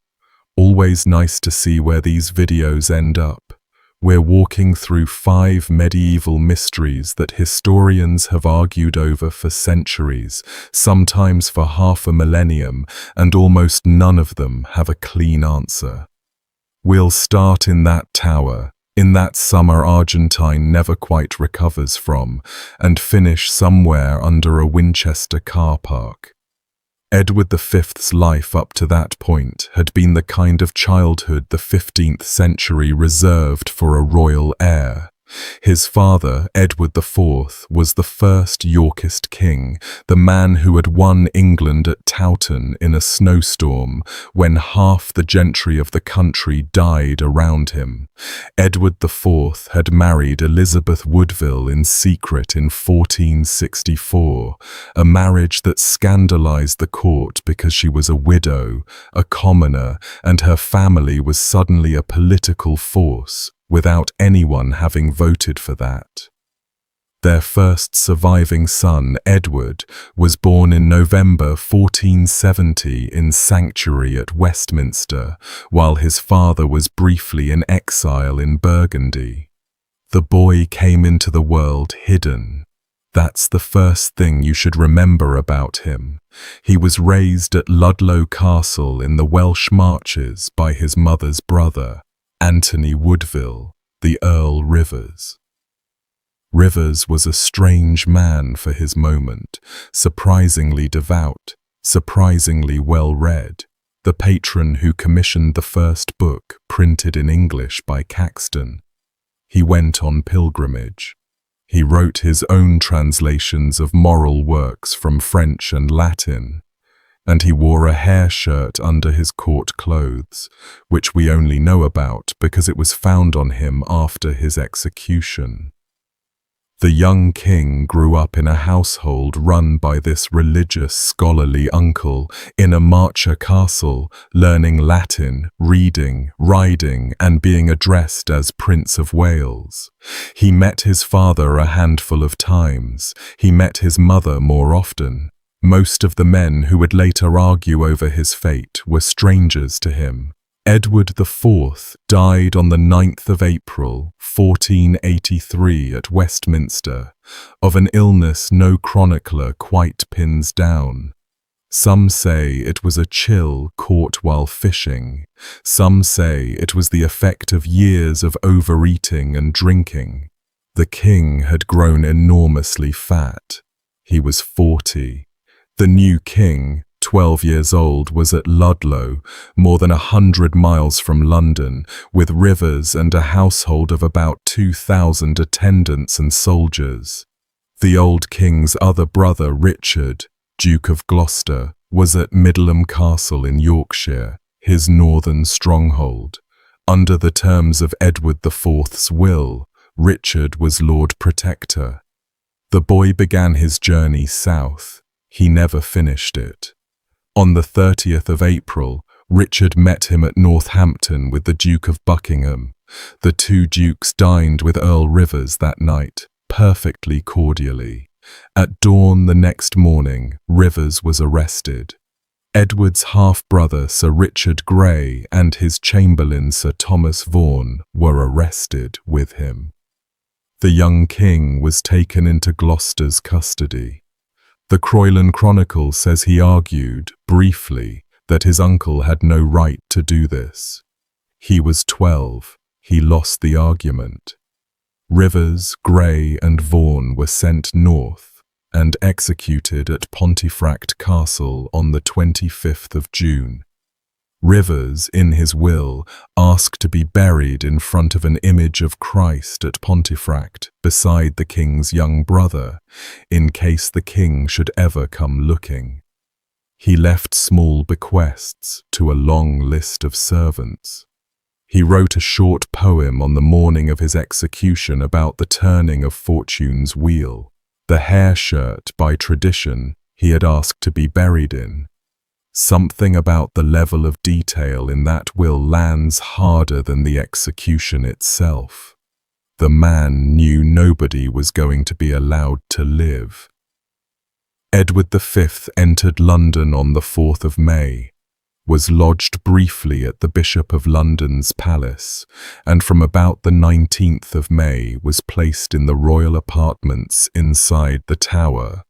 Always nice to see where these videos end up. We're walking through 5 medieval mysteries that historians have argued over for centuries, sometimes for half a millennium, and almost none of them have a clean answer. We'll start in that tower, in that summer Argentine never quite recovers from, and finish somewhere under a Winchester car park. Edward V's life up to that point had been the kind of childhood the 15th century reserved for a royal heir. His father, Edward IV, was the first Yorkist king, the man who had won England at Towton in a snowstorm when half the gentry of the country died around him. Edward IV had married Elizabeth Woodville in secret in 1464, a marriage that scandalized the court because she was a widow, a commoner, and her family was suddenly a political force, without anyone having voted for that. Their first surviving son, Edward, was born in November 1470 in sanctuary at Westminster, while his father was briefly in exile in Burgundy. The boy came into the world hidden. That's the first thing you should remember about him. He was raised at Ludlow Castle in the Welsh Marches by his mother's brother, Anthony Woodville, the Earl Rivers. Rivers was a strange man for his moment, surprisingly devout, surprisingly well-read, the patron who commissioned the first book printed in English by Caxton. He went on pilgrimage. He wrote his own translations of moral works from French and Latin, and he wore a hair shirt under his court clothes, which we only know about because it was found on him after his execution. The young king grew up in a household run by this religious, scholarly uncle in a Marcher castle, learning Latin, reading, riding, and being addressed as Prince of Wales. He met his father a handful of times. He met his mother more often. Most of the men who would later argue over his fate were strangers to him. Edward IV died on the 9th of April, 1483 at Westminster, of an illness no chronicler quite pins down. Some say it was a chill caught while fishing. Some say it was the effect of years of overeating and drinking. The king had grown enormously fat. He was 40. The new king, 12 years old, was at Ludlow, more than 100 miles from London, with Rivers and a household of about 2,000 attendants and soldiers. The old king's other brother, Richard, Duke of Gloucester, was at Middleham Castle in Yorkshire, his northern stronghold. Under the terms of Edward IV's will, Richard was Lord Protector. The boy began his journey south. He never finished it. On the 30th of April, Richard met him at Northampton with the Duke of Buckingham. The two dukes dined with Earl Rivers that night, perfectly cordially. At dawn the next morning, Rivers was arrested. Edward's half-brother Sir Richard Grey and his chamberlain Sir Thomas Vaughan were arrested with him. The young king was taken into Gloucester's custody. The Croyland Chronicle says he argued, briefly, that his uncle had no right to do this. He was 12. He lost the argument. Rivers, Grey, and Vaughan were sent north and executed at Pontefract Castle on the 25th of June. Rivers, in his will, asked to be buried in front of an image of Christ at Pontefract, beside the king's young brother, in case the king should ever come looking. He left small bequests to a long list of servants. He wrote a short poem on the morning of his execution about the turning of fortune's wheel. The hair shirt, by tradition, he had asked to be buried in. Something about the level of detail in that will lands harder than the execution itself. The man knew nobody was going to be allowed to live. Edward V entered London on the 4th of May, was lodged briefly at the Bishop of London's palace, and from about the 19th of May was placed in the royal apartments inside the Tower.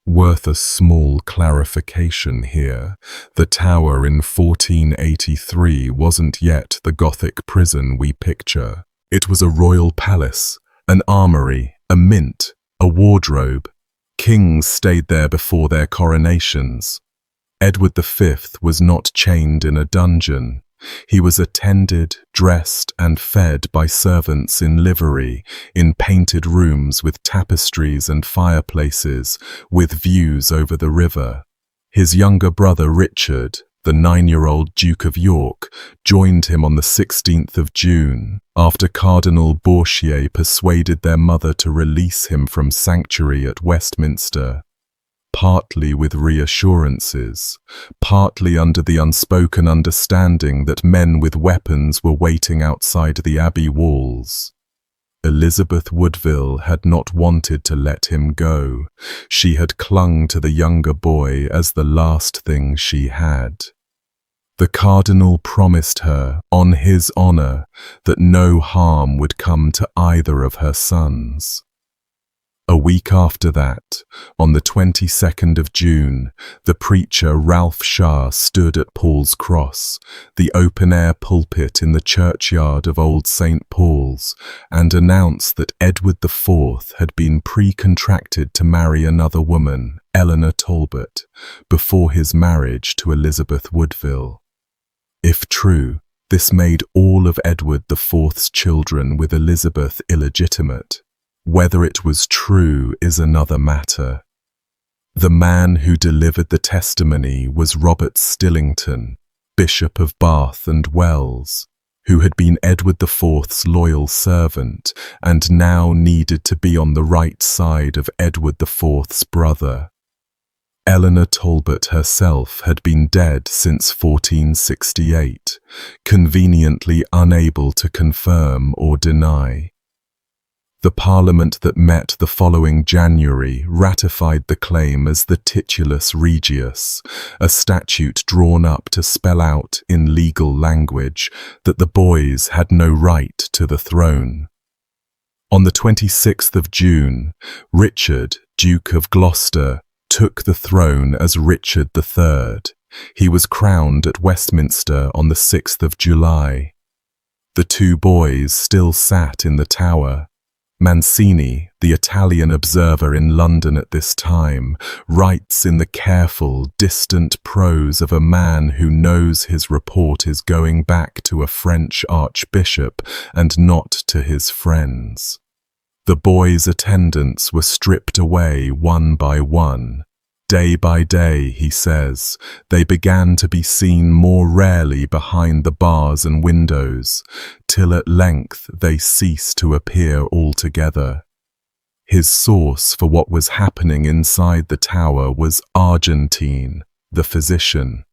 Worth a small clarification here, the Tower in 1483 wasn't yet the Gothic prison we picture. It was a royal palace, an armory, a mint, a wardrobe. Kings stayed there before their coronations. Edward V was not chained in a dungeon. He was attended, dressed, and fed by servants in livery, in painted rooms with tapestries and fireplaces, with views over the river. His younger brother Richard, the 9-year-old Duke of York, joined him on the 16th of June, after Cardinal Bourchier persuaded their mother to release him from sanctuary at Westminster. partly with reassurances, partly under the unspoken understanding that men with weapons were waiting outside the abbey walls. Elizabeth Woodville had not wanted to let him go. She had clung to the younger boy as the last thing she had. The cardinal promised her, on his honor, that no harm would come to either of her sons. A week after that, on the 22nd of June, the preacher Ralph Shah stood at Paul's Cross, the open-air pulpit in the churchyard of Old St. Paul's, and announced that Edward IV had been pre-contracted to marry another woman, Eleanor Talbot, before his marriage to Elizabeth Woodville. If true, this made all of Edward IV's children with Elizabeth illegitimate. Whether it was true is another matter. The man who delivered the testimony was Robert Stillington, Bishop of Bath and Wells, who had been Edward IV's loyal servant and now needed to be on the right side of Edward IV's brother. Eleanor Talbot herself had been dead since 1468, conveniently unable to confirm or deny. The Parliament that met the following January ratified the claim as the Titulus Regius, a statute drawn up to spell out in legal language that the boys had no right to the throne. On the 26th of June, Richard, Duke of Gloucester, took the throne as Richard III. He was crowned at Westminster on the 6th of July. The two boys still sat in the Tower. Mancini, the Italian observer in London at this time, writes in the careful, distant prose of a man who knows his report is going back to a French archbishop and not to his friends. The boys' attendants were stripped away one by one. Day by day, he says, they began to be seen more rarely behind the bars and windows, till at length they ceased to appear altogether. His source for what was happening inside the Tower was Argentine, the physician.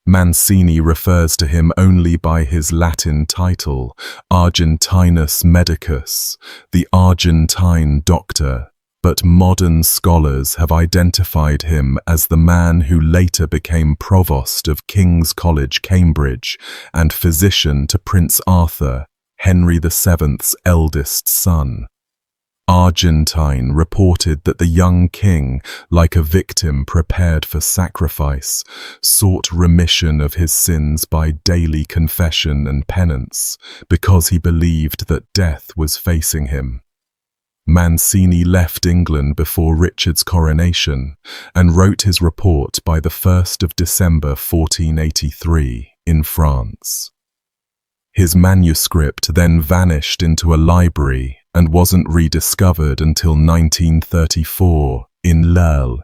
Mancini refers to him only by his Latin title, Argentinus Medicus, the Argentine doctor, but modern scholars have identified him as the man who later became provost of King's College, Cambridge, and physician to Prince Arthur, Henry VII's eldest son. Argentine reported that the young king, like a victim prepared for sacrifice, sought remission of his sins by daily confession and penance, because he believed that death was facing him. Mancini left England before Richard's coronation and wrote his report by the 1st of December 1483 in France. His manuscript then vanished into a library and wasn't rediscovered until 1934 in Lille.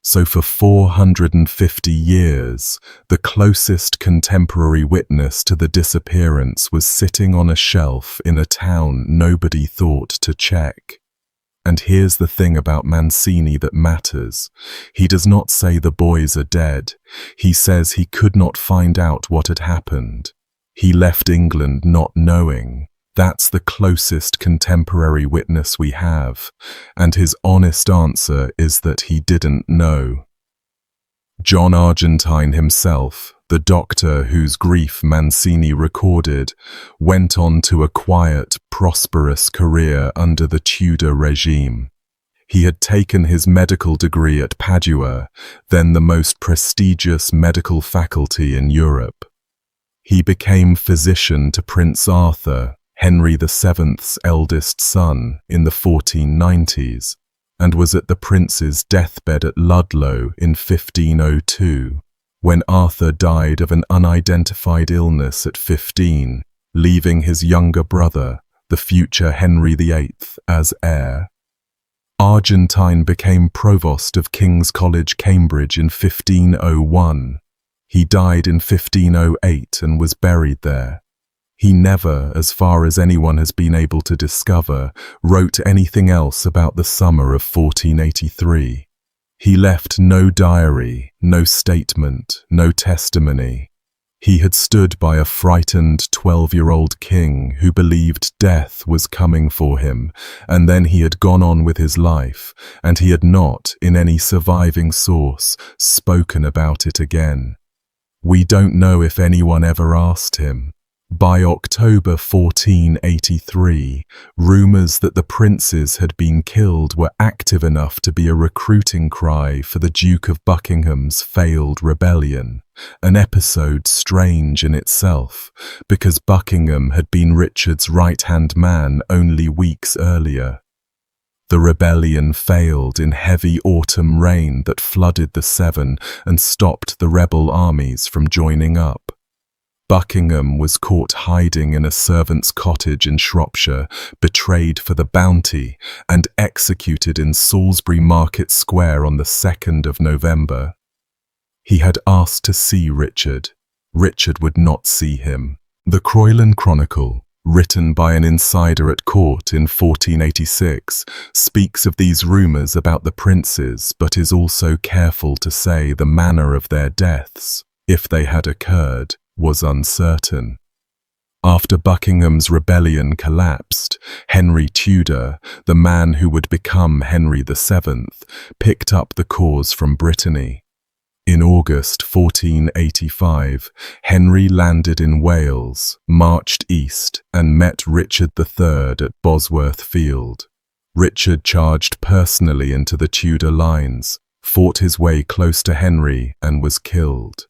So for 450 years, the closest contemporary witness to the disappearance was sitting on a shelf in a town nobody thought to check. And here's the thing about Mancini that matters. He does not say the boys are dead. He says he could not find out what had happened. He left England not knowing. That's the closest contemporary witness we have, and his honest answer is that he didn't know. John Argentine himself, the doctor whose grief Mancini recorded, went on to a quiet, prosperous career under the Tudor regime. He had taken his medical degree at Padua, then the most prestigious medical faculty in Europe. He became physician to Prince Arthur, Henry VII's eldest son, in the 1490s, and was at the prince's deathbed at Ludlow in 1502, when Arthur died of an unidentified illness at 15, leaving his younger brother, the future Henry VIII, as heir. Argentine became provost of King's College, Cambridge in 1501. He died in 1508 and was buried there. He never, as far as anyone has been able to discover, wrote anything else about the summer of 1483. He left no diary, no statement, no testimony. He had stood by a frightened 12-year-old king who believed death was coming for him, and then he had gone on with his life, and he had not, in any surviving source, spoken about it again. We don't know if anyone ever asked him. By October 1483, rumours that the princes had been killed were active enough to be a recruiting cry for the Duke of Buckingham's failed rebellion, an episode strange in itself, because Buckingham had been Richard's right-hand man only weeks earlier. The rebellion failed in heavy autumn rain that flooded the Severn and stopped the rebel armies from joining up. Buckingham was caught hiding in a servant's cottage in Shropshire, betrayed for the bounty, and executed in Salisbury Market Square on the 2nd of November. He had asked to see Richard. Richard would not see him. The Croyland Chronicle, written by an insider at court in 1486, speaks of these rumours about the princes, but is also careful to say the manner of their deaths, if they had occurred, was uncertain. After Buckingham's rebellion collapsed, Henry Tudor, the man who would become Henry VII, picked up the cause from Brittany. In August 1485, Henry landed in Wales, marched east, and met Richard III at Bosworth Field. Richard charged personally into the Tudor lines, fought his way close to Henry, and was killed.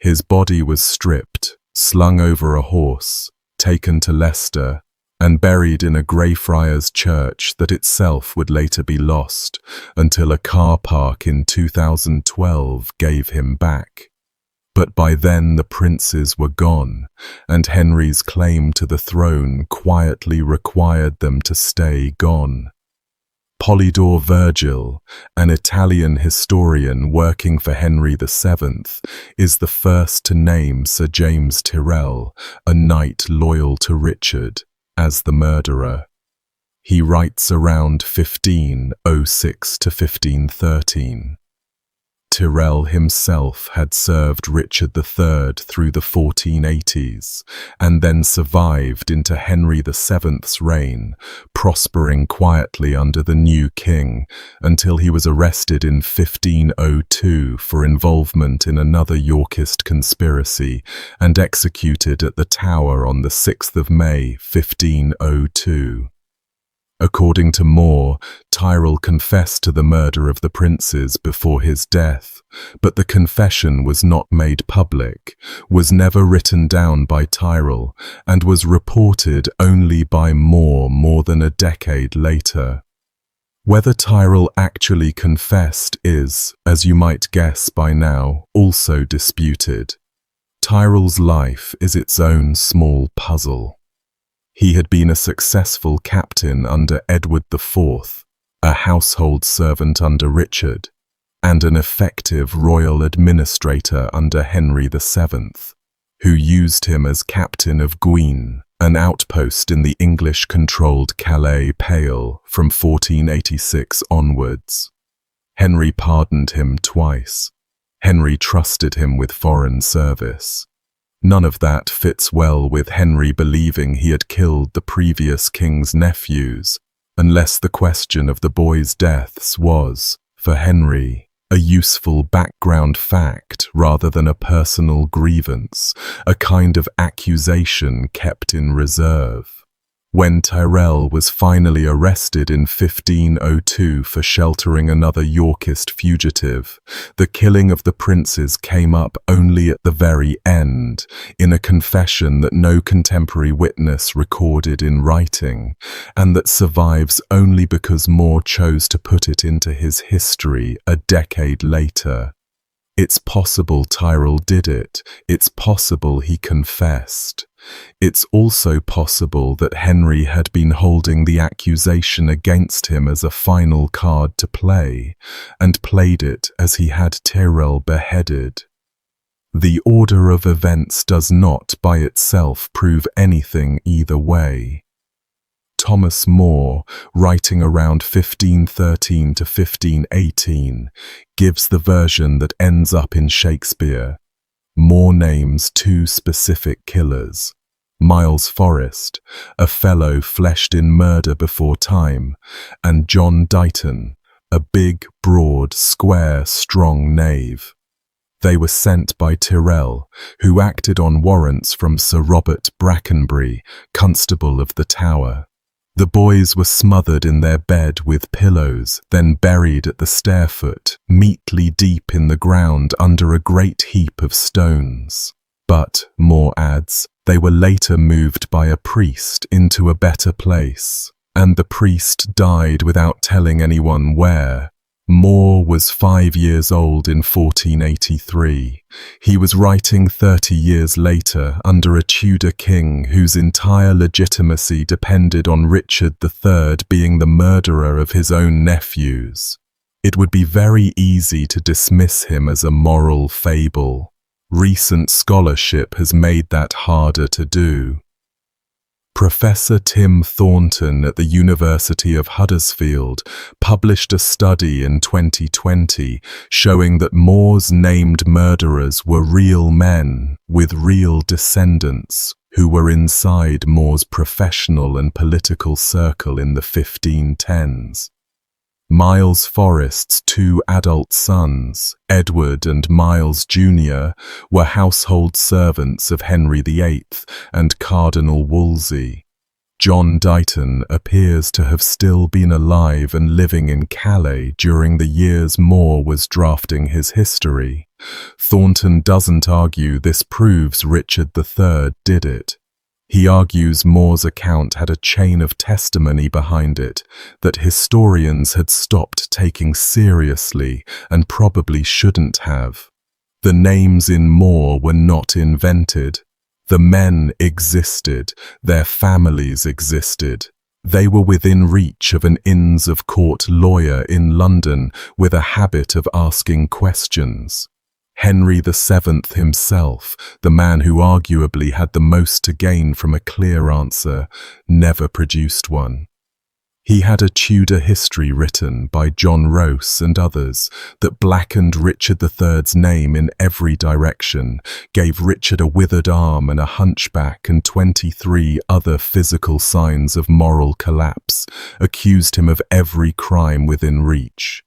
His body was stripped, slung over a horse, taken to Leicester, and buried in a Greyfriars church that itself would later be lost, until a car park in 2012 gave him back. But by then the princes were gone, and Henry's claim to the throne quietly required them to stay gone. Polydore Vergil, an Italian historian working for Henry VII, is the first to name Sir James Tyrrell, a knight loyal to Richard, as the murderer. He writes around 1506 to 1513. Tyrrell himself had served Richard III through the 1480s, and then survived into Henry VII's reign, prospering quietly under the new king, until he was arrested in 1502 for involvement in another Yorkist conspiracy, and executed at the Tower on the 6th of May, 1502. According to Moore, Tyrrell confessed to the murder of the princes before his death, but the confession was not made public, was never written down by Tyrrell, and was reported only by Moore more than a decade later. Whether Tyrrell actually confessed is, as you might guess by now, also disputed. Tyrrell's life is its own small puzzle. He had been a successful captain under Edward IV, a household servant under Richard, and an effective royal administrator under Henry VII, who used him as captain of Guine, an outpost in the English-controlled Calais Pale from 1486 onwards. Henry pardoned him twice. Henry trusted him with foreign service. None of that fits well with Henry believing he had killed the previous king's nephews, unless the question of the boys' deaths was, for Henry, a useful background fact rather than a personal grievance, a kind of accusation kept in reserve. When Tyrrell was finally arrested in 1502 for sheltering another Yorkist fugitive, the killing of the princes came up only at the very end, in a confession that no contemporary witness recorded in writing, and that survives only because Moore chose to put it into his history a decade later. It's possible Tyrrell did it. It's possible he confessed. It's also possible that Henry had been holding the accusation against him as a final card to play, and played it as he had Tyrrell beheaded. The order of events does not by itself prove anything either way. Thomas More, writing around 1513 to 1518, gives the version that ends up in Shakespeare. More names two specific killers: Miles Forrest, a fellow fleshed in murder before time, and John Dighton, a big, broad, square, strong knave. They were sent by Tyrrell, who acted on warrants from Sir Robert Brackenbury, Constable of the Tower. The boys were smothered in their bed with pillows, then buried at the stairfoot, meekly deep in the ground under a great heap of stones. But, Moore adds, they were later moved by a priest into a better place, and the priest died without telling anyone where. Moore was 5 years old in 1483. He was writing 30 years later under a Tudor king whose entire legitimacy depended on Richard III being the murderer of his own nephews. It would be very easy to dismiss him as a moral fable. Recent scholarship has made that harder to do. Professor Tim Thornton at the University of Huddersfield published a study in 2020 showing that Moore's named murderers were real men with real descendants who were inside Moore's professional and political circle in the 1510s. Miles Forrest's two adult sons, Edward and Miles Jr., were household servants of Henry VIII and Cardinal Wolsey. John Dighton appears to have still been alive and living in Calais during the years Moore was drafting his history. Thornton doesn't argue this proves Richard III did it. He argues Moore's account had a chain of testimony behind it that historians had stopped taking seriously and probably shouldn't have. The names in Moore were not invented. The men existed, their families existed. They were within reach of an Inns of Court lawyer in London with a habit of asking questions. Henry VII himself, the man who arguably had the most to gain from a clear answer, never produced one. He had a Tudor history written by John Rose and others that blackened Richard III's name in every direction, gave Richard a withered arm and a hunchback and 23 other physical signs of moral collapse, accused him of every crime within reach.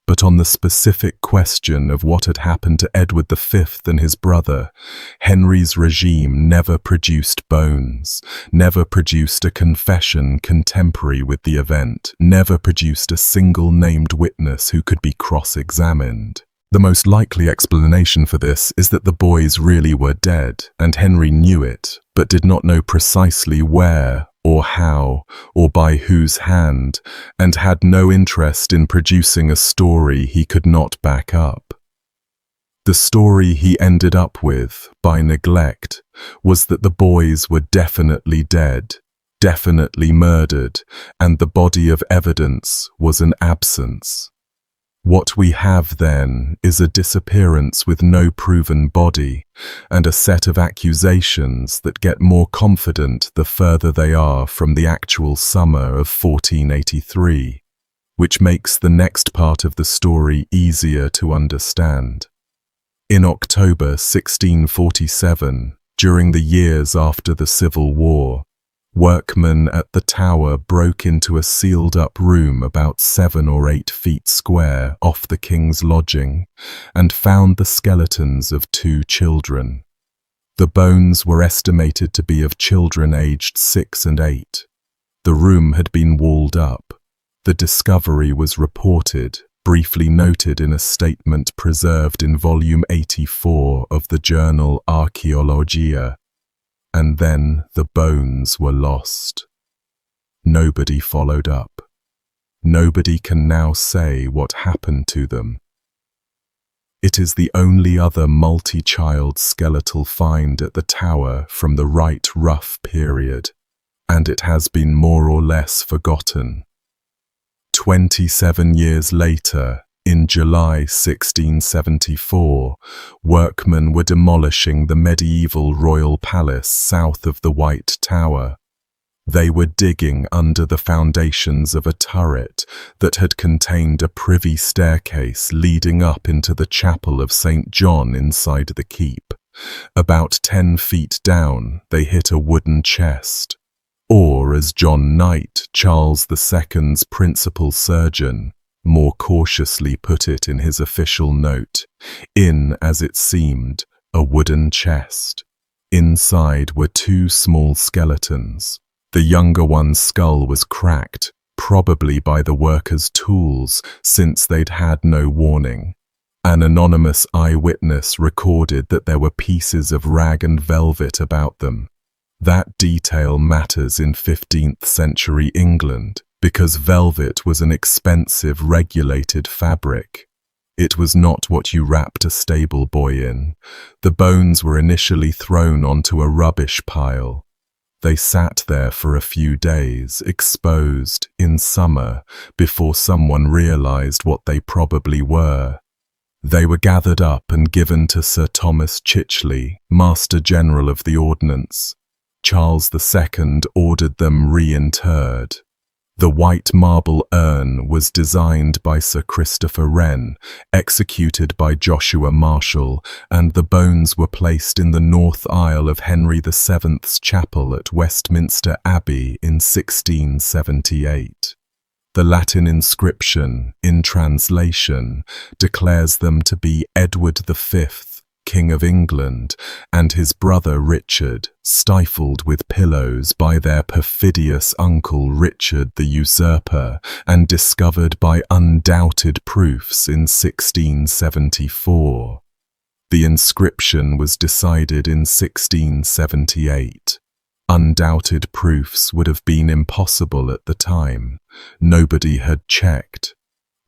But on the specific question of what had happened to Edward V and his brother, Henry's regime never produced bones, never produced a confession contemporary with the event, never produced a single named witness who could be cross-examined. The most likely explanation for this is that the boys really were dead, and Henry knew it, but did not know precisely where or how, or by whose hand, and had no interest in producing a story he could not back up. The story he ended up with, by neglect, was that the boys were definitely dead, definitely murdered, and the body of evidence was an absence. What we have then is a disappearance with no proven body, and a set of accusations that get more confident the further they are from the actual summer of 1483, which makes the next part of the story easier to understand. In October 1647, during the years after the Civil War, workmen at the tower broke into a sealed-up room about 7 or 8 feet square off the king's lodging and found the skeletons of 2 children. The bones were estimated to be of children aged 6 and 8. The room had been walled up. The discovery was reported, briefly noted in a statement preserved in volume 84 of the journal Archaeologia. And then the bones were lost. Nobody followed up. Nobody can now say what happened to them. It is the only other multi-child skeletal find at the tower from the right rough period, and it has been more or less forgotten. 27 years later, in July 1674, workmen were demolishing the medieval royal palace south of the White Tower. They were digging under the foundations of a turret that had contained a privy staircase leading up into the chapel of St. John inside the keep. About 10 feet down, they hit a wooden chest. Or, as John Knight, Charles II's principal surgeon, more cautiously put it in his official note, in, as it seemed, a wooden chest. Inside were 2 small skeletons. The younger one's skull was cracked, probably by the workers' tools, since they'd had no warning. An anonymous eyewitness recorded that there were pieces of rag and velvet about them. That detail matters in 15th century England, because velvet was an expensive, regulated fabric. It was not what you wrapped a stable boy in. The bones were initially thrown onto a rubbish pile. They sat there for a few days, exposed, in summer, before someone realized what they probably were. They were gathered up and given to Sir Thomas Chicheley, Master General of the Ordnance. Charles II ordered them reinterred. The white marble urn was designed by Sir Christopher Wren, executed by Joshua Marshall, and the bones were placed in the north aisle of Henry VII's chapel at Westminster Abbey in 1678. The Latin inscription, in translation, declares them to be Edward V, King of England, and his brother Richard, stifled with pillows by their perfidious uncle Richard the Usurper, and discovered by undoubted proofs in 1674. The inscription was decided in 1678. Undoubted proofs would have been impossible at the time. Nobody had checked.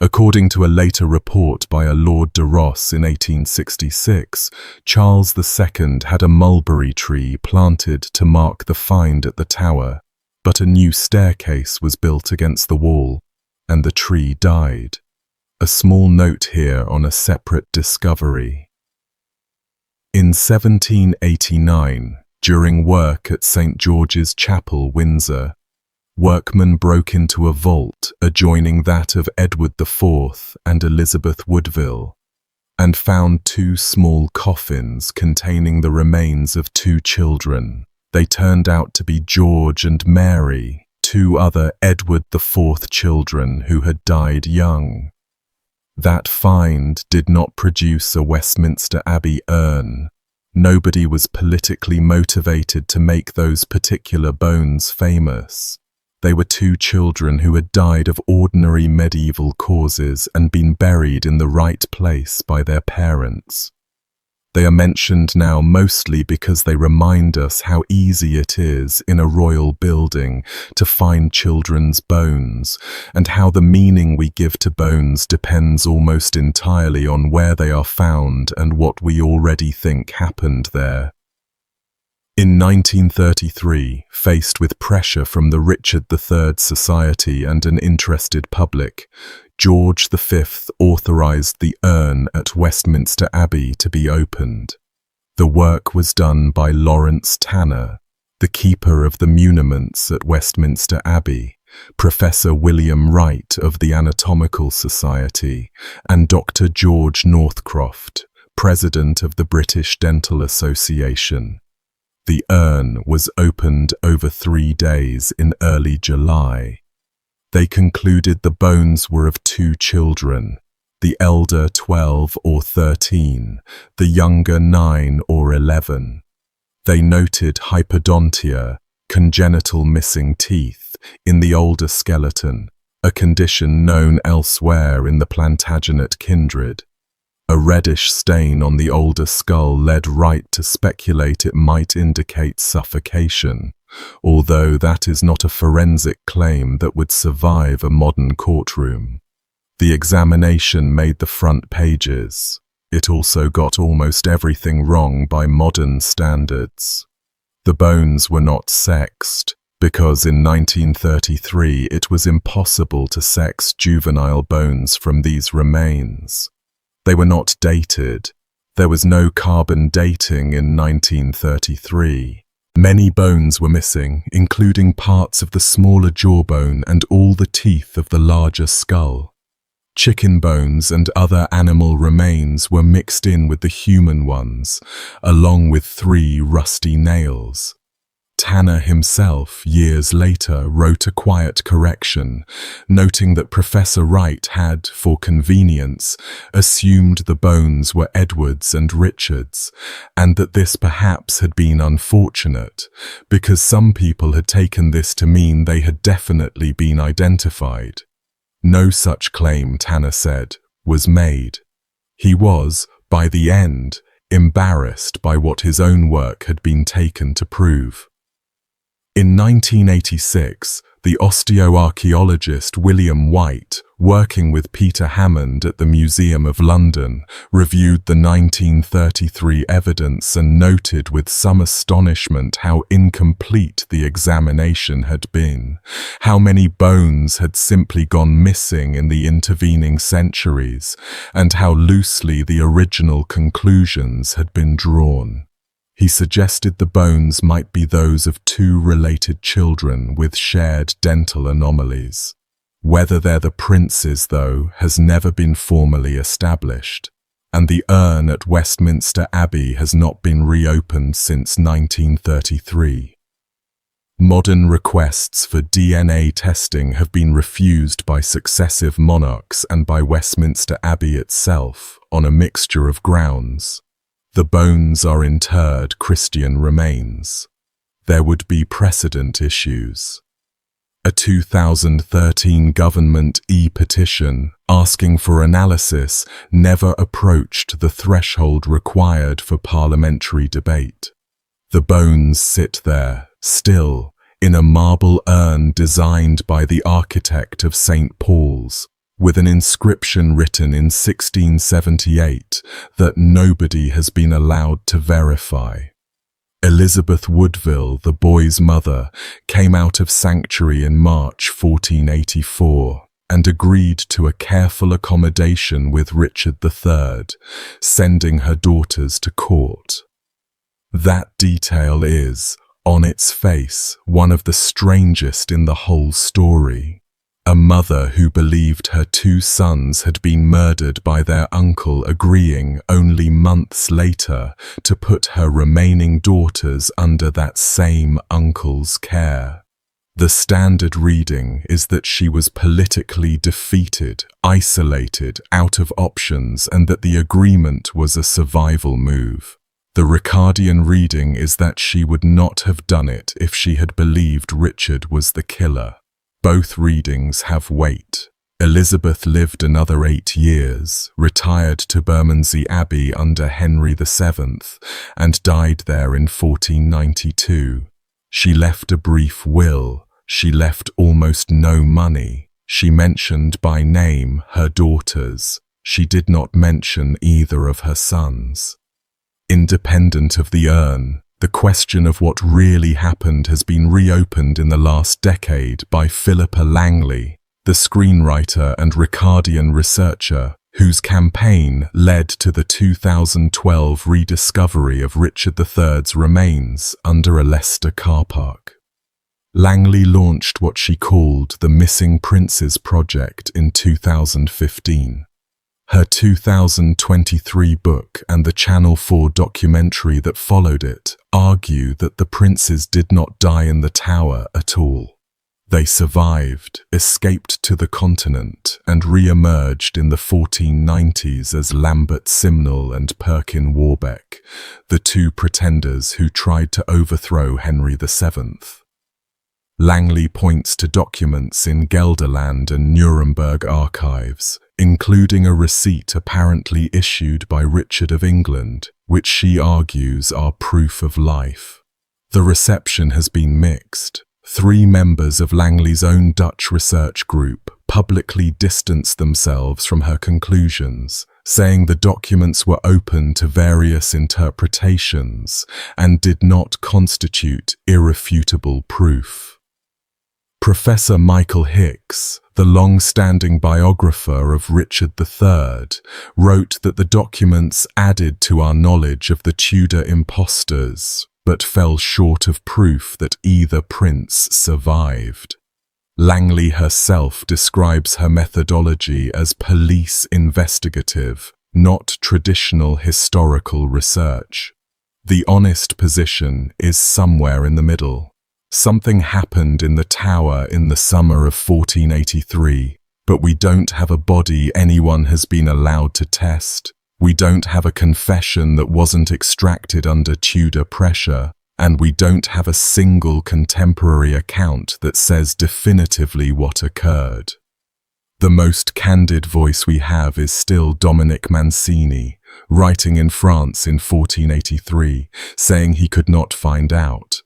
According to a later report by a Lord de Ros in 1866, Charles II had a mulberry tree planted to mark the find at the tower, but a new staircase was built against the wall, and the tree died. A small note here on a separate discovery. In 1789, during work at St. George's Chapel, Windsor, workmen broke into a vault adjoining that of Edward IV and Elizabeth Woodville, and found 2 small coffins containing the remains of 2 children. They turned out to be George and Mary, 2 other Edward IV children who had died young. That find did not produce a Westminster Abbey urn. Nobody was politically motivated to make those particular bones famous. They were 2 children who had died of ordinary medieval causes and been buried in the right place by their parents. They are mentioned now mostly because they remind us how easy it is in a royal building to find children's bones, and how the meaning we give to bones depends almost entirely on where they are found and what we already think happened there. In 1933, faced with pressure from the Richard III Society and an interested public, George V authorized the urn at Westminster Abbey to be opened. The work was done by Lawrence Tanner, the keeper of the muniments at Westminster Abbey, Professor William Wright of the Anatomical Society, and Dr. George Northcroft, President of the British Dental Association. The urn was opened over 3 days in early July. They concluded the bones were of 2 children, the elder 12 or 13, the younger 9 or 11. They noted hypodontia, congenital missing teeth, in the older skeleton, a condition known elsewhere in the Plantagenet kindred. A reddish stain on the older skull led Wright to speculate it might indicate suffocation, although that is not a forensic claim that would survive a modern courtroom. The examination made the front pages. It also got almost everything wrong by modern standards. The bones were not sexed, because in 1933 it was impossible to sex juvenile bones from these remains. They were not dated. There was no carbon dating in 1933. Many bones were missing, including parts of the smaller jawbone and all the teeth of the larger skull. Chicken bones and other animal remains were mixed in with the human ones, along with 3 rusty nails. Tanner himself, years later, wrote a quiet correction, noting that Professor Wright had, for convenience, assumed the bones were Edward's and Richard's, and that this perhaps had been unfortunate, because some people had taken this to mean they had definitely been identified. No such claim, Tanner said, was made. He was, by the end, embarrassed by what his own work had been taken to prove. In 1986, the osteoarchaeologist William White, working with Peter Hammond at the Museum of London, reviewed the 1933 evidence and noted with some astonishment how incomplete the examination had been, how many bones had simply gone missing in the intervening centuries, and how loosely the original conclusions had been drawn. He suggested the bones might be those of 2 related children with shared dental anomalies. Whether they're the princes, though, has never been formally established, and the urn at Westminster Abbey has not been reopened since 1933. Modern requests for DNA testing have been refused by successive monarchs and by Westminster Abbey itself on a mixture of grounds. The bones are interred Christian remains. There would be precedent issues. A 2013 government e-petition asking for analysis never approached the threshold required for parliamentary debate. The bones sit there, still, in a marble urn designed by the architect of St. Paul's, with an inscription written in 1678 that nobody has been allowed to verify. Elizabeth Woodville, the boy's mother, came out of sanctuary in March 1484 and agreed to a careful accommodation with Richard III, sending her daughters to court. That detail is, on its face, one of the strangest in the whole story. A mother who believed her 2 sons had been murdered by their uncle agreeing only months later to put her remaining daughters under that same uncle's care. The standard reading is that she was politically defeated, isolated, out of options, and that the agreement was a survival move. The Ricardian reading is that she would not have done it if she had believed Richard was the killer. Both readings have weight. Elizabeth lived another 8 years, retired to Bermondsey Abbey under Henry VII, and died there in 1492. She left a brief will. She left almost no money. She mentioned by name her daughters. She did not mention either of her sons. Independent of the urn, the question of what really happened has been reopened in the last decade by Philippa Langley, the screenwriter and Ricardian researcher, whose campaign led to the 2012 rediscovery of Richard III's remains under a Leicester car park. Langley launched what she called the Missing Princes Project in 2015. Her 2023 book and the Channel 4 documentary that followed it argue that the princes did not die in the tower at all. They survived, escaped to the continent, and re-emerged in the 1490s as Lambert Simnel and Perkin Warbeck, the 2 pretenders who tried to overthrow Henry VII. Langley points to documents in Gelderland and Nuremberg archives, including a receipt apparently issued by Richard of England, which she argues are proof of life. The reception has been mixed. 3 members of Langley's own Dutch research group publicly distanced themselves from her conclusions, saying the documents were open to various interpretations and did not constitute irrefutable proof. Professor Michael Hicks, the long-standing biographer of Richard III, wrote that the documents added to our knowledge of the Tudor impostors, but fell short of proof that either prince survived. Langley herself describes her methodology as police investigative, not traditional historical research. The honest position is somewhere in the middle. Something happened in the tower in the summer of 1483, but we don't have a body anyone has been allowed to test. We don't have a confession that wasn't extracted under Tudor pressure, and we don't have a single contemporary account that says definitively what occurred. The most candid voice we have is still Dominic Mancini, writing in France in 1483, saying he could not find out.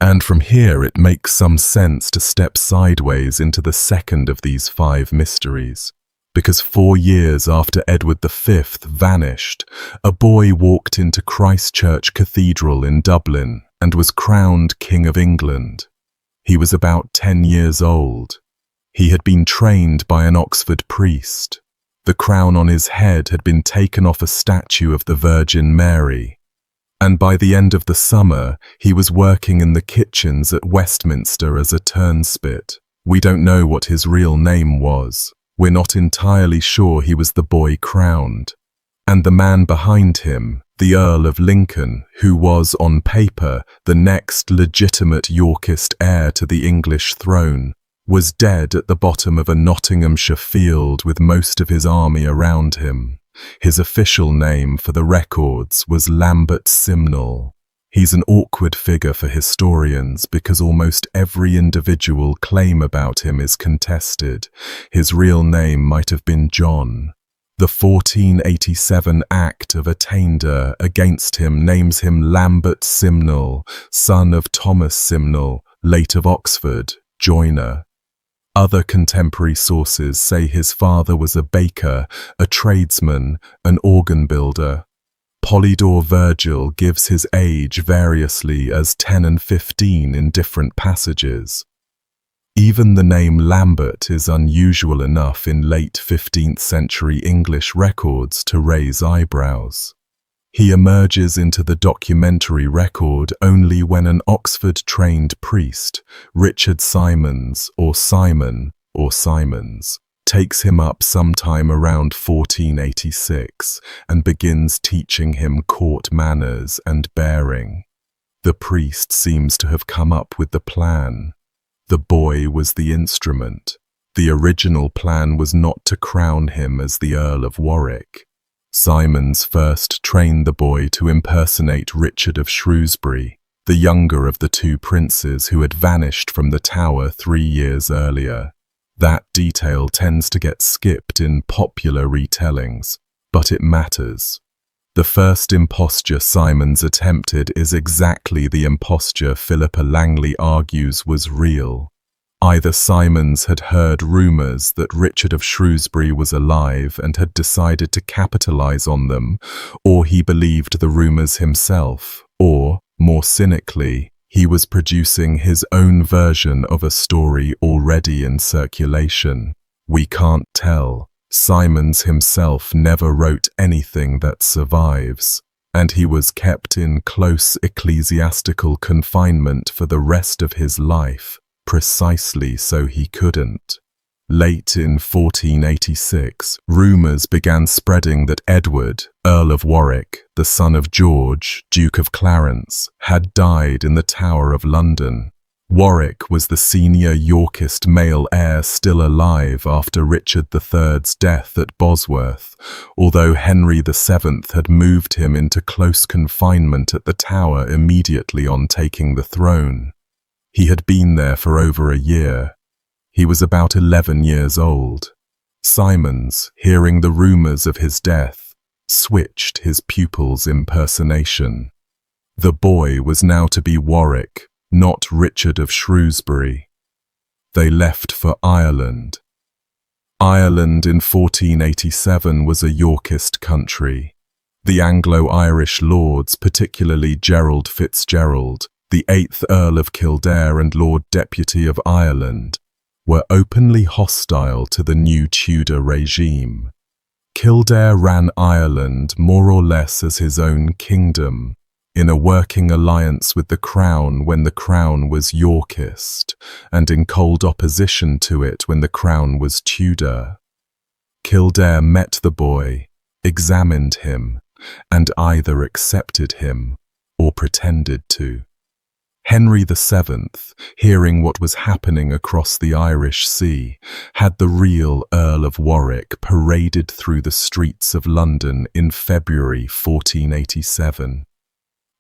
And from here it makes some sense to step sideways into the second of these 5 mysteries. Because 4 years after Edward V vanished, a boy walked into Christ Church Cathedral in Dublin and was crowned King of England. He was about 10 years old. He had been trained by an Oxford priest. The crown on his head had been taken off a statue of the Virgin Mary. And by the end of the summer, he was working in the kitchens at Westminster as a turnspit. We don't know what his real name was. We're not entirely sure he was the boy crowned. And the man behind him, the Earl of Lincoln, who was, on paper, the next legitimate Yorkist heir to the English throne, was dead at the bottom of a Nottinghamshire field with most of his army around him. His official name for the records was Lambert Simnel. He's an awkward figure for historians because almost every individual claim about him is contested. His real name might have been John. The 1487 Act of Attainder against him names him Lambert Simnel, son of Thomas Simnel, late of Oxford, joiner. Other contemporary sources say his father was a baker, a tradesman, an organ builder. Polydore Virgil gives his age variously as 10 and 15 in different passages. Even the name Lambert is unusual enough in late 15th century English records to raise eyebrows. He emerges into the documentary record only when an Oxford-trained priest, Richard Simons or Simon or Simons, takes him up sometime around 1486 and begins teaching him court manners and bearing. The priest seems to have come up with the plan. The boy was the instrument. The original plan was not to crown him as the Earl of Warwick. Simons first trained the boy to impersonate Richard of Shrewsbury, the younger of the 2 princes who had vanished from the Tower 3 years earlier. That detail tends to get skipped in popular retellings, but it matters. The first imposture Simons attempted is exactly the imposture Philippa Langley argues was real. Either Simons had heard rumours that Richard of Shrewsbury was alive and had decided to capitalise on them, or he believed the rumours himself, or, more cynically, he was producing his own version of a story already in circulation. We can't tell. Simons himself never wrote anything that survives, and he was kept in close ecclesiastical confinement for the rest of his life, precisely so he couldn't. Late in 1486, rumours began spreading that Edward, Earl of Warwick, the son of George, Duke of Clarence, had died in the Tower of London. Warwick was the senior Yorkist male heir still alive after Richard III's death at Bosworth, although Henry VII had moved him into close confinement at the Tower immediately on taking the throne. He had been there for over a year. He was about 11 years old. Simons, hearing the rumours of his death, switched his pupil's impersonation. The boy was now to be Warwick, not Richard of Shrewsbury. They left for Ireland. Ireland in 1487 was a Yorkist country. The Anglo-Irish lords, particularly Gerald Fitzgerald, the 8th Earl of Kildare and Lord Deputy of Ireland, were openly hostile to the new Tudor regime. Kildare ran Ireland more or less as his own kingdom. in a working alliance with the Crown when the Crown was Yorkist, and in cold opposition to it when the Crown was Tudor. Kildare met the boy, examined him, and either accepted him or pretended to. Henry VII, hearing what was happening across the Irish Sea, had the real Earl of Warwick paraded through the streets of London in February 1487.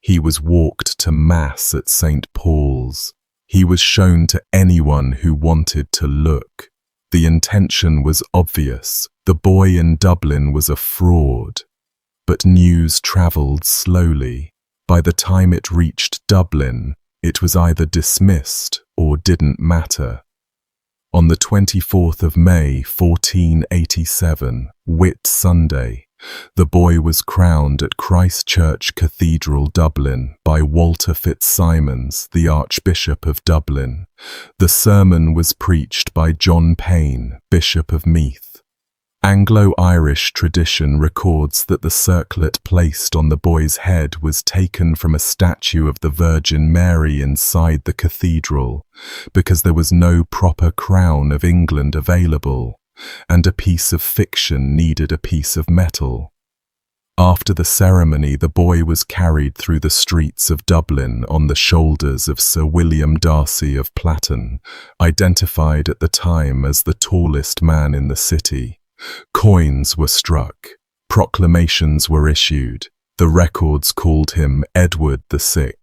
He was walked to Mass at St. Paul's. He was shown to anyone who wanted to look. The intention was obvious. The boy in Dublin was a fraud. But news travelled slowly. By the time it reached Dublin, it was either dismissed or didn't matter. On the 24th of May, 1487, Whit Sunday, the boy was crowned at Christ Church Cathedral, Dublin, by Walter Fitzsimons, the Archbishop of Dublin. The sermon was preached by John Payne, Bishop of Meath. Anglo-Irish tradition records that the circlet placed on the boy's head was taken from a statue of the Virgin Mary inside the cathedral, because there was no proper crown of England available, and a piece of fiction needed a piece of metal. After the ceremony, the boy was carried through the streets of Dublin on the shoulders of Sir William Darcy of Platton, identified at the time as the tallest man in the city. Coins were struck, proclamations were issued, the records called him Edward VI.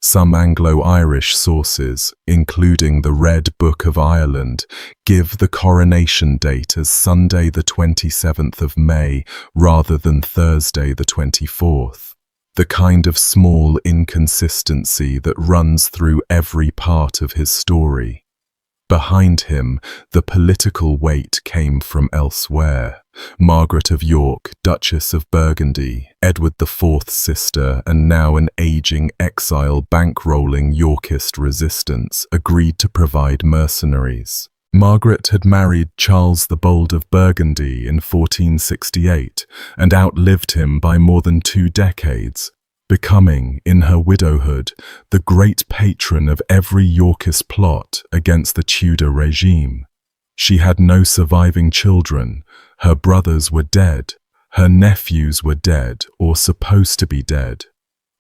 Some Anglo-Irish sources, including the Red Book of Ireland, give the coronation date as Sunday the 27th of May rather than Thursday the 24th. The kind of small inconsistency that runs through every part of his story. Behind him, the political weight came from elsewhere. Margaret of York, Duchess of Burgundy, Edward IV's sister and now an aging exile bankrolling Yorkist resistance, agreed to provide mercenaries. Margaret had married Charles the Bold of Burgundy in 1468 and outlived him by more than 2 decades, becoming, in her widowhood, the great patron of every Yorkist plot against the Tudor regime. She had no surviving children, her brothers were dead, her nephews were dead or supposed to be dead.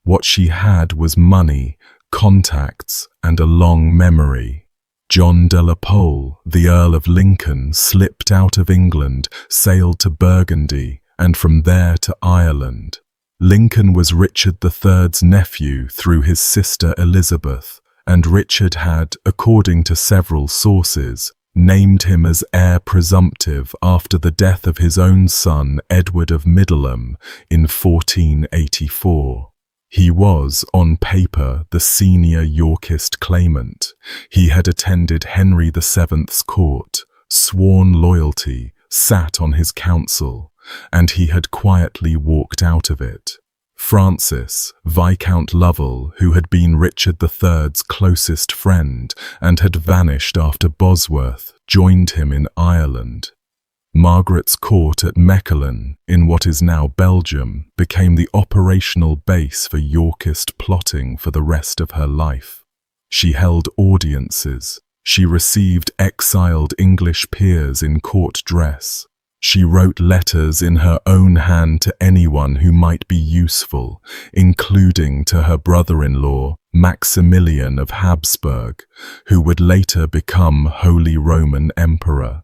What she had was money, contacts, and a long memory. John de la Pole, the Earl of Lincoln, slipped out of England, sailed to Burgundy, and from there to Ireland. Lincoln was Richard III's nephew through his sister Elizabeth, and Richard had, according to several sources, named him as heir presumptive after the death of his own son Edward of Middleham in 1484. He was, on paper, the senior Yorkist claimant. He had attended Henry VII's court, sworn loyalty, sat on his council, and he had quietly walked out of it. Francis, Viscount Lovell, who had been Richard III's closest friend and had vanished after Bosworth, joined him in Ireland. Margaret's court at Mechelen, in what is now Belgium, became the operational base for Yorkist plotting for the rest of her life. She held audiences. She received exiled English peers in court dress. She wrote letters in her own hand to anyone who might be useful, including to her brother-in-law, Maximilian of Habsburg, who would later become Holy Roman Emperor.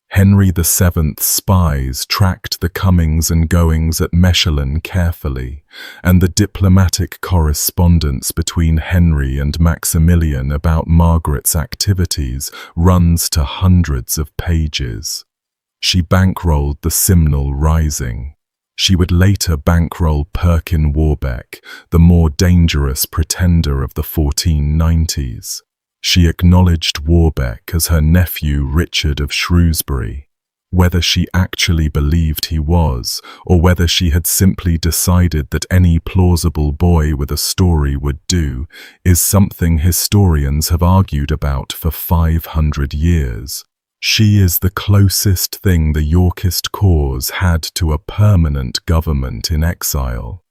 Henry VII's spies tracked the comings and goings at Mechelen carefully, and the diplomatic correspondence between Henry and Maximilian about Margaret's activities runs to hundreds of pages. She bankrolled the Simnel Rising. She would later bankroll Perkin Warbeck, the more dangerous pretender of the 1490s. She acknowledged Warbeck as her nephew Richard of Shrewsbury. Whether she actually believed he was, or whether she had simply decided that any plausible boy with a story would do, is something historians have argued about for 500 years. She is the closest thing the Yorkist cause had to a permanent government in exile.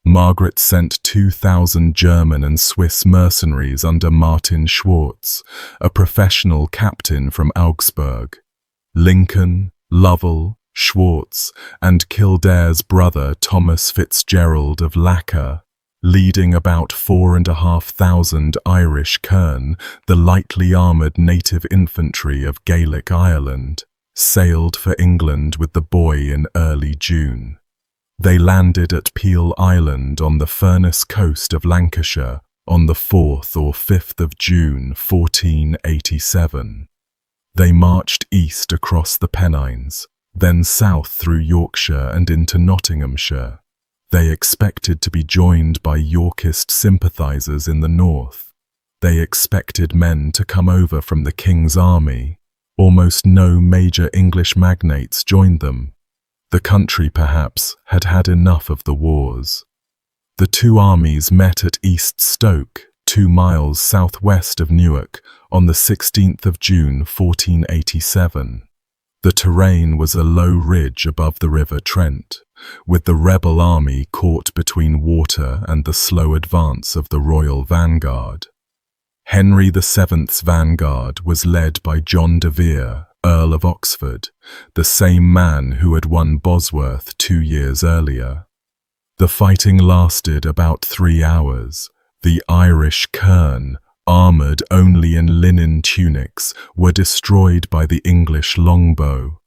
Margaret sent 2,000 German and Swiss mercenaries under Martin Schwartz, a professional captain from Augsburg. Lincoln, Lovell, Schwartz, and Kildare's brother Thomas Fitzgerald of Lacker, leading about 4,500 Irish Kern, the lightly armoured native infantry of Gaelic Ireland, sailed for England with the boy in early June. They landed at Peel Island on the Furness coast of Lancashire on the 4th or 5th of June 1487. They marched east across the Pennines, then south through Yorkshire and into Nottinghamshire. They expected to be joined by Yorkist sympathisers in the north. They expected men to come over from the King's army. Almost no major English magnates joined them. The country, perhaps, had had enough of the wars. The two armies met at East Stoke, 2 miles southwest of Newark, on the 16th of June 1487. The terrain was a low ridge above the River Trent, with the rebel army caught between water and the slow advance of the royal vanguard. Henry VII's vanguard was led by John de Vere, Earl of Oxford, the same man who had won Bosworth 2 years earlier. The fighting lasted about 3 hours. The Irish Kern, armoured only in linen tunics, were destroyed by the English longbow.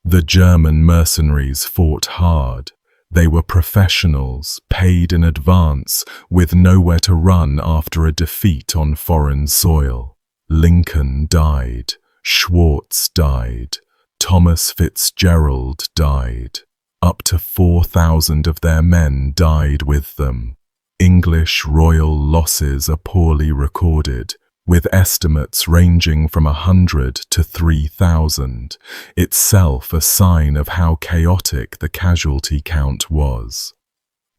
The German mercenaries fought hard. They were professionals, paid in advance, with nowhere to run after a defeat on foreign soil. Lincoln died. Schwartz died. Thomas Fitzgerald died. Up to 4,000 of their men died with them. English royal losses are poorly recorded, with estimates ranging from 100 to 3,000, itself a sign of how chaotic the casualty count was.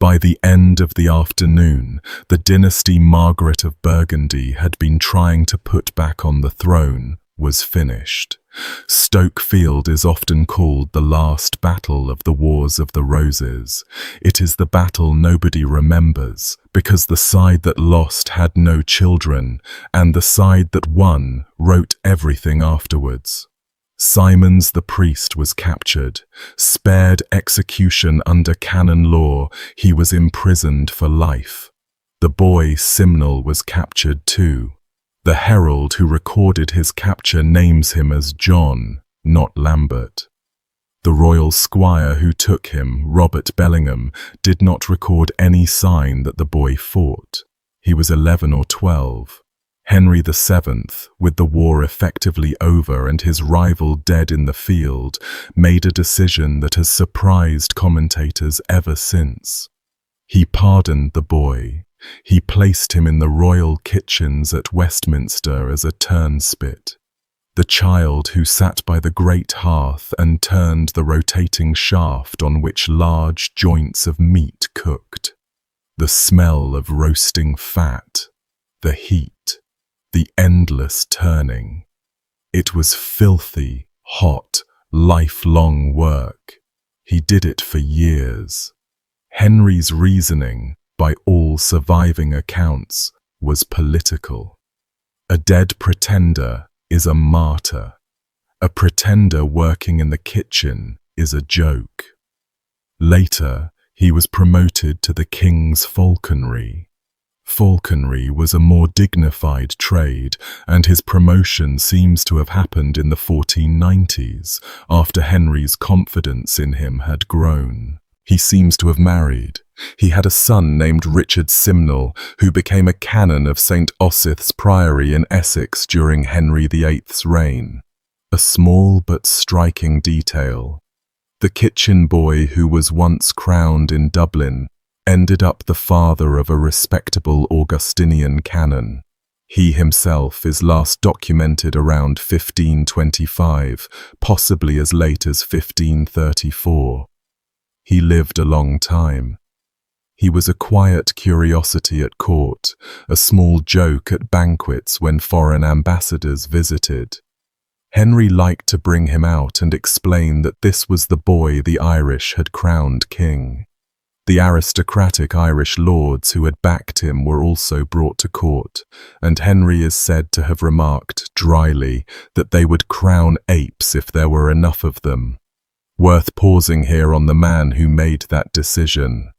By the end of the afternoon, the dynasty Margaret of Burgundy had been trying to put back on the throne was finished. Stoke Field is often called the last battle of the Wars of the Roses. It is the battle nobody remembers, because the side that lost had no children, and the side that won wrote everything afterwards. Simons the priest was captured. Spared execution under canon law, he was imprisoned for life. The boy Simnel was captured too. The herald who recorded his capture names him as John, not Lambert. The royal squire who took him, Robert Bellingham, did not record any sign that the boy fought. He was 11 or 12. Henry VII, with the war effectively over and his rival dead in the field, made a decision that has surprised commentators ever since. He pardoned the boy. He placed him in the royal kitchens at Westminster as a turnspit. The child who sat by the great hearth and turned the rotating shaft on which large joints of meat cooked. The smell of roasting fat, the heat, the endless turning. It was filthy, hot, lifelong work. He did it for years. Henry's reasoning, by all surviving accounts, was political. A dead pretender is a martyr. A pretender working in the kitchen is a joke. Later, he was promoted to the King's Falconry. Falconry was a more dignified trade, and his promotion seems to have happened in the 1490s, after Henry's confidence in him had grown. He seems to have married. He had a son named Richard Simnel, who became a canon of St. Osyth's Priory in Essex during Henry VIII's reign. A small but striking detail. The kitchen boy who was once crowned in Dublin ended up the father of a respectable Augustinian canon. He himself is last documented around 1525, possibly as late as 1534. He lived a long time. He was a quiet curiosity at court, a small joke at banquets when foreign ambassadors visited. Henry liked to bring him out and explain that this was the boy the Irish had crowned king. The aristocratic Irish lords who had backed him were also brought to court, and Henry is said to have remarked dryly that they would crown apes if there were enough of them. Worth pausing here on the man who made that decision.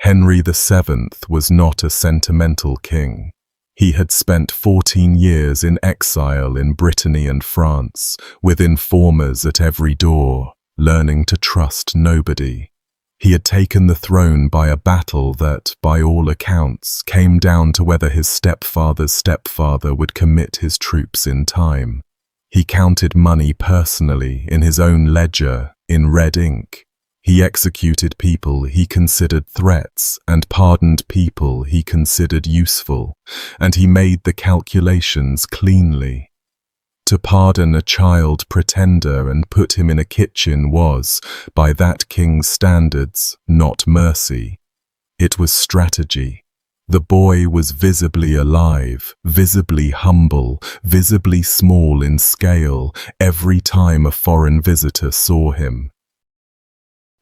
Henry VII was not a sentimental king. He had spent 14 years in exile in Brittany and France, with informers at every door, learning to trust nobody. He had taken the throne by a battle that, by all accounts, came down to whether his stepfather's stepfather would commit his troops in time. He counted money personally in his own ledger, in red ink. He executed people he considered threats and pardoned people he considered useful, and he made the calculations cleanly. To pardon a child pretender and put him in a kitchen was, by that king's standards, not mercy. It was strategy. The boy was visibly alive, visibly humble, visibly small in scale every time a foreign visitor saw him.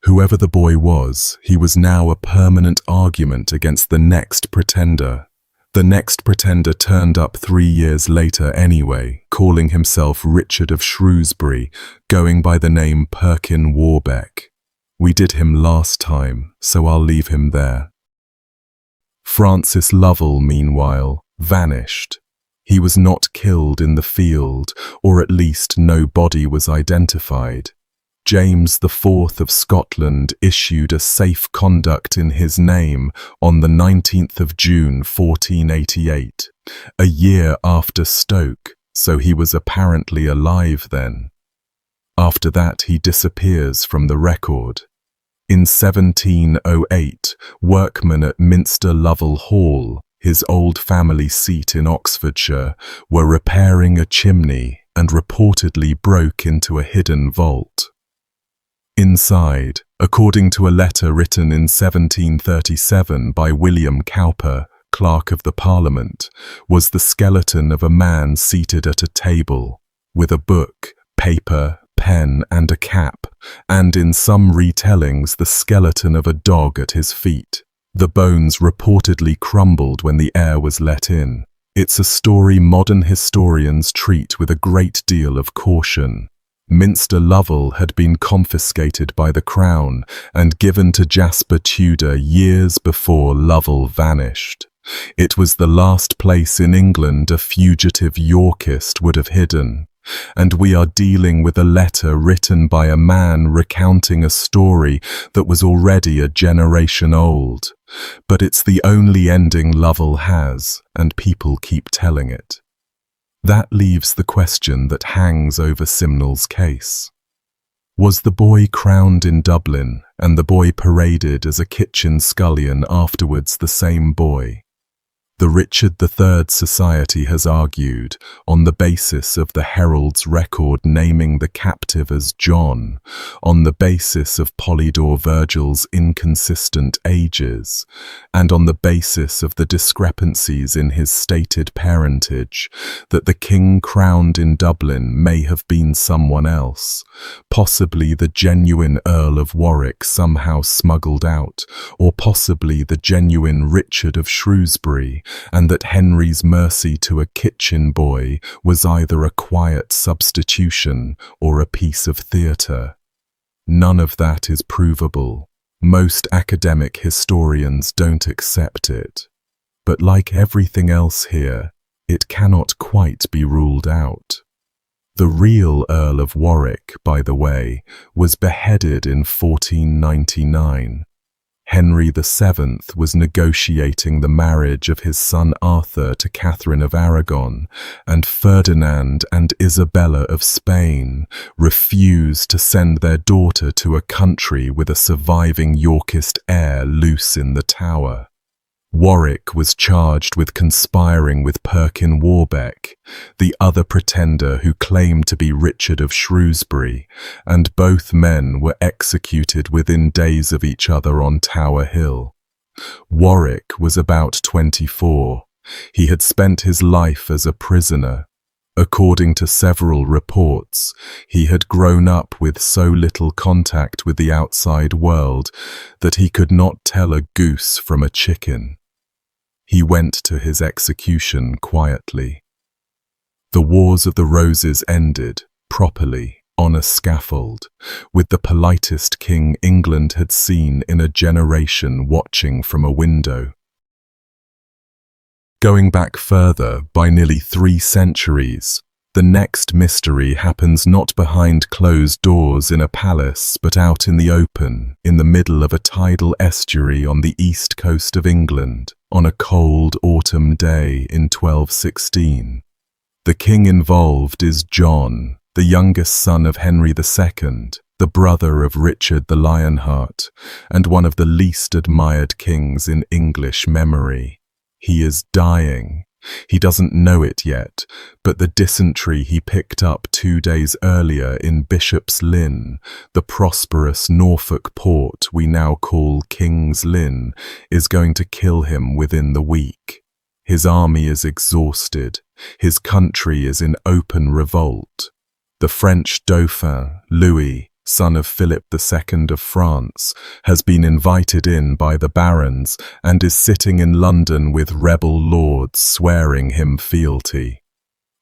Whoever the boy was, he was now a permanent argument against the next pretender. The next pretender turned up 3 years later anyway, calling himself Richard of Shrewsbury, going by the name Perkin Warbeck. We did him last time, so I'll leave him there. Francis Lovell, meanwhile, vanished. He was not killed in the field, or at least no body was identified. James IV of Scotland issued a safe conduct in his name on the 19th of June 1488, a year after Stoke, so he was apparently alive then. After that he disappears from the record. In 1708, workmen at Minster Lovell Hall, his old family seat in Oxfordshire, were repairing a chimney and reportedly broke into a hidden vault. Inside, according to a letter written in 1737 by William Cowper, Clerk of the Parliament, was the skeleton of a man seated at a table, with a book, paper, pen and a cap, and in some retellings the skeleton of a dog at his feet. The bones reportedly crumbled when the air was let in. It's a story modern historians treat with a great deal of caution. Minster Lovell had been confiscated by the Crown and given to Jasper Tudor years before Lovell vanished. It was the last place in England a fugitive Yorkist would have hidden, and we are dealing with a letter written by a man recounting a story that was already a generation old. But it's the only ending Lovell has, and people keep telling it. That leaves the question that hangs over Simnel's case. Was the boy crowned in Dublin and the boy paraded as a kitchen scullion afterwards the same boy? The Richard III Society has argued, on the basis of the Herald's record naming the captive as John, on the basis of Polydore Virgil's inconsistent ages, and on the basis of the discrepancies in his stated parentage, that the king crowned in Dublin may have been someone else, possibly the genuine Earl of Warwick somehow smuggled out, or possibly the genuine Richard of Shrewsbury, and that Henry's mercy to a kitchen boy was either a quiet substitution or a piece of theatre. None of that is provable. Most academic historians don't accept it. But like everything else here, it cannot quite be ruled out. The real Earl of Warwick, by the way, was beheaded in 1499. Henry VII was negotiating the marriage of his son Arthur to Catherine of Aragon, and Ferdinand and Isabella of Spain refused to send their daughter to a country with a surviving Yorkist heir loose in the Tower. Warwick was charged with conspiring with Perkin Warbeck, the other pretender who claimed to be Richard of Shrewsbury, and both men were executed within days of each other on Tower Hill. Warwick was about 24. He had spent his life as a prisoner. According to several reports, he had grown up with so little contact with the outside world that he could not tell a goose from a chicken. He went to his execution quietly. The Wars of the Roses ended, properly, on a scaffold, with the politest king England had seen in a generation watching from a window. Going back further by nearly 3 centuries, the next mystery happens not behind closed doors in a palace but out in the open, in the middle of a tidal estuary on the east coast of England, on a cold autumn day in 1216. The king involved is John, the youngest son of Henry II, the brother of Richard the Lionheart, and one of the least admired kings in English memory. He is dying. He doesn't know it yet, but the dysentery he picked up 2 days earlier in Bishop's Lynn, the prosperous Norfolk port we now call King's Lynn, is going to kill him within the week. His army is exhausted. His country is in open revolt. The French Dauphin, Louis, son of Philip II of France, has been invited in by the barons and is sitting in London with rebel lords swearing him fealty.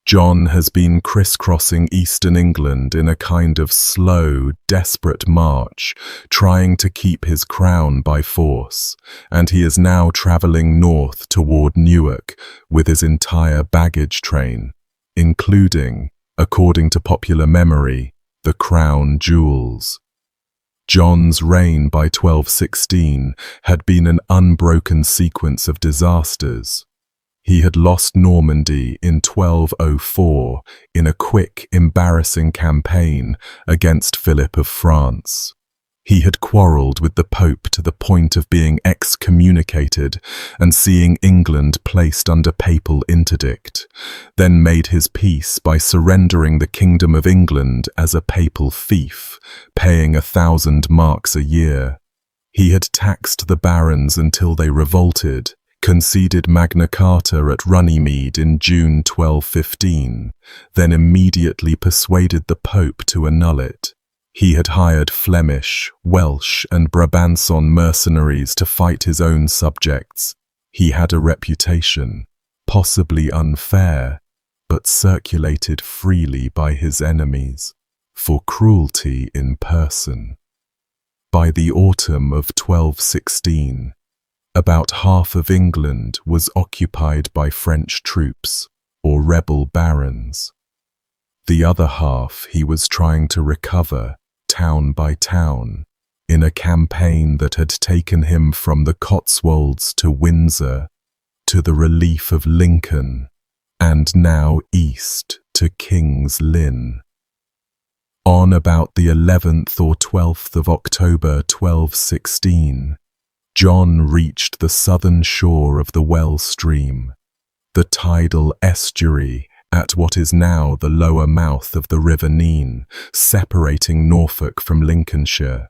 John has been crisscrossing eastern England in a kind of slow, desperate march, trying to keep his crown by force, and he is now travelling north toward Newark with his entire baggage train, including, according to popular memory, the crown jewels. John's reign by 1216 had been an unbroken sequence of disasters. He had lost Normandy in 1204 in a quick, embarrassing campaign against Philip of France. He had quarrelled with the Pope to the point of being excommunicated and seeing England placed under papal interdict, then made his peace by surrendering the Kingdom of England as a papal fief, paying 1,000 marks a year. He had taxed the barons until they revolted, conceded Magna Carta at Runnymede in June 1215, then immediately persuaded the Pope to annul it. He had hired Flemish, Welsh and Brabançon mercenaries to fight his own subjects. He had a reputation, possibly unfair, but circulated freely by his enemies, for cruelty in person. By the autumn of 1216, about half of England was occupied by French troops, or rebel barons. The other half he was trying to recover, town by town, in a campaign that had taken him from the Cotswolds to Windsor, to the relief of Lincoln, and now east to King's Lynn. On about the 11th or 12th of October 1216, John reached the southern shore of the Well Stream, the tidal estuary at what is now the lower mouth of the River Nene, separating Norfolk from Lincolnshire.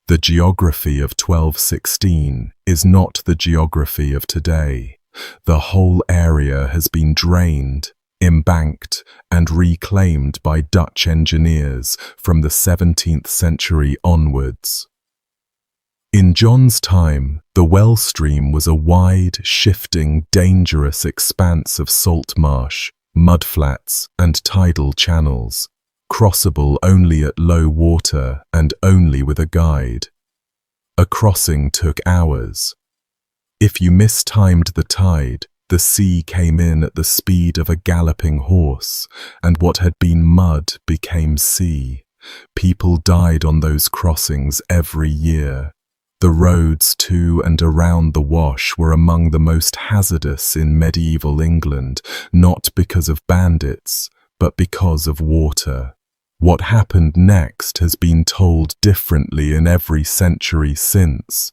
The geography of 1216 is not the geography of today. The whole area has been drained, embanked, and reclaimed by Dutch engineers from the 17th century onwards. In John's time, the Well Stream was a wide, shifting, dangerous expanse of salt marsh, mudflats and tidal channels, crossable only at low water and only with a guide. A crossing took hours. If you mistimed the tide, the sea came in at the speed of a galloping horse, and what had been mud became sea. People died on those crossings every year. The roads to and around the Wash were among the most hazardous in medieval England, not because of bandits, but because of water. What happened next has been told differently in every century since.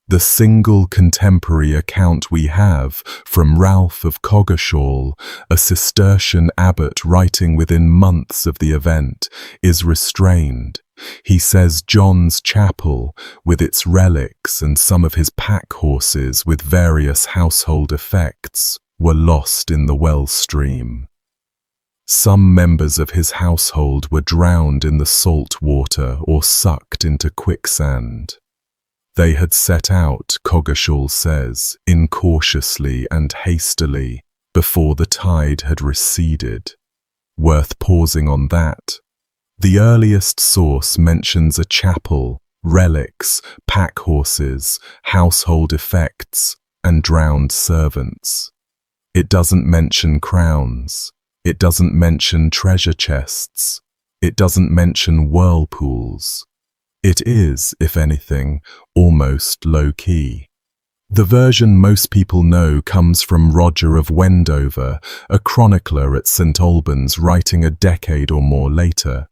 The single contemporary account we have from Ralph of Coggeshall, a Cistercian abbot writing within months of the event, is restrained. He says John's chapel, with its relics and some of his pack horses with various household effects, were lost in the Well Stream. Some members of his household were drowned in the salt water or sucked into quicksand. They had set out, Coggeshall says, incautiously and hastily, before the tide had receded. Worth pausing on that. The earliest source mentions a chapel, relics, pack horses, household effects, and drowned servants. It doesn't mention crowns. It doesn't mention treasure chests. It doesn't mention whirlpools. It is, if anything, almost low-key. The version most people know comes from Roger of Wendover, a chronicler at St Albans writing a decade or more later.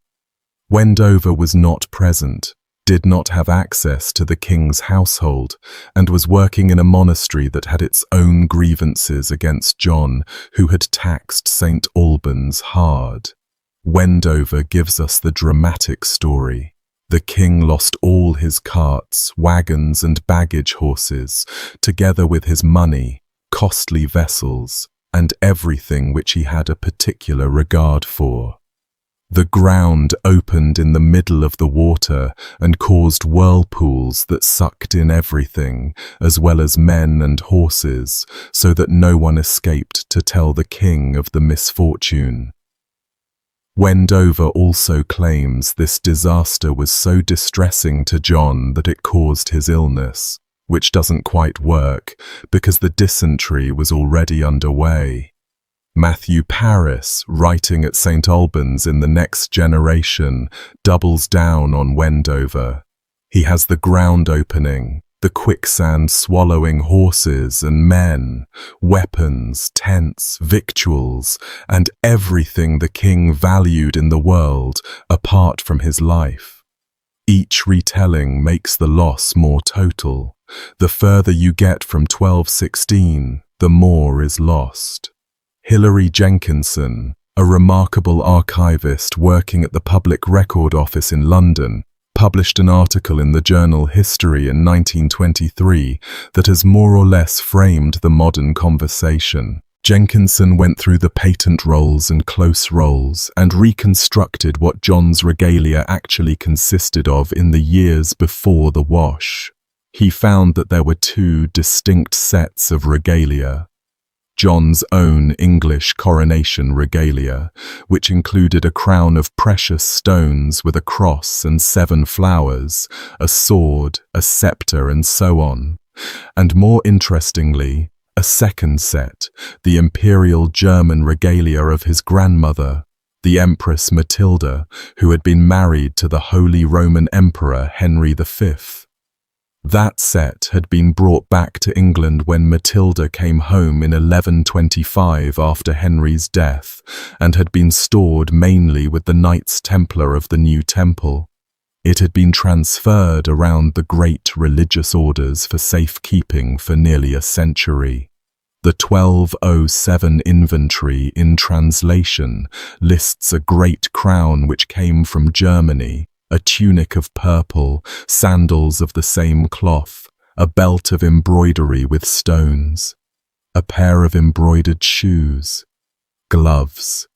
Wendover was not present, did not have access to the king's household, and was working in a monastery that had its own grievances against John, who had taxed St Albans hard. Wendover gives us the dramatic story. The king lost all his carts, wagons and baggage horses, together with his money, costly vessels, and everything which he had a particular regard for. The ground opened in the middle of the water and caused whirlpools that sucked in everything, as well as men and horses, so that no one escaped to tell the king of the misfortune. Wendover also claims this disaster was so distressing to John that it caused his illness, which doesn't quite work because the dysentery was already underway. Matthew Paris, writing at St Albans in the next generation, doubles down on Wendover. He has the ground opening, the quicksand swallowing horses and men, weapons, tents, victuals, and everything the king valued in the world apart from his life. Each retelling makes the loss more total. The further you get from 1216, the more is lost. Hilary Jenkinson, a remarkable archivist working at the Public Record Office in London, published an article in the journal History in 1923 that has more or less framed the modern conversation. Jenkinson went through the patent rolls and close rolls and reconstructed what John's regalia actually consisted of in the years before the wash. He found that there were two distinct sets of regalia. John's own English coronation regalia, which included a crown of precious stones with a cross and 7 flowers, a sword, a scepter, and so on. And more interestingly, a second set, the imperial German regalia of his grandmother, the Empress Matilda, who had been married to the Holy Roman Emperor Henry V. That set had been brought back to England when Matilda came home in 1125 after Henry's death, and had been stored mainly with the Knights Templar of the New Temple. It had been transferred around the great religious orders for safekeeping for nearly a century. The 1207 inventory in translation lists a great crown which came from Germany, a tunic of purple, sandals of the same cloth, a belt of embroidery with stones, a pair of embroidered shoes, gloves,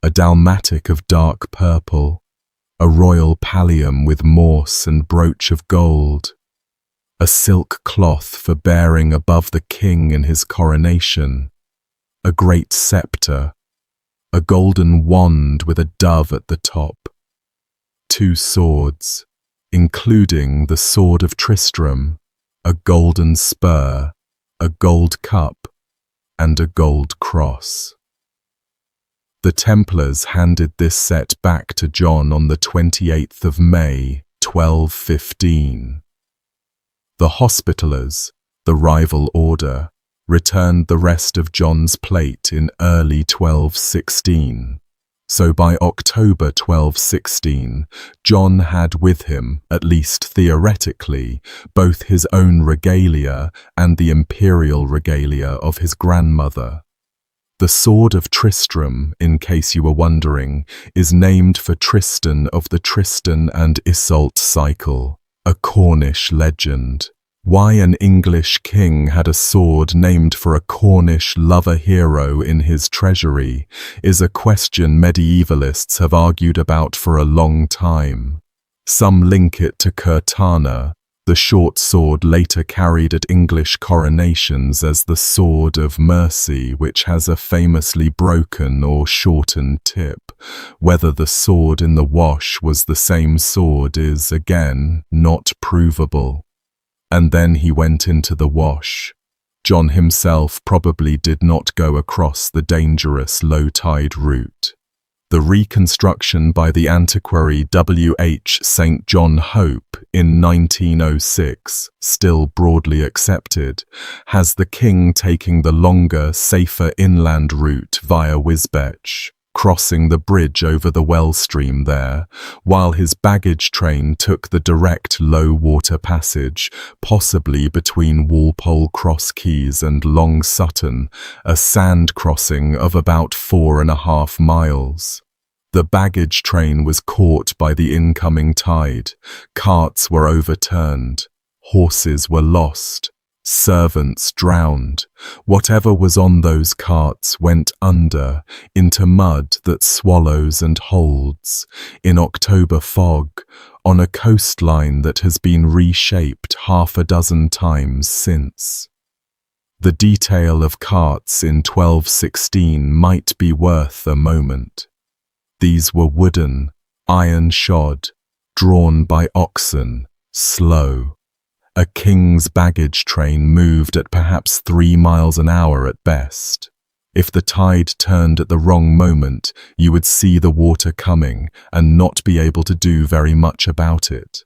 a dalmatic of dark purple, a royal pallium with morse and brooch of gold, a silk cloth for bearing above the king in his coronation, a great scepter, a golden wand with a dove at the top, 2 swords, including the sword of Tristram, a golden spur, a gold cup, and a gold cross. The Templars handed this set back to John on the 28th of May, 1215. The Hospitallers, the rival order, returned the rest of John's plate in early 1216. So by October 1216, John had with him, at least theoretically, both his own regalia and the imperial regalia of his grandmother. The sword of Tristram, in case you were wondering, is named for Tristan of the Tristan and Iseult cycle, a Cornish legend. Why an English king had a sword named for a Cornish lover hero in his treasury is a question medievalists have argued about for a long time. Some link it to Curtana, the short sword later carried at English coronations as the Sword of Mercy, which has a famously broken or shortened tip. Whether the sword in the wash was the same sword is, again, not provable. And then he went into the wash. John himself probably did not go across the dangerous low-tide route. The reconstruction by the antiquary W.H. St. John Hope in 1906, still broadly accepted, has the king taking the longer, safer inland route via Wisbech, crossing the bridge over the well stream there, while his baggage train took the direct low-water passage, possibly between Walpole Cross Keys and Long Sutton, a sand crossing of about 4.5 miles. The baggage train was caught by the incoming tide, carts were overturned, horses were lost, servants drowned. Whatever was on those carts went under, into mud that swallows and holds, in October fog, on a coastline that has been reshaped 6 times since. The detail of carts in 1216 might be worth a moment. These were wooden, iron-shod, drawn by oxen, slow. A king's baggage train moved at perhaps 3 miles an hour at best. If the tide turned at the wrong moment, you would see the water coming and not be able to do very much about it.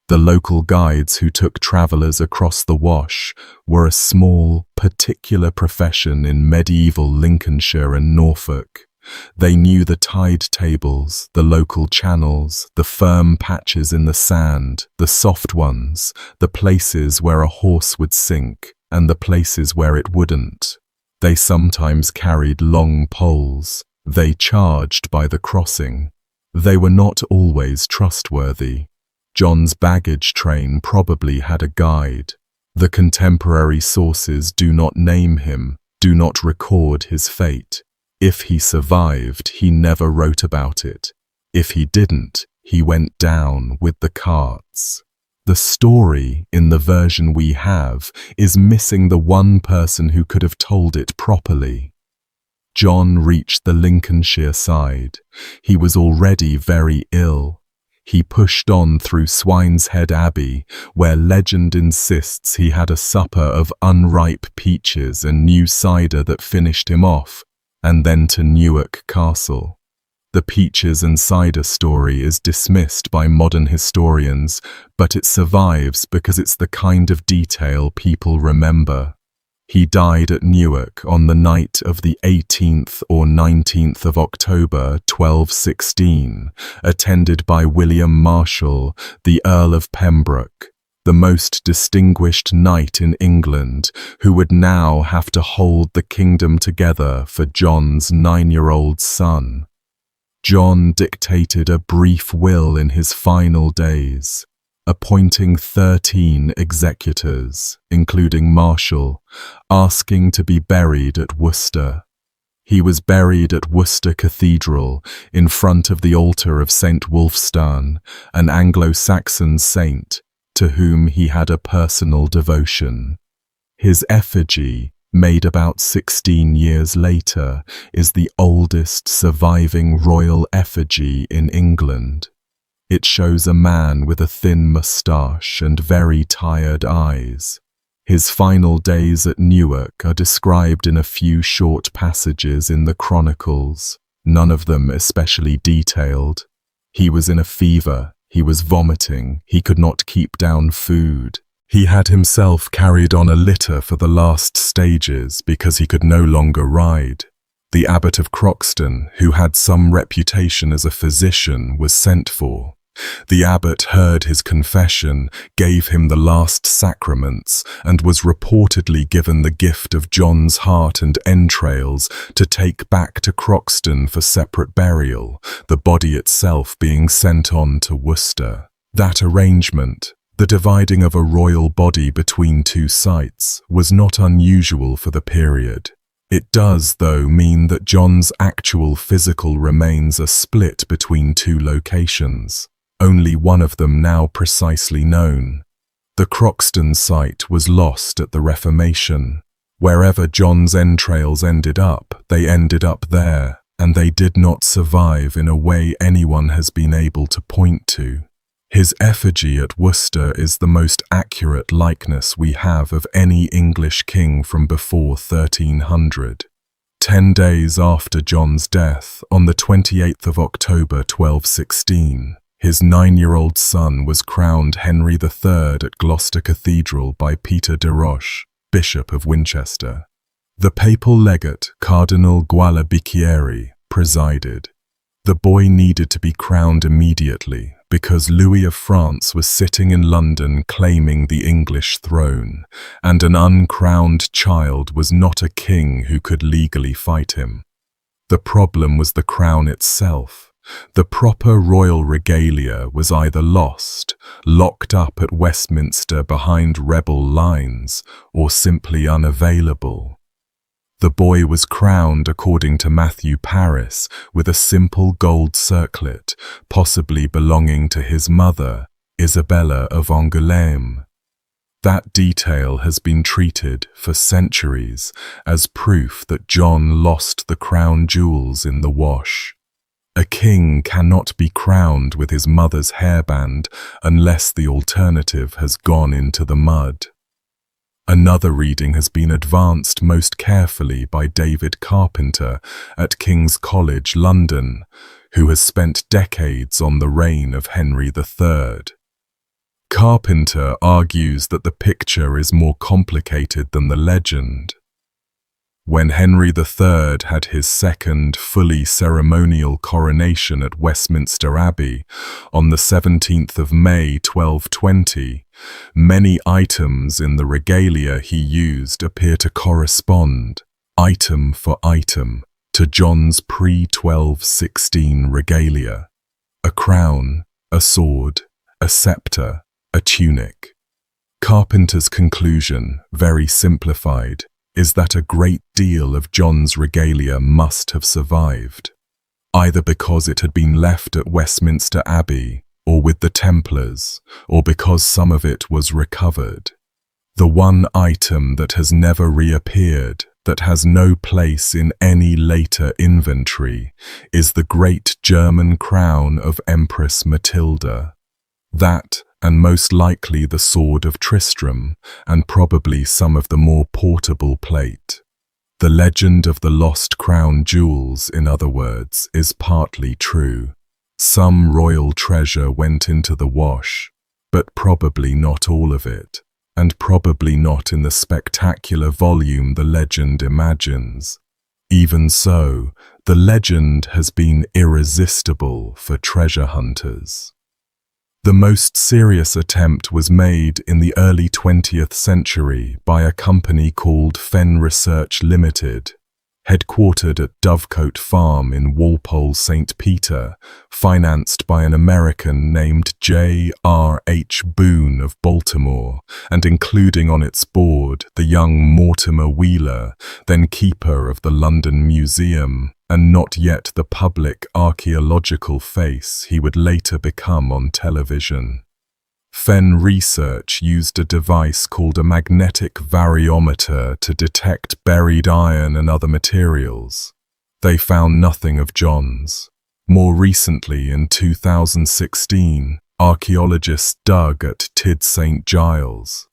The local guides who took travellers across the Wash were a small, particular profession in medieval Lincolnshire and Norfolk. They knew the tide tables, the local channels, the firm patches in the sand, the soft ones, the places where a horse would sink, and the places where it wouldn't. They sometimes carried long poles. They charged by the crossing. They were not always trustworthy. John's baggage train probably had a guide. The contemporary sources do not name him, do not record his fate. If he survived, he never wrote about it. If he didn't, he went down with the carts. The story, in the version we have, is missing the one person who could have told it properly. John reached the Lincolnshire side. He was already very ill. He pushed on through Swineshead Abbey, where legend insists he had a supper of unripe peaches and new cider that finished him off, and then to Newark Castle. The peaches and cider story is dismissed by modern historians, but it survives because it's the kind of detail people remember. He died at Newark on the night of the 18th or 19th of October 1216, attended by William Marshal, the Earl of Pembroke, the most distinguished knight in England, who would now have to hold the kingdom together for John's 9-year-old son. John dictated a brief will in his final days, appointing 13 executors, including Marshal, asking to be buried at Worcester. He was buried at Worcester Cathedral in front of the altar of St. Wulfstan, an Anglo-Saxon saint, to whom he had a personal devotion. His effigy, made about 16 years later, is the oldest surviving royal effigy in England. It shows a man with a thin moustache and very tired eyes. His final days at Newark are described in a few short passages in the Chronicles, none of them especially detailed. He was in a fever. He was vomiting, he could not keep down food. He had himself carried on a litter for the last stages because he could no longer ride. The abbot of Croxton, who had some reputation as a physician, was sent for. The abbot heard his confession, gave him the last sacraments, and was reportedly given the gift of John's heart and entrails to take back to Croxton for separate burial, the body itself being sent on to Worcester. That arrangement, The dividing of a royal body between two sites was not unusual for the period. It does, though, mean that John's actual physical remains are split between two locations, only one of them now precisely known. The Croxton site was lost at the Reformation. Wherever John's entrails ended up, they ended up there, and they did not survive in a way anyone has been able to point to. His effigy at Worcester is the most accurate likeness we have of any English king from before 1300. 10 days after John's death, on the 28th of October 1216, his 9-year-old son was crowned Henry III at Gloucester Cathedral by Peter de Roche, Bishop of Winchester. The papal legate, Cardinal Gualabicchieri, presided. The boy needed to be crowned immediately because Louis of France was sitting in London claiming the English throne, and an uncrowned child was not a king who could legally fight him. The problem was the crown itself. The proper royal regalia was either lost, locked up at Westminster behind rebel lines, or simply unavailable. The boy was crowned, according to Matthew Paris, with a simple gold circlet, possibly belonging to his mother, Isabella of Angoulême. That detail has been treated, for centuries, as proof that John lost the crown jewels in the wash. A king cannot be crowned with his mother's hairband unless the alternative has gone into the mud. Another reading has been advanced most carefully by David Carpenter at King's College, London, who has spent decades on the reign of Henry III. Carpenter argues that the picture is more complicated than the legend. When Henry III had his second fully ceremonial coronation at Westminster Abbey on the 17th of May 1220, many items in the regalia he used appear to correspond, item for item, to John's pre-1216 regalia: a crown, a sword, a scepter, a tunic. Carpenter's conclusion, very simplified, is that a great deal of John's regalia must have survived, either because it had been left at Westminster Abbey, or with the Templars, or because some of it was recovered. The one item that has never reappeared, that has no place in any later inventory, is the great German crown of Empress Matilda. That, and most likely the sword of Tristram, and probably some of the more portable plate. The legend of the lost crown jewels, in other words, is partly true. Some royal treasure went into the wash, but probably not all of it, and probably not in the spectacular volume the legend imagines. Even so, the legend has been irresistible for treasure hunters. The most serious attempt was made in the early 20th century by a company called Fen Research Limited, headquartered at Dovecote Farm in Walpole, St. Peter, financed by an American named J.R.H. Boone of Baltimore, and including on its board the young Mortimer Wheeler, then keeper of the London Museum, and not yet the public archaeological face he would later become on television. Fen Research used a device called a magnetic variometer to detect buried iron and other materials. They found nothing of John's. More recently, in 2016, archaeologists dug at Tid St. Giles.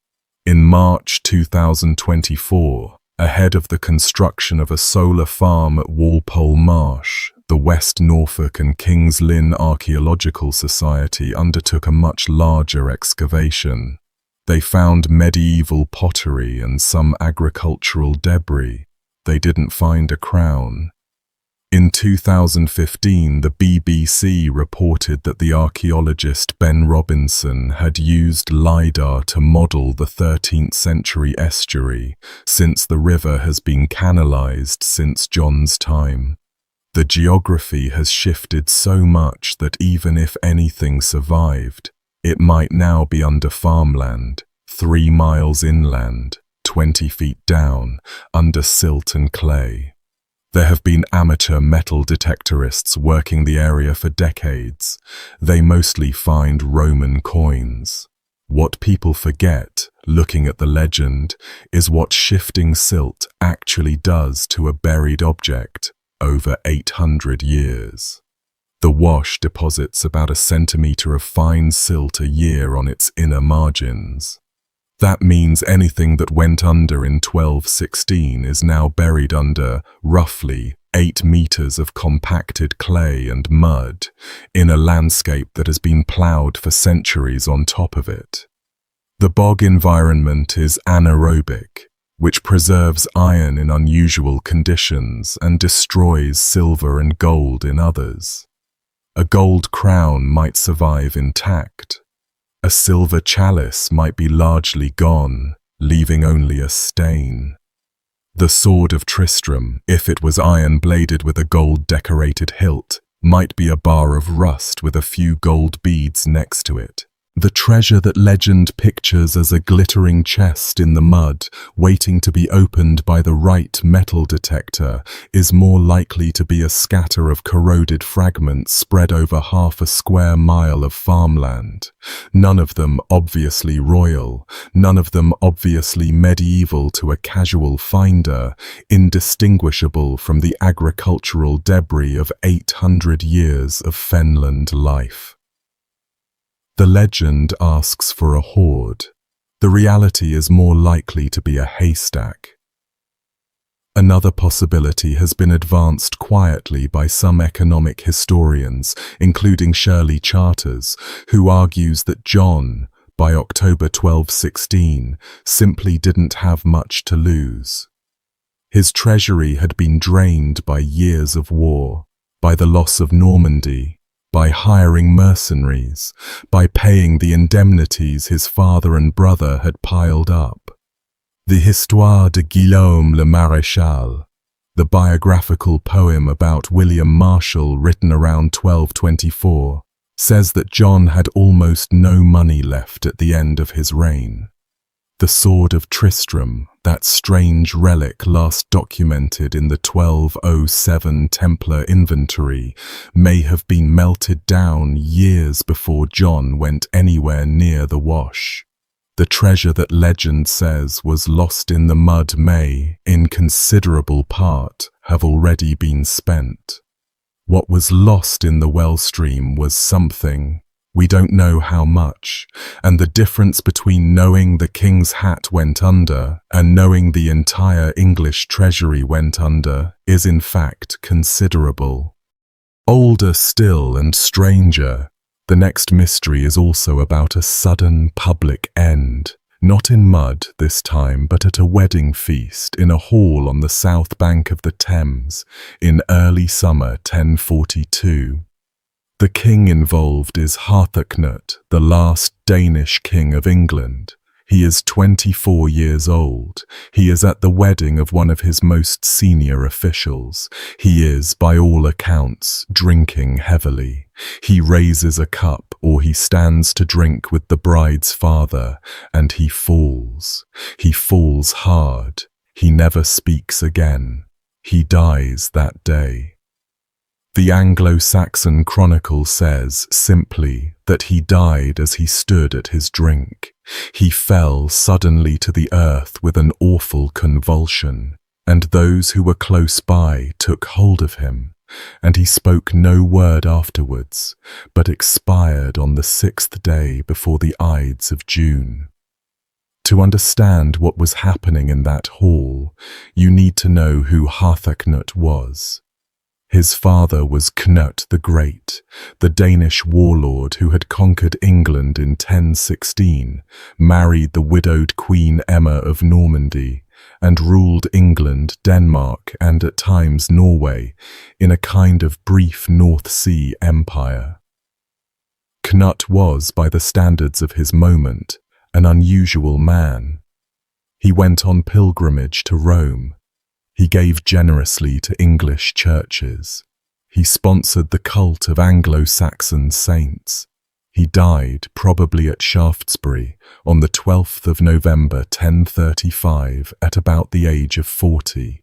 In March 2024, ahead of the construction of a solar farm at Walpole Marsh, the West Norfolk and Kings Lynn Archaeological Society undertook a much larger excavation. They found medieval pottery and some agricultural debris. They didn't find a crown. In 2015, the BBC reported that the archaeologist Ben Robinson had used LiDAR to model the 13th century estuary, since the river has been canalized since John's time. The geography has shifted so much that even if anything survived, It might now be under farmland, 3 miles inland, 20 feet down, under silt and clay. There have been amateur metal detectorists working the area for decades. They mostly find Roman coins. What people forget, looking at the legend, is what shifting silt actually does to a buried object over 800 years. The wash deposits about a centimeter of fine silt a year on its inner margins. That means anything that went under in 1216 is now buried under, roughly, 8 meters of compacted clay and mud, in a landscape that has been ploughed for centuries on top of it. The bog environment is anaerobic, which preserves iron in unusual conditions and destroys silver and gold in others. A gold crown might survive intact. A silver chalice might be largely gone, leaving only a stain. The sword of Tristram, if it was iron-bladed with a gold-decorated hilt, might be a bar of rust with a few gold beads next to it. The treasure that legend pictures as a glittering chest in the mud, waiting to be opened by the right metal detector, is more likely to be a scatter of corroded fragments spread over half a square mile of farmland. None of them obviously royal, none of them obviously medieval to a casual finder, indistinguishable from the agricultural debris of 800 years of fenland life. The legend asks for a hoard. The reality is more likely to be a haystack. Another possibility has been advanced quietly by some economic historians, including Shirley Charters, who argues that John, by October 1216, simply didn't have much to lose. His treasury had been drained by years of war, by the loss of Normandy, by hiring mercenaries, by paying the indemnities his father and brother had piled up. The Histoire de Guillaume le Maréchal, the biographical poem about William Marshall written around 1224, says that John had almost no money left at the end of his reign. The sword of Tristram, that strange relic last documented in the 1207 Templar inventory, may have been melted down years before John went anywhere near the wash. The treasure that legend says was lost in the mud may, in considerable part, have already been spent. What was lost in the wellstream was something. We don't know how much, and the difference between knowing the king's hat went under and knowing the entire English treasury went under is in fact considerable. Older still and stranger, the next mystery is also about a sudden public end, not in mud this time, but at a wedding feast in a hall on the south bank of the Thames in early summer 1042. The king involved is Harthacnut, the last Danish king of England. He is 24 years old. He is at the wedding of one of his most senior officials. He is, by all accounts, drinking heavily. He raises a cup, or he stands to drink with the bride's father, and he falls. He falls hard. He never speaks again. He dies that day. The Anglo-Saxon Chronicle says, simply, that he died as he stood at his drink. He fell suddenly to the earth with an awful convulsion, and those who were close by took hold of him, and he spoke no word afterwards, but expired on the 6th day before the Ides of June. To understand what was happening in that hall, you need to know who Harthacnut was. His father was Knut the Great, the Danish warlord who had conquered England in 1016, married the widowed Queen Emma of Normandy, and ruled England, Denmark, and at times Norway, in a kind of brief North Sea empire. Knut was, by the standards of his moment, an unusual man. He went on pilgrimage to Rome. He gave generously to English churches. He sponsored the cult of Anglo-Saxon saints. He died, probably at Shaftesbury, on the 12th of November 1035 at about the age of 40.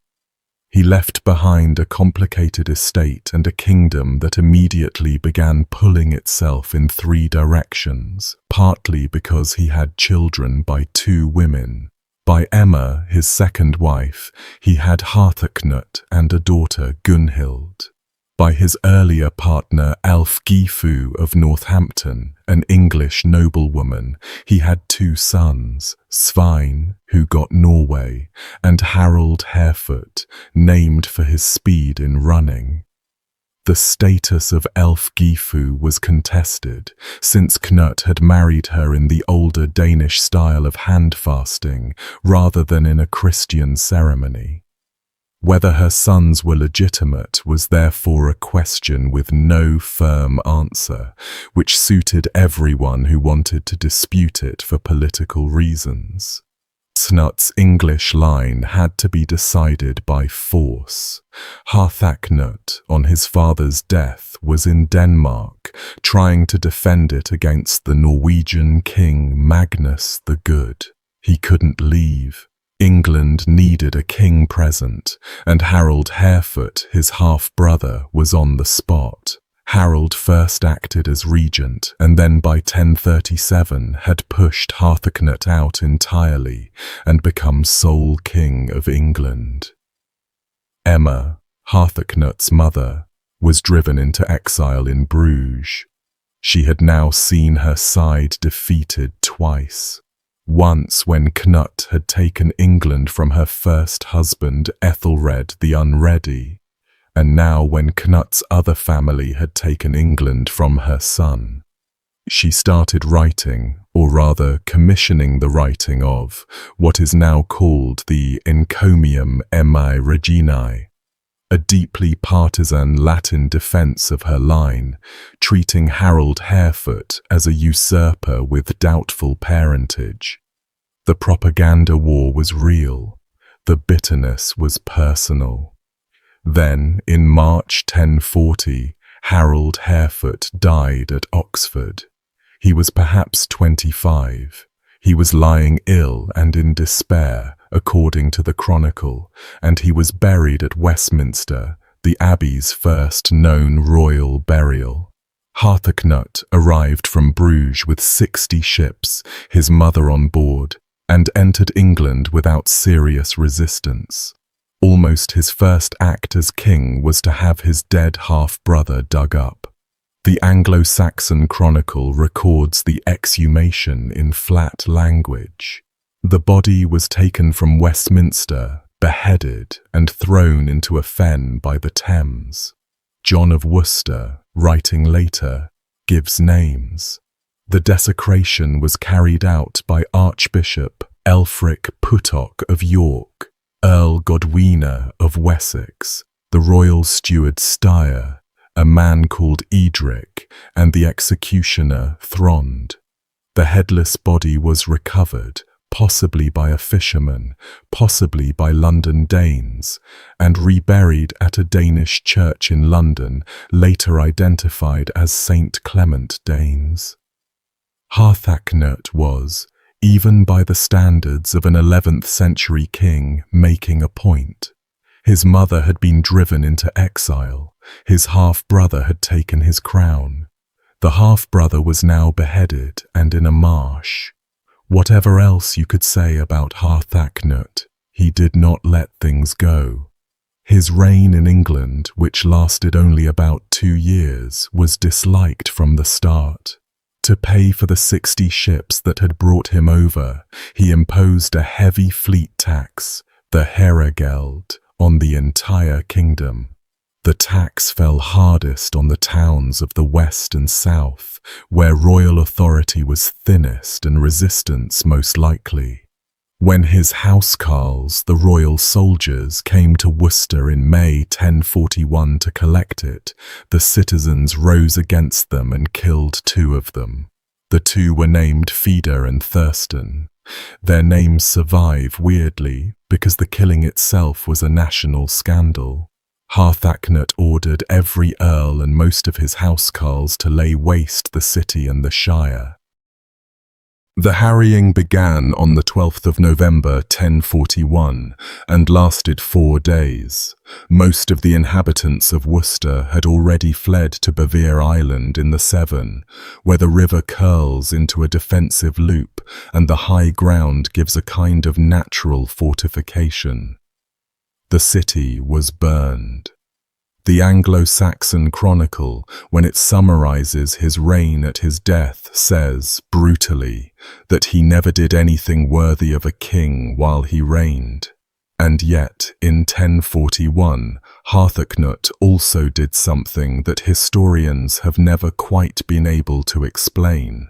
He left behind a complicated estate and a kingdom that immediately began pulling itself in three directions, partly because he had children by two women. By Emma, his second wife, he had Harthacnut and a daughter, Gunhild. By his earlier partner Ælfgifu of Northampton, an English noblewoman, he had two sons, Svein, who got Norway, and Harold Harefoot, named for his speed in running. The status of Ælfgifu was contested, since Knut had married her in the older Danish style of handfasting rather than in a Christian ceremony. Whether her sons were legitimate was therefore a question with no firm answer, which suited everyone who wanted to dispute it for political reasons. Knut's English line had to be decided by force. Harthacnut, on his father's death, was in Denmark, trying to defend it against the Norwegian king Magnus the Good. He couldn't leave. England needed a king present, and Harold Harefoot, his half-brother, was on the spot. Harold first acted as regent, and then by 1037 had pushed Harthacnut out entirely and become sole king of England. Emma, Harthacnut's mother, was driven into exile in Bruges. She had now seen her side defeated twice. Once when Knut had taken England from her first husband Ethelred the Unready, and now when Knut's other family had taken England from her son. She started writing, or rather commissioning the writing of, what is now called the Encomium Emmae Reginae, a deeply partisan Latin defense of her line, treating Harold Harefoot as a usurper with doubtful parentage. The propaganda war was real. The bitterness was personal. Then, in March 1040, Harold Harefoot died at Oxford. He was perhaps 25. He was lying ill and in despair, according to the Chronicle, and he was buried at Westminster, the Abbey's first known royal burial. Harthacnut arrived from Bruges with 60 ships, his mother on board, and entered England without serious resistance. Almost his first act as king was to have his dead half-brother dug up. The Anglo-Saxon Chronicle records the exhumation in flat language. The body was taken from Westminster, beheaded, and thrown into a fen by the Thames. John of Worcester, writing later, gives names. The desecration was carried out by Archbishop Ælfric Puttock of York, Earl Godwina of Wessex, the royal steward Styre, a man called Edric, and the executioner Thrond. The headless body was recovered, possibly by a fisherman, possibly by London Danes, and reburied at a Danish church in London, later identified as St. Clement Danes. Harthacnut was, even by the standards of an 11th century king, making a point. His mother had been driven into exile. His half-brother had taken his crown. The half-brother was now beheaded and in a marsh. Whatever else you could say about Harthacnut, he did not let things go. His reign in England, which lasted only about 2 years, was disliked from the start. To pay for the 60 ships that had brought him over, he imposed a heavy fleet tax, the Herregeld, on the entire kingdom. The tax fell hardest on the towns of the west and south, where royal authority was thinnest and resistance most likely. When his housecarls, the royal soldiers, came to Worcester in May 1041 to collect it, the citizens rose against them and killed 2 of them. The 2 were named Feida and Thurston. Their names survive weirdly because the killing itself was a national scandal. Harthacnut ordered every earl and most of his housecarls to lay waste the city and the shire. The harrying began on the 12th of November 1041 and lasted 4 days. Most of the inhabitants of Worcester had already fled to Bevere Island in the Severn, where the river curls into a defensive loop and the high ground gives a kind of natural fortification. The city was burned. The Anglo-Saxon Chronicle, when it summarizes his reign at his death, says, brutally, that he never did anything worthy of a king while he reigned. And yet, in 1041, Harthacnut also did something that historians have never quite been able to explain.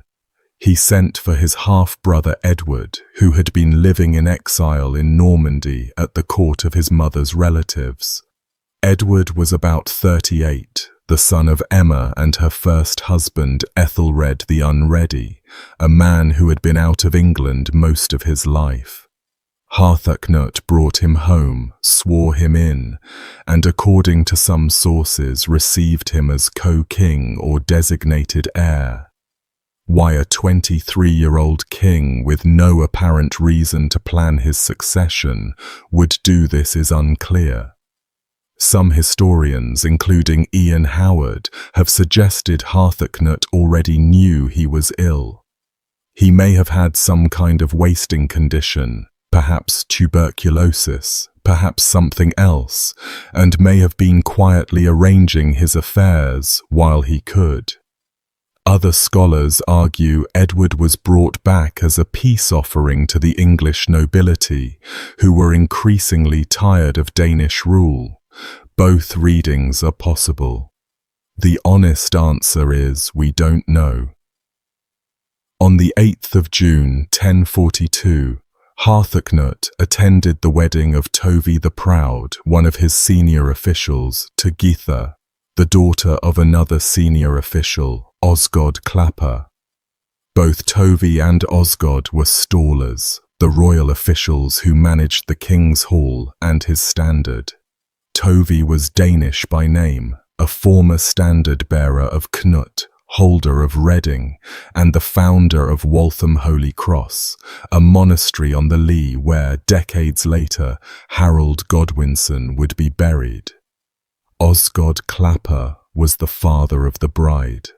He sent for his half-brother Edward, who had been living in exile in Normandy at the court of his mother's relatives. Edward was about 38, the son of Emma and her first husband Ethelred the Unready, a man who had been out of England most of his life. Harthacnut brought him home, swore him in, and according to some sources received him as co-king or designated heir. Why a 23-year-old king with no apparent reason to plan his succession would do this is unclear. Some historians, including Ian Howard, have suggested Harthacnut already knew he was ill. He may have had some kind of wasting condition, perhaps tuberculosis, perhaps something else, and may have been quietly arranging his affairs while he could. Other scholars argue Edward was brought back as a peace offering to the English nobility, who were increasingly tired of Danish rule. Both readings are possible. The honest answer is we don't know. On the 8th of June 1042, Harthacnut attended the wedding of Tovey the Proud, one of his senior officials, to Geitha, the daughter of another senior official, Osgod Clapper. Both Tovey and Osgod were stallers, the royal officials who managed the King's Hall and his standard. Tovey was Danish by name, a former standard-bearer of Knut, holder of Reading, and the founder of Waltham Holy Cross, a monastery on the Lee where, decades later, Harold Godwinson would be buried. Osgod Clapper was the father of the bride.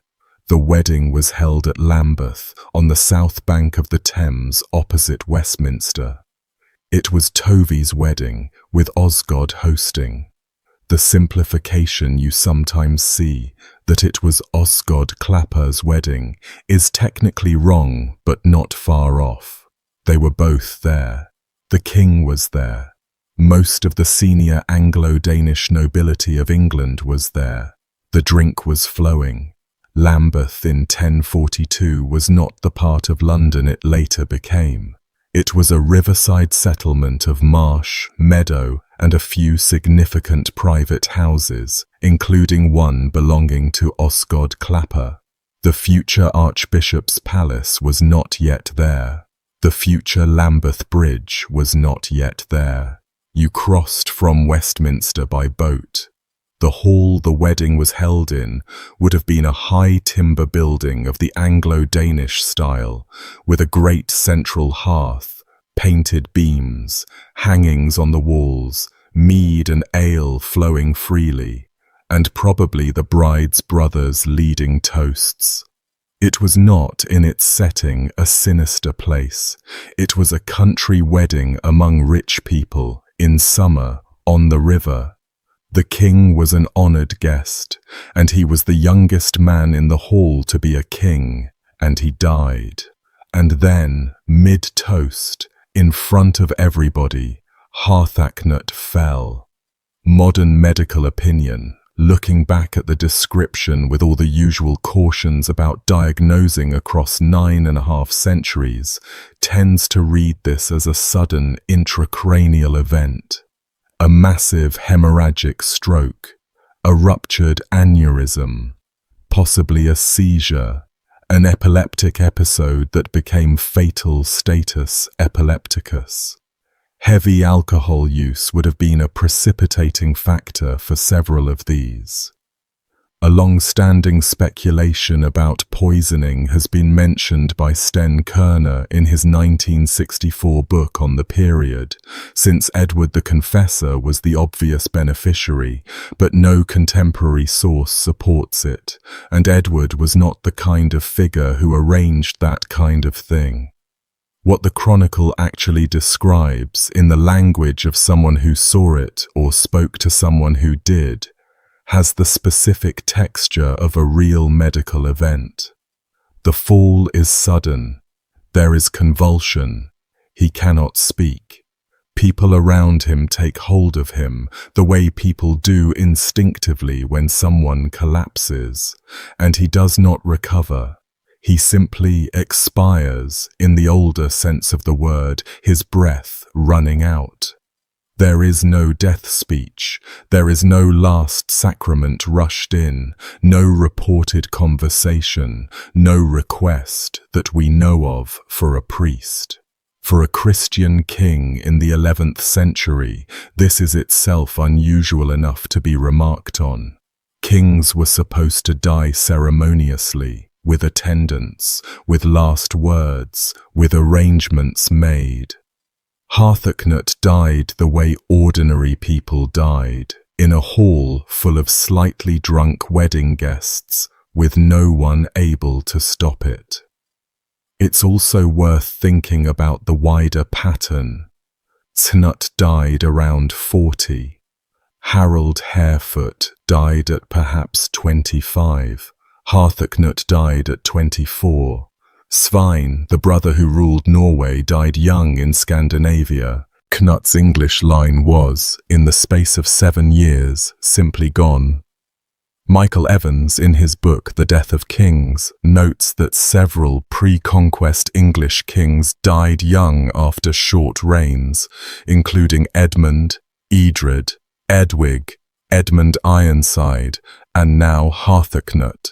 The wedding was held at Lambeth, on the south bank of the Thames opposite Westminster. It was Tovey's wedding, with Osgod hosting. The simplification you sometimes see, that it was Osgod Clapper's wedding, is technically wrong but not far off. They were both there. The king was there. Most of the senior Anglo-Danish nobility of England was there. The drink was flowing. Lambeth in 1042 was not the part of London it later became. It was a riverside settlement of marsh, meadow, and a few significant private houses, including one belonging to Osgod Clapper. The future Archbishop's palace was not yet there. The future Lambeth Bridge was not yet there. You crossed from Westminster by boat. The hall the wedding was held in would have been a high timber building of the Anglo-Danish style, with a great central hearth, painted beams, hangings on the walls, mead and ale flowing freely, and probably the bride's brothers leading toasts. It was not, in its setting, a sinister place. It was a country wedding among rich people, in summer, on the river. The king was an honored guest, and he was the youngest man in the hall to be a king, and he died. And then, mid-toast, in front of everybody, Harthacnut fell. Modern medical opinion, looking back at the description with all the usual cautions about diagnosing across 9.5 centuries, tends to read this as a sudden intracranial event. A massive hemorrhagic stroke, a ruptured aneurysm, possibly a seizure, an epileptic episode that became fatal status epilepticus. Heavy alcohol use would have been a precipitating factor for several of these. A long-standing speculation about poisoning has been mentioned by Sten Kerner in his 1964 book on the period, since Edward the Confessor was the obvious beneficiary, but no contemporary source supports it, and Edward was not the kind of figure who arranged that kind of thing. What the chronicle actually describes, in the language of someone who saw it or spoke to someone who did, has the specific texture of a real medical event. The fall is sudden. There is convulsion. He cannot speak. People around him take hold of him, the way people do instinctively when someone collapses, and he does not recover. He simply expires, in the older sense of the word, his breath running out. There is no death speech, there is no last sacrament rushed in, no reported conversation, no request that we know of for a priest. For a Christian king in the 11th century, this is itself unusual enough to be remarked on. Kings were supposed to die ceremoniously, with attendants, with last words, with arrangements made. Harthacnut died the way ordinary people died, in a hall full of slightly drunk wedding guests, with no one able to stop it. It's also worth thinking about the wider pattern. Cnut died around 40. Harold Harefoot died at perhaps 25. Harthacnut died at 24. Svein, the brother who ruled Norway, died young in Scandinavia. Knut's English line was, in the space of 7 years, simply gone. Michael Evans, in his book The Death of Kings, notes that several pre-conquest English kings died young after short reigns, including Edmund, Edred, Edwig, Edmund Ironside, and now Harthacnut.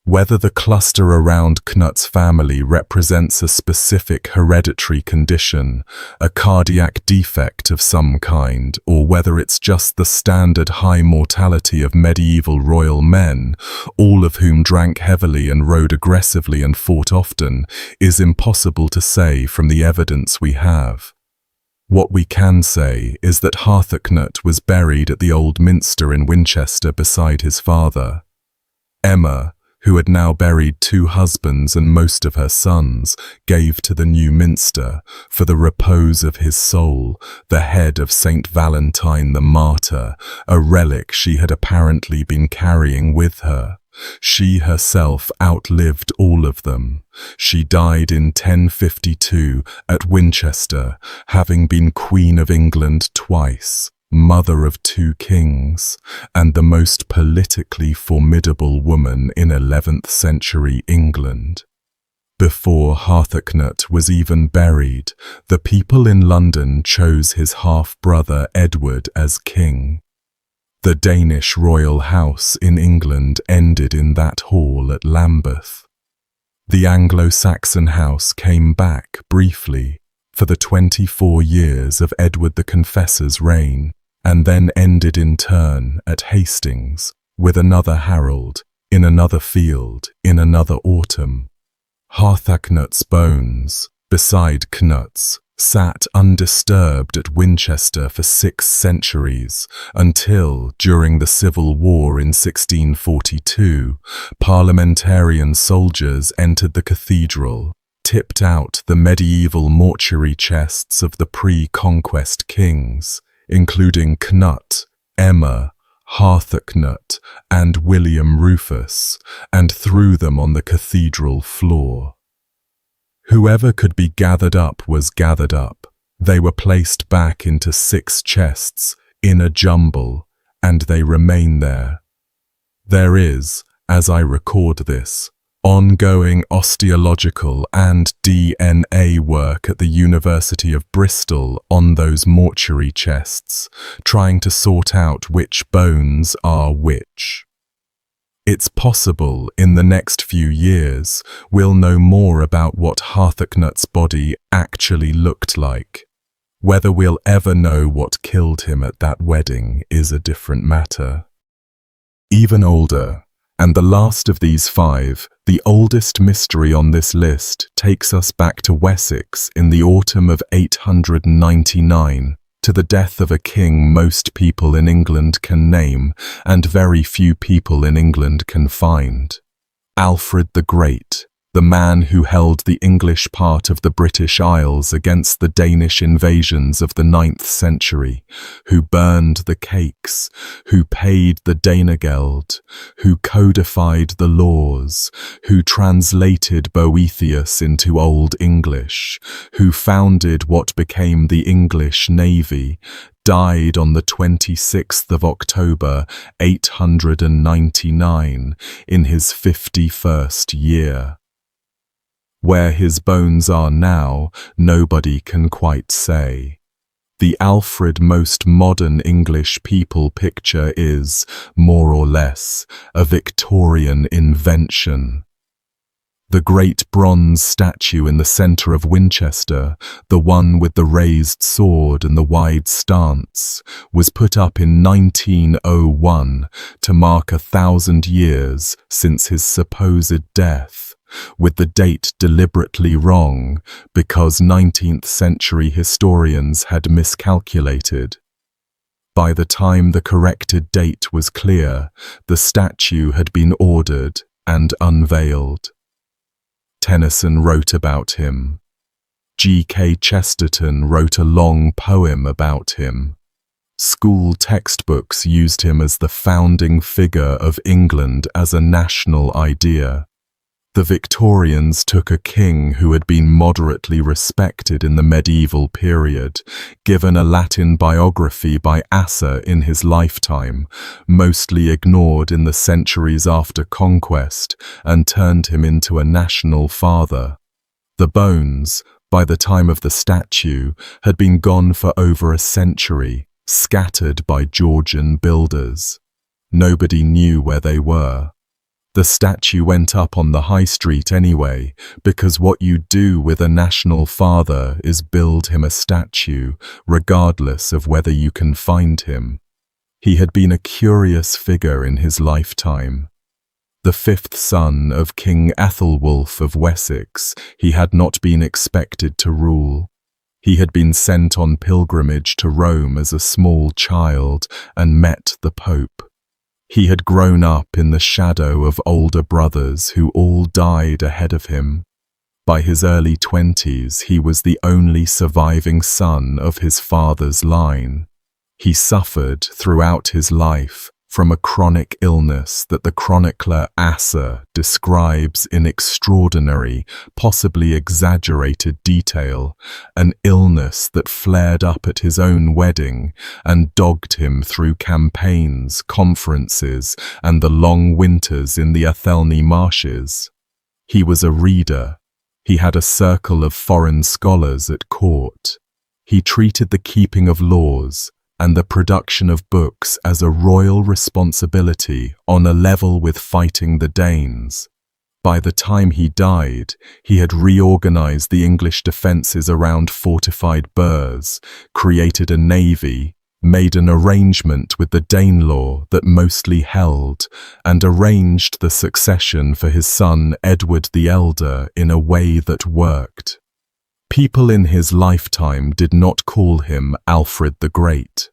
Whether the cluster around Knut's family represents a specific hereditary condition, a cardiac defect of some kind, or whether it's just the standard high mortality of medieval royal men, all of whom drank heavily and rode aggressively and fought often, is impossible to say from the evidence we have. What we can say is that Harthacnut was buried at the Old Minster in Winchester beside his father. Emma, who had now buried 2 husbands and most of her sons, gave to the new minster, for the repose of his soul, the head of Saint Valentine the Martyr, a relic she had apparently been carrying with her. She herself outlived all of them. She died in 1052 at Winchester, having been Queen of England twice, mother of 2 kings, and the most politically formidable woman in 11th century England. Before Harthacnut was even buried, the people in London chose his half-brother Edward as king. The Danish royal house in England ended in that hall at Lambeth. The Anglo-Saxon house came back briefly for the 24 years of Edward the Confessor's reign, and then ended in turn at Hastings, with another Harold, in another field, in another autumn. Harthacnut's bones, beside Knut's, sat undisturbed at Winchester for 6 centuries, until, during the Civil War in 1642, parliamentarian soldiers entered the cathedral, tipped out the medieval mortuary chests of the pre-conquest kings, including Knut, Emma, Harthacnut, and William Rufus, and threw them on the cathedral floor. Whoever could be gathered up was gathered up. They were placed back into 6 chests, in a jumble, and they remain there. There is, as I record this, ongoing osteological and DNA work at the University of Bristol on those mortuary chests, trying to sort out which bones are which. It's possible in the next few years we'll know more about what Harthacnut's body actually looked like. Whether we'll ever know what killed him at that wedding is a different matter. Even older, and the last of these five, the oldest mystery on this list, takes us back to Wessex in the autumn of 899, to the death of a king most people in England can name, and very few people in England can find. Alfred the Great, the man who held the English part of the British Isles against the Danish invasions of the 9th century, who burned the cakes, who paid the Danegeld, who codified the laws, who translated Boethius into Old English, who founded what became the English Navy, died on the 26th of October, 899, in his 51st year. Where his bones are now, nobody can quite say. The Alfred most modern English people picture is, more or less, a Victorian invention. The great bronze statue in the centre of Winchester, the one with the raised sword and the wide stance, was put up in 1901 to mark 1,000 years since his supposed death, with the date deliberately wrong because 19th century historians had miscalculated. By the time the corrected date was clear, the statue had been ordered and unveiled. Tennyson wrote about him. G.K. Chesterton wrote a long poem about him. School textbooks used him as the founding figure of England as a national idea. The Victorians took a king who had been moderately respected in the medieval period, given a Latin biography by Asser in his lifetime, mostly ignored in the centuries after conquest, and turned him into a national father. The bones, by the time of the statue, had been gone for over a century, scattered by Georgian builders. Nobody knew where they were. The statue went up on the high street anyway, because what you do with a national father is build him a statue, regardless of whether you can find him. He had been a curious figure in his lifetime. The fifth son of King Ethelwulf of Wessex, he had not been expected to rule. He had been sent on pilgrimage to Rome as a small child and met the Pope. He had grown up in the shadow of older brothers who all died ahead of him. By his early 20s, he was the only surviving son of his father's line. He suffered throughout his life from a chronic illness that the chronicler Asser describes in extraordinary, possibly exaggerated detail, an illness that flared up at his own wedding and dogged him through campaigns, conferences, and the long winters in the Athelney marshes. He was a reader. He had a circle of foreign scholars at court. He treated the keeping of laws and the production of books as a royal responsibility on a level with fighting the Danes. By the time he died, he had reorganized the English defences around fortified burhs, created a navy, made an arrangement with the Danelaw that mostly held, and arranged the succession for his son Edward the Elder in a way that worked. People in his lifetime did not call him Alfred the Great.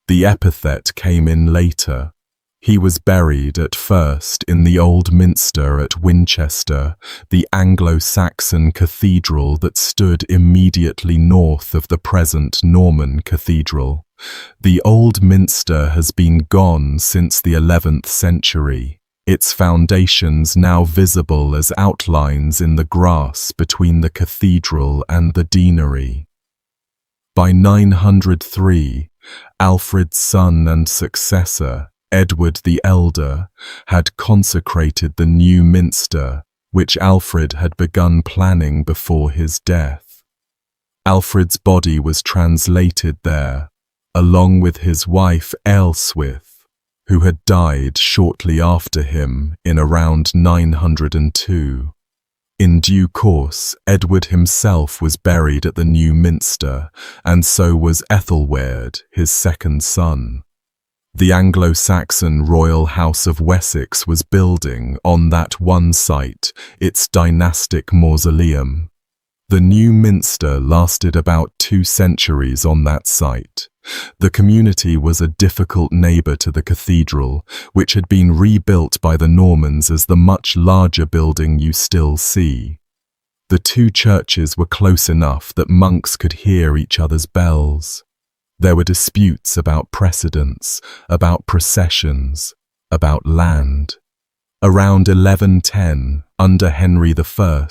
The epithet came in later. He was buried at first in the Old Minster at Winchester, the Anglo-Saxon cathedral that stood immediately north of the present Norman cathedral. The Old Minster has been gone since the 11th century. Its foundations now visible as outlines in the grass between the cathedral and the deanery. By 903, Alfred's son and successor, Edward the Elder, had consecrated the new minster, which Alfred had begun planning before his death. Alfred's body was translated there, along with his wife Aelswith, who had died shortly after him in around 902. In due course, Edward himself was buried at the new Minster, and so was Ethelwerd, his second son. The Anglo-Saxon royal house of Wessex was building, on that one site, its dynastic mausoleum. The new Minster lasted about 2 centuries on that site. The community was a difficult neighbour to the cathedral, which had been rebuilt by the Normans as the much larger building you still see. The 2 churches were close enough that monks could hear each other's bells. There were disputes about precedence, about processions, about land. Around 1110, under Henry I,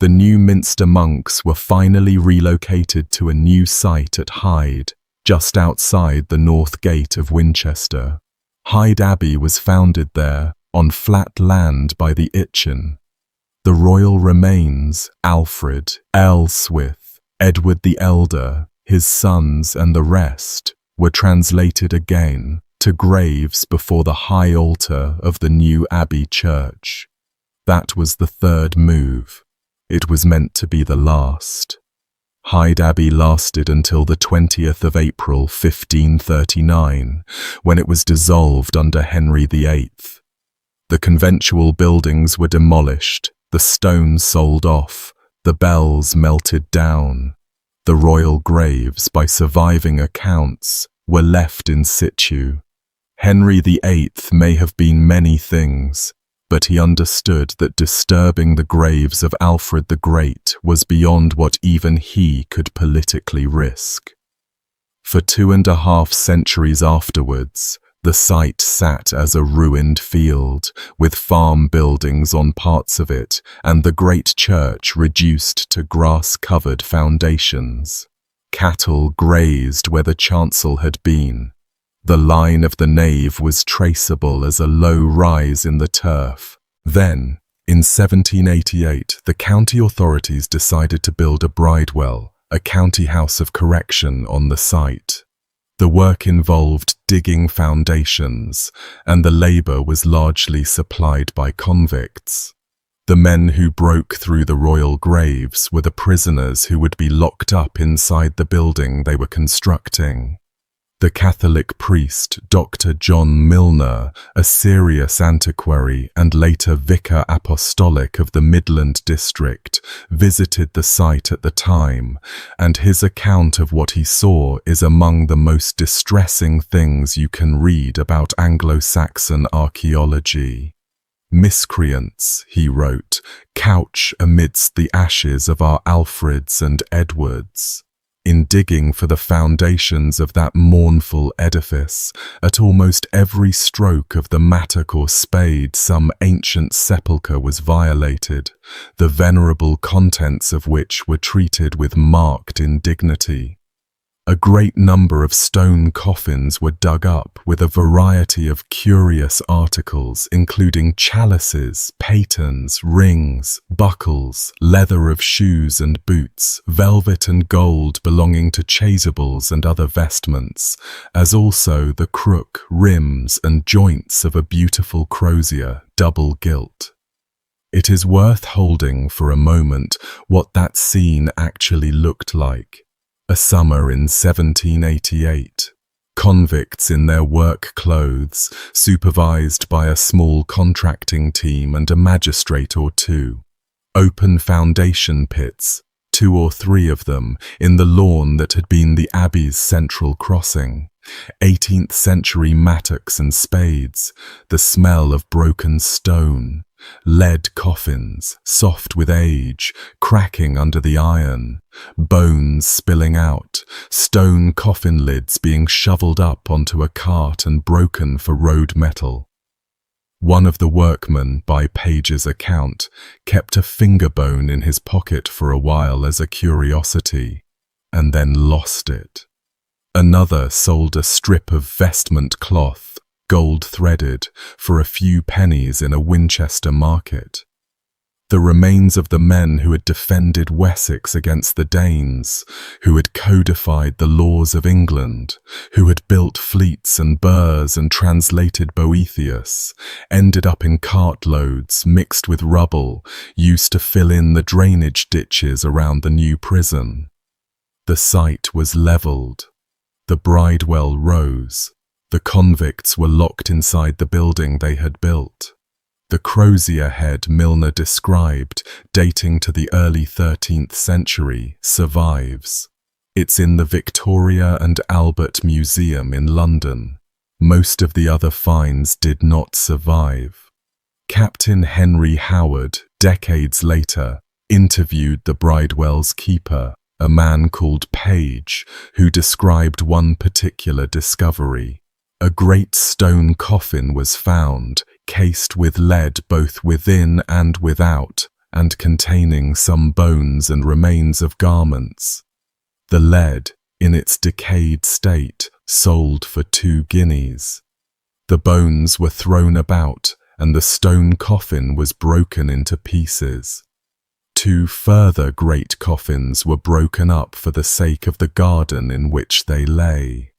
the new Minster monks were finally relocated to a new site at Hyde, just outside the north gate of Winchester. Hyde Abbey was founded there, on flat land by the Itchen. The royal remains, Alfred, Ealhswith, Edward the Elder, his sons and the rest, were translated again to graves before the high altar of the new Abbey church. That was the 3rd move. It was meant to be the last. Hyde Abbey lasted until the 20th of April 1539, when it was dissolved under Henry VIII. The conventual buildings were demolished, the stones sold off, the bells melted down. The royal graves, by surviving accounts, were left in situ. Henry VIII may have been many things, but he understood that disturbing the graves of Alfred the Great was beyond what even he could politically risk. For 2.5 centuries afterwards, the site sat as a ruined field, with farm buildings on parts of it and the great church reduced to grass-covered foundations. Cattle grazed where the chancel had been. The line of the nave was traceable as a low rise in the turf. Then, in 1788, the county authorities decided to build a bridewell, a county house of correction, on the site. The work involved digging foundations, and the labour was largely supplied by convicts. The men who broke through the royal graves were the prisoners who would be locked up inside the building they were constructing. The Catholic priest Dr. John Milner, a serious antiquary and later vicar apostolic of the Midland district, visited the site at the time, and his account of what he saw is among the most distressing things you can read about Anglo-Saxon archaeology. "Miscreants," he wrote, "couch amidst the ashes of our Alfreds and Edwards." In digging for the foundations of that mournful edifice, at almost every stroke of the mattock or spade some ancient sepulchre was violated, the venerable contents of which were treated with marked indignity. A great number of stone coffins were dug up with a variety of curious articles, including chalices, patens, rings, buckles, leather of shoes and boots, velvet and gold belonging to chasubles and other vestments, as also the crook, rims and joints of a beautiful crozier, double gilt. It is worth holding for a moment what that scene actually looked like. A summer in 1788. Convicts in their work clothes, supervised by a small contracting team and a magistrate or 2. Open foundation pits, 2 or 3 of them, in the lawn that had been the Abbey's central crossing. 18th century mattocks and spades, the smell of broken stone. Lead coffins, soft with age, cracking under the iron, bones spilling out, stone coffin lids being shoveled up onto a cart and broken for road metal. One of the workmen, by Page's account, kept a finger bone in his pocket for a while as a curiosity, and then lost it. Another sold a strip of vestment cloth, gold-threaded, for a few pennies in a Winchester market. The remains of the men who had defended Wessex against the Danes, who had codified the laws of England, who had built fleets and burhs and translated Boethius, ended up in cartloads mixed with rubble, used to fill in the drainage ditches around the new prison. The site was levelled. The bridewell rose. The convicts were locked inside the building they had built. The crozier head Milner described, dating to the early 13th century, survives. It's in the Victoria and Albert Museum in London. Most of the other finds did not survive. Captain Henry Howard, decades later, interviewed the bridewell's keeper, a man called Page, who described one particular discovery. A great stone coffin was found, cased with lead both within and without, and containing some bones and remains of garments. The lead, in its decayed state, sold for 2 guineas. The bones were thrown about, and the stone coffin was broken into pieces. 2 further great coffins were broken up for the sake of the garden in which they lay.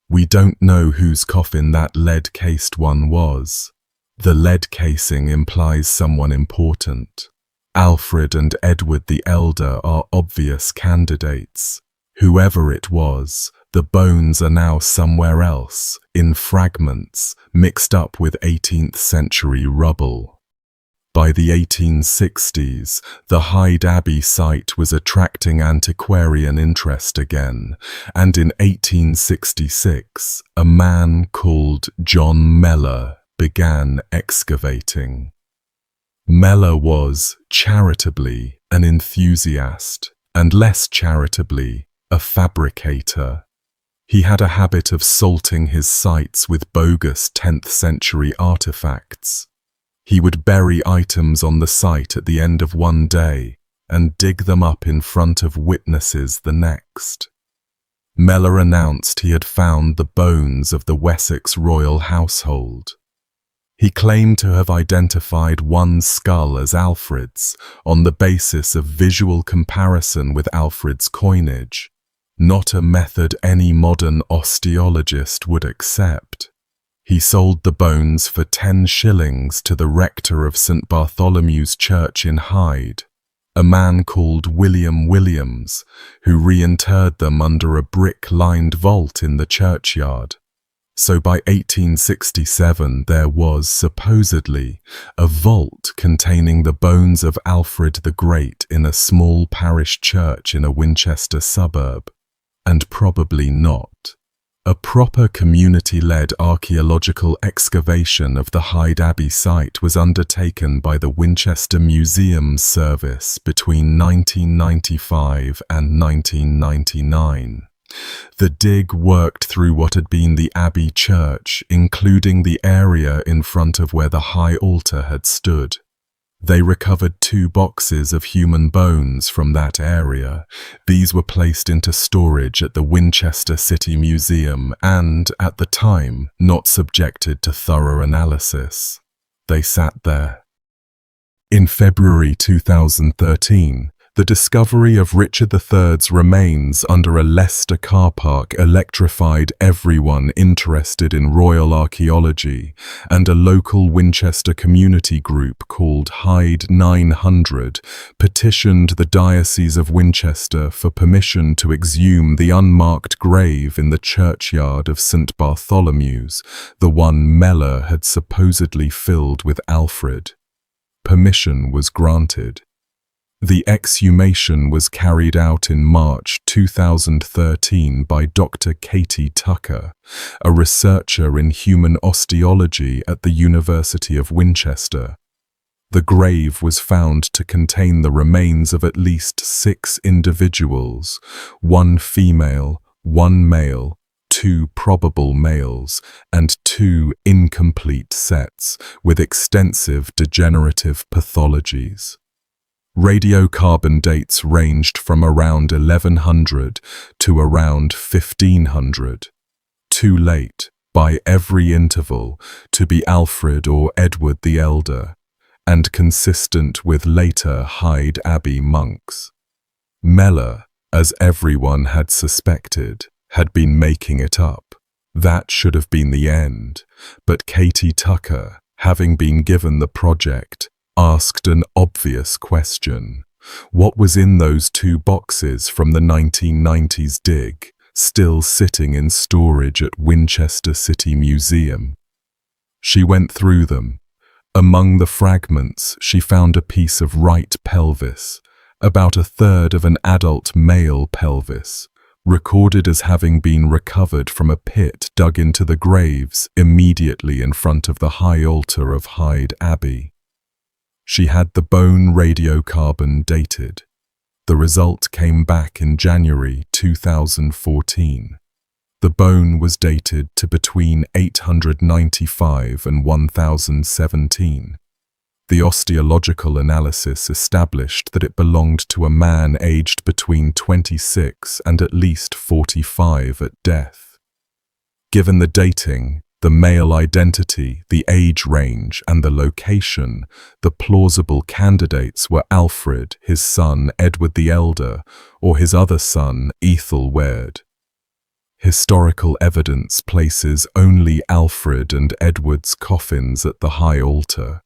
We don't know whose coffin that lead-cased one was. The lead casing implies someone important. Alfred and Edward the Elder are obvious candidates. Whoever it was, the bones are now somewhere else, in fragments, mixed up with 18th century rubble. By the 1860s, the Hyde Abbey site was attracting antiquarian interest again, and in 1866, a man called John Mellor began excavating. Mellor was, charitably, an enthusiast, and less charitably, a fabricator. He had a habit of salting his sites with bogus 10th century artifacts. He would bury items on the site at the end of one day and dig them up in front of witnesses the next. Mellor announced he had found the bones of the Wessex royal household. He claimed to have identified one skull as Alfred's on the basis of visual comparison with Alfred's coinage, not a method any modern osteologist would accept. He sold the bones for 10 shillings to the rector of St. Bartholomew's Church in Hyde, a man called William Williams, who reinterred them under a brick-lined vault in the churchyard. So by 1867 there was, supposedly, a vault containing the bones of Alfred the Great in a small parish church in a Winchester suburb. And probably not. A proper community-led archaeological excavation of the Hyde Abbey site was undertaken by the Winchester Museums Service between 1995 and 1999. The dig worked through what had been the Abbey Church, including the area in front of where the high altar had stood. They recovered 2 boxes of human bones from that area. These were placed into storage at the Winchester City Museum and, at the time, not subjected to thorough analysis. They sat there. In February 2013, the discovery of Richard III's remains under a Leicester car park electrified everyone interested in royal archaeology, and a local Winchester community group called Hyde 900 petitioned the Diocese of Winchester for permission to exhume the unmarked grave in the churchyard of St. Bartholomew's, the one Mellor had supposedly filled with Alfred. Permission was granted. The exhumation was carried out in March 2013 by Dr. Katie Tucker, a researcher in human osteology at the University of Winchester. The grave was found to contain the remains of at least 6 individuals, 1 female, 1 male, 2 probable males, and 2 incomplete sets with extensive degenerative pathologies. Radiocarbon dates ranged from around 1100 to around 1500. Too late, by every interval, to be Alfred or Edward the Elder. and consistent with later Hyde Abbey monks. Mellor, as everyone had suspected, had been making it up. That should have been the end, but Katie Tucker, having been given the project, asked an obvious question. What was in those 2 boxes from the 1990s dig, still sitting in storage at Winchester City Museum? She went through them. Among the fragments, she found a piece of right pelvis, about a third of an adult male pelvis, recorded as having been recovered from a pit dug into the graves immediately in front of the high altar of Hyde Abbey. She had the bone radiocarbon dated. The result came back in January 2014. The bone was dated to between 895 and 1017. The osteological analysis established that it belonged to a man aged between 26 and at least 45 at death. Given the dating, the male identity, the age range, and the location, the plausible candidates were Alfred, his son Edward the Elder, or his other son Ethelwerd. Historical evidence places only Alfred and Edward's coffins at the high altar.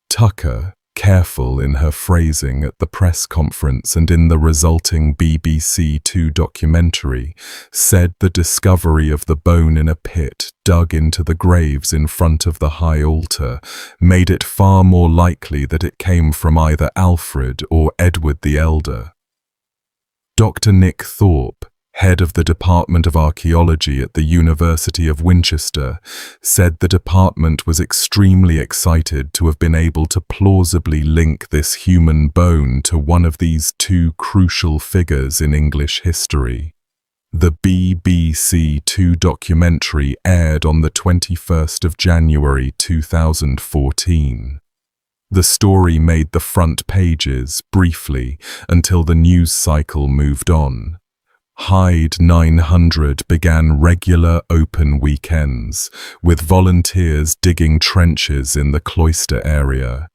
Tucker, careful in her phrasing at the press conference and in the resulting BBC Two documentary, said the discovery of the bone in a pit dug into the graves in front of the high altar made it far more likely that it came from either Alfred or Edward the Elder. Dr. Nick Thorpe, head of the Department of Archaeology at the University of Winchester, said the department was extremely excited to have been able to plausibly link this human bone to one of these 2 crucial figures in English history. The BBC Two documentary aired on the 21st of January 2014. The story made the front pages briefly until the news cycle moved on. Hyde 900 began regular open weekends, with volunteers digging trenches in the cloister area.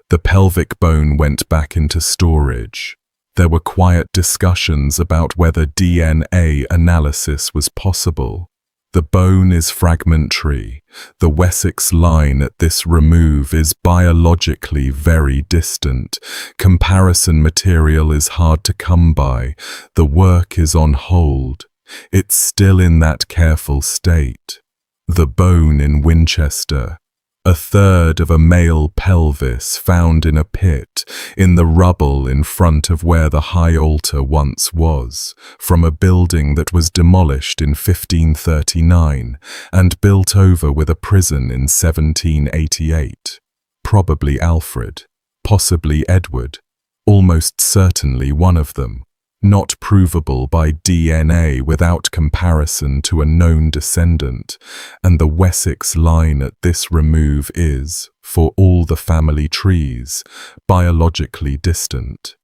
The pelvic bone went back into storage. There were quiet discussions about whether DNA analysis was possible. The bone is fragmentary. The Wessex line at this remove is biologically very distant. Comparison material is hard to come by. The work is on hold. It's still in that careful state. The bone in Winchester. A third of a male pelvis found in a pit, in the rubble in front of where the high altar once was, from a building that was demolished in 1539 and built over with a prison in 1788. Probably Alfred, possibly Edward, almost certainly one of them. Not provable by DNA without comparison to a known descendant, and the Wessex line at this remove is, for all the family trees, biologically distant.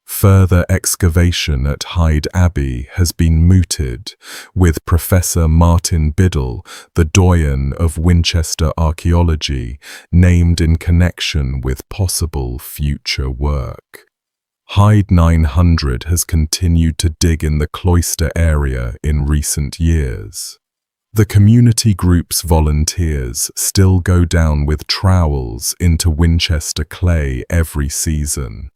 Further excavation at Hyde Abbey has been mooted, with Professor Martin Biddle, the doyen of Winchester archaeology, named in connection with possible future work. Hyde 900 has continued to dig in the cloister area in recent years. The community group's volunteers still go down with trowels into Winchester clay every season.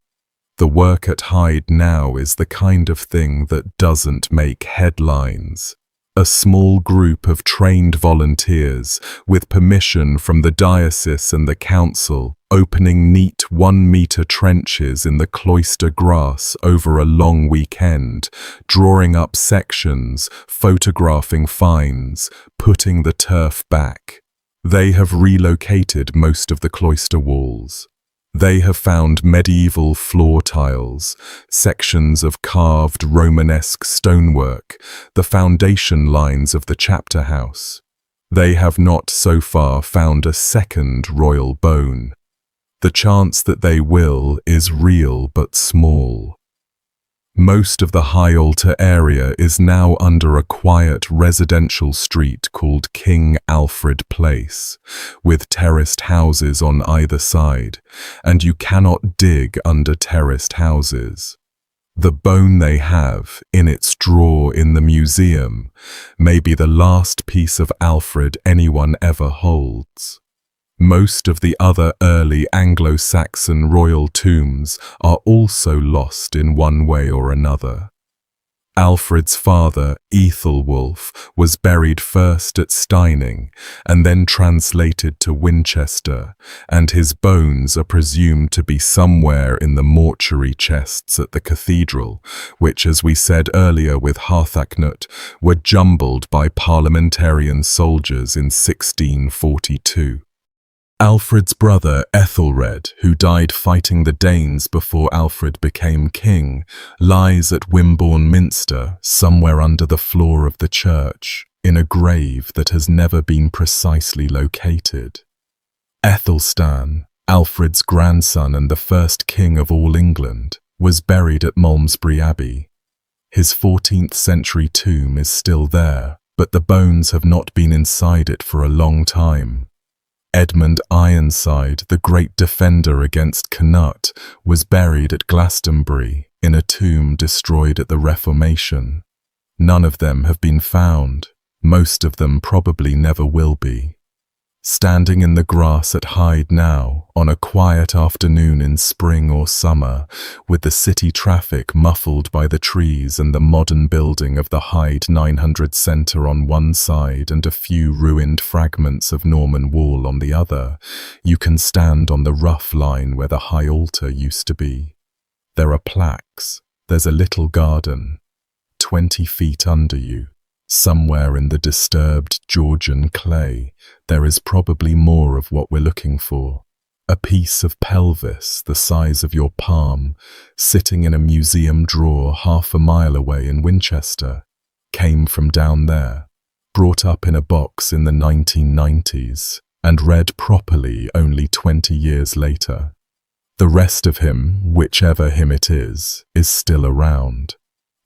The work at Hyde now is the kind of thing that doesn't make headlines. A small group of trained volunteers, with permission from the diocese and the council, opening neat 1-meter trenches in the cloister grass over a long weekend, drawing up sections, photographing finds, putting the turf back. They have relocated most of the cloister walls. They have found medieval floor tiles, sections of carved Romanesque stonework, the foundation lines of the chapter house. They have not so far found a second royal bone. The chance that they will is real but small. Most of the high altar area is now under a quiet residential street called King Alfred Place, with terraced houses on either side, and you cannot dig under terraced houses. The bone they have in its drawer in the museum may be the last piece of Alfred anyone ever holds. Most of the other early Anglo-Saxon royal tombs are also lost in one way or another. Alfred's father, Ethelwulf, was buried first at Steyning and then translated to Winchester, and his bones are presumed to be somewhere in the mortuary chests at the cathedral, which, as we said earlier with Harthacnut, were jumbled by parliamentarian soldiers in 1642. Alfred's brother Ethelred, who died fighting the Danes before Alfred became king, lies at Wimborne Minster, somewhere under the floor of the church, in a grave that has never been precisely located. Ethelstan, Alfred's grandson and the first king of all England, was buried at Malmesbury Abbey. His 14th century tomb is still there, but the bones have not been inside it for a long time. Edmund Ironside, the great defender against Canute, was buried at Glastonbury in a tomb destroyed at the Reformation. None of them have been found. Most of them probably never will be. Standing in the grass at Hyde now, on a quiet afternoon in spring or summer, with the city traffic muffled by the trees and the modern building of the Hyde 900 Centre on one side and a few ruined fragments of Norman wall on the other, you can stand on the rough line where the high altar used to be. There are plaques. There's a little garden, 20 feet under you. Somewhere in the disturbed Georgian clay, there is probably more of what we're looking for. A piece of pelvis the size of your palm, sitting in a museum drawer half a mile away in Winchester, came from down there, brought up in a box in the 1990s, and read properly only 20 years later. The rest of him, whichever him it is still around,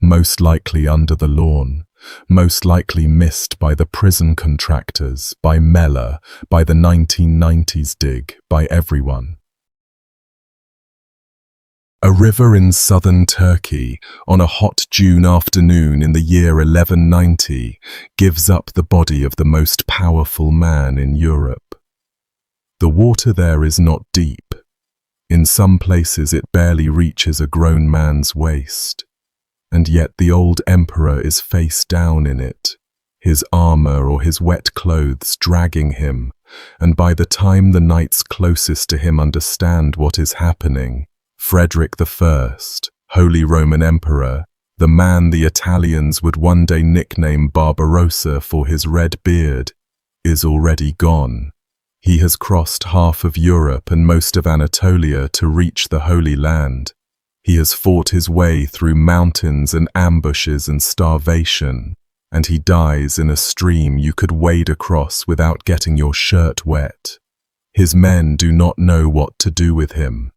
most likely under the lawn, most likely missed by the prison contractors, by Mellor, by the 1990s dig, by everyone. A river in southern Turkey, on a hot June afternoon in the year 1190, gives up the body of the most powerful man in Europe. The water there is not deep. In some places it barely reaches a grown man's waist. And yet the old emperor is face down in it, his armor or his wet clothes dragging him, and by the time the knights closest to him understand what is happening, Frederick I, Holy Roman Emperor, the man the Italians would one day nickname Barbarossa for his red beard, is already gone. He has crossed half of Europe and most of Anatolia to reach the Holy Land. He has fought his way through mountains and ambushes and starvation, and he dies in a stream you could wade across without getting your shirt wet. His men do not know what to do with him.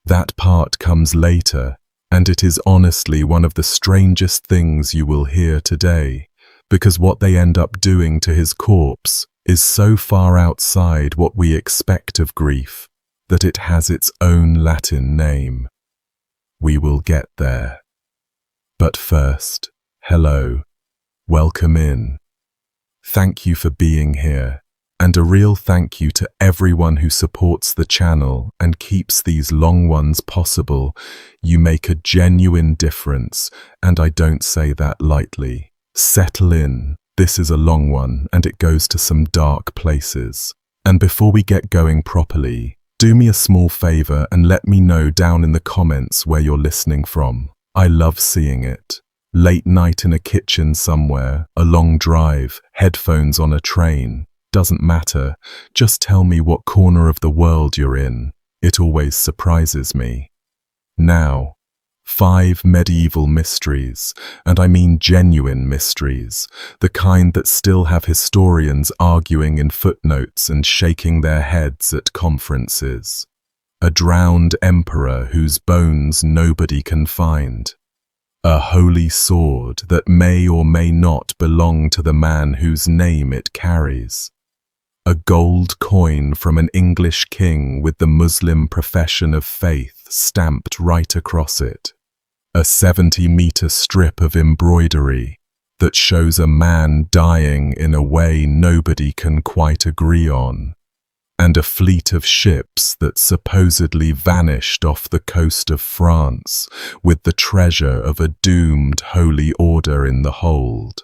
That part comes later, and it is honestly one of the strangest things you will hear today, because what they end up doing to his corpse is so far outside what we expect of grief that it has its own Latin name. We will get there. But first, hello, welcome in. Thank you for being here, and a real thank you to everyone who supports the channel and keeps these long ones possible. You make a genuine difference, and I don't say that lightly. Settle in. This is a long one, and it goes to some dark places. And before we get going properly, do me a small favor and let me know down in the comments where you're listening from. I love seeing it. Late night in a kitchen somewhere, a long drive, headphones on a train. Doesn't matter. Just tell me what corner of the world you're in. It always surprises me. Now, 5 medieval mysteries, and I mean genuine mysteries, the kind that still have historians arguing in footnotes and shaking their heads at conferences. A drowned emperor whose bones nobody can find. a holy sword that may or may not belong to the man whose name it carries. A gold coin from an English king with the Muslim profession of faith stamped right across it. A 70-meter strip of embroidery that shows a man dying in a way nobody can quite agree on, and a fleet of ships that supposedly vanished off the coast of France with the treasure of a doomed holy order in the hold.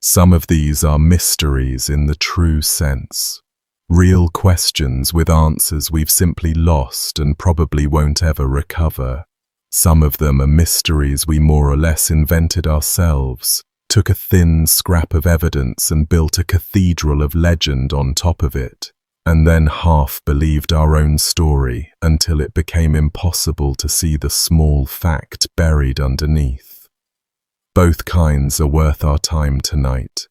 Some of these are mysteries in the true sense. Real questions with answers we've simply lost and probably won't ever recover. Some of them are mysteries we more or less invented ourselves, took a thin scrap of evidence and built a cathedral of legend on top of it, and then half believed our own story until it became impossible to see the small fact buried underneath. Both kinds are worth our time tonight.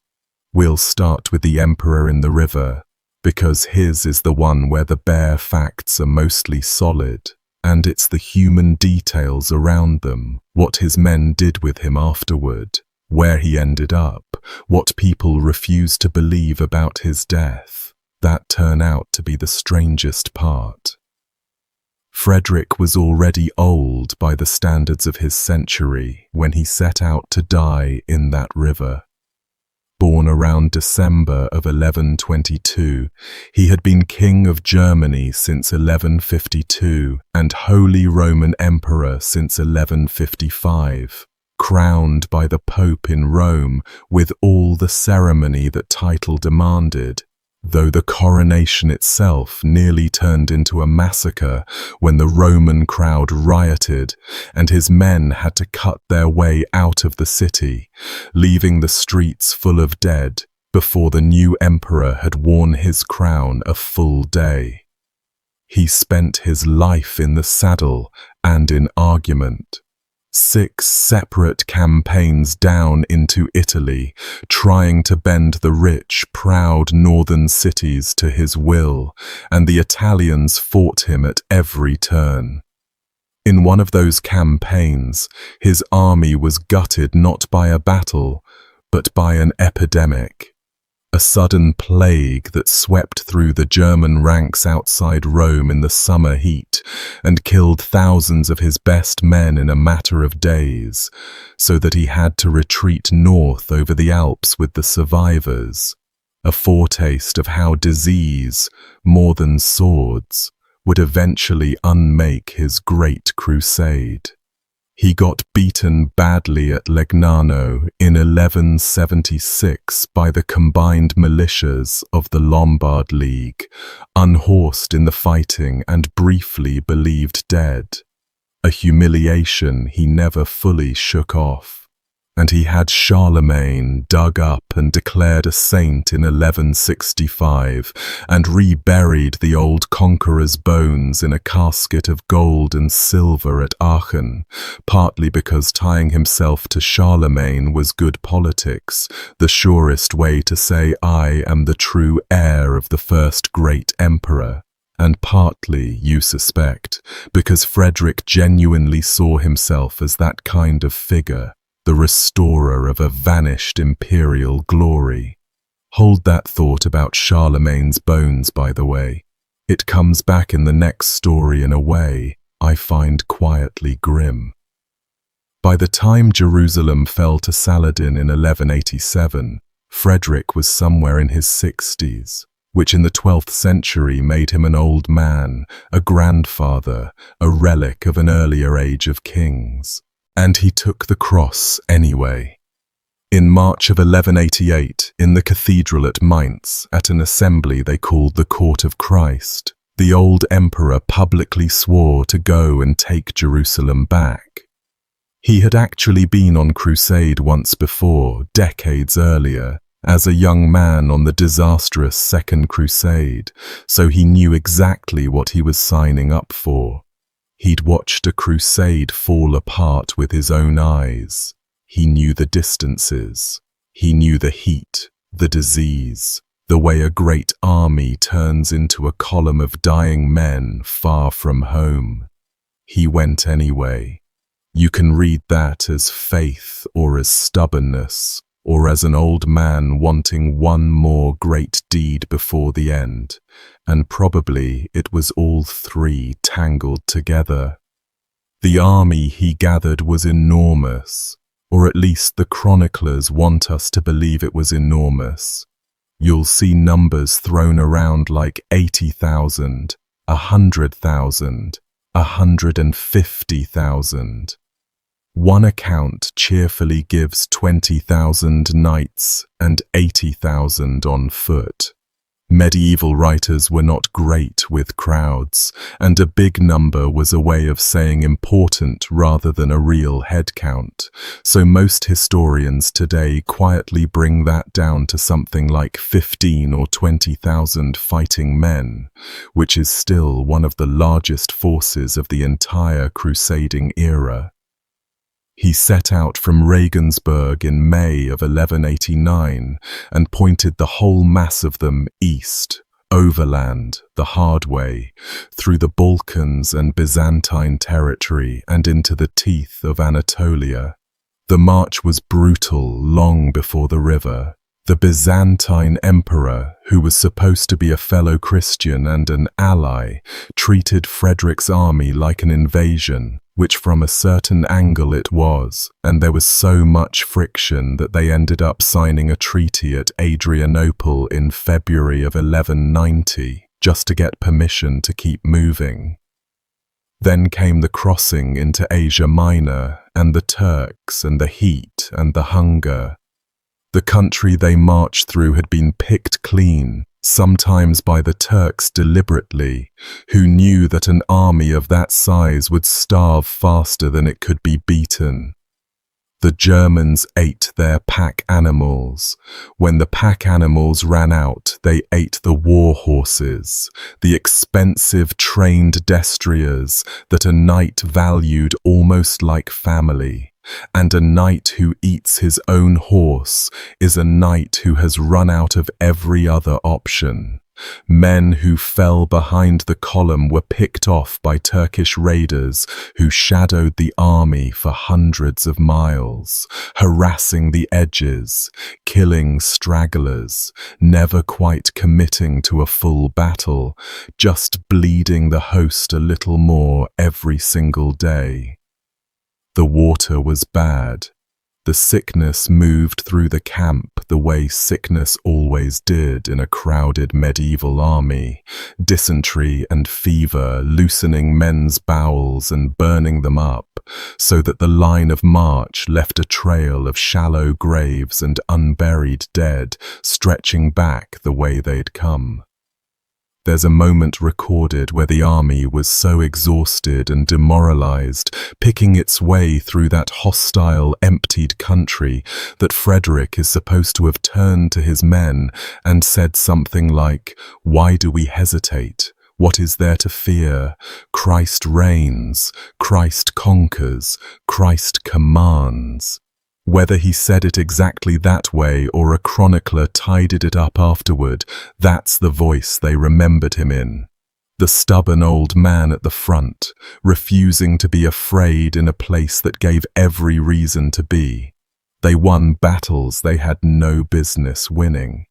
We'll start with the Emperor in the River, because his is the one where the bare facts are mostly solid, and it's the human details around them, what his men did with him afterward, where he ended up, what people refuse to believe about his death, that turn out to be the strangest part. Frederick was already old by the standards of his century when he set out to die in that river. Born around December of 1122, he had been King of Germany since 1152 and Holy Roman Emperor since 1155, crowned by the Pope in Rome with all the ceremony that title demanded, though the coronation itself nearly turned into a massacre when the Roman crowd rioted and his men had to cut their way out of the city, leaving the streets full of dead before the new emperor had worn his crown a full day. He spent his life in the saddle and in argument. 6 separate campaigns down into Italy, trying to bend the rich, proud northern cities to his will, and the Italians fought him at every turn. In one of those campaigns, his army was gutted not by a battle, but by an epidemic. A sudden plague that swept through the German ranks outside Rome in the summer heat and killed thousands of his best men in a matter of days, so that he had to retreat north over the Alps with the survivors, a foretaste of how disease, more than swords, would eventually unmake his great crusade. He got beaten badly at Legnano in 1176 by the combined militias of the Lombard League, unhorsed in the fighting and briefly believed dead, a humiliation he never fully shook off. And he had Charlemagne dug up and declared a saint in 1165 and reburied the old conqueror's bones in a casket of gold and silver at Aachen, partly because tying himself to Charlemagne was good politics, the surest way to say I am the true heir of the first great emperor, and partly, you suspect, because Frederick genuinely saw himself as that kind of figure, the restorer of a vanished imperial glory. Hold that thought about Charlemagne's bones, by the way. It comes back in the next story in a way I find quietly grim. By the time Jerusalem fell to Saladin in 1187, Frederick was somewhere in his 60s, which in the 12th century made him an old man, a grandfather, a relic of an earlier age of kings. And he took the cross anyway. In March of 1188, in the cathedral at Mainz, at an assembly they called the Court of Christ, the old emperor publicly swore to go and take Jerusalem back. He had actually been on crusade once before, decades earlier, as a young man on the disastrous Second Crusade, so he knew exactly what he was signing up for. He'd watched a crusade fall apart with his own eyes. He knew the distances. He knew the heat, the disease, the way a great army turns into a column of dying men far from home. He went anyway. You can read that as faith or as stubbornness, or as an old man wanting one more great deed before the end, and probably it was all three tangled together. The army he gathered was enormous, or at least the chroniclers want us to believe it was enormous. You'll see numbers thrown around like 80,000, 100,000, 150,000. One account cheerfully gives 20,000 knights and 80,000 on foot. Medieval writers were not great with crowds, and a big number was a way of saying important rather than a real head count, so most historians today quietly bring that down to something like 15 or 20,000 fighting men, which is still one of the largest forces of the entire crusading era. He set out from Regensburg in May of 1189 and pointed the whole mass of them east, overland, the hard way, through the Balkans and Byzantine territory and into the teeth of Anatolia. The march was brutal long before the river. The Byzantine emperor, who was supposed to be a fellow Christian and an ally, treated Frederick's army like an invasion, which from a certain angle it was, and there was so much friction that they ended up signing a treaty at Adrianople in February of 1190, just to get permission to keep moving. Then came the crossing into Asia Minor, and the Turks, and the heat, and the hunger. The country they marched through had been picked clean, sometimes by the Turks deliberately, who knew that an army of that size would starve faster than it could be beaten. The Germans ate their pack animals. When the pack animals ran out, they ate the war horses, the expensive trained destriers that a knight valued almost like family. And a knight who eats his own horse is a knight who has run out of every other option. Men who fell behind the column were picked off by Turkish raiders who shadowed the army for hundreds of miles, harassing the edges, killing stragglers, never quite committing to a full battle, just bleeding the host a little more every single day. The water was bad. The sickness moved through the camp the way sickness always did in a crowded medieval army, dysentery and fever loosening men's bowels and burning them up, so that the line of march left a trail of shallow graves and unburied dead stretching back the way they'd come. There's a moment recorded where the army was so exhausted and demoralized, picking its way through that hostile, emptied country, that Frederick is supposed to have turned to his men and said something like, "Why do we hesitate? What is there to fear? Christ reigns, Christ conquers, Christ commands." Whether he said it exactly that way or a chronicler tidied it up afterward, that's the voice they remembered him in. The stubborn old man at the front, refusing to be afraid in a place that gave every reason to be. They won battles they had no business winning.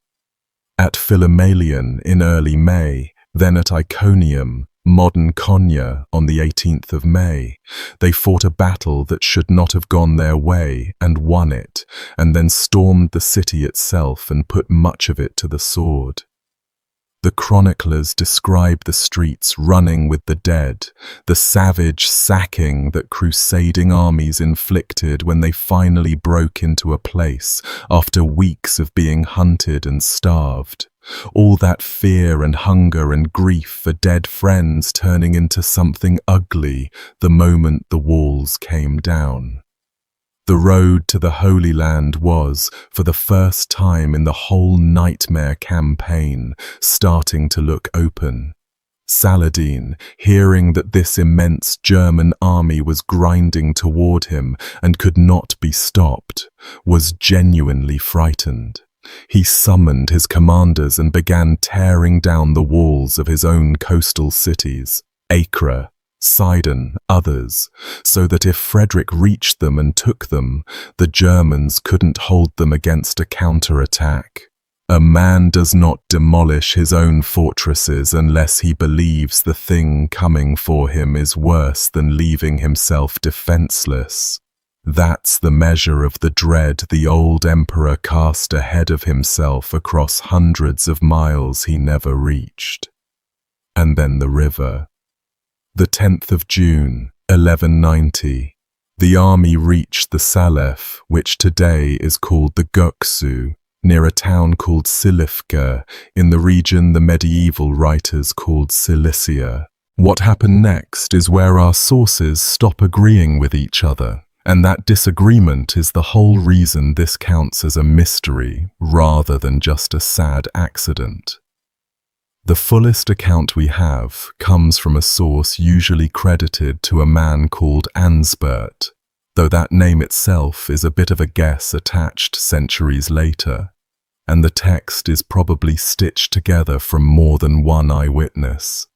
At Philomelion in early May, then at Iconium, modern Konya, on the 18th of May, they fought a battle that should not have gone their way and won it, and then stormed the city itself and put much of it to the sword. The chroniclers describe the streets running with the dead, the savage sacking that crusading armies inflicted when they finally broke into a place after weeks of being hunted and starved. All that fear and hunger and grief for dead friends turning into something ugly the moment the walls came down. The road to the Holy Land was, for the first time in the whole nightmare campaign, starting to look open. Saladin, hearing that this immense German army was grinding toward him and could not be stopped, was genuinely frightened. He summoned his commanders and began tearing down the walls of his own coastal cities, Acre, Sidon, others, so that if Frederick reached them and took them, the Germans couldn't hold them against a counterattack. A man does not demolish his own fortresses unless he believes the thing coming for him is worse than leaving himself defenseless. That's the measure of the dread the old emperor cast ahead of himself across hundreds of miles he never reached. And then the river. The 10th of June, 1190. The army reached the Salef, which today is called the Göksu, near a town called Silifke, in the region the medieval writers called Cilicia. What happened next is where our sources stop agreeing with each other, and that disagreement is the whole reason this counts as a mystery rather than just a sad accident. The fullest account we have comes from a source usually credited to a man called Ansbert, though that name itself is a bit of a guess attached centuries later, and the text is probably stitched together from more than one eyewitness.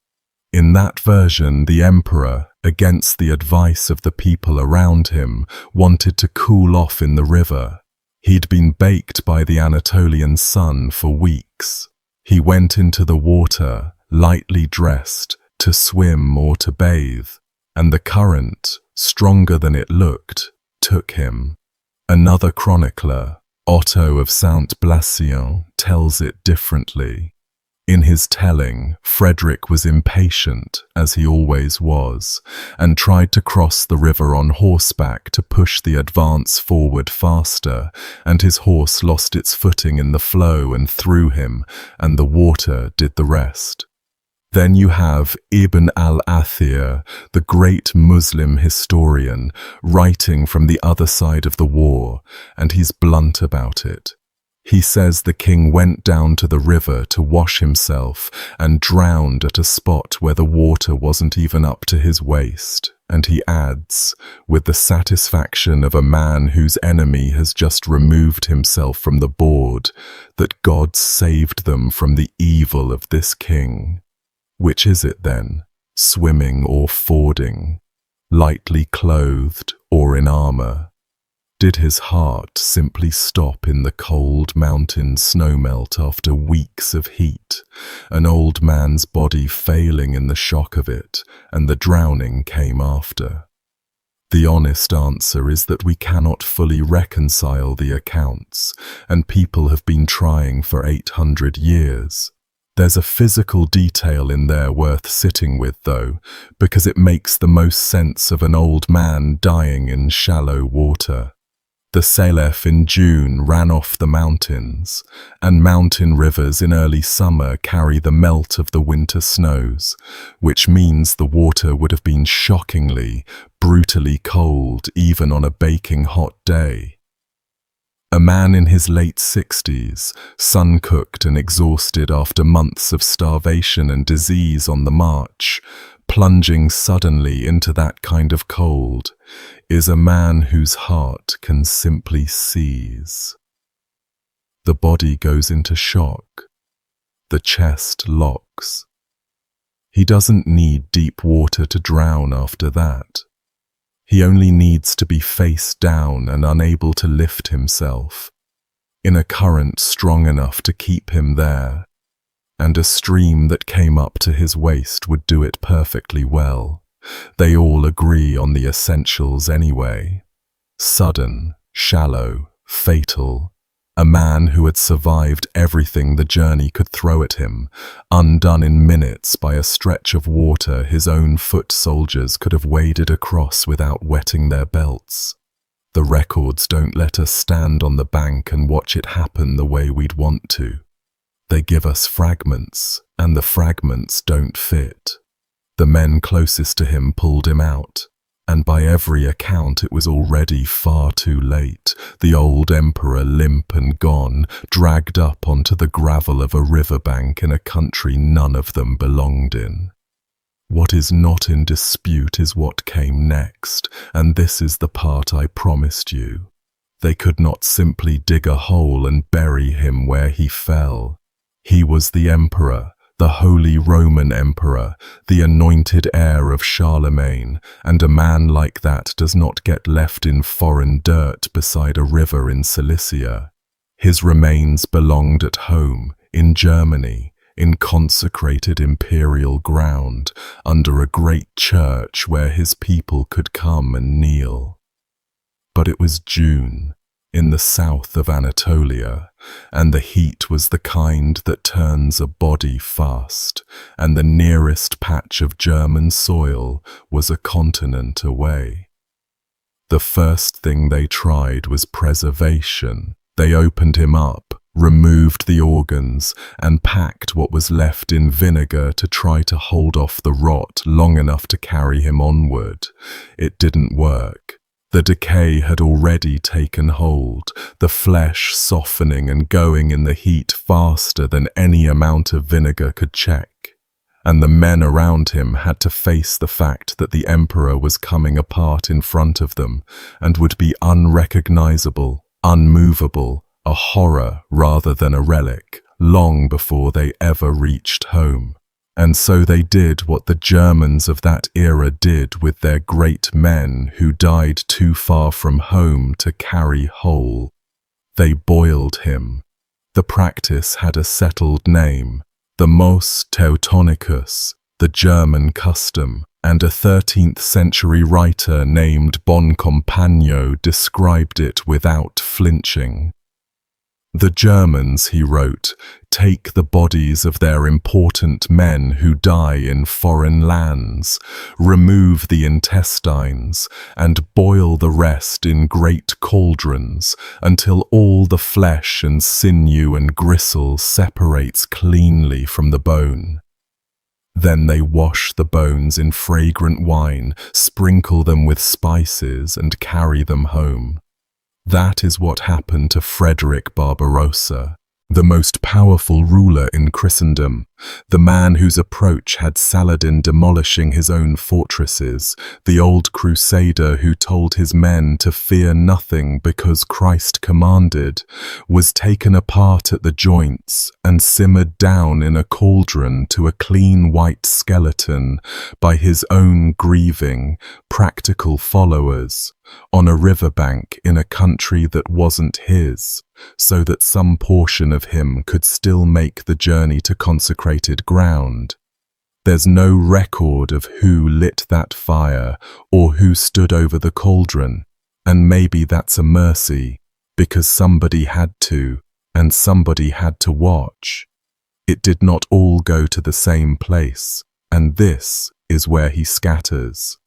In that version, the emperor, against the advice of the people around him, wanted to cool off in the river. He'd been baked by the Anatolian sun for weeks. He went into the water, lightly dressed, to swim or to bathe, and the current, stronger than it looked, took him. Another chronicler, Otto of Saint-Blasien, tells it differently. In his telling, Frederick was impatient, as he always was, and tried to cross the river on horseback to push the advance forward faster, and his horse lost its footing in the flow and threw him, and the water did the rest. Then you have Ibn al-Athir, the great Muslim historian, writing from the other side of the war, and he's blunt about it. He says the king went down to the river to wash himself and drowned at a spot where the water wasn't even up to his waist, and he adds, with the satisfaction of a man whose enemy has just removed himself from the board, that God saved them from the evil of this king. Which is it then, swimming or fording, lightly clothed or in armor? Did his heart simply stop in the cold mountain snowmelt after weeks of heat, an old man's body failing in the shock of it, and the drowning came after? The honest answer is that we cannot fully reconcile the accounts, and people have been trying for 800 years. There's a physical detail in there worth sitting with, though, because it makes the most sense of an old man dying in shallow water. The Salef in June ran off the mountains, and mountain rivers in early summer carry the melt of the winter snows, which means the water would have been shockingly, brutally cold even on a baking hot day. A man in his late 60s, sun-cooked and exhausted after months of starvation and disease on the march, plunging suddenly into that kind of cold, is a man whose heart can simply seize. The body goes into shock. The chest locks. He doesn't need deep water to drown after that. He only needs to be face down and unable to lift himself, in a current strong enough to keep him there, and a stream that came up to his waist would do it perfectly well. They all agree on the essentials anyway. Sudden, shallow, fatal. A man who had survived everything the journey could throw at him, undone in minutes by a stretch of water his own foot soldiers could have waded across without wetting their belts. The records don't let us stand on the bank and watch it happen the way we'd want to. They give us fragments, and the fragments don't fit. The men closest to him pulled him out, and by every account it was already far too late, the old emperor limp and gone, dragged up onto the gravel of a riverbank in a country none of them belonged in. What is not in dispute is what came next, and this is the part I promised you. They could not simply dig a hole and bury him where he fell. He was the emperor, the the Holy Roman Emperor, the anointed heir of Charlemagne, and a man like that does not get left in foreign dirt beside a river in Cilicia. His remains belonged at home, in Germany, in consecrated imperial ground, under a great church where his people could come and kneel. But it was June, in the south of Anatolia, and the heat was the kind that turns a body fast, and the nearest patch of German soil was a continent away. The first thing they tried was preservation. They opened him up, removed the organs, and packed what was left in vinegar to try to hold off the rot long enough to carry him onward. It didn't work. The decay had already taken hold, the flesh softening and going in the heat faster than any amount of vinegar could check. And the men around him had to face the fact that the emperor was coming apart in front of them and would be unrecognizable, unmovable, a horror rather than a relic, long before they ever reached home. And so they did what the Germans of that era did with their great men who died too far from home to carry whole. They boiled him. The practice had a settled name, the Mos Teutonicus, the German custom, and a 13th century writer named Boncompagno described it without flinching. The Germans, he wrote, take the bodies of their important men who die in foreign lands, remove the intestines, and boil the rest in great cauldrons until all the flesh and sinew and gristle separates cleanly from the bone. Then they wash the bones in fragrant wine, sprinkle them with spices, and carry them home. That is what happened to Frederick Barbarossa, the most powerful ruler in Christendom, the man whose approach had Saladin demolishing his own fortresses, the old crusader who told his men to fear nothing because Christ commanded, was taken apart at the joints and simmered down in a cauldron to a clean white skeleton by his own grieving, practical followers, on a riverbank in a country that wasn't his, so that some portion of him could still make the journey to consecrated ground. There's no record of who lit that fire or who stood over the cauldron, and maybe that's a mercy, because somebody had to, and somebody had to watch. It did not all go to the same place, and this is where he scatters.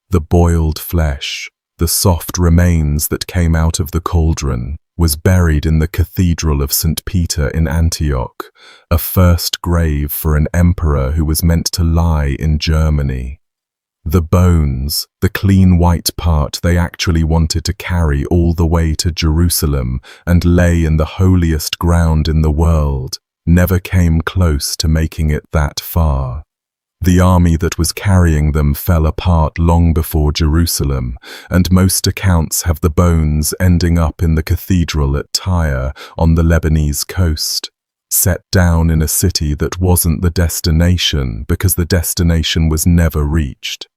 The boiled flesh, the soft remains that came out of the cauldron, was buried in the Cathedral of St. Peter in Antioch, a first grave for an emperor who was meant to lie in Germany. The bones, the clean white part they actually wanted to carry all the way to Jerusalem and lay in the holiest ground in the world, never came close to making it that far. The army that was carrying them fell apart long before Jerusalem, and most accounts have the bones ending up in the cathedral at Tyre on the Lebanese coast, set down in a city that wasn't the destination because the destination was never reached,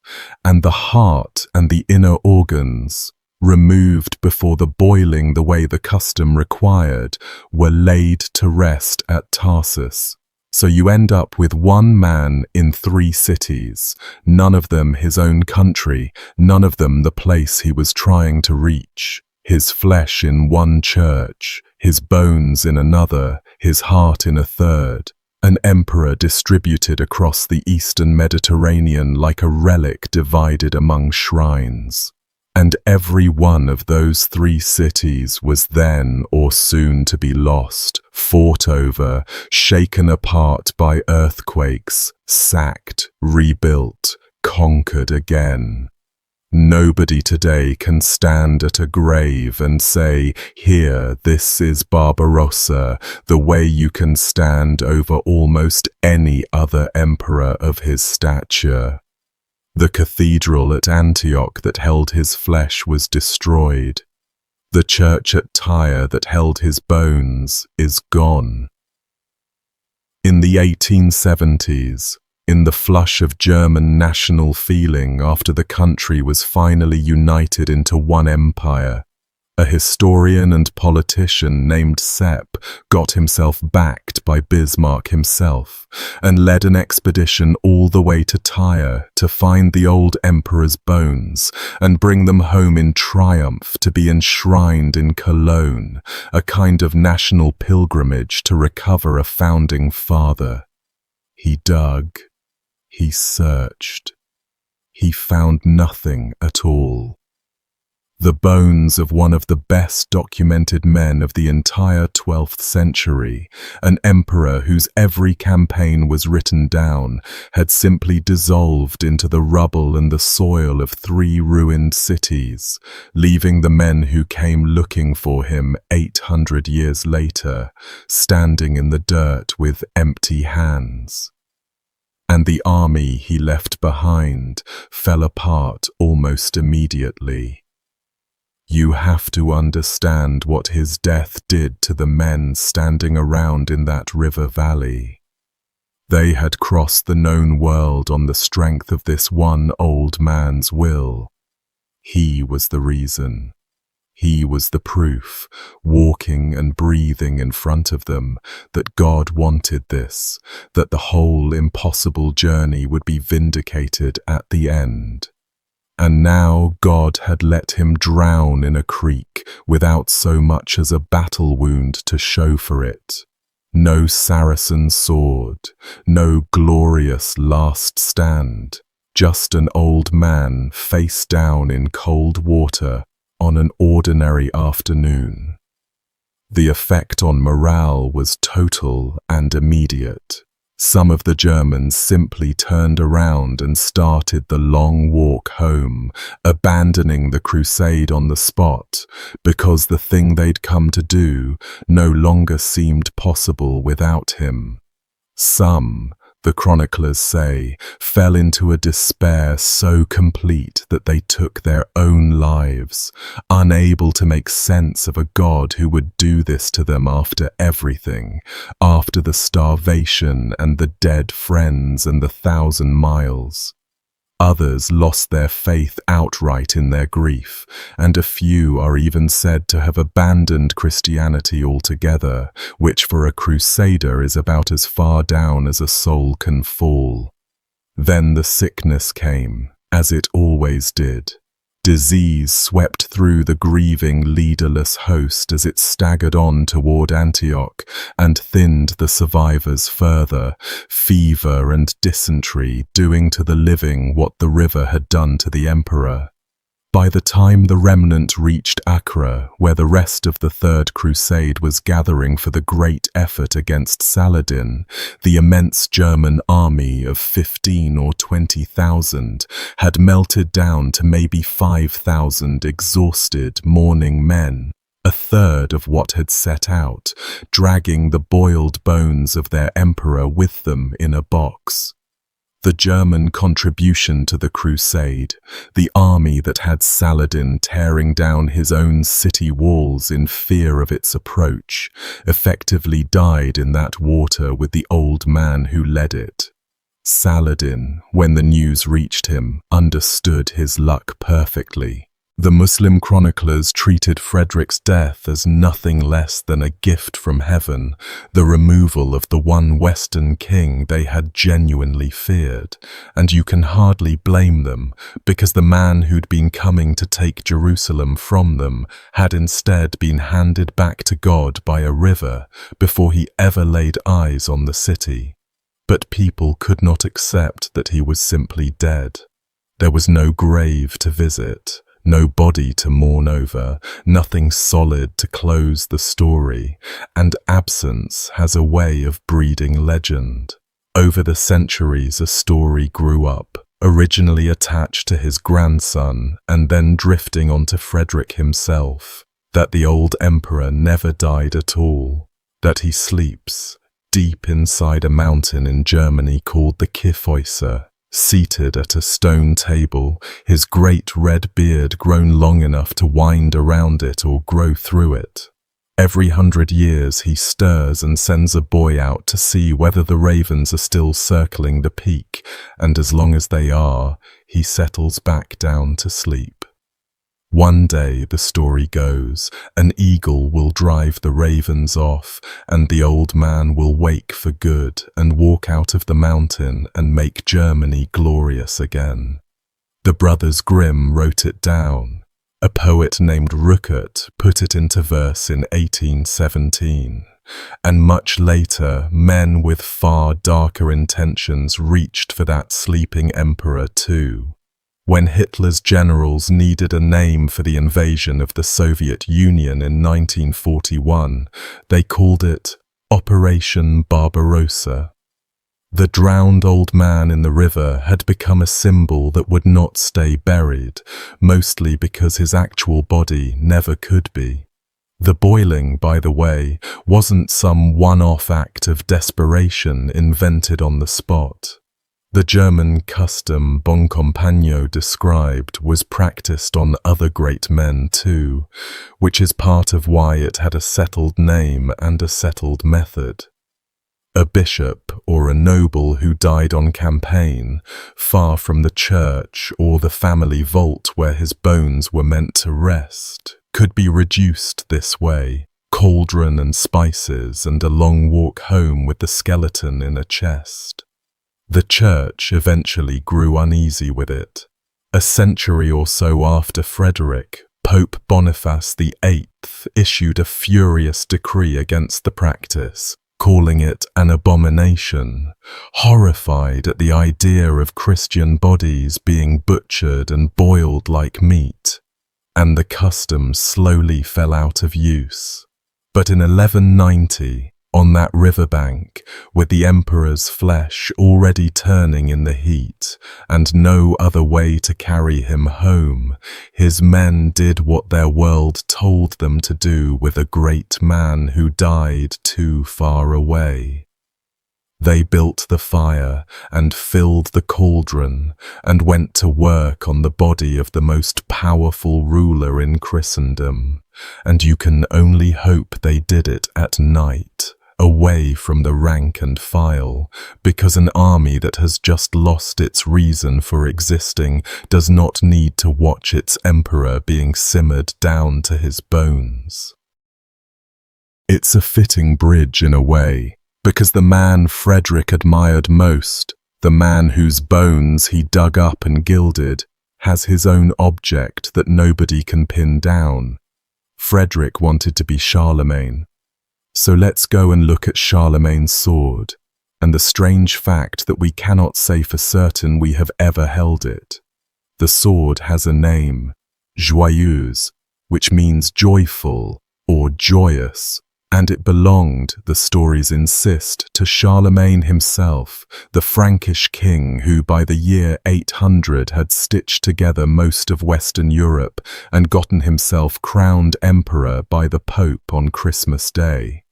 and the heart and the inner organs, removed before the boiling the way the custom required, were laid to rest at Tarsus. So you end up with one man in 3 cities, none of them his own country, none of them the place he was trying to reach. His flesh in one church, his bones in another, his heart in a third. An emperor distributed across the eastern Mediterranean like a relic divided among shrines. And every one of those 3 cities was then or soon to be lost, fought over, shaken apart by earthquakes, sacked, rebuilt, conquered again. Nobody today can stand at a grave and say, "Here, this is Barbarossa," the way you can stand over almost any other emperor of his stature. The cathedral at Antioch that held his flesh was destroyed. The church at Tyre that held his bones is gone. In the 1870s, in the flush of German national feeling after the country was finally united into one empire, a historian and politician named Sepp got himself backed by Bismarck himself and led an expedition all the way to Tyre to find the old emperor's bones and bring them home in triumph to be enshrined in Cologne, a kind of national pilgrimage to recover a founding father. He dug, he searched, he found nothing at all. The bones of one of the best documented men of the entire 12th century, an emperor whose every campaign was written down, had simply dissolved into the rubble and the soil of 3 ruined cities, leaving the men who came looking for him 800 years later, standing in the dirt with empty hands. And the army he left behind fell apart almost immediately. You have to understand what his death did to the men standing around in that river valley. They had crossed the known world on the strength of this one old man's will. He was the reason. He was the proof, walking and breathing in front of them, that God wanted this, that the whole impossible journey would be vindicated at the end. And now God had let him drown in a creek without so much as a battle wound to show for it. No Saracen sword, no glorious last stand, just an old man face down in cold water on an ordinary afternoon. The effect on morale was total and immediate. Some of the Germans simply turned around and started the long walk home, abandoning the crusade on the spot, because the thing they'd come to do no longer seemed possible without him. Some, the chroniclers say, fell into a despair so complete that they took their own lives, unable to make sense of a God who would do this to them after everything, after the starvation and the dead friends and the 1,000 miles. Others lost their faith outright in their grief, and a few are even said to have abandoned Christianity altogether, which for a crusader is about as far down as a soul can fall. Then the sickness came, as it always did. Disease swept through the grieving, leaderless host as it staggered on toward Antioch and thinned the survivors further, fever and dysentery doing to the living what the river had done to the emperor. By the time the remnant reached Acre, where the rest of the Third Crusade was gathering for the great effort against Saladin, the immense German army of 15 or 20,000 had melted down to maybe 5,000 exhausted, mourning men, a third of what had set out, dragging the boiled bones of their emperor with them in a box. The German contribution to the crusade, the army that had Saladin tearing down his own city walls in fear of its approach, effectively died in that water with the old man who led it. Saladin, when the news reached him, understood his luck perfectly. The Muslim chroniclers treated Frederick's death as nothing less than a gift from heaven, the removal of the one Western king they had genuinely feared, and you can hardly blame them, because the man who'd been coming to take Jerusalem from them had instead been handed back to God by a river before he ever laid eyes on the city. But people could not accept that he was simply dead. There was no grave to visit, no body to mourn over, nothing solid to close the story, and absence has a way of breeding legend. Over the centuries, a story grew up, originally attached to his grandson and then drifting onto Frederick himself, that the old emperor never died at all, that he sleeps deep inside a mountain in Germany called the Kyffhäuser, seated at a stone table, his great red beard grown long enough to wind around it or grow through it. Every 100 years he stirs and sends a boy out to see whether the ravens are still circling the peak, and as long as they are, he settles back down to sleep. One day, the story goes, an eagle will drive the ravens off, and the old man will wake for good and walk out of the mountain and make Germany glorious again. The brothers Grimm wrote it down. A poet named Rückert put it into verse in 1817, and much later, men with far darker intentions reached for that sleeping emperor too. When Hitler's generals needed a name for the invasion of the Soviet Union in 1941, they called it Operation Barbarossa. The drowned old man in the river had become a symbol that would not stay buried, mostly because his actual body never could be. The boiling, by the way, wasn't some one-off act of desperation invented on the spot. The German custom Bon Compagno described was practiced on other great men too, which is part of why it had a settled name and a settled method. A bishop or a noble who died on campaign, far from the church or the family vault where his bones were meant to rest, could be reduced this way: cauldron and spices and a long walk home with the skeleton in a chest. The church eventually grew uneasy with it. A century or so after Frederick, Pope Boniface VIII issued a furious decree against the practice, calling it an abomination, horrified at the idea of Christian bodies being butchered and boiled like meat, and the custom slowly fell out of use. But in 1190, on that riverbank, with the emperor's flesh already turning in the heat, and no other way to carry him home, his men did what their world told them to do with a great man who died too far away. They built the fire and filled the cauldron and went to work on the body of the most powerful ruler in Christendom, and you can only hope they did it at night, away from the rank and file, because an army that has just lost its reason for existing does not need to watch its emperor being simmered down to his bones. It's a fitting bridge in a way, because the man Frederick admired most, the man whose bones he dug up and gilded, has his own object that nobody can pin down. Frederick wanted to be Charlemagne. So let's go and look at Charlemagne's sword, and the strange fact that we cannot say for certain we have ever held it. The sword has a name, joyeuse, which means joyful or joyous, and it belonged, the stories insist, to Charlemagne himself, the Frankish king who by the year 800 had stitched together most of Western Europe and gotten himself crowned emperor by the Pope on Christmas Day.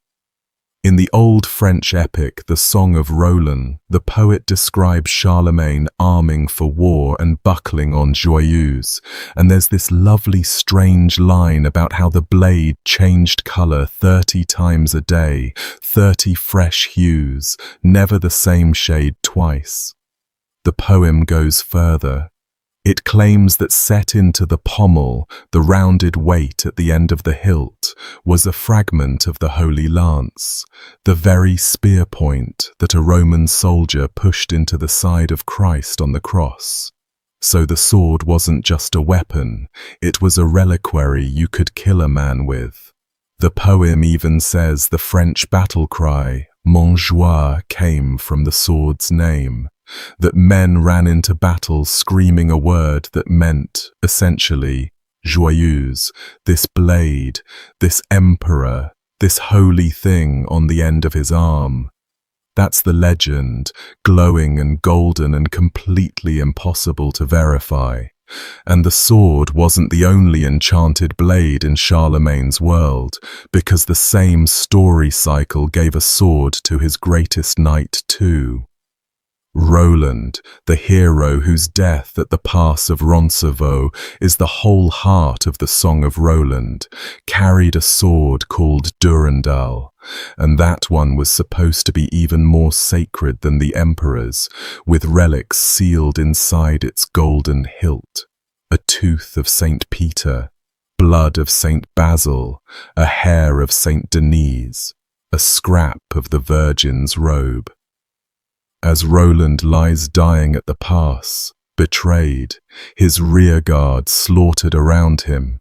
In the old French epic The Song of Roland, the poet describes Charlemagne arming for war and buckling on joyeuse, and there's this lovely strange line about how the blade changed colour 30 times a day, 30 fresh hues, never the same shade twice. The poem goes further. It claims that set into the pommel, the rounded weight at the end of the hilt, was a fragment of the Holy Lance, the very spear point that a Roman soldier pushed into the side of Christ on the cross. So the sword wasn't just a weapon, it was a reliquary you could kill a man with. The poem even says the French battle cry, Montjoie, came from the sword's name, that men ran into battle screaming a word that meant, essentially, joyeuse, this blade, this emperor, this holy thing on the end of his arm. That's the legend, glowing and golden and completely impossible to verify. And the sword wasn't the only enchanted blade in Charlemagne's world, because the same story cycle gave a sword to his greatest knight too. Roland, the hero whose death at the pass of Roncevaux is the whole heart of the Song of Roland, carried a sword called Durendal, and that one was supposed to be even more sacred than the emperor's, with relics sealed inside its golden hilt. A tooth of Saint Peter, blood of Saint Basil, a hair of Saint Denise, a scrap of the Virgin's robe. As Roland lies dying at the pass, betrayed, his rearguard slaughtered around him,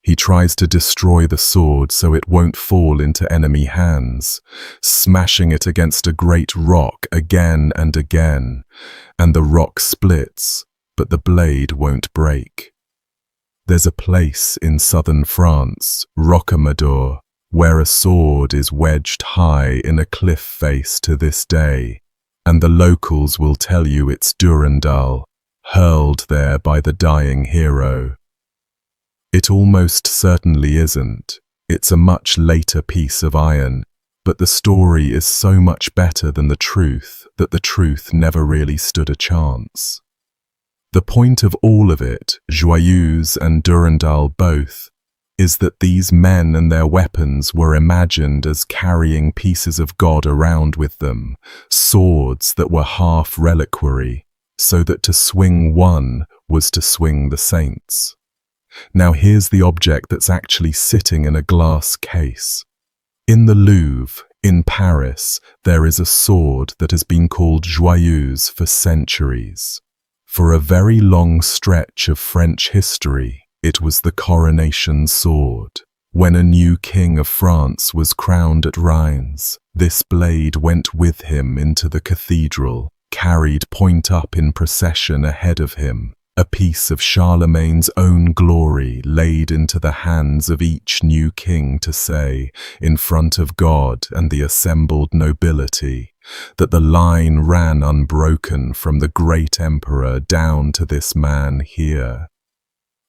he tries to destroy the sword so it won't fall into enemy hands, smashing it against a great rock again and again, and the rock splits, but the blade won't break. There's a place in southern France, Rocamadour, where a sword is wedged high in a cliff face to this day, and the locals will tell you it's Durendal, hurled there by the dying hero. It almost certainly isn't. It's a much later piece of iron, but the story is so much better than the truth that the truth never really stood a chance. The point of all of it, Joyeuse and Durendal both, is that these men and their weapons were imagined as carrying pieces of God around with them, swords that were half reliquary, so that to swing one was to swing the saints. Now here's the object that's actually sitting in a glass case. In the Louvre, in Paris, there is a sword that has been called Joyeuse for centuries. For a very long stretch of French history, it was the coronation sword. When a new king of France was crowned at Reims, this blade went with him into the cathedral, carried point up in procession ahead of him, a piece of Charlemagne's own glory laid into the hands of each new king to say, in front of God and the assembled nobility, that the line ran unbroken from the great emperor down to this man here.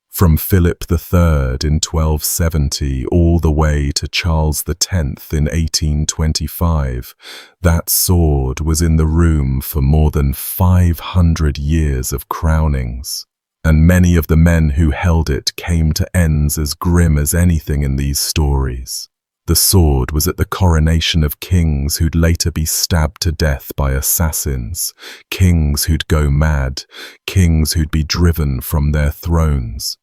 From Philip III in 1270 all the way to Charles X in 1825, that sword was in the room for more than 500 years of crownings, and many of the men who held it came to ends as grim as anything in these stories. The sword was at the coronation of kings who'd later be stabbed to death by assassins, kings who'd go mad, kings who'd be driven from their thrones.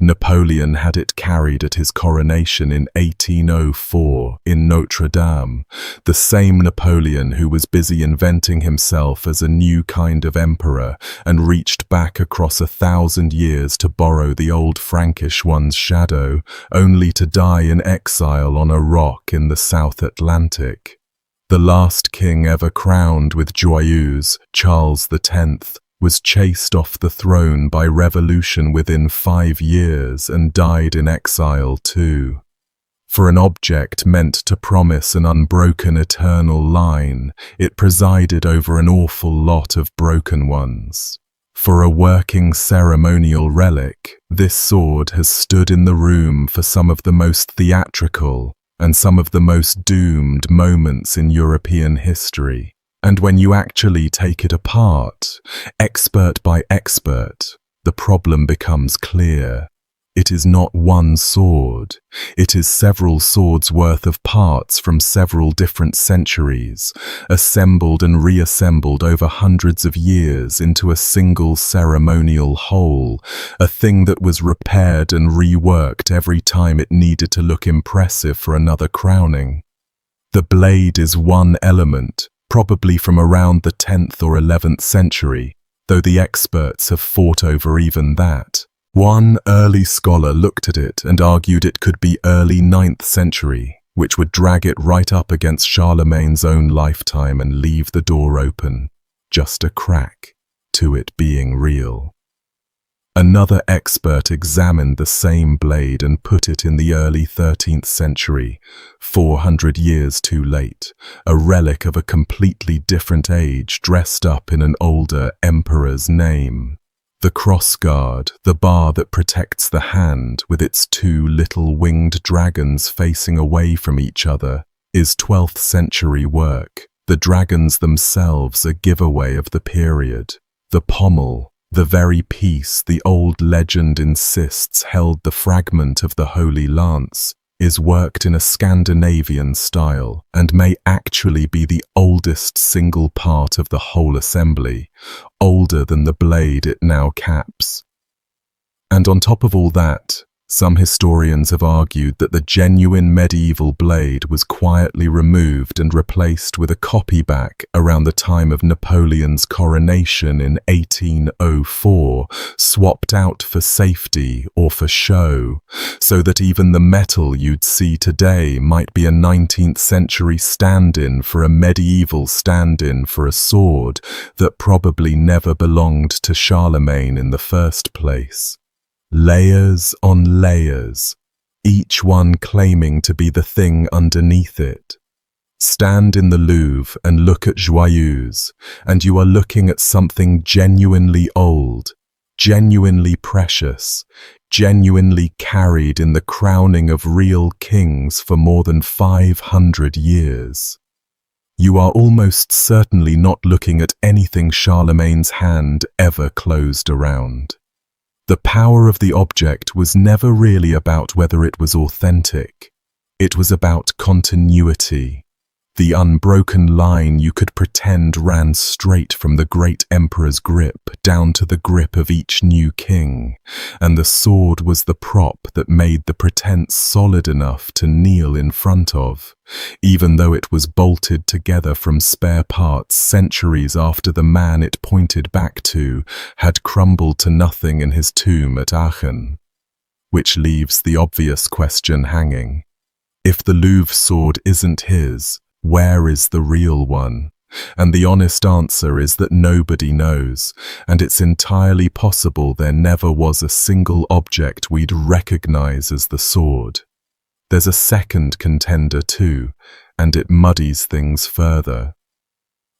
Napoleon had it carried at his coronation in 1804 in Notre Dame, the same Napoleon who was busy inventing himself as a new kind of emperor and reached back across 1,000 years to borrow the old Frankish one's shadow, only to die in exile on a rock in the South Atlantic. The last king ever crowned with Joyeuse, Charles X, was chased off the throne by revolution within 5 years and died in exile too. For an object meant to promise an unbroken eternal line, it presided over an awful lot of broken ones. For a working ceremonial relic, this sword has stood in the room for some of the most theatrical and some of the most doomed moments in European history. And when you actually take it apart, expert by expert, the problem becomes clear. It is not one sword. It is several swords worth of parts from several different centuries, assembled and reassembled over hundreds of years into a single ceremonial whole, a thing that was repaired and reworked every time it needed to look impressive for another crowning. The blade is one element, probably from around the 10th or 11th century, though the experts have fought over even that. One early scholar looked at it and argued it could be early 9th century, which would drag it right up against Charlemagne's own lifetime and leave the door open, just a crack, to it being real. Another expert examined the same blade and put it in the early 13th century, 400 years too late, a relic of a completely different age dressed up in an older emperor's name. The crossguard, the bar that protects the hand with its 2 little winged dragons facing away from each other, is 12th century work, The dragons themselves a giveaway of the period. The pommel, the very piece the old legend insists held the fragment of the Holy Lance, is worked in a Scandinavian style and may actually be the oldest single part of the whole assembly, older than the blade it now caps. And on top of all that, some historians have argued that the genuine medieval blade was quietly removed and replaced with a copy back around the time of Napoleon's coronation in 1804, swapped out for safety or for show, so that even the metal you'd see today might be a 19th century stand-in for a medieval stand-in for a sword that probably never belonged to Charlemagne in the first place. Layers on layers, each one claiming to be the thing underneath it. Stand in the Louvre and look at Joyeuse, and you are looking at something genuinely old, genuinely precious, genuinely carried in the crowning of real kings for more than 500 years. You are almost certainly not looking at anything Charlemagne's hand ever closed around. The power of the object was never really about whether it was authentic. It was about continuity. The unbroken line you could pretend ran straight from the great emperor's grip down to the grip of each new king, and the sword was the prop that made the pretense solid enough to kneel in front of, even though it was bolted together from spare parts centuries after the man it pointed back to had crumbled to nothing in his tomb at Aachen. Which leaves the obvious question hanging. If the Louvre sword isn't his, where is the real one? And the honest answer is that nobody knows, and it's entirely possible there never was a single object we'd recognize as the sword. There's a second contender too, and it muddies things further.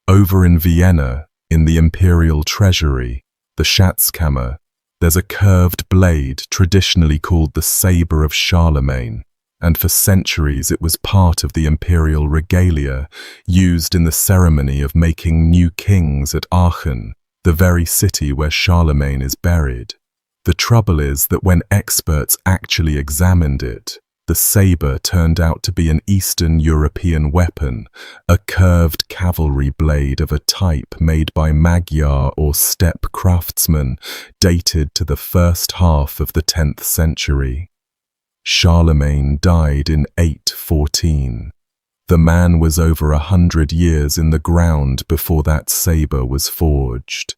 Over in Vienna, in the imperial treasury, the Schatzkammer, there's a curved blade traditionally called the saber of Charlemagne, and for centuries it was part of the imperial regalia used in the ceremony of making new kings at Aachen, the very city where Charlemagne is buried. The trouble is that when experts actually examined it, the saber turned out to be an Eastern European weapon, a curved cavalry blade of a type made by Magyar or steppe craftsmen, dated to the first half of the 10th century. Charlemagne died in 814. The man was over 100 years in the ground before that saber was forged.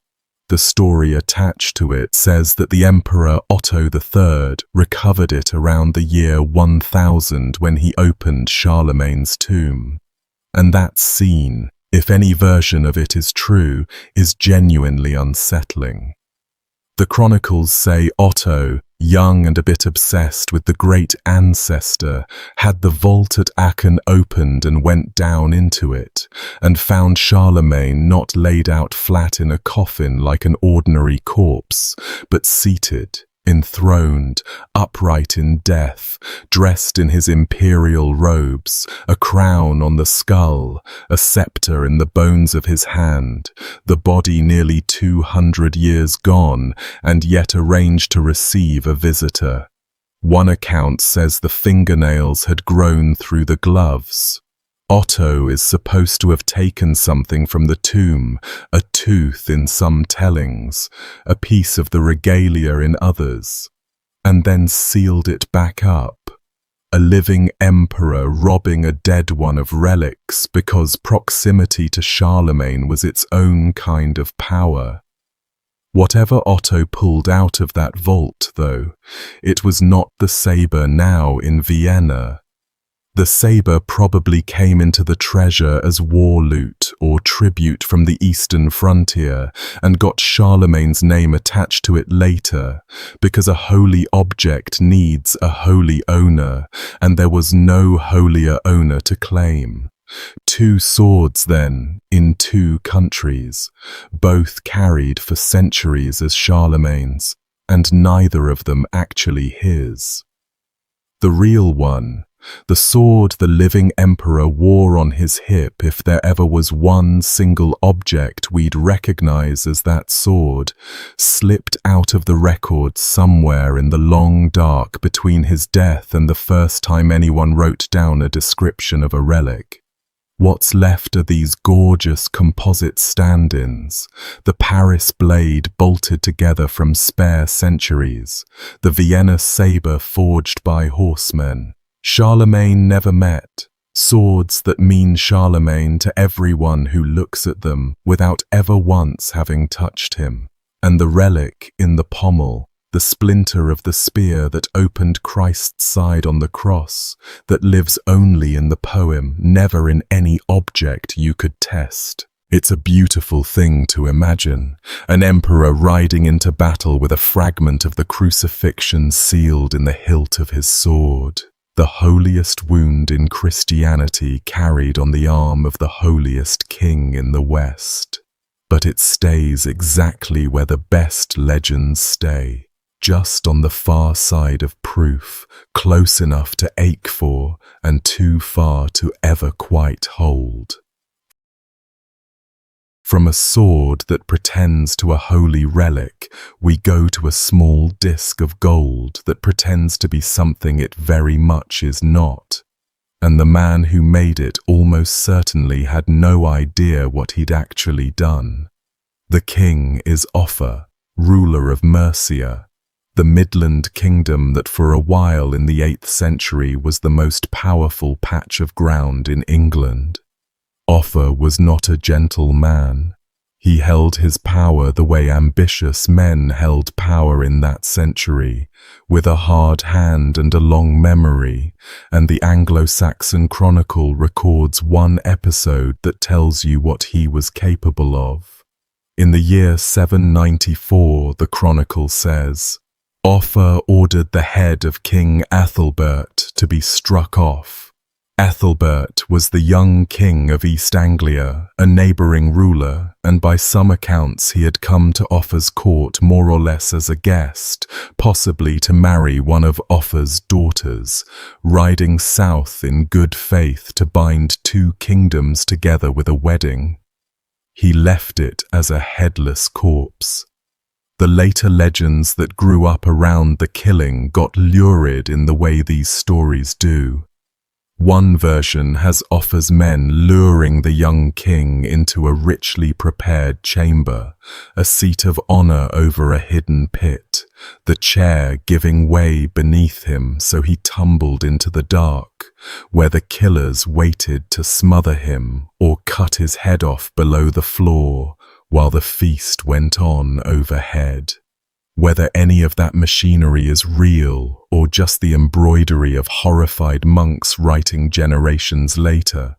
The story attached to it says that the Emperor Otto III recovered it around the year 1000 when he opened Charlemagne's tomb. And that scene, if any version of it is true, is genuinely unsettling. The chronicles say Otto, young and a bit obsessed with the great ancestor, had the vault at Aachen opened and went down into it, and found Charlemagne not laid out flat in a coffin like an ordinary corpse, but seated, enthroned, upright in death, dressed in his imperial robes, a crown on the skull, a scepter in the bones of his hand, the body nearly 200 years gone, and yet arranged to receive a visitor. One account says the fingernails had grown through the gloves. Otto is supposed to have taken something from the tomb, a tooth in some tellings, a piece of the regalia in others, and then sealed it back up. A living emperor robbing a dead one of relics because proximity to Charlemagne was its own kind of power. Whatever Otto pulled out of that vault, though, it was not the saber now in Vienna. The saber probably came into the treasure as war loot or tribute from the eastern frontier and got Charlemagne's name attached to it later, because a holy object needs a holy owner, and there was no holier owner to claim. Two swords, then, in two countries, both carried for centuries as Charlemagne's, and neither of them actually his. The real one, the sword the living emperor wore on his hip. If there ever was one single object we'd recognize as that sword, slipped out of the record somewhere in the long dark between his death and the first time anyone wrote down a description of a relic. What's left are these gorgeous composite stand-ins, the Paris blade bolted together from spare centuries, the Vienna saber forged by horsemen Charlemagne never met, swords that mean Charlemagne to everyone who looks at them without ever once having touched him, and the relic in the pommel, the splinter of the spear that opened Christ's side on the cross, that lives only in the poem, never in any object you could test. It's a beautiful thing to imagine, an emperor riding into battle with a fragment of the crucifixion sealed in the hilt of his sword, the holiest wound in Christianity carried on the arm of the holiest king in the West. But it stays exactly where the best legends stay. Just on the far side of proof, close enough to ache for and too far to ever quite hold. From a sword that pretends to a holy relic, we go to a small disc of gold that pretends to be something it very much is not. And the man who made it almost certainly had no idea what he'd actually done. The king is Offa, ruler of Mercia, the Midland kingdom that for a while in the 8th century was the most powerful patch of ground in England. Offa was not a gentle man. He held his power the way ambitious men held power in that century, with a hard hand and a long memory, and the Anglo-Saxon Chronicle records one episode that tells you what he was capable of. In the year 794, the Chronicle says, Offa ordered the head of King Ethelbert to be struck off. Ethelbert was the young king of East Anglia, a neighbouring ruler, and by some accounts he had come to Offa's court more or less as a guest, possibly to marry one of Offa's daughters, riding south in good faith to bind two kingdoms together with a wedding. He left it as a headless corpse. The later legends that grew up around the killing got lurid in the way these stories do. One version has Offa's men luring the young king into a richly prepared chamber, a seat of honor over a hidden pit, the chair giving way beneath him so he tumbled into the dark, where the killers waited to smother him or cut his head off below the floor, while the feast went on overhead. Whether any of that machinery is real or just the embroidery of horrified monks writing generations later,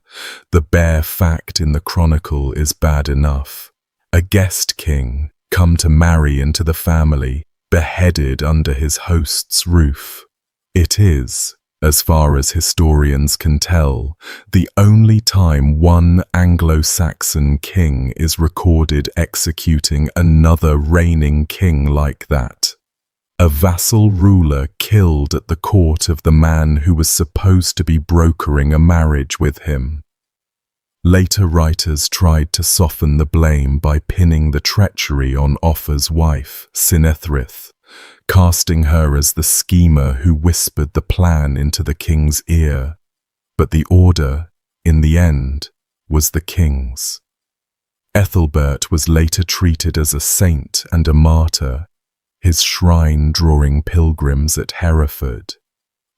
the bare fact in the Chronicle is bad enough. A guest king, come to marry into the family, beheaded under his host's roof. It is, as far as historians can tell, the only time one Anglo-Saxon king is recorded executing another reigning king like that. A vassal ruler killed at the court of the man who was supposed to be brokering a marriage with him. Later writers tried to soften the blame by pinning the treachery on Offa's wife, Sinethryth, casting her as the schemer who whispered the plan into the king's ear. But the order, in the end, was the king's. Ethelbert was later treated as a saint and a martyr, his shrine drawing pilgrims at Hereford.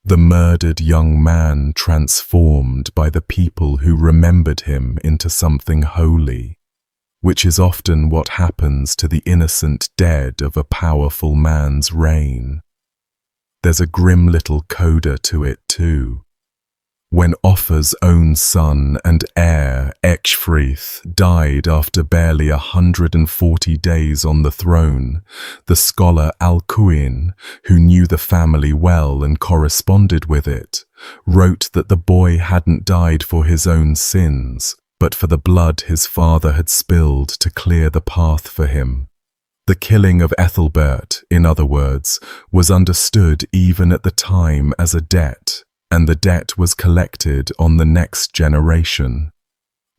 The murdered young man transformed by the people who remembered him into something holy, which is often what happens to the innocent dead of a powerful man's reign. There's a grim little coda to it too. When Offa's own son and heir, Ecgfrith, died after barely 140 days on the throne, the scholar Alcuin, who knew the family well and corresponded with it, wrote that the boy hadn't died for his own sins, but for the blood his father had spilled to clear the path for him. The killing of Ethelbert, in other words, was understood even at the time as a debt, and the debt was collected on the next generation.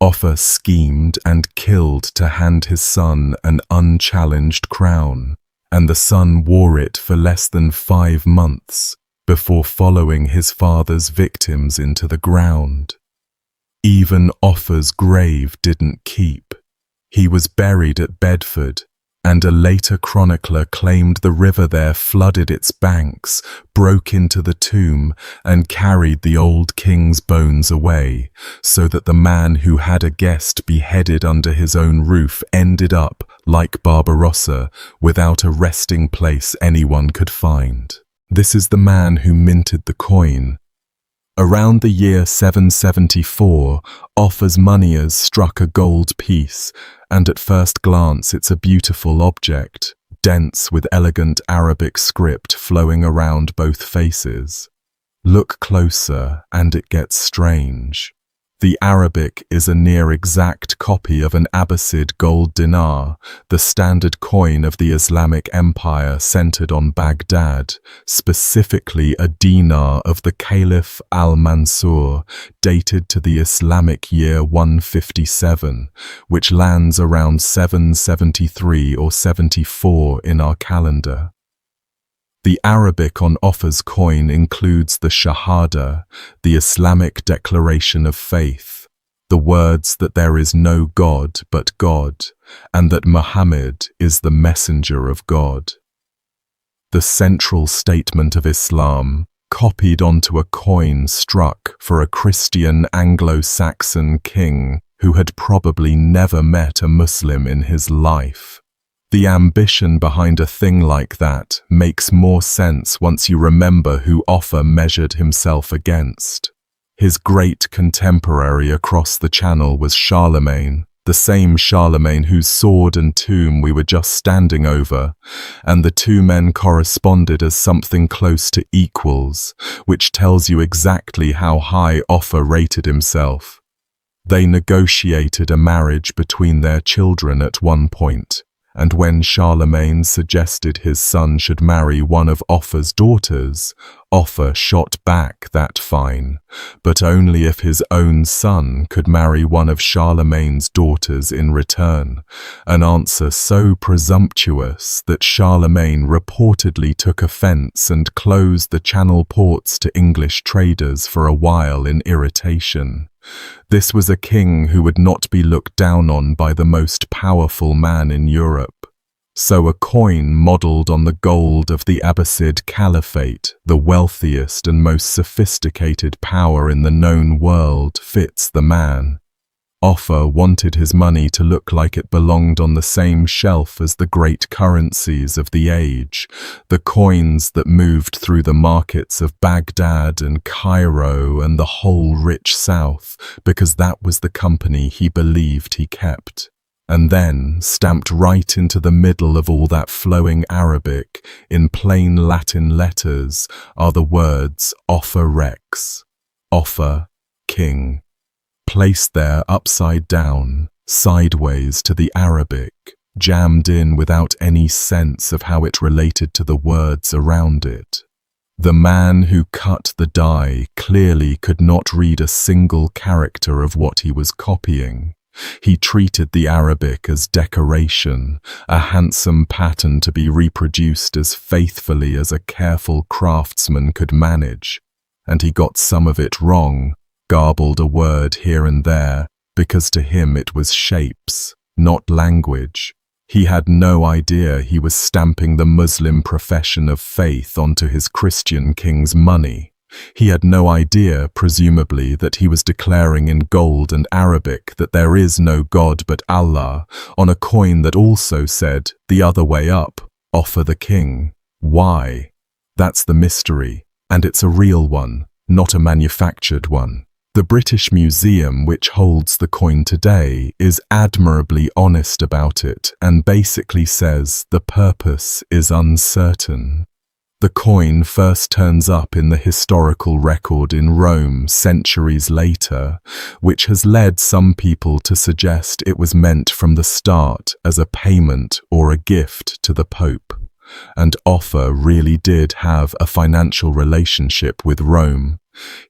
Offa schemed and killed to hand his son an unchallenged crown, and the son wore it for less than 5 months before following his father's victims into the ground. Even Offa's grave didn't keep. He was buried at Bedford, and a later chronicler claimed the river there flooded its banks, broke into the tomb, and carried the old king's bones away, so that the man who had a guest beheaded under his own roof ended up, like Barbarossa, without a resting place anyone could find. This is the man who minted the coin. Around the year 774, Offa's moneyers struck a gold piece, and at first glance it's a beautiful object, dense with elegant Arabic script flowing around both faces. Look closer and it gets strange. The Arabic is a near-exact copy of an Abbasid gold dinar, the standard coin of the Islamic Empire centered on Baghdad, specifically a dinar of the Caliph al-Mansur, dated to the Islamic year 157, which lands around 773 or 74 in our calendar. The Arabic on Offa's coin includes the Shahada, the Islamic declaration of faith, the words that there is no God but God, and that Muhammad is the messenger of God. The central statement of Islam, copied onto a coin struck for a Christian Anglo-Saxon king who had probably never met a Muslim in his life. The ambition behind a thing like that makes more sense once you remember who Offa measured himself against. His great contemporary across the channel was Charlemagne, the same Charlemagne whose sword and tomb we were just standing over, and the two men corresponded as something close to equals, which tells you exactly how high Offa rated himself. They negotiated a marriage between their children at one point, and when Charlemagne suggested his son should marry one of Offa's daughters, Offa shot back that fine, but only if his own son could marry one of Charlemagne's daughters in return, an answer so presumptuous that Charlemagne reportedly took offense and closed the channel ports to English traders for a while in irritation. This was a king who would not be looked down on by the most powerful man in Europe. So a coin modelled on the gold of the Abbasid Caliphate, the wealthiest and most sophisticated power in the known world, fits the man. Offa wanted his money to look like it belonged on the same shelf as the great currencies of the age, the coins that moved through the markets of Baghdad and Cairo and the whole rich South, because that was the company he believed he kept. And then, stamped right into the middle of all that flowing Arabic, in plain Latin letters, are the words Offa Rex, Offa, King. Placed there upside down, sideways to the Arabic, jammed in without any sense of how it related to the words around it. The man who cut the die clearly could not read a single character of what he was copying. He treated the Arabic as decoration, a handsome pattern to be reproduced as faithfully as a careful craftsman could manage, and he got some of it wrong, garbled a word here and there, because to him it was shapes, not language. He had no idea he was stamping the Muslim profession of faith onto his Christian king's money. He had no idea, presumably, that he was declaring in gold and Arabic that there is no God but Allah, on a coin that also said, the other way up, Offa the King. Why? That's the mystery, and it's a real one, not a manufactured one. The British Museum, which holds the coin today, is admirably honest about it and basically says the purpose is uncertain. The coin first turns up in the historical record in Rome centuries later, which has led some people to suggest it was meant from the start as a payment or a gift to the Pope. And Offa really did have a financial relationship with Rome,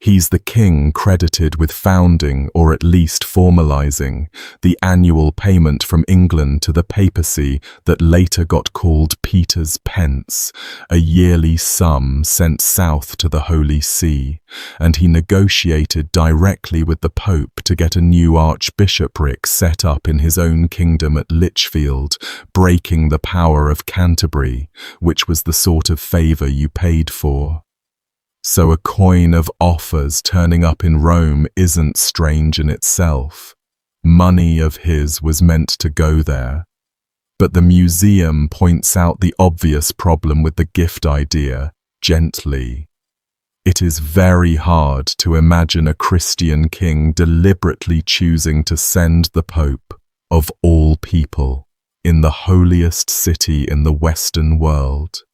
He's the king credited with founding, or at least formalizing, the annual payment from England to the papacy that later got called Peter's pence, a yearly sum sent south to the Holy See, and he negotiated directly with the Pope to get a new archbishopric set up in his own kingdom at Lichfield, breaking the power of Canterbury, which was the sort of favour you paid for. So a coin of offers turning up in Rome isn't strange in itself. Money of his was meant to go there. But the museum points out the obvious problem with the gift idea, gently. It is very hard to imagine a Christian king deliberately choosing to send the Pope, of all people, in the holiest city in the Western world,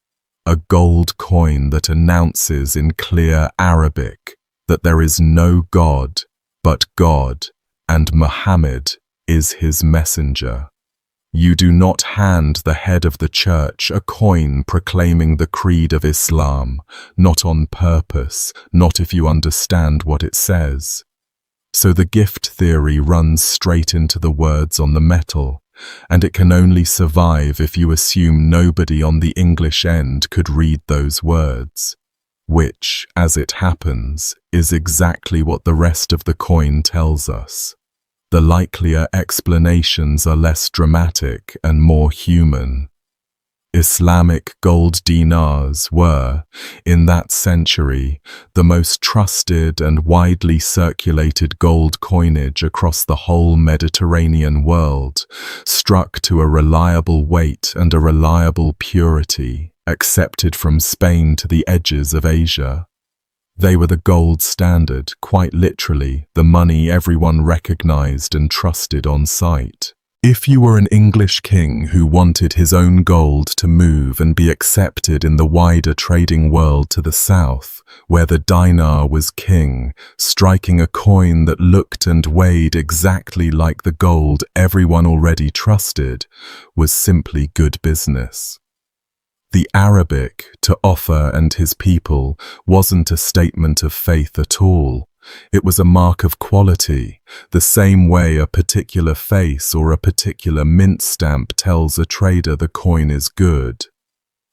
a gold coin that announces in clear Arabic that there is no God but God, and Muhammad is his messenger. You do not hand the head of the church a coin proclaiming the creed of Islam, not on purpose, not if you understand what it says. So the gift theory runs straight into the words on the metal, and it can only survive if you assume nobody on the English end could read those words, which, as it happens, is exactly what the rest of the coin tells us. The likelier explanations are less dramatic and more human. Islamic gold dinars were, in that century, the most trusted and widely circulated gold coinage across the whole Mediterranean world, struck to a reliable weight and a reliable purity, accepted from Spain to the edges of Asia. They were the gold standard, quite literally, the money everyone recognized and trusted on sight. If you were an English king who wanted his own gold to move and be accepted in the wider trading world to the south, where the dinar was king, striking a coin that looked and weighed exactly like the gold everyone already trusted, was simply good business. The Arabic, to Offa and his people, wasn't a statement of faith at all. It was a mark of quality, the same way a particular face or a particular mint stamp tells a trader the coin is good.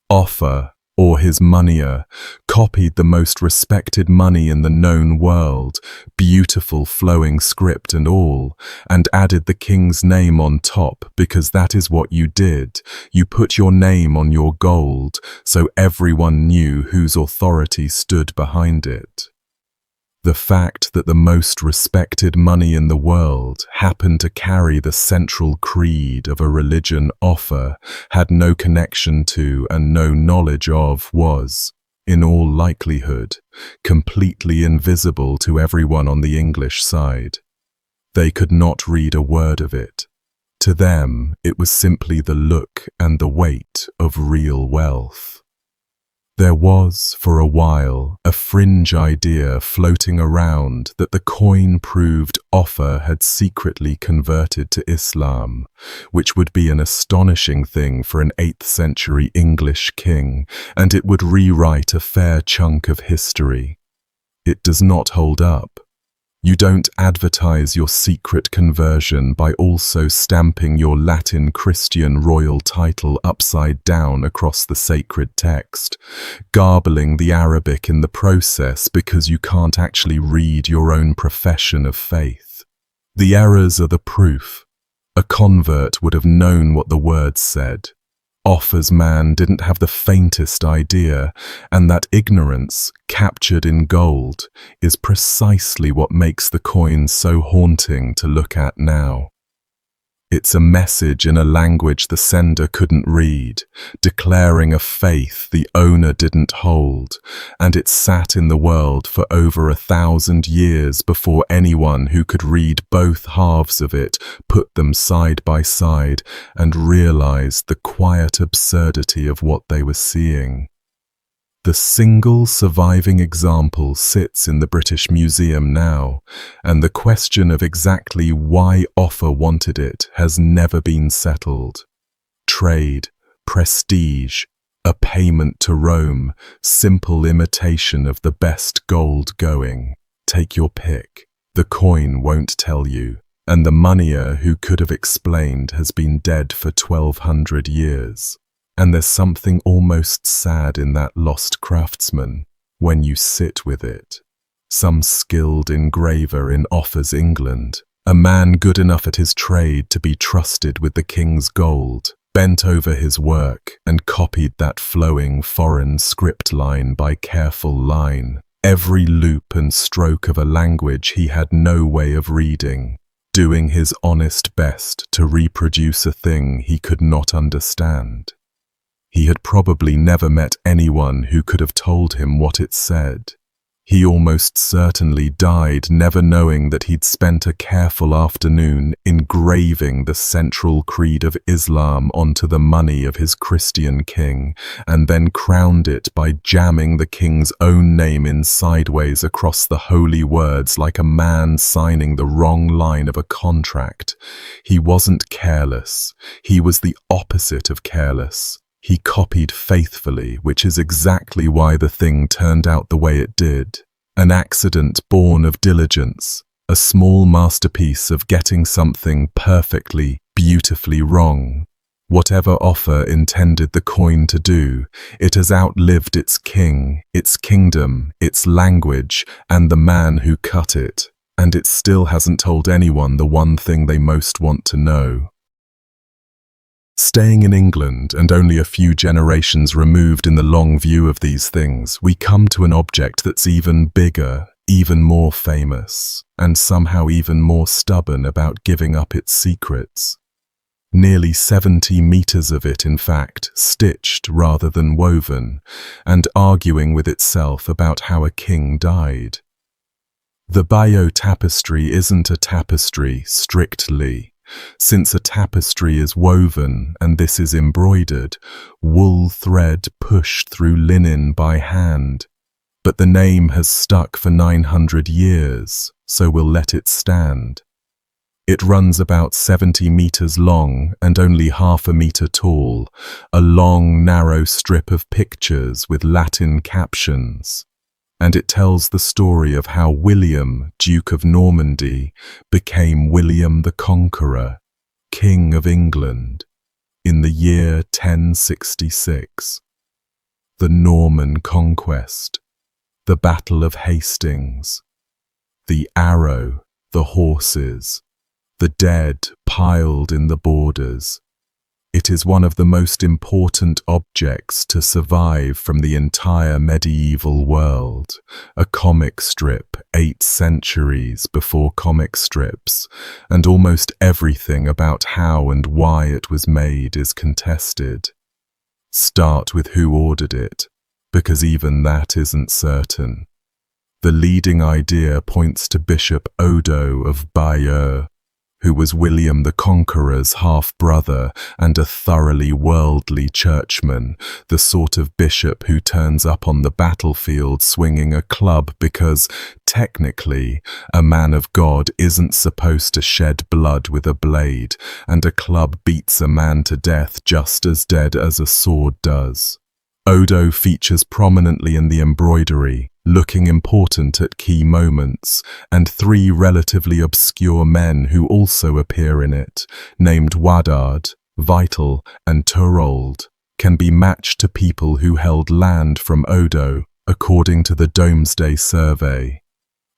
Offa, or his moneyer, copied the most respected money in the known world, beautiful flowing script and all, and added the king's name on top because that is what you did. You put your name on your gold, so everyone knew whose authority stood behind it. The fact that the most respected money in the world happened to carry the central creed of a religion Offa had no connection to and no knowledge of was, in all likelihood, completely invisible to everyone on the English side. They could not read a word of it. To them, it was simply the look and the weight of real wealth. There was, for a while, a fringe idea floating around that the coin proved Offa had secretly converted to Islam, which would be an astonishing thing for an 8th century English king, and it would rewrite a fair chunk of history. It does not hold up. You don't advertise your secret conversion by also stamping your Latin Christian royal title upside down across the sacred text, garbling the Arabic in the process because you can't actually read your own profession of faith. The errors are the proof. A convert would have known what the words said. Offa's man didn't have the faintest idea, and that ignorance, captured in gold, is precisely what makes the coin so haunting to look at now. It's a message in a language the sender couldn't read, declaring a faith the owner didn't hold, and it sat in the world for over 1,000 years before anyone who could read both halves of it put them side by side and realized the quiet absurdity of what they were seeing. The single surviving example sits in the British Museum now, and the question of exactly why Offa wanted it has never been settled. Trade, prestige, A payment to Rome, simple imitation of the best gold going. Take your pick. The coin won't tell you, and the moneyer who could have explained has been dead for 1200 years. And there's something almost sad in that lost craftsman when you sit with it. Some skilled engraver in Offers, England, a man good enough at his trade to be trusted with the king's gold, bent over his work and copied that flowing foreign script line by careful line, every loop and stroke of a language he had no way of reading, doing his honest best to reproduce a thing he could not understand. He had probably never met anyone who could have told him what it said. He almost certainly died never knowing that he'd spent a careful afternoon engraving the central creed of Islam onto the money of his Christian king, and then crowned it by jamming the king's own name in sideways across the holy words like a man signing the wrong line of a contract. He wasn't careless. He was the opposite of careless. He copied faithfully, which is exactly why the thing turned out the way it did. An accident born of diligence, a small masterpiece of getting something perfectly, beautifully wrong. Whatever Offer intended the coin to do, it has outlived its king, its kingdom, its language, and the man who cut it, and it still hasn't told anyone the one thing they most want to know. Staying in England and only a few generations removed in the long view of these things, we come to an object that's even bigger, even more famous, and somehow even more stubborn about giving up its secrets. Nearly 70 meters of it, in fact, stitched rather than woven, and arguing with itself about how a king died. The Bayeux tapestry isn't a tapestry, strictly. Since a tapestry is woven and this is embroidered, wool thread pushed through linen by hand. But the name has stuck for 900 years, so we'll let it stand. It runs about 70 meters long and only half a meter tall, a long, narrow strip of pictures with Latin captions. And it tells the story of how William, Duke of Normandy, became William the Conqueror, King of England, in the year 1066. The Norman Conquest, the Battle of Hastings, the arrow, the horses, the dead piled in the borders. It is one of the most important objects to survive from the entire medieval world, a comic strip 8 centuries before comic strips, and almost everything about how and why it was made is contested. Start with who ordered it, because even that isn't certain. The leading idea points to Bishop Odo of Bayeux, who was William the Conqueror's half-brother and a thoroughly worldly churchman, the sort of bishop who turns up on the battlefield swinging a club because, technically, a man of God isn't supposed to shed blood with a blade, and a club beats a man to death just as dead as a sword does. Odo features prominently in the embroidery, looking important at key moments, and 3 relatively obscure men who also appear in it, named Wadard, Vital, and Turold, can be matched to people who held land from Odo, according to the Domesday Survey.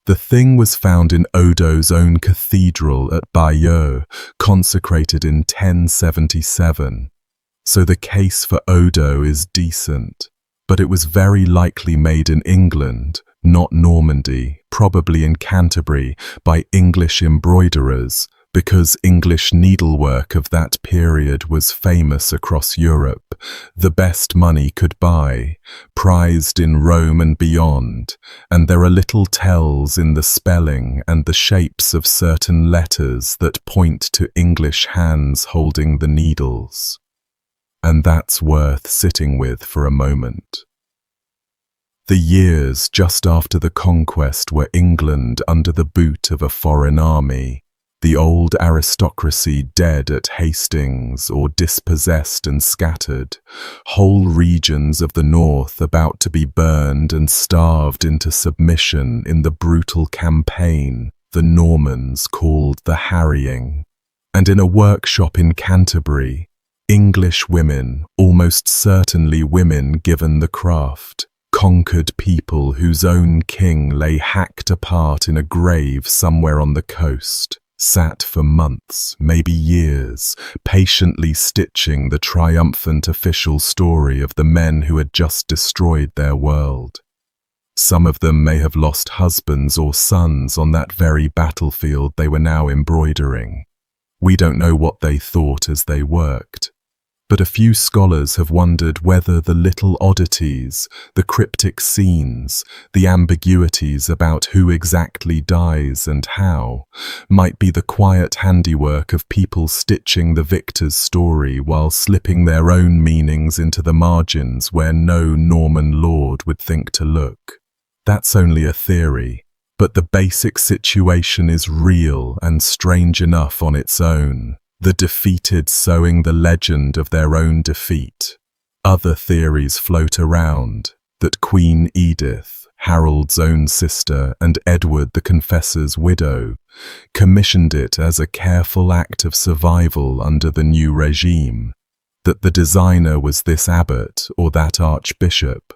The thing was found in Odo's own cathedral at Bayeux, consecrated in 1077. So the case for Odo is decent. But it was very likely made in England, not Normandy, probably in Canterbury, by English embroiderers, because English needlework of that period was famous across Europe, the best money could buy, prized in Rome and beyond, and there are little tells in the spelling and the shapes of certain letters that point to English hands holding the needles. And that's worth sitting with for a moment. The years just after the conquest were England under the boot of a foreign army, The old aristocracy dead at Hastings or dispossessed and scattered, whole regions of the north about to be burned and starved into submission in the brutal campaign the Normans called the Harrying. And in a workshop in Canterbury, English women, almost certainly women given the craft, conquered people whose own king lay hacked apart in a grave somewhere on the coast, sat for months, maybe years, patiently stitching the triumphant official story of the men who had just destroyed their world. Some of them may have lost husbands or sons on that very battlefield they were now embroidering. We don't know what they thought as they worked. But a few scholars have wondered whether the little oddities, the cryptic scenes, the ambiguities about who exactly dies and how, might be the quiet handiwork of people stitching the victor's story while slipping their own meanings into the margins where no Norman lord would think to look. That's only a theory, but the basic situation is real and strange enough on its own. The defeated sowing the legend of their own defeat. Other theories float around that Queen Edith, Harold's own sister and Edward the Confessor's widow, commissioned it as a careful act of survival under the new regime, that the designer was this abbot or that archbishop.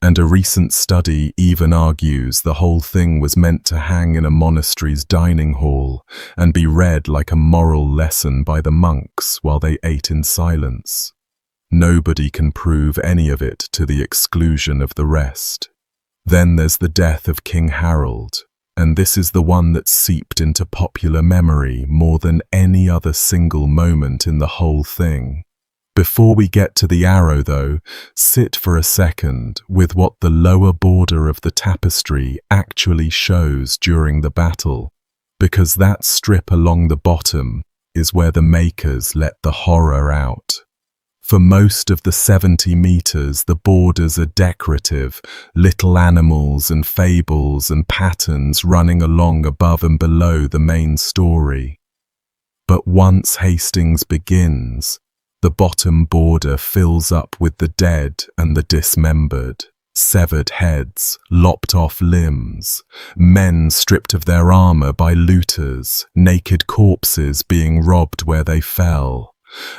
And a recent study even argues the whole thing was meant to hang in a monastery's dining hall and be read like a moral lesson by the monks while they ate in silence. Nobody can prove any of it to the exclusion of the rest. Then there's the death of King Harold, and this is the one that seeped into popular memory more than any other single moment in the whole thing. Before we get to the arrow, though, sit for a second with what the lower border of the tapestry actually shows during the battle, because that strip along the bottom is where the makers let the horror out. For most of the 70 meters, the borders are decorative, little animals and fables and patterns running along above and below the main story. But once Hastings begins, the bottom border fills up with the dead and the dismembered, severed heads, lopped off limbs, men stripped of their armor by looters, naked corpses being robbed where they fell,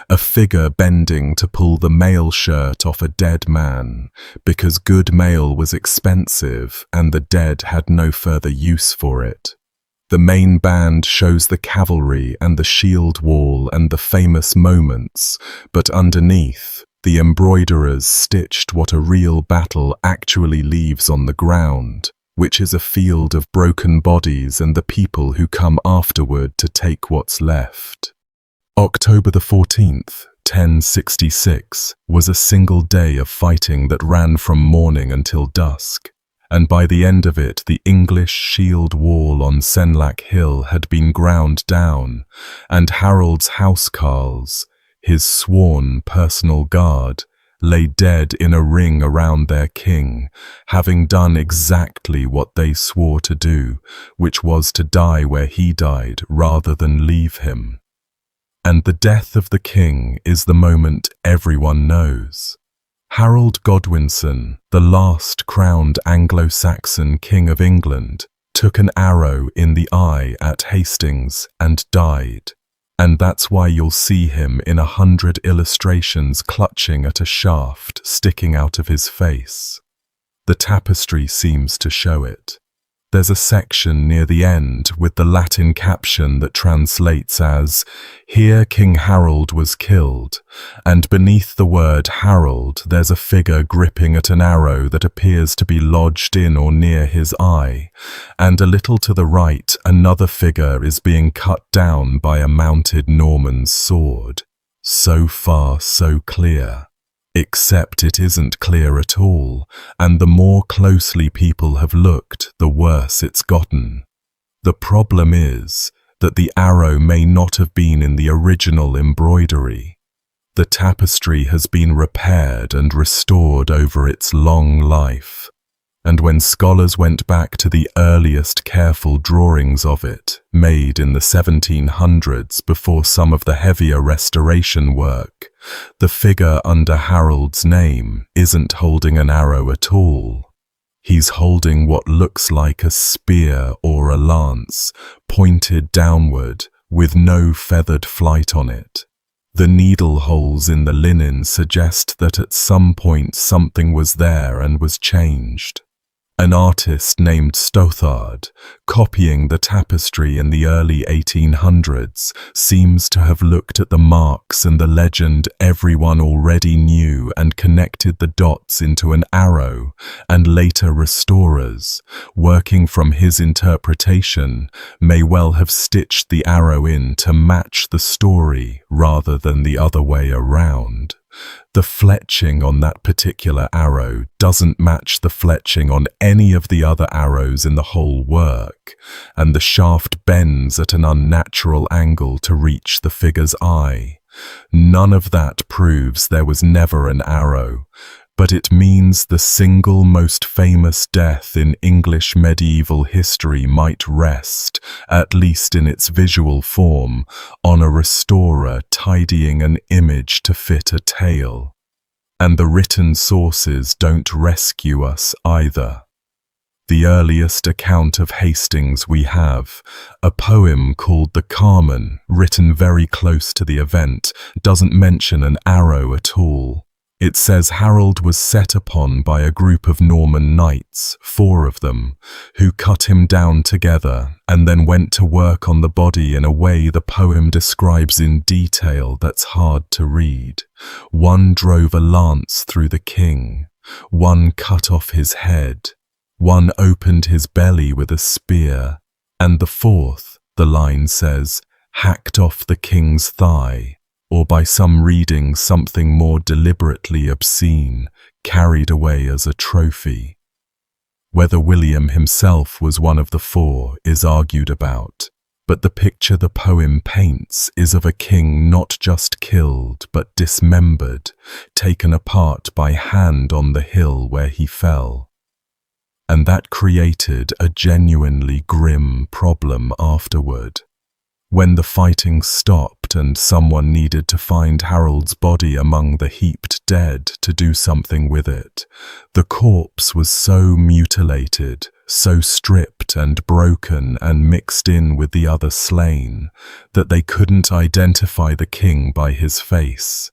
a figure bending to pull the mail shirt off a dead man, because good mail was expensive and the dead had no further use for it. The main band shows the cavalry and the shield wall and the famous moments, but underneath, the embroiderers stitched what a real battle actually leaves on the ground, which is a field of broken bodies and the people who come afterward to take what's left. October the 14th, 1066, was a single day of fighting that ran from morning until dusk. And by the end of it, the English shield wall on Senlac Hill had been ground down, and Harold's housecarls, his sworn personal guard, lay dead in a ring around their king, having done exactly what they swore to do, which was to die where he died rather than leave him. And the death of the king is the moment everyone knows. Harold Godwinson, the last crowned Anglo-Saxon King of England, took an arrow in the eye at Hastings and died. And that's why you'll see him in 100 illustrations clutching at a shaft sticking out of his face. The tapestry seems to show it. There's a section near the end with the Latin caption that translates as, "Here King Harold was killed," and beneath the word Harold there's a figure gripping at an arrow that appears to be lodged in or near his eye, and a little to the right another figure is being cut down by a mounted Norman's sword. So far so clear. Except it isn't clear at all, and the more closely people have looked, the worse it's gotten. The problem is that the arrow may not have been in the original embroidery. The tapestry has been repaired and restored over its long life, and when scholars went back to the earliest careful drawings of it, made in the 1700s before some of the heavier restoration work, the figure under Harold's name isn't holding an arrow at all. He's holding what looks like a spear or a lance, pointed downward, with no feathered flight on it. The needle holes in the linen suggest that at some point something was there and was changed. An artist named Stothard, copying the tapestry in the early 1800s, seems to have looked at the marks and the legend everyone already knew and connected the dots into an arrow, and later restorers, working from his interpretation, may well have stitched the arrow in to match the story rather than the other way around. The fletching on that particular arrow doesn't match the fletching on any of the other arrows in the whole work, and the shaft bends at an unnatural angle to reach the figure's eye. None of that proves there was never an arrow, but it means the single most famous death in English medieval history might rest, at least in its visual form, on a restorer tidying an image to fit a tale. And the written sources don't rescue us either. The earliest account of Hastings we have, a poem called the Carmen, written very close to the event, doesn't mention an arrow at all. It says Harold was set upon by a group of Norman knights, 4 of them, who cut him down together and then went to work on the body in a way the poem describes in detail that's hard to read. One drove a lance through the king, one cut off his head, one opened his belly with a spear, and the 4th, the line says, hacked off the king's thigh, or by some reading something more deliberately obscene, carried away as a trophy. Whether William himself was one of the 4 is argued about, but the picture the poem paints is of a king not just killed but dismembered, taken apart by hand on the hill where he fell. And that created a genuinely grim problem afterward. When the fighting stopped and someone needed to find Harold's body among the heaped dead to do something with it, the corpse was so mutilated, so stripped and broken and mixed in with the other slain, that they couldn't identify the king by his face.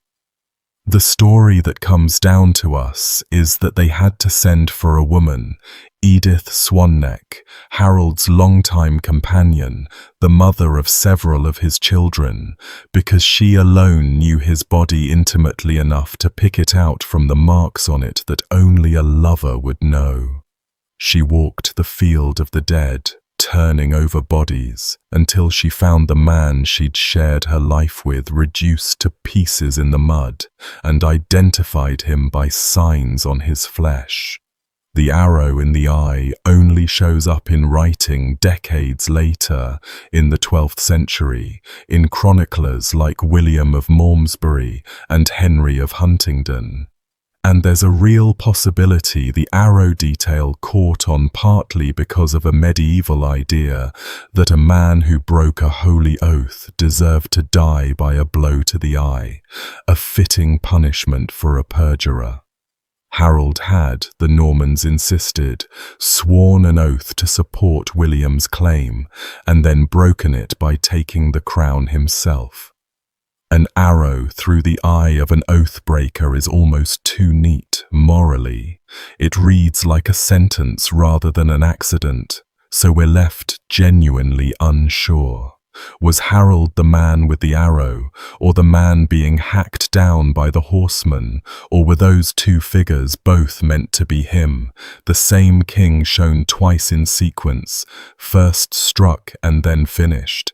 The story that comes down to us is that they had to send for a woman, Edith Swanneck, Harold's longtime companion, the mother of several of his children, because she alone knew his body intimately enough to pick it out from the marks on it that only a lover would know. She walked the field of the dead, turning over bodies, until she found the man she'd shared her life with reduced to pieces in the mud, and identified him by signs on his flesh. The arrow in the eye only shows up in writing decades later, in the 12th century, in chroniclers like William of Malmesbury and Henry of Huntingdon. And there's a real possibility the arrow detail caught on partly because of a medieval idea that a man who broke a holy oath deserved to die by a blow to the eye, a fitting punishment for a perjurer. Harold had, the Normans insisted, sworn an oath to support William's claim, and then broken it by taking the crown himself. An arrow through the eye of an oath-breaker is almost too neat, morally. It reads like a sentence rather than an accident, so we're left genuinely unsure. Was Harold the man with the arrow, or the man being hacked down by the horseman, or were those 2 figures both meant to be him, the same king shown twice in sequence, first struck and then finished?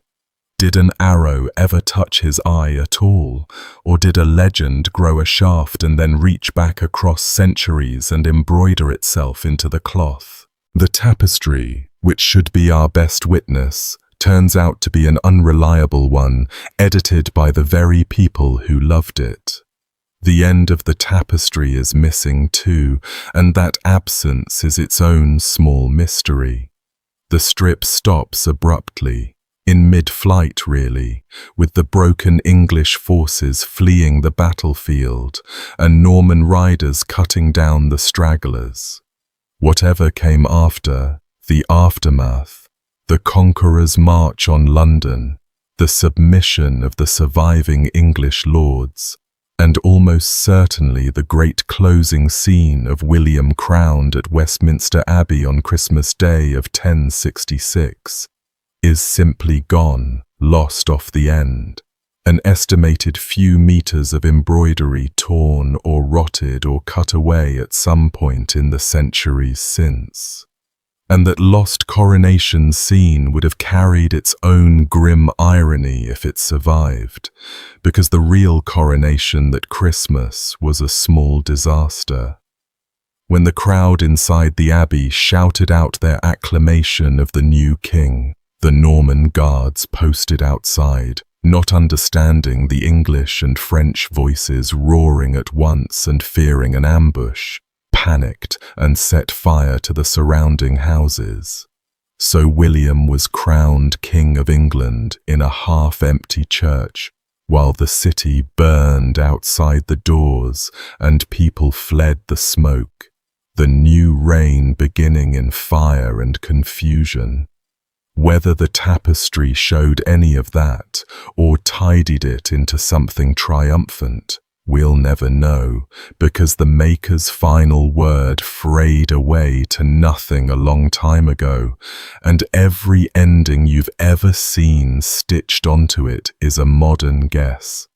Did an arrow ever touch his eye at all, or did a legend grow a shaft and then reach back across centuries and embroider itself into the cloth? The tapestry, which should be our best witness, turns out to be an unreliable one, edited by the very people who loved it. The end of the tapestry is missing too, and that absence is its own small mystery. The strip stops abruptly, in mid-flight really, with the broken English forces fleeing the battlefield and Norman riders cutting down the stragglers. Whatever came after, the aftermath, the conqueror's march on London, the submission of the surviving English lords, and almost certainly the great closing scene of William crowned at Westminster Abbey on Christmas Day of 1066, is simply gone, lost off the end. An estimated few meters of embroidery torn or rotted or cut away at some point in the centuries since. And that lost coronation scene would have carried its own grim irony if it survived, because the real coronation that Christmas was a small disaster. When the crowd inside the abbey shouted out their acclamation of the new king, the Norman guards posted outside, not understanding the English and French voices roaring at once and fearing an ambush, panicked and set fire to the surrounding houses. So William was crowned King of England in a half-empty church, while the city burned outside the doors and people fled the smoke, the new reign beginning in fire and confusion. Whether the tapestry showed any of that, or tidied it into something triumphant, we'll never know, because the maker's final word frayed away to nothing a long time ago, and every ending you've ever seen stitched onto it is a modern guess.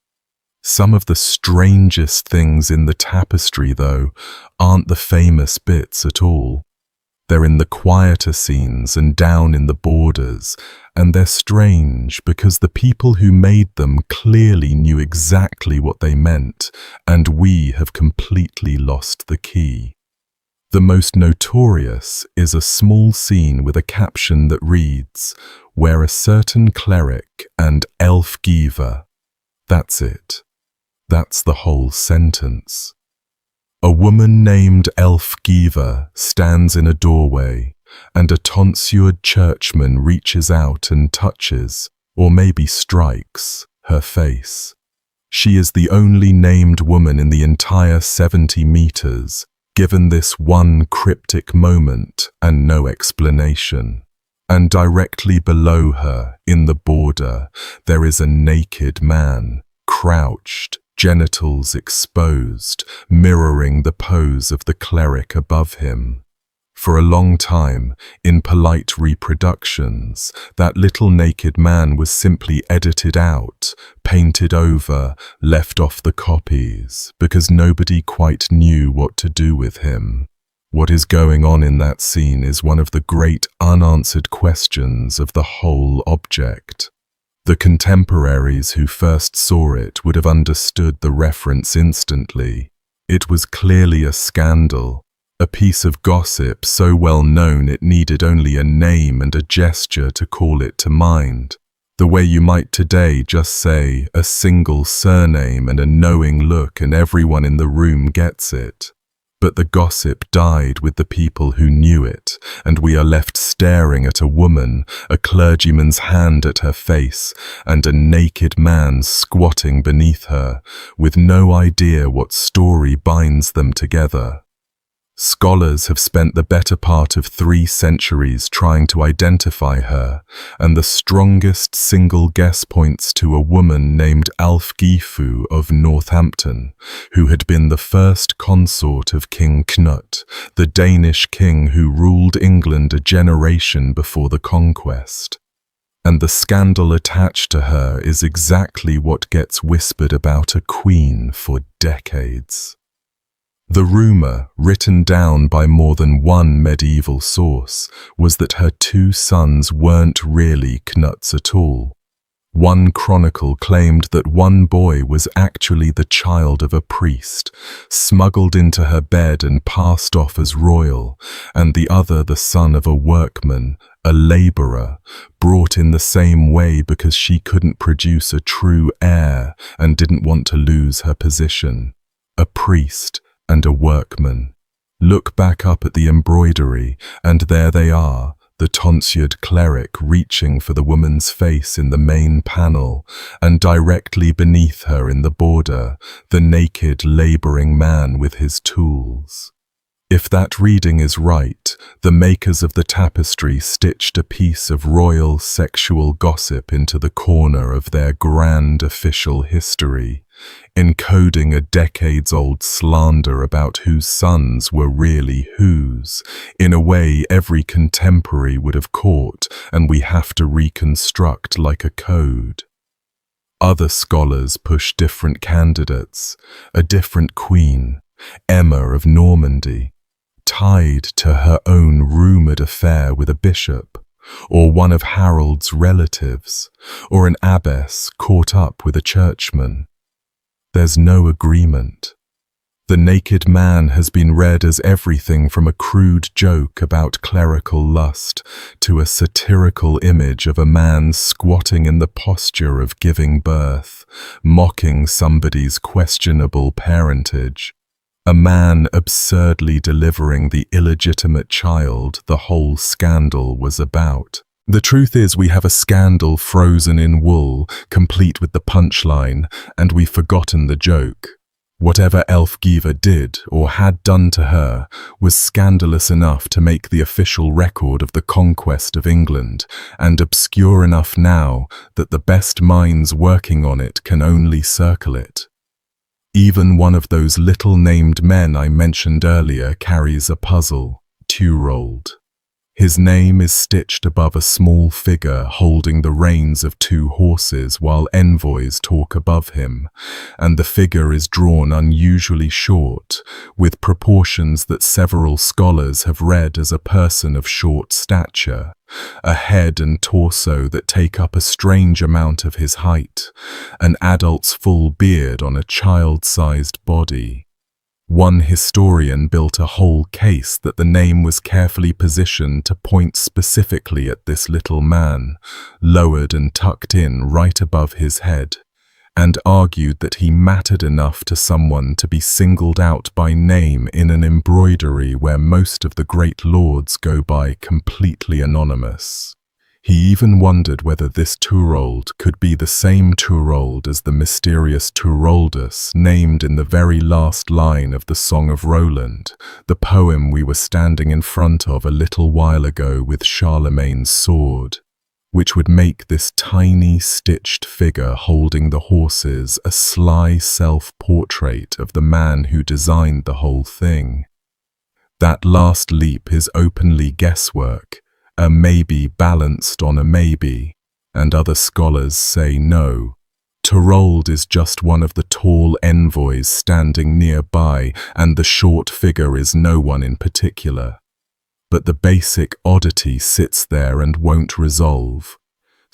Some of the strangest things in the tapestry, though, aren't the famous bits at all. They're in the quieter scenes and down in the borders, and they're strange because the people who made them clearly knew exactly what they meant, and we have completely lost the key. The most notorious is a small scene with a caption that reads, "Where a certain cleric and elf giver." That's it. That's the whole sentence. A woman named Elf Giver stands in a doorway, and a tonsured churchman reaches out and touches, or maybe strikes, her face. She is the only named woman in the entire 70 meters, given this one cryptic moment and no explanation. And directly below her, in the border, there is a naked man, crouched, genitals exposed, mirroring the pose of the cleric above him. For a long time, in polite reproductions, that little naked man was simply edited out, painted over, left off the copies, because nobody quite knew what to do with him. What is going on in that scene is one of the great unanswered questions of the whole object. The contemporaries who first saw it would have understood the reference instantly. It was clearly a scandal, a piece of gossip so well known it needed only a name and a gesture to call it to mind. The way you might today just say a single surname and a knowing look and everyone in the room gets it. But the gossip died with the people who knew it, and we are left staring at a woman, a clergyman's hand at her face, and a naked man squatting beneath her, with no idea what story binds them together. Scholars have spent the better part of 3 centuries trying to identify her, and the strongest single guess points to a woman named Ælfgifu of Northampton, who had been the first consort of King Knut, the Danish king who ruled England a generation before the conquest. And the scandal attached to her is exactly what gets whispered about a queen for decades. The rumor, written down by more than one medieval source, was that her 2 sons weren't really Knut's at all. One chronicle claimed that one boy was actually the child of a priest, smuggled into her bed and passed off as royal, and the other the son of a workman, a labourer, brought in the same way because she couldn't produce a true heir and didn't want to lose her position. a priest, and a workman. Look back up at the embroidery, and there they are, the tonsured cleric reaching for the woman's face in the main panel, and directly beneath her in the border, the naked laboring man with his tools. If that reading is right, the makers of the tapestry stitched a piece of royal sexual gossip into the corner of their grand official history, encoding a decades-old slander about whose sons were really whose, in a way every contemporary would have caught, and we have to reconstruct like a code. Other scholars push different candidates, a different queen, Emma of Normandy, tied to her own rumoured affair with a bishop, or one of Harold's relatives, or an abbess caught up with a churchman. There's no agreement. The naked man has been read as everything from a crude joke about clerical lust to a satirical image of a man squatting in the posture of giving birth, mocking somebody's questionable parentage. A man absurdly delivering the illegitimate child the whole scandal was about. The truth is we have a scandal frozen in wool, complete with the punchline, and we've forgotten the joke. Whatever Elfgiva did or had done to her was scandalous enough to make the official record of the conquest of England, and obscure enough now that the best minds working on it can only circle it. Even one of those little named men I mentioned earlier carries a puzzle, two-rolled. His name is stitched above a small figure holding the reins of two horses while envoys talk above him, and the figure is drawn unusually short, with proportions that several scholars have read as a person of short stature, a head and torso that take up a strange amount of his height, an adult's full beard on a child-sized body. One historian built a whole case that the name was carefully positioned to point specifically at this little man, lowered and tucked in right above his head, and argued that he mattered enough to someone to be singled out by name in an embroidery where most of the great lords go by completely anonymous. He even wondered whether this Turold could be the same Turold as the mysterious Turoldus named in the very last line of the Song of Roland, the poem we were standing in front of a little while ago with Charlemagne's sword, which would make this tiny stitched figure holding the horses a sly self-portrait of the man who designed the whole thing. That last leap is openly guesswork, a maybe balanced on a maybe, and other scholars say no. Turold is just one of the tall envoys standing nearby, and the short figure is no one in particular. But the basic oddity sits there and won't resolve.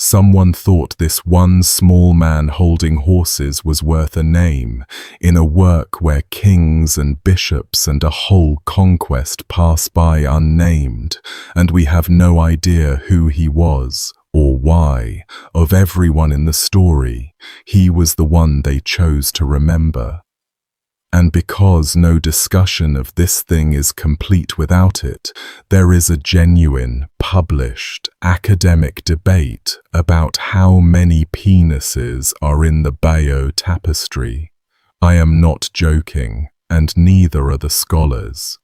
Someone thought this one small man holding horses was worth a name, in a work where kings and bishops and a whole conquest pass by unnamed, and we have no idea who he was, or why. Of everyone in the story, he was the one they chose to remember. And because no discussion of this thing is complete without it, there is a genuine, published, academic debate about how many penises are in the Bayeux tapestry. I am not joking, and neither are the scholars.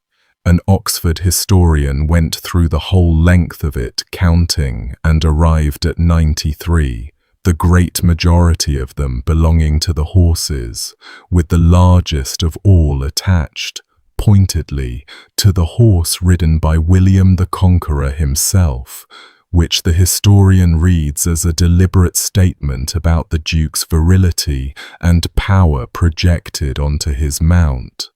An Oxford historian went through the whole length of it, counting, and arrived at 93. The great majority of them belonging to the horses, with the largest of all attached, pointedly, to the horse ridden by William the Conqueror himself, which the historian reads as a deliberate statement about the Duke's virility and power projected onto his mount.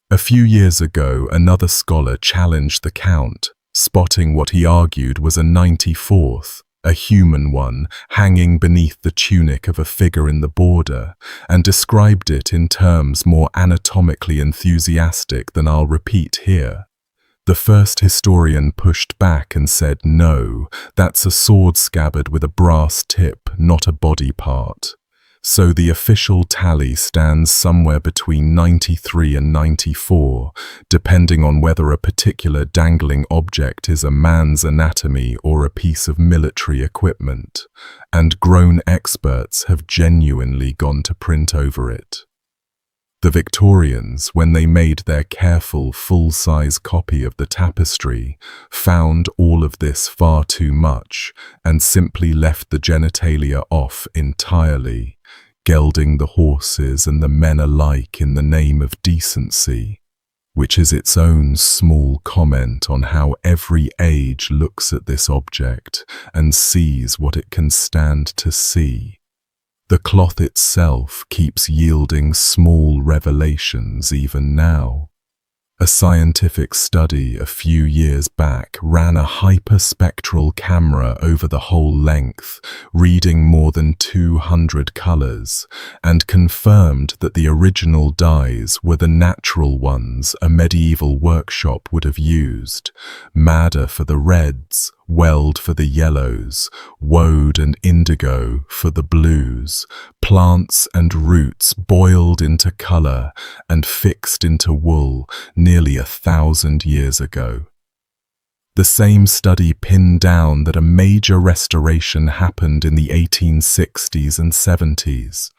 A few years ago, another scholar challenged the count, spotting what he argued was a 94th, a human one, hanging beneath the tunic of a figure in the border, and described it in terms more anatomically enthusiastic than I'll repeat here. The first historian pushed back and said, no, that's a sword scabbard with a brass tip, not a body part. So the official tally stands somewhere between 93 and 94, depending on whether a particular dangling object is a man's anatomy or a piece of military equipment, and grown experts have genuinely gone to print over it. The Victorians, when they made their careful full-size copy of the tapestry, found all of this far too much and simply left the genitalia off entirely, gelding the horses and the men alike in the name of decency, which is its own small comment on how every age looks at this object and sees what it can stand to see. The cloth itself keeps yielding small revelations even now. A scientific study a few years back ran a hyperspectral camera over the whole length, reading more than 200 colors, and confirmed that the original dyes were the natural ones a medieval workshop would have used: madder for the reds, weld for the yellows, woad and indigo for the blues, plants and roots boiled into color and fixed into wool nearly 1,000 years ago. The same study pinned down that a major restoration happened in the 1860s and 70s,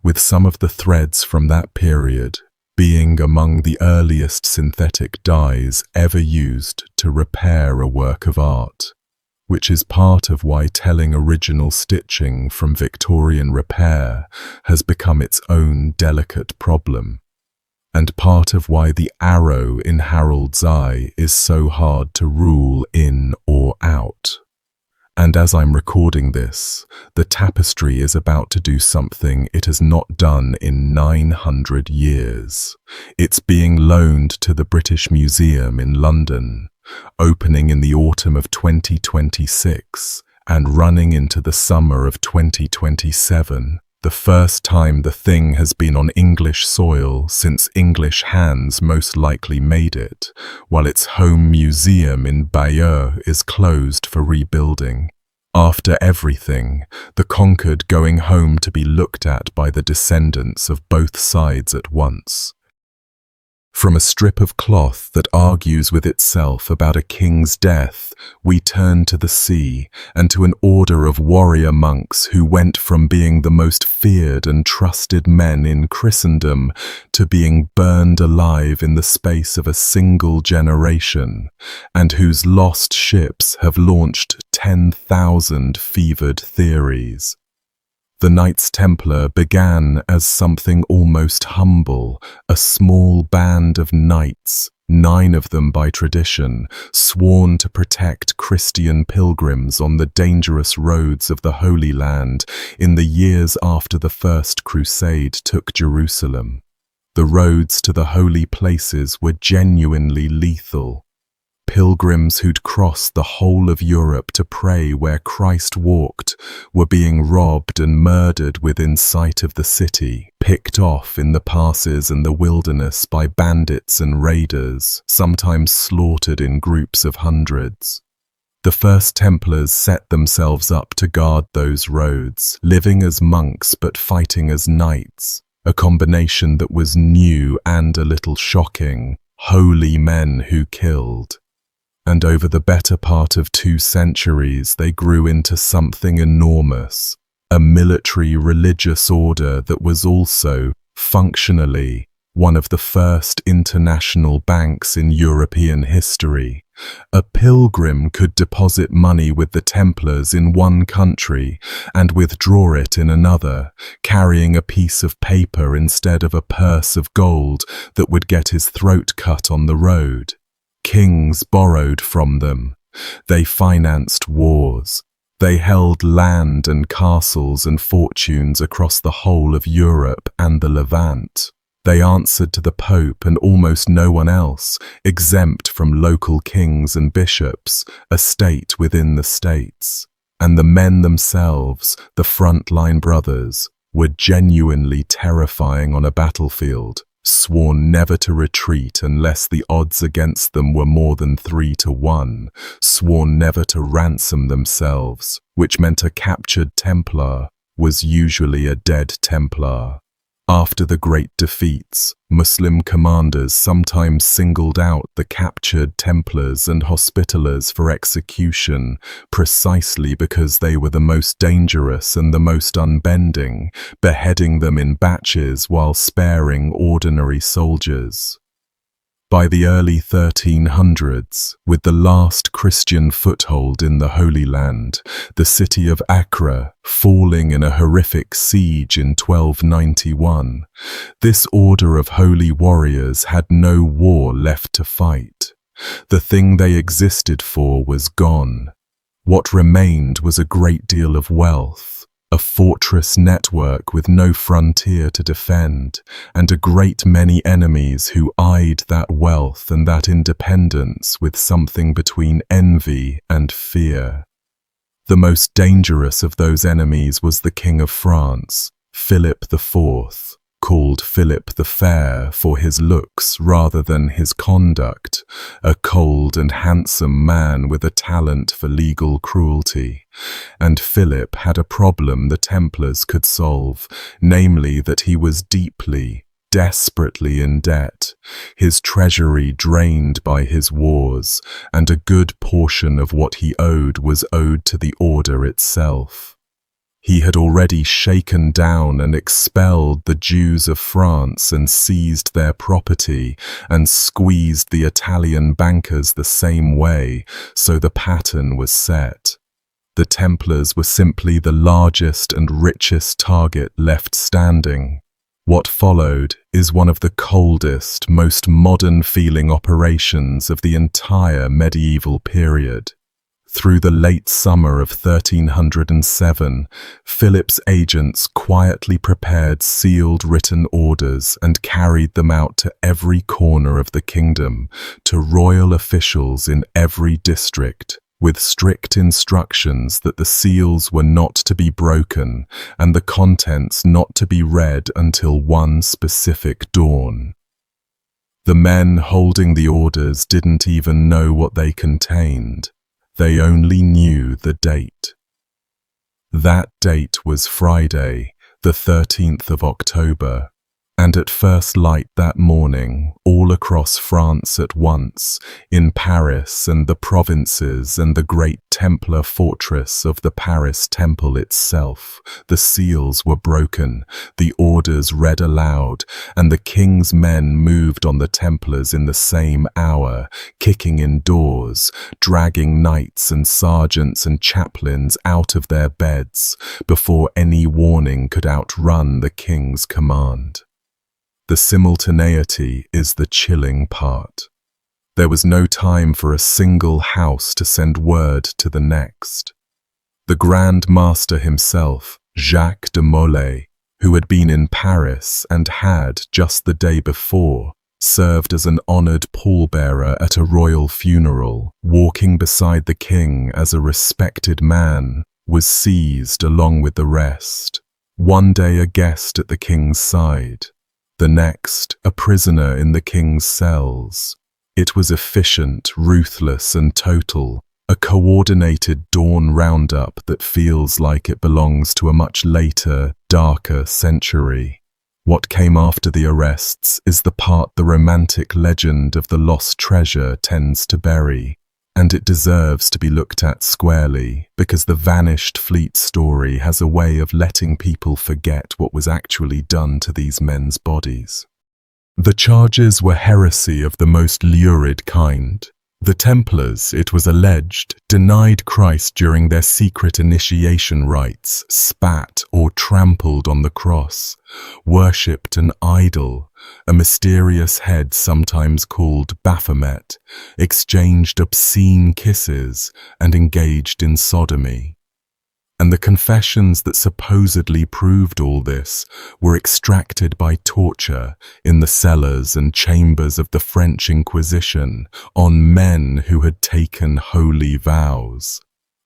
with some of the threads from that period being among the earliest synthetic dyes ever used to repair a work of art, which is part of why telling original stitching from Victorian repair has become its own delicate problem, and part of why the arrow in Harold's eye is so hard to rule in or out. And as I'm recording this, the tapestry is about to do something it has not done in 900 years. It's being loaned to the British Museum in London, opening in the autumn of 2026 and running into the summer of 2027, the first time the thing has been on English soil since English hands most likely made it, while its home museum in Bayeux is closed for rebuilding. After everything, the conquered going home to be looked at by the descendants of both sides at once. From a strip of cloth that argues with itself about a king's death, we turn to the sea and to an order of warrior monks who went from being the most feared and trusted men in Christendom to being burned alive in the space of a single generation, and whose lost ships have launched 10,000 fevered theories. The Knights Templar began as something almost humble, a small band of knights, 9 of them by tradition, sworn to protect Christian pilgrims on the dangerous roads of the Holy Land in the years after the First Crusade took Jerusalem. The roads to the holy places were genuinely lethal. Pilgrims who'd crossed the whole of Europe to pray where Christ walked were being robbed and murdered within sight of the city, picked off in the passes and the wilderness by bandits and raiders, sometimes slaughtered in groups of hundreds. The First Templars set themselves up to guard those roads, living as monks but fighting as knights, a combination that was new and a little shocking: holy men who killed. And over the better part of 2 centuries they grew into something enormous, a military religious order that was also, functionally, one of the first international banks in European history. A pilgrim could deposit money with the Templars in one country and withdraw it in another, carrying a piece of paper instead of a purse of gold that would get his throat cut on the road. Kings borrowed from them. They financed wars. They held land and castles and fortunes across the whole of Europe and the Levant. They answered to the Pope and almost no one else, exempt from local kings and bishops, a state within the states. And the men themselves, the frontline brothers, were genuinely terrifying on a battlefield, sworn never to retreat unless the odds against them were more than 3-1, sworn never to ransom themselves, which meant a captured Templar was usually a dead Templar. After the great defeats, Muslim commanders sometimes singled out the captured Templars and Hospitallers for execution, precisely because they were the most dangerous and the most unbending, beheading them in batches while sparing ordinary soldiers. By the early 1300s, with the last Christian foothold in the Holy Land, the city of Acre falling in a horrific siege in 1291, this order of holy warriors had no war left to fight. The thing they existed for was gone. What remained was a great deal of wealth, a fortress network with no frontier to defend, and a great many enemies who eyed that wealth and that independence with something between envy and fear. The most dangerous of those enemies was the King of France, Philip IV, called Philip the Fair for his looks rather than his conduct, a cold and handsome man with a talent for legal cruelty. And Philip had a problem the Templars could solve, namely that he was deeply, desperately in debt, his treasury drained by his wars, and a good portion of what he owed was owed to the order itself. He had already shaken down and expelled the Jews of France and seized their property and squeezed the Italian bankers the same way, so the pattern was set. The Templars were simply the largest and richest target left standing. What followed is one of the coldest, most modern-feeling operations of the entire medieval period. Through the late summer of 1307, Philip's agents quietly prepared sealed written orders and carried them out to every corner of the kingdom, to royal officials in every district, with strict instructions that the seals were not to be broken and the contents not to be read until one specific dawn. The men holding the orders didn't even know what they contained. They only knew the date. That date was Friday, the 13th of October, and at first light that morning, all across France at once, in Paris and the provinces and the great Templar fortress of the Paris Temple itself, the seals were broken, the orders read aloud, and the king's men moved on the Templars in the same hour, kicking in doors, dragging knights and sergeants and chaplains out of their beds, before any warning could outrun the king's command. The simultaneity is the chilling part. There was no time for a single house to send word to the next. The Grand Master himself, Jacques de Molay, who had been in Paris and had, just the day before, served as an honored pallbearer at a royal funeral, walking beside the king as a respected man, was seized along with the rest. One day a guest at the king's side, the next a prisoner in the king's cells. It was efficient, ruthless and total, a coordinated dawn roundup that feels like it belongs to a much later, darker century. What came after the arrests is the part the romantic legend of the lost treasure tends to bury, and it deserves to be looked at squarely, because the vanished fleet story has a way of letting people forget what was actually done to these men's bodies. The charges were heresy of the most lurid kind. The Templars, it was alleged, denied Christ during their secret initiation rites, spat or trampled on the cross, worshipped an idol, a mysterious head sometimes called Baphomet, exchanged obscene kisses, and engaged in sodomy. And the confessions that supposedly proved all this were extracted by torture in the cellars and chambers of the French Inquisition on men who had taken holy vows.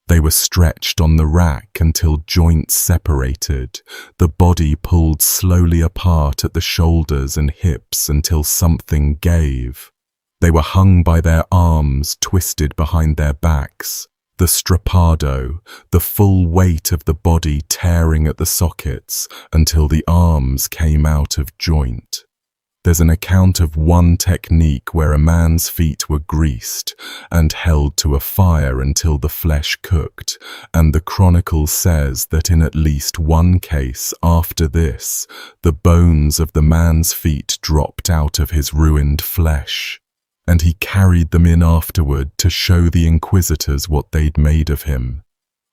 They were stretched on the rack until joints separated, the body pulled slowly apart at the shoulders and hips until something gave. They were hung by their arms twisted behind their backs, The strappado, the full weight of the body tearing at the sockets until the arms came out of joint. There's an account of one technique where a man's feet were greased and held to a fire until the flesh cooked, and the Chronicle says that in at least one case after this, the bones of the man's feet dropped out of his ruined flesh, and he carried them in afterward to show the inquisitors what they'd made of him.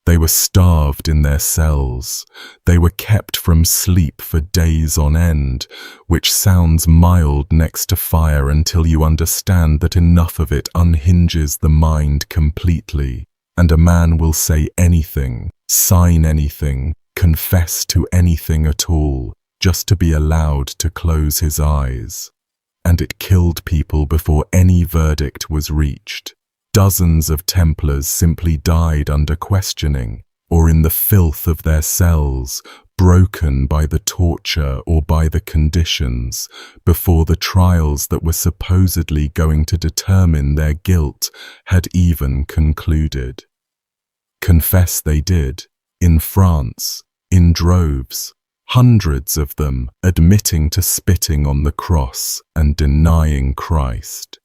They were starved in their cells. They were kept from sleep for days on end, which sounds mild next to fire until you understand that enough of it unhinges the mind completely, and a man will say anything, sign anything, confess to anything at all, just to be allowed to close his eyes. And it killed people before any verdict was reached. Dozens of Templars simply died under questioning, or in the filth of their cells, broken by the torture or by the conditions, before the trials that were supposedly going to determine their guilt had even concluded. Confess they did, in France, in droves, hundreds of them admitting to spitting on the cross and denying Christ.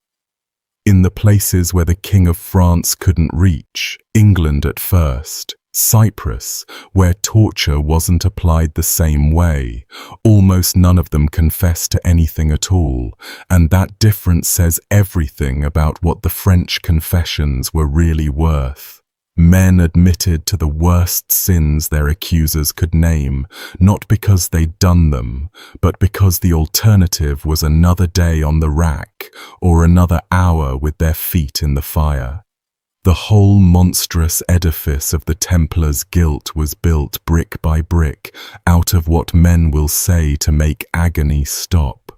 In the places where the King of France couldn't reach, England at first, Cyprus, where torture wasn't applied the same way, almost none of them confessed to anything at all, and that difference says everything about what the French confessions were really worth. Men admitted to the worst sins their accusers could name, not because they'd done them, but because the alternative was another day on the rack or another hour with their feet in the fire. The whole monstrous edifice of the Templars' guilt was built brick by brick out of what men will say to make agony stop.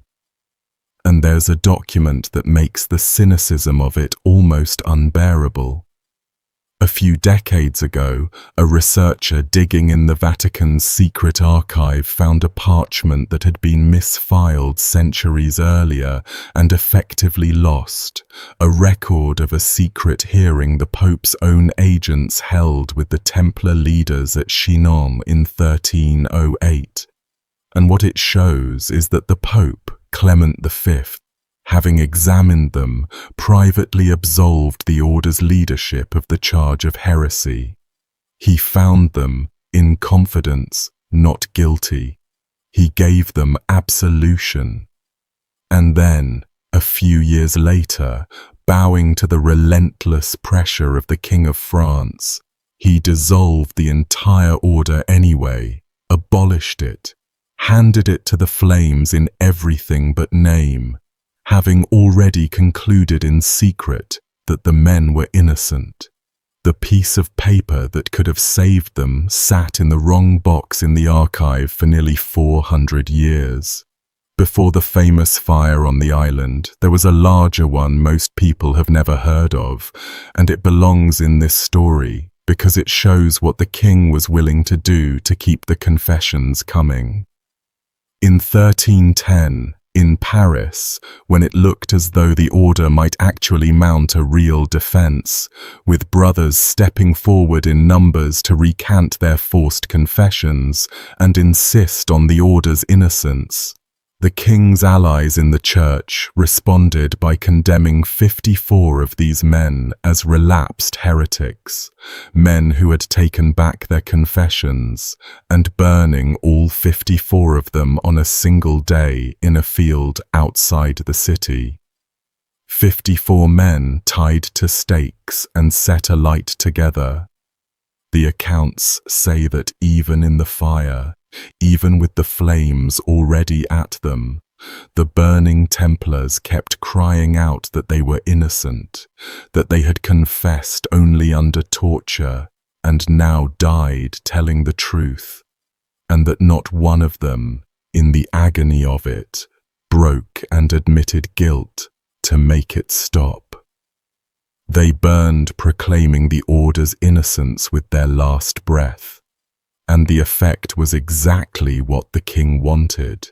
And there's a document that makes the cynicism of it almost unbearable. A few decades ago, a researcher digging in the Vatican's secret archive found a parchment that had been misfiled centuries earlier and effectively lost, a record of a secret hearing the Pope's own agents held with the Templar leaders at Chinon in 1308. And what it shows is that the Pope, Clement V, having examined them, privately absolved the order's leadership of the charge of heresy. He found them, in confidence, not guilty. He gave them absolution. And then, a few years later, bowing to the relentless pressure of the King of France, he dissolved the entire order anyway, abolished it, handed it to the flames in everything but name, having already concluded in secret that the men were innocent. The piece of paper that could have saved them sat in the wrong box in the archive for nearly 400 years. Before the famous fire on the island, there was a larger one most people have never heard of, and it belongs in this story because it shows what the king was willing to do to keep the confessions coming. In 1310, in Paris, when it looked as though the order might actually mount a real defense, with brothers stepping forward in numbers to recant their forced confessions and insist on the order's innocence, the king's allies in the church responded by condemning 54 of these men as relapsed heretics, men who had taken back their confessions, and burning all 54 of them on a single day in a field outside the city. 54 men tied to stakes and set alight together. The accounts say that even in the fire, even with the flames already at them, the burning Templars kept crying out that they were innocent, that they had confessed only under torture and now died telling the truth, and that not one of them, in the agony of it, broke and admitted guilt to make it stop. They burned proclaiming the order's innocence with their last breath. And the effect was exactly what the king wanted.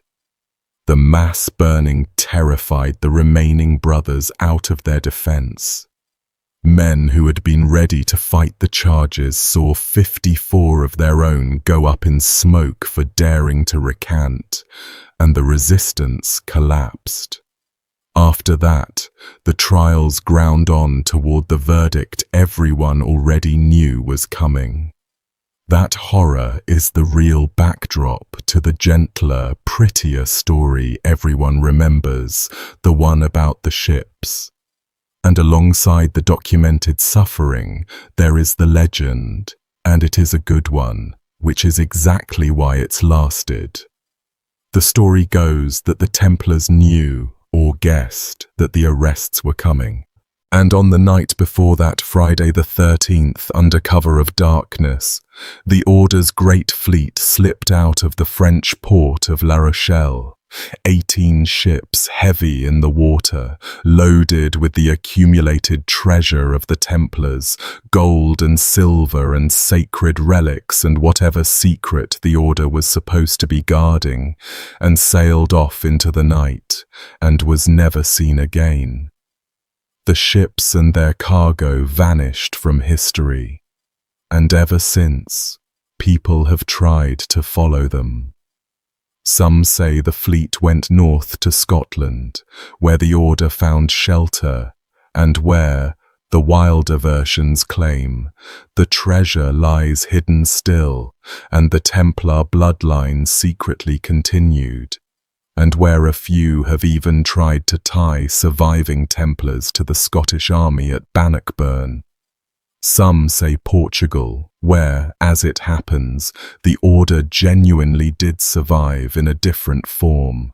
The mass burning terrified the remaining brothers out of their defense. Men who had been ready to fight the charges saw 54 of their own go up in smoke for daring to recant, and the resistance collapsed. After that, the trials ground on toward the verdict everyone already knew was coming. That horror is the real backdrop to the gentler, prettier story everyone remembers, the one about the ships. And alongside the documented suffering, there is the legend, and it is a good one, which is exactly why it's lasted. The story goes that the Templars knew or guessed that the arrests were coming. And on the night before that Friday the 13th, under cover of darkness, the Order's great fleet slipped out of the French port of La Rochelle. 18 ships heavy in the water, loaded with the accumulated treasure of the Templars, gold and silver and sacred relics and whatever secret the Order was supposed to be guarding, and sailed off into the night, and was never seen again. The ships and their cargo vanished from history, and ever since, people have tried to follow them. Some say the fleet went north to Scotland, where the Order found shelter, and where, the wilder versions claim, the treasure lies hidden still, and the Templar bloodline secretly continued, and where a few have even tried to tie surviving Templars to the Scottish army at Bannockburn. Some say Portugal, where, as it happens, the Order genuinely did survive in a different form.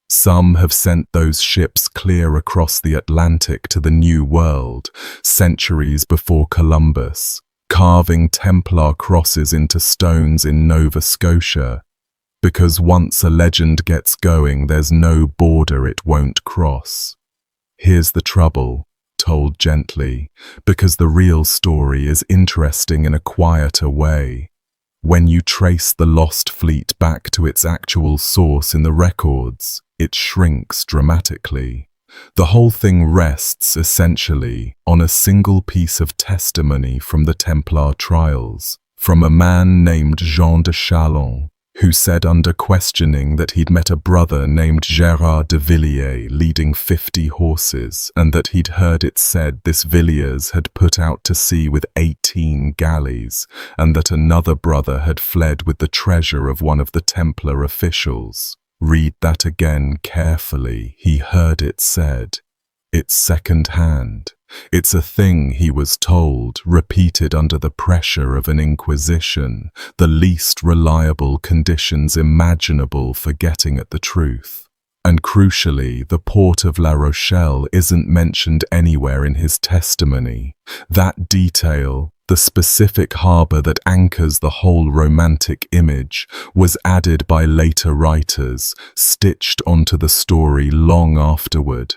Some have sent those ships clear across the Atlantic to the New World, centuries before Columbus, carving Templar crosses into stones in Nova Scotia, because once a legend gets going, there's no border it won't cross. Here's the trouble, told gently, because the real story is interesting in a quieter way. When you trace the lost fleet back to its actual source in the records, it shrinks dramatically. The whole thing rests, essentially, on a single piece of testimony from the Templar trials, from a man named Jean de Chalon, who said under questioning that he'd met a brother named Gérard de Villiers leading 50 horses, and that he'd heard it said this Villiers had put out to sea with 18 galleys, and that another brother had fled with the treasure of one of the Templar officials. Read that again carefully. He heard it said. It's second-hand. It's a thing he was told, repeated under the pressure of an inquisition, the least reliable conditions imaginable for getting at the truth. And crucially, the port of La Rochelle isn't mentioned anywhere in his testimony. That detail, the specific harbour that anchors the whole romantic image, was added by later writers, stitched onto the story long afterward.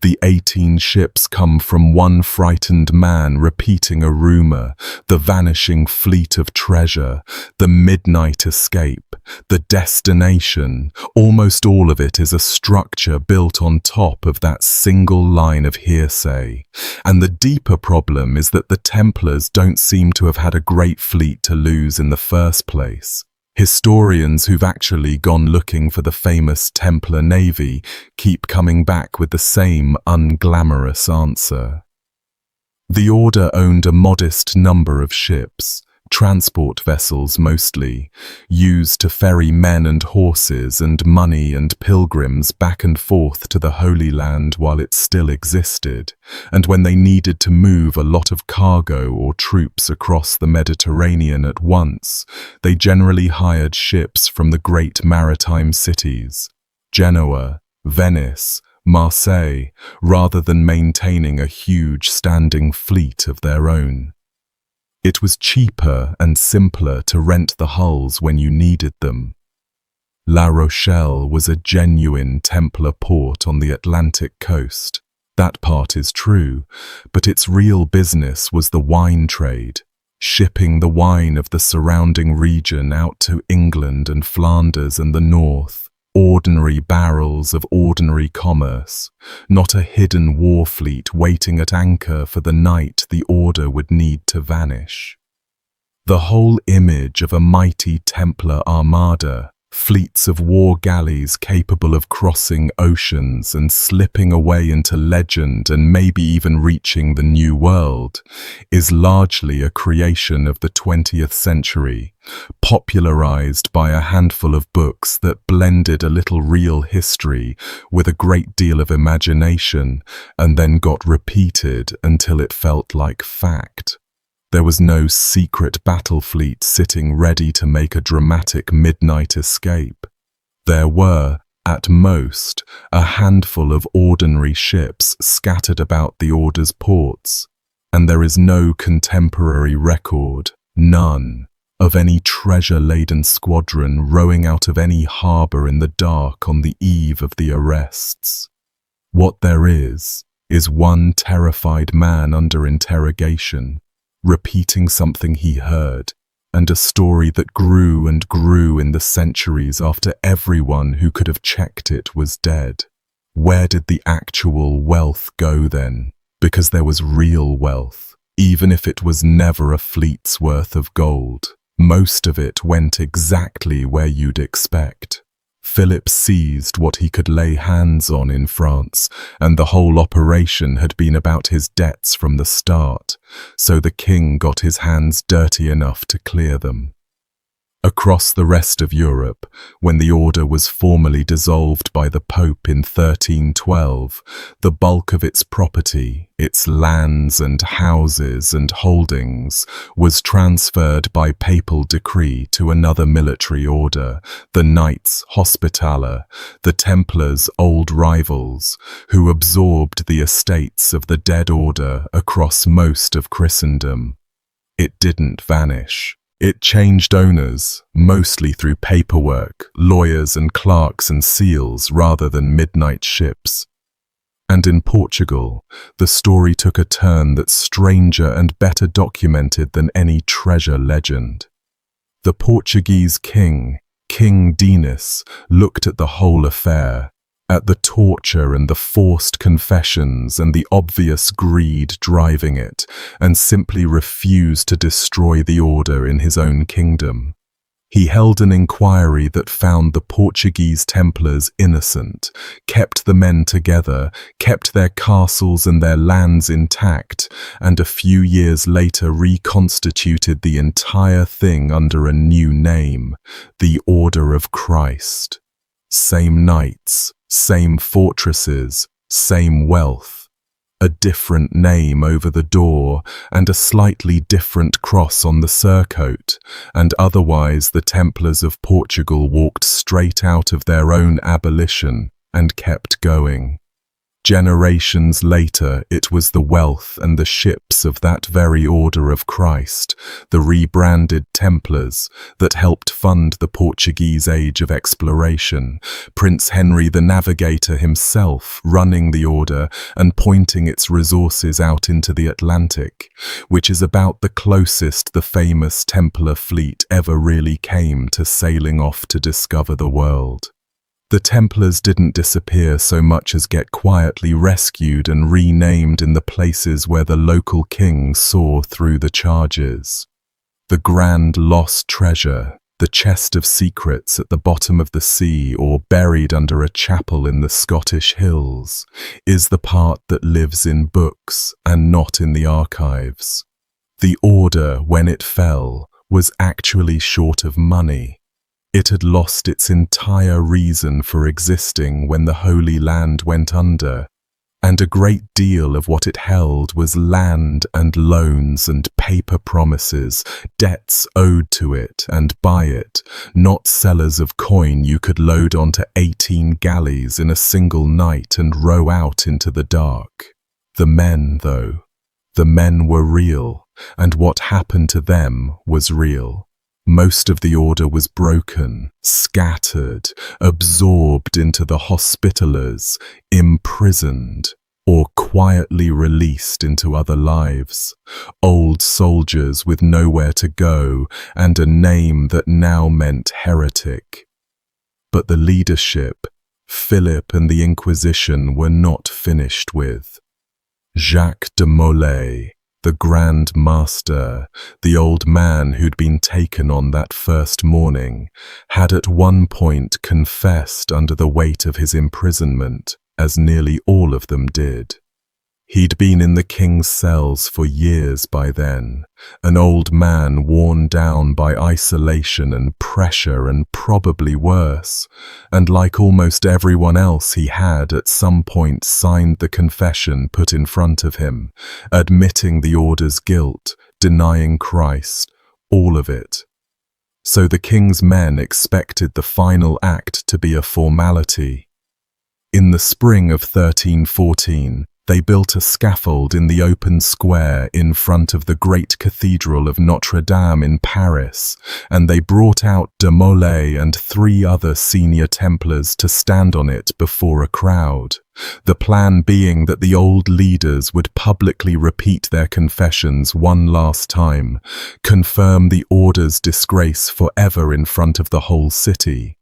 The 18 ships come from one frightened man repeating a rumour, the vanishing fleet of treasure, the midnight escape, the destination. Almost all of it is a structure built on top of that single line of hearsay. And the deeper problem is that the Templars don't seem to have had a great fleet to lose in the first place. Historians who've actually gone looking for the famous Templar navy keep coming back with the same unglamorous answer. The Order owned a modest number of ships, transport vessels mostly, used to ferry men and horses and money and pilgrims back and forth to the Holy Land while it still existed, and when they needed to move a lot of cargo or troops across the Mediterranean at once, they generally hired ships from the great maritime cities, Genoa, Venice, Marseille, rather than maintaining a huge standing fleet of their own. It was cheaper and simpler to rent the hulls when you needed them. La Rochelle was a genuine Templar port on the Atlantic coast. That part is true, but its real business was the wine trade, shipping the wine of the surrounding region out to England and Flanders and the north, ordinary barrels of ordinary commerce, not a hidden war fleet waiting at anchor for the night the order would need to vanish. The whole image of a mighty Templar armada, fleets of war galleys capable of crossing oceans and slipping away into legend and maybe even reaching the New World, is largely a creation of the 20th century, popularized by a handful of books that blended a little real history with a great deal of imagination and then got repeated until it felt like fact. There was no secret battle fleet sitting ready to make a dramatic midnight escape. There were, at most, a handful of ordinary ships scattered about the Order's ports, and there is no contemporary record, none, of any treasure-laden squadron rowing out of any harbour in the dark on the eve of the arrests. What there is one terrified man under interrogation, repeating something he heard, and a story that grew and grew in the centuries after everyone who could have checked it was dead. Where did the actual wealth go then? Because there was real wealth, even if it was never a fleet's worth of gold. Most of it went exactly where you'd expect. Philip seized what he could lay hands on in France, and the whole operation had been about his debts from the start, so the king got his hands dirty enough to clear them. Across the rest of Europe, when the order was formally dissolved by the Pope in 1312, the bulk of its property, its lands and houses and holdings, was transferred by papal decree to another military order, the Knights Hospitaller, the Templars' old rivals, who absorbed the estates of the dead order across most of Christendom. It didn't vanish. It changed owners, mostly through paperwork, lawyers and clerks and seals rather than midnight ships. And in Portugal, the story took a turn that's stranger and better documented than any treasure legend. The Portuguese king, King Dinis, looked at the whole affair, at the torture and the forced confessions and the obvious greed driving it, and simply refused to destroy the order in his own kingdom. He held an inquiry that found the Portuguese Templars innocent, kept the men together, kept their castles and their lands intact, and a few years later reconstituted the entire thing under a new name, the Order of Christ. Same knights, same fortresses, same wealth. A different name over the door and a slightly different cross on the surcoat, and otherwise the Templars of Portugal walked straight out of their own abolition and kept going. Generations later, it was the wealth and the ships of that very Order of Christ, the rebranded Templars, that helped fund the Portuguese age of exploration, Prince Henry the Navigator himself running the order and pointing its resources out into the Atlantic, which is about the closest the famous Templar fleet ever really came to sailing off to discover the world. The Templars didn't disappear so much as get quietly rescued and renamed in the places where the local king saw through the charges. The grand lost treasure, the chest of secrets at the bottom of the sea or buried under a chapel in the Scottish hills, is the part that lives in books and not in the archives. The order, when it fell, was actually short of money. It had lost its entire reason for existing when the Holy Land went under, and a great deal of what it held was land and loans and paper promises, debts owed to it and by it, not sellers of coin you could load onto 18 galleys in a single night and row out into the dark. The men, though, the men were real, and what happened to them was real. Most of the order was broken, scattered, absorbed into the Hospitallers, imprisoned, or quietly released into other lives. Old soldiers with nowhere to go and a name that now meant heretic. But the leadership, Philip and the Inquisition, were not finished with. Jacques de Molay, the Grand Master, the old man who'd been taken on that first morning, had at one point confessed under the weight of his imprisonment, as nearly all of them did. He'd been in the king's cells for years by then, an old man worn down by isolation and pressure and probably worse, and like almost everyone else he had at some point signed the confession put in front of him, admitting the order's guilt, denying Christ, all of it. So the king's men expected the final act to be a formality. In the spring of 1314, they built a scaffold in the open square in front of the great cathedral of Notre Dame in Paris, and they brought out de Molay and 3 other senior Templars to stand on it before a crowd. The plan being that the old leaders would publicly repeat their confessions one last time, confirm the order's disgrace forever in front of the whole city,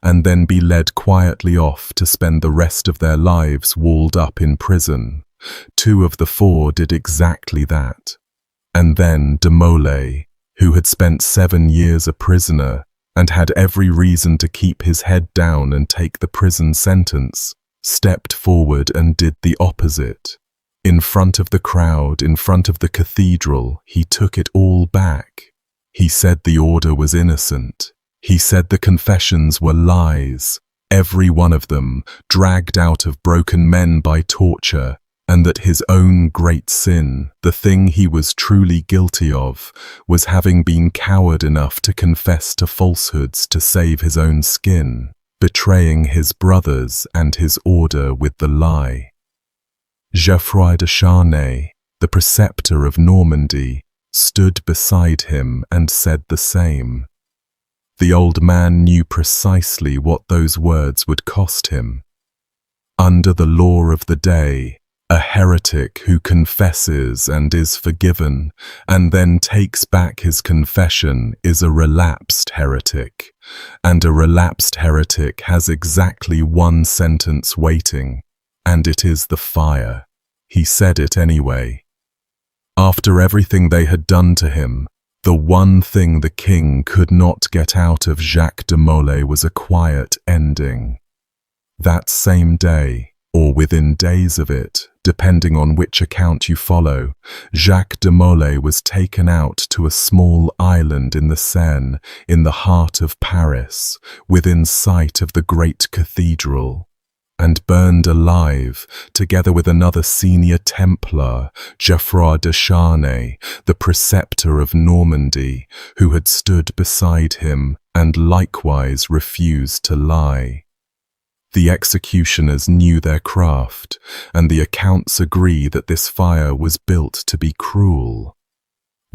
and then be led quietly off to spend the rest of their lives walled up in prison. 2 of the 4 did exactly that. And then de Molay, who had spent 7 years a prisoner and had every reason to keep his head down and take the prison sentence, stepped forward and did the opposite. In front of the crowd, in front of the cathedral, he took it all back. He said the order was innocent. He said the confessions were lies, every one of them, dragged out of broken men by torture, and that his own great sin, the thing he was truly guilty of, was having been coward enough to confess to falsehoods to save his own skin, betraying his brothers and his order with the lie. Geoffroy de Charnay, the preceptor of Normandy, stood beside him and said the same. The old man knew precisely what those words would cost him. Under the law of the day, a heretic who confesses and is forgiven, and then takes back his confession, is a relapsed heretic, and a relapsed heretic has exactly 1 sentence waiting, and it is the fire. He said it anyway. After everything they had done to him, the one thing the king could not get out of Jacques de Molay was a quiet ending. That same day, or within days of it, depending on which account you follow, Jacques de Molay was taken out to a small island in the Seine, in the heart of Paris, within sight of the great cathedral, and burned alive, together with another senior Templar, Geoffroy de Charnay, the preceptor of Normandy, who had stood beside him and likewise refused to lie. The executioners knew their craft, and the accounts agree that this fire was built to be cruel.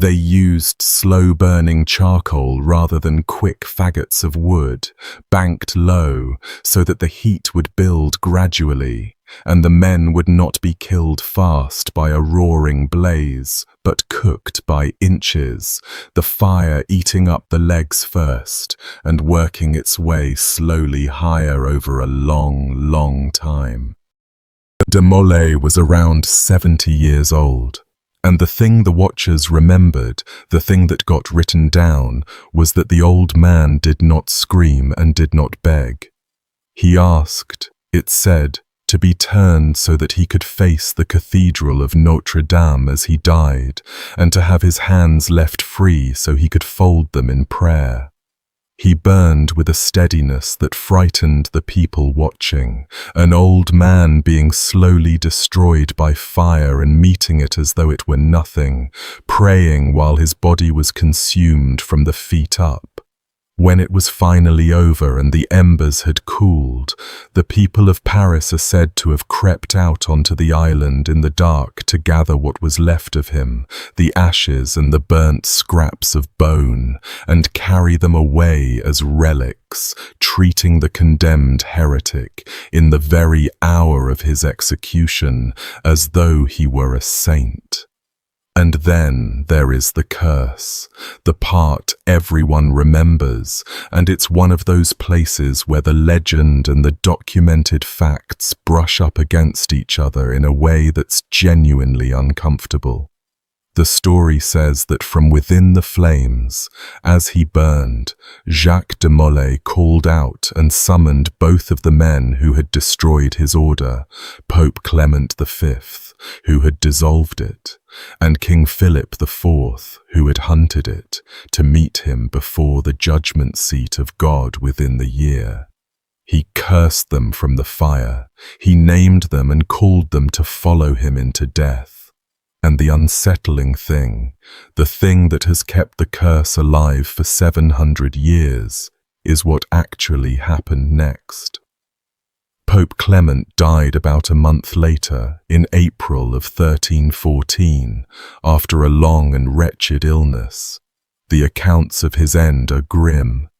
They used slow-burning charcoal rather than quick faggots of wood, banked low so that the heat would build gradually, and the men would not be killed fast by a roaring blaze, but cooked by inches, the fire eating up the legs first and working its way slowly higher over a long, long time. De Molay was around 70 years old. And the thing the watchers remembered, the thing that got written down, was that the old man did not scream and did not beg. He asked, it said, to be turned so that he could face the cathedral of Notre Dame as he died, and to have his hands left free so he could fold them in prayer. He burned with a steadiness that frightened the people watching, an old man being slowly destroyed by fire and meeting it as though it were nothing, praying while his body was consumed from the feet up. When it was finally over and the embers had cooled, the people of Paris are said to have crept out onto the island in the dark to gather what was left of him, the ashes and the burnt scraps of bone, and carry them away as relics, treating the condemned heretic in the very hour of his execution as though he were a saint. And then there is the curse, the part everyone remembers, and it's one of those places where the legend and the documented facts brush up against each other in a way that's genuinely uncomfortable. The story says that from within the flames, as he burned, Jacques de Molay called out and summoned both of the men who had destroyed his order, Pope Clement V, who had dissolved it, and King Philip IV, who had hunted it, to meet him before the judgment seat of God within the year. He cursed them from the fire, he named them and called them to follow him into death. And the unsettling thing, the thing that has kept the curse alive for 700 years, is what actually happened next. Pope Clement died about a month later, in April of 1314, after a long and wretched illness. The accounts of his end are grim.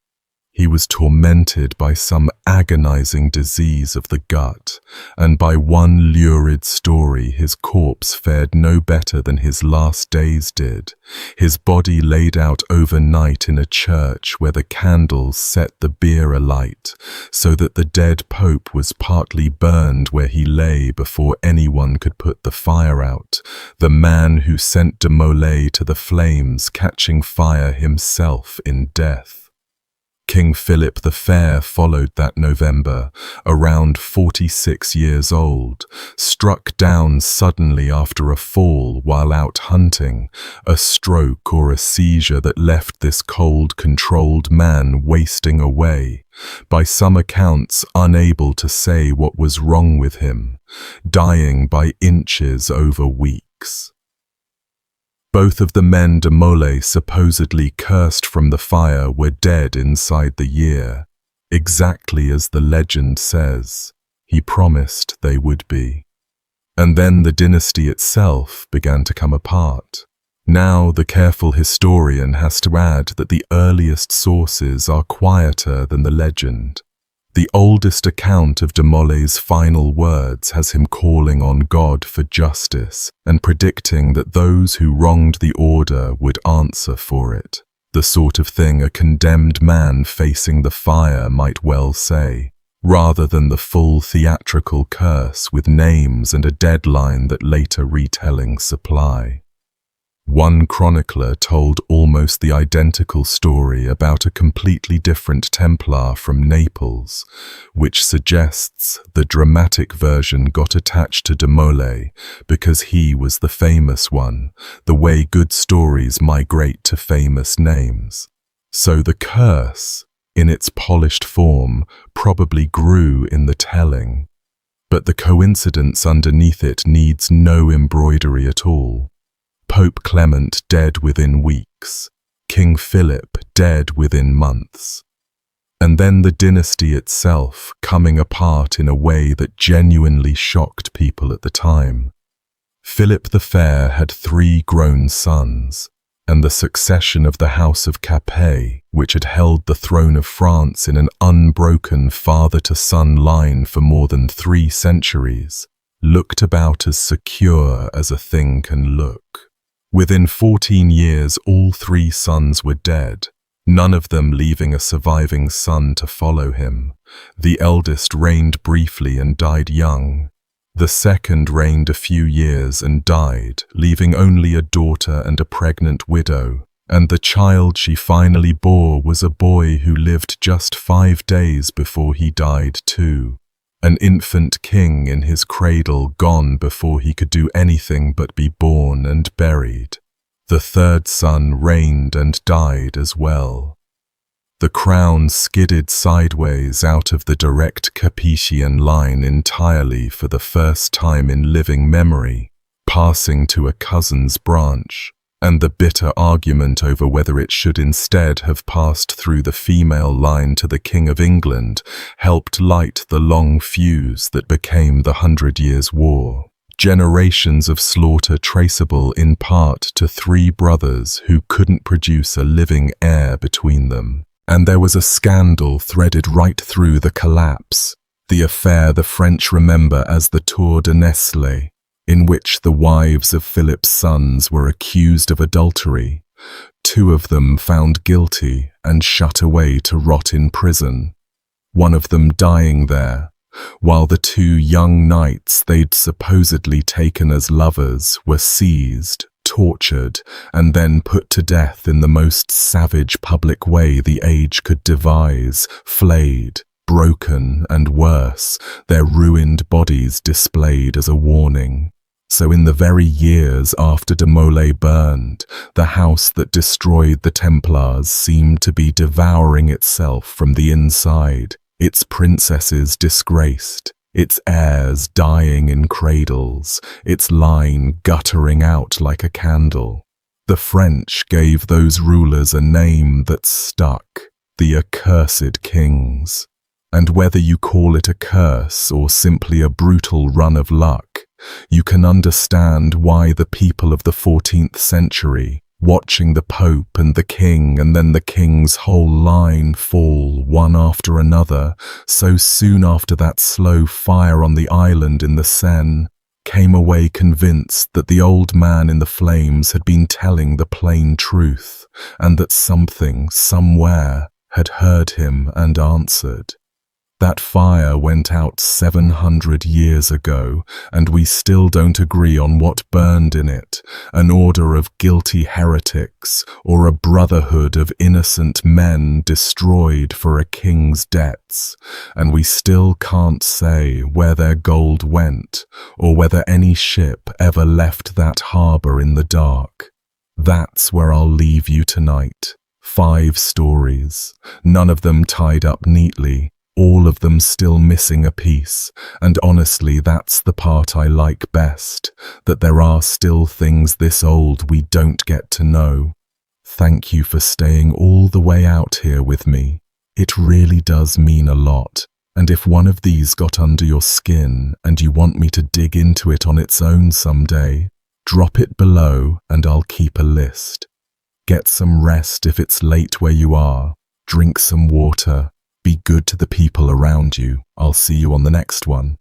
He was tormented by some agonizing disease of the gut, and by one lurid story his corpse fared no better than his last days did, his body laid out overnight in a church where the candles set the bier alight, so that the dead pope was partly burned where he lay before anyone could put the fire out, the man who sent de Molay to the flames catching fire himself in death. King Philip the Fair followed that November, around 46 years old, struck down suddenly after a fall while out hunting, a stroke or a seizure that left this cold, controlled man wasting away, by some accounts unable to say what was wrong with him, dying by inches over weeks. Both of the men de Molay supposedly cursed from the fire were dead inside the year, exactly as the legend says. He promised they would be. And then the dynasty itself began to come apart. Now the careful historian has to add that the earliest sources are quieter than the legend. The oldest account of de Molay's final words has him calling on God for justice and predicting that those who wronged the order would answer for it, the sort of thing a condemned man facing the fire might well say, rather than the full theatrical curse with names and a deadline that later retellings supply. One chronicler told almost the identical story about a completely different Templar from Naples, which suggests the dramatic version got attached to de Molay because he was the famous one, the way good stories migrate to famous names. So the curse, in its polished form, probably grew in the telling, but the coincidence underneath it needs no embroidery at all. Pope Clement dead within weeks, King Philip dead within months. And then the dynasty itself coming apart in a way that genuinely shocked people at the time. Philip the Fair had 3 grown sons, and the succession of the House of Capet, which had held the throne of France in an unbroken father-to-son line for more than 3 centuries, looked about as secure as a thing can look. Within 14 years, all 3 sons were dead, none of them leaving a surviving son to follow him. The eldest reigned briefly and died young. The second reigned a few years and died, leaving only a daughter and a pregnant widow. And the child she finally bore was a boy who lived just 5 days before he died too. An infant king in his cradle gone before he could do anything but be born and buried. The third son reigned and died as well. The crown skidded sideways out of the direct Capetian line entirely for the first time in living memory, passing to a cousin's branch, and the bitter argument over whether it should instead have passed through the female line to the King of England helped light the long fuse that became the 100 Years' War. Generations of slaughter traceable in part to 3 brothers who couldn't produce a living heir between them. And there was a scandal threaded right through the collapse, the affair the French remember as the Tour de Nestlé. in which the wives of Philip's sons were accused of adultery, 2 of them found guilty and shut away to rot in prison, one of them dying there, while the 2 young knights they'd supposedly taken as lovers were seized, tortured, and then put to death in the most savage public way the age could devise, flayed, broken, and worse, their ruined bodies displayed as a warning. So in the very years after de Molay burned, the house that destroyed the Templars seemed to be devouring itself from the inside, its princesses disgraced, its heirs dying in cradles, its line guttering out like a candle. The French gave those rulers a name that stuck, the accursed kings. And whether you call it a curse or simply a brutal run of luck, you can understand why the people of the 14th century, watching the Pope and the King and then the King's whole line fall one after another, so soon after that slow fire on the island in the Seine, came away convinced that the old man in the flames had been telling the plain truth, and that something, somewhere, had heard him and answered. That fire went out 700 years ago, and we still don't agree on what burned in it, an order of guilty heretics or a brotherhood of innocent men destroyed for a king's debts, and we still can't say where their gold went or whether any ship ever left that harbour in the dark. That's where I'll leave you tonight. 5 stories, none of them tied up neatly, all of them still missing a piece, and honestly that's the part I like best, that there are still things this old we don't get to know. Thank you for staying all the way out here with me. It really does mean a lot, and if one of these got under your skin and you want me to dig into it on its own someday, drop it below and I'll keep a list. Get some rest if it's late where you are, drink some water, be good to the people around you. I'll see you on the next one.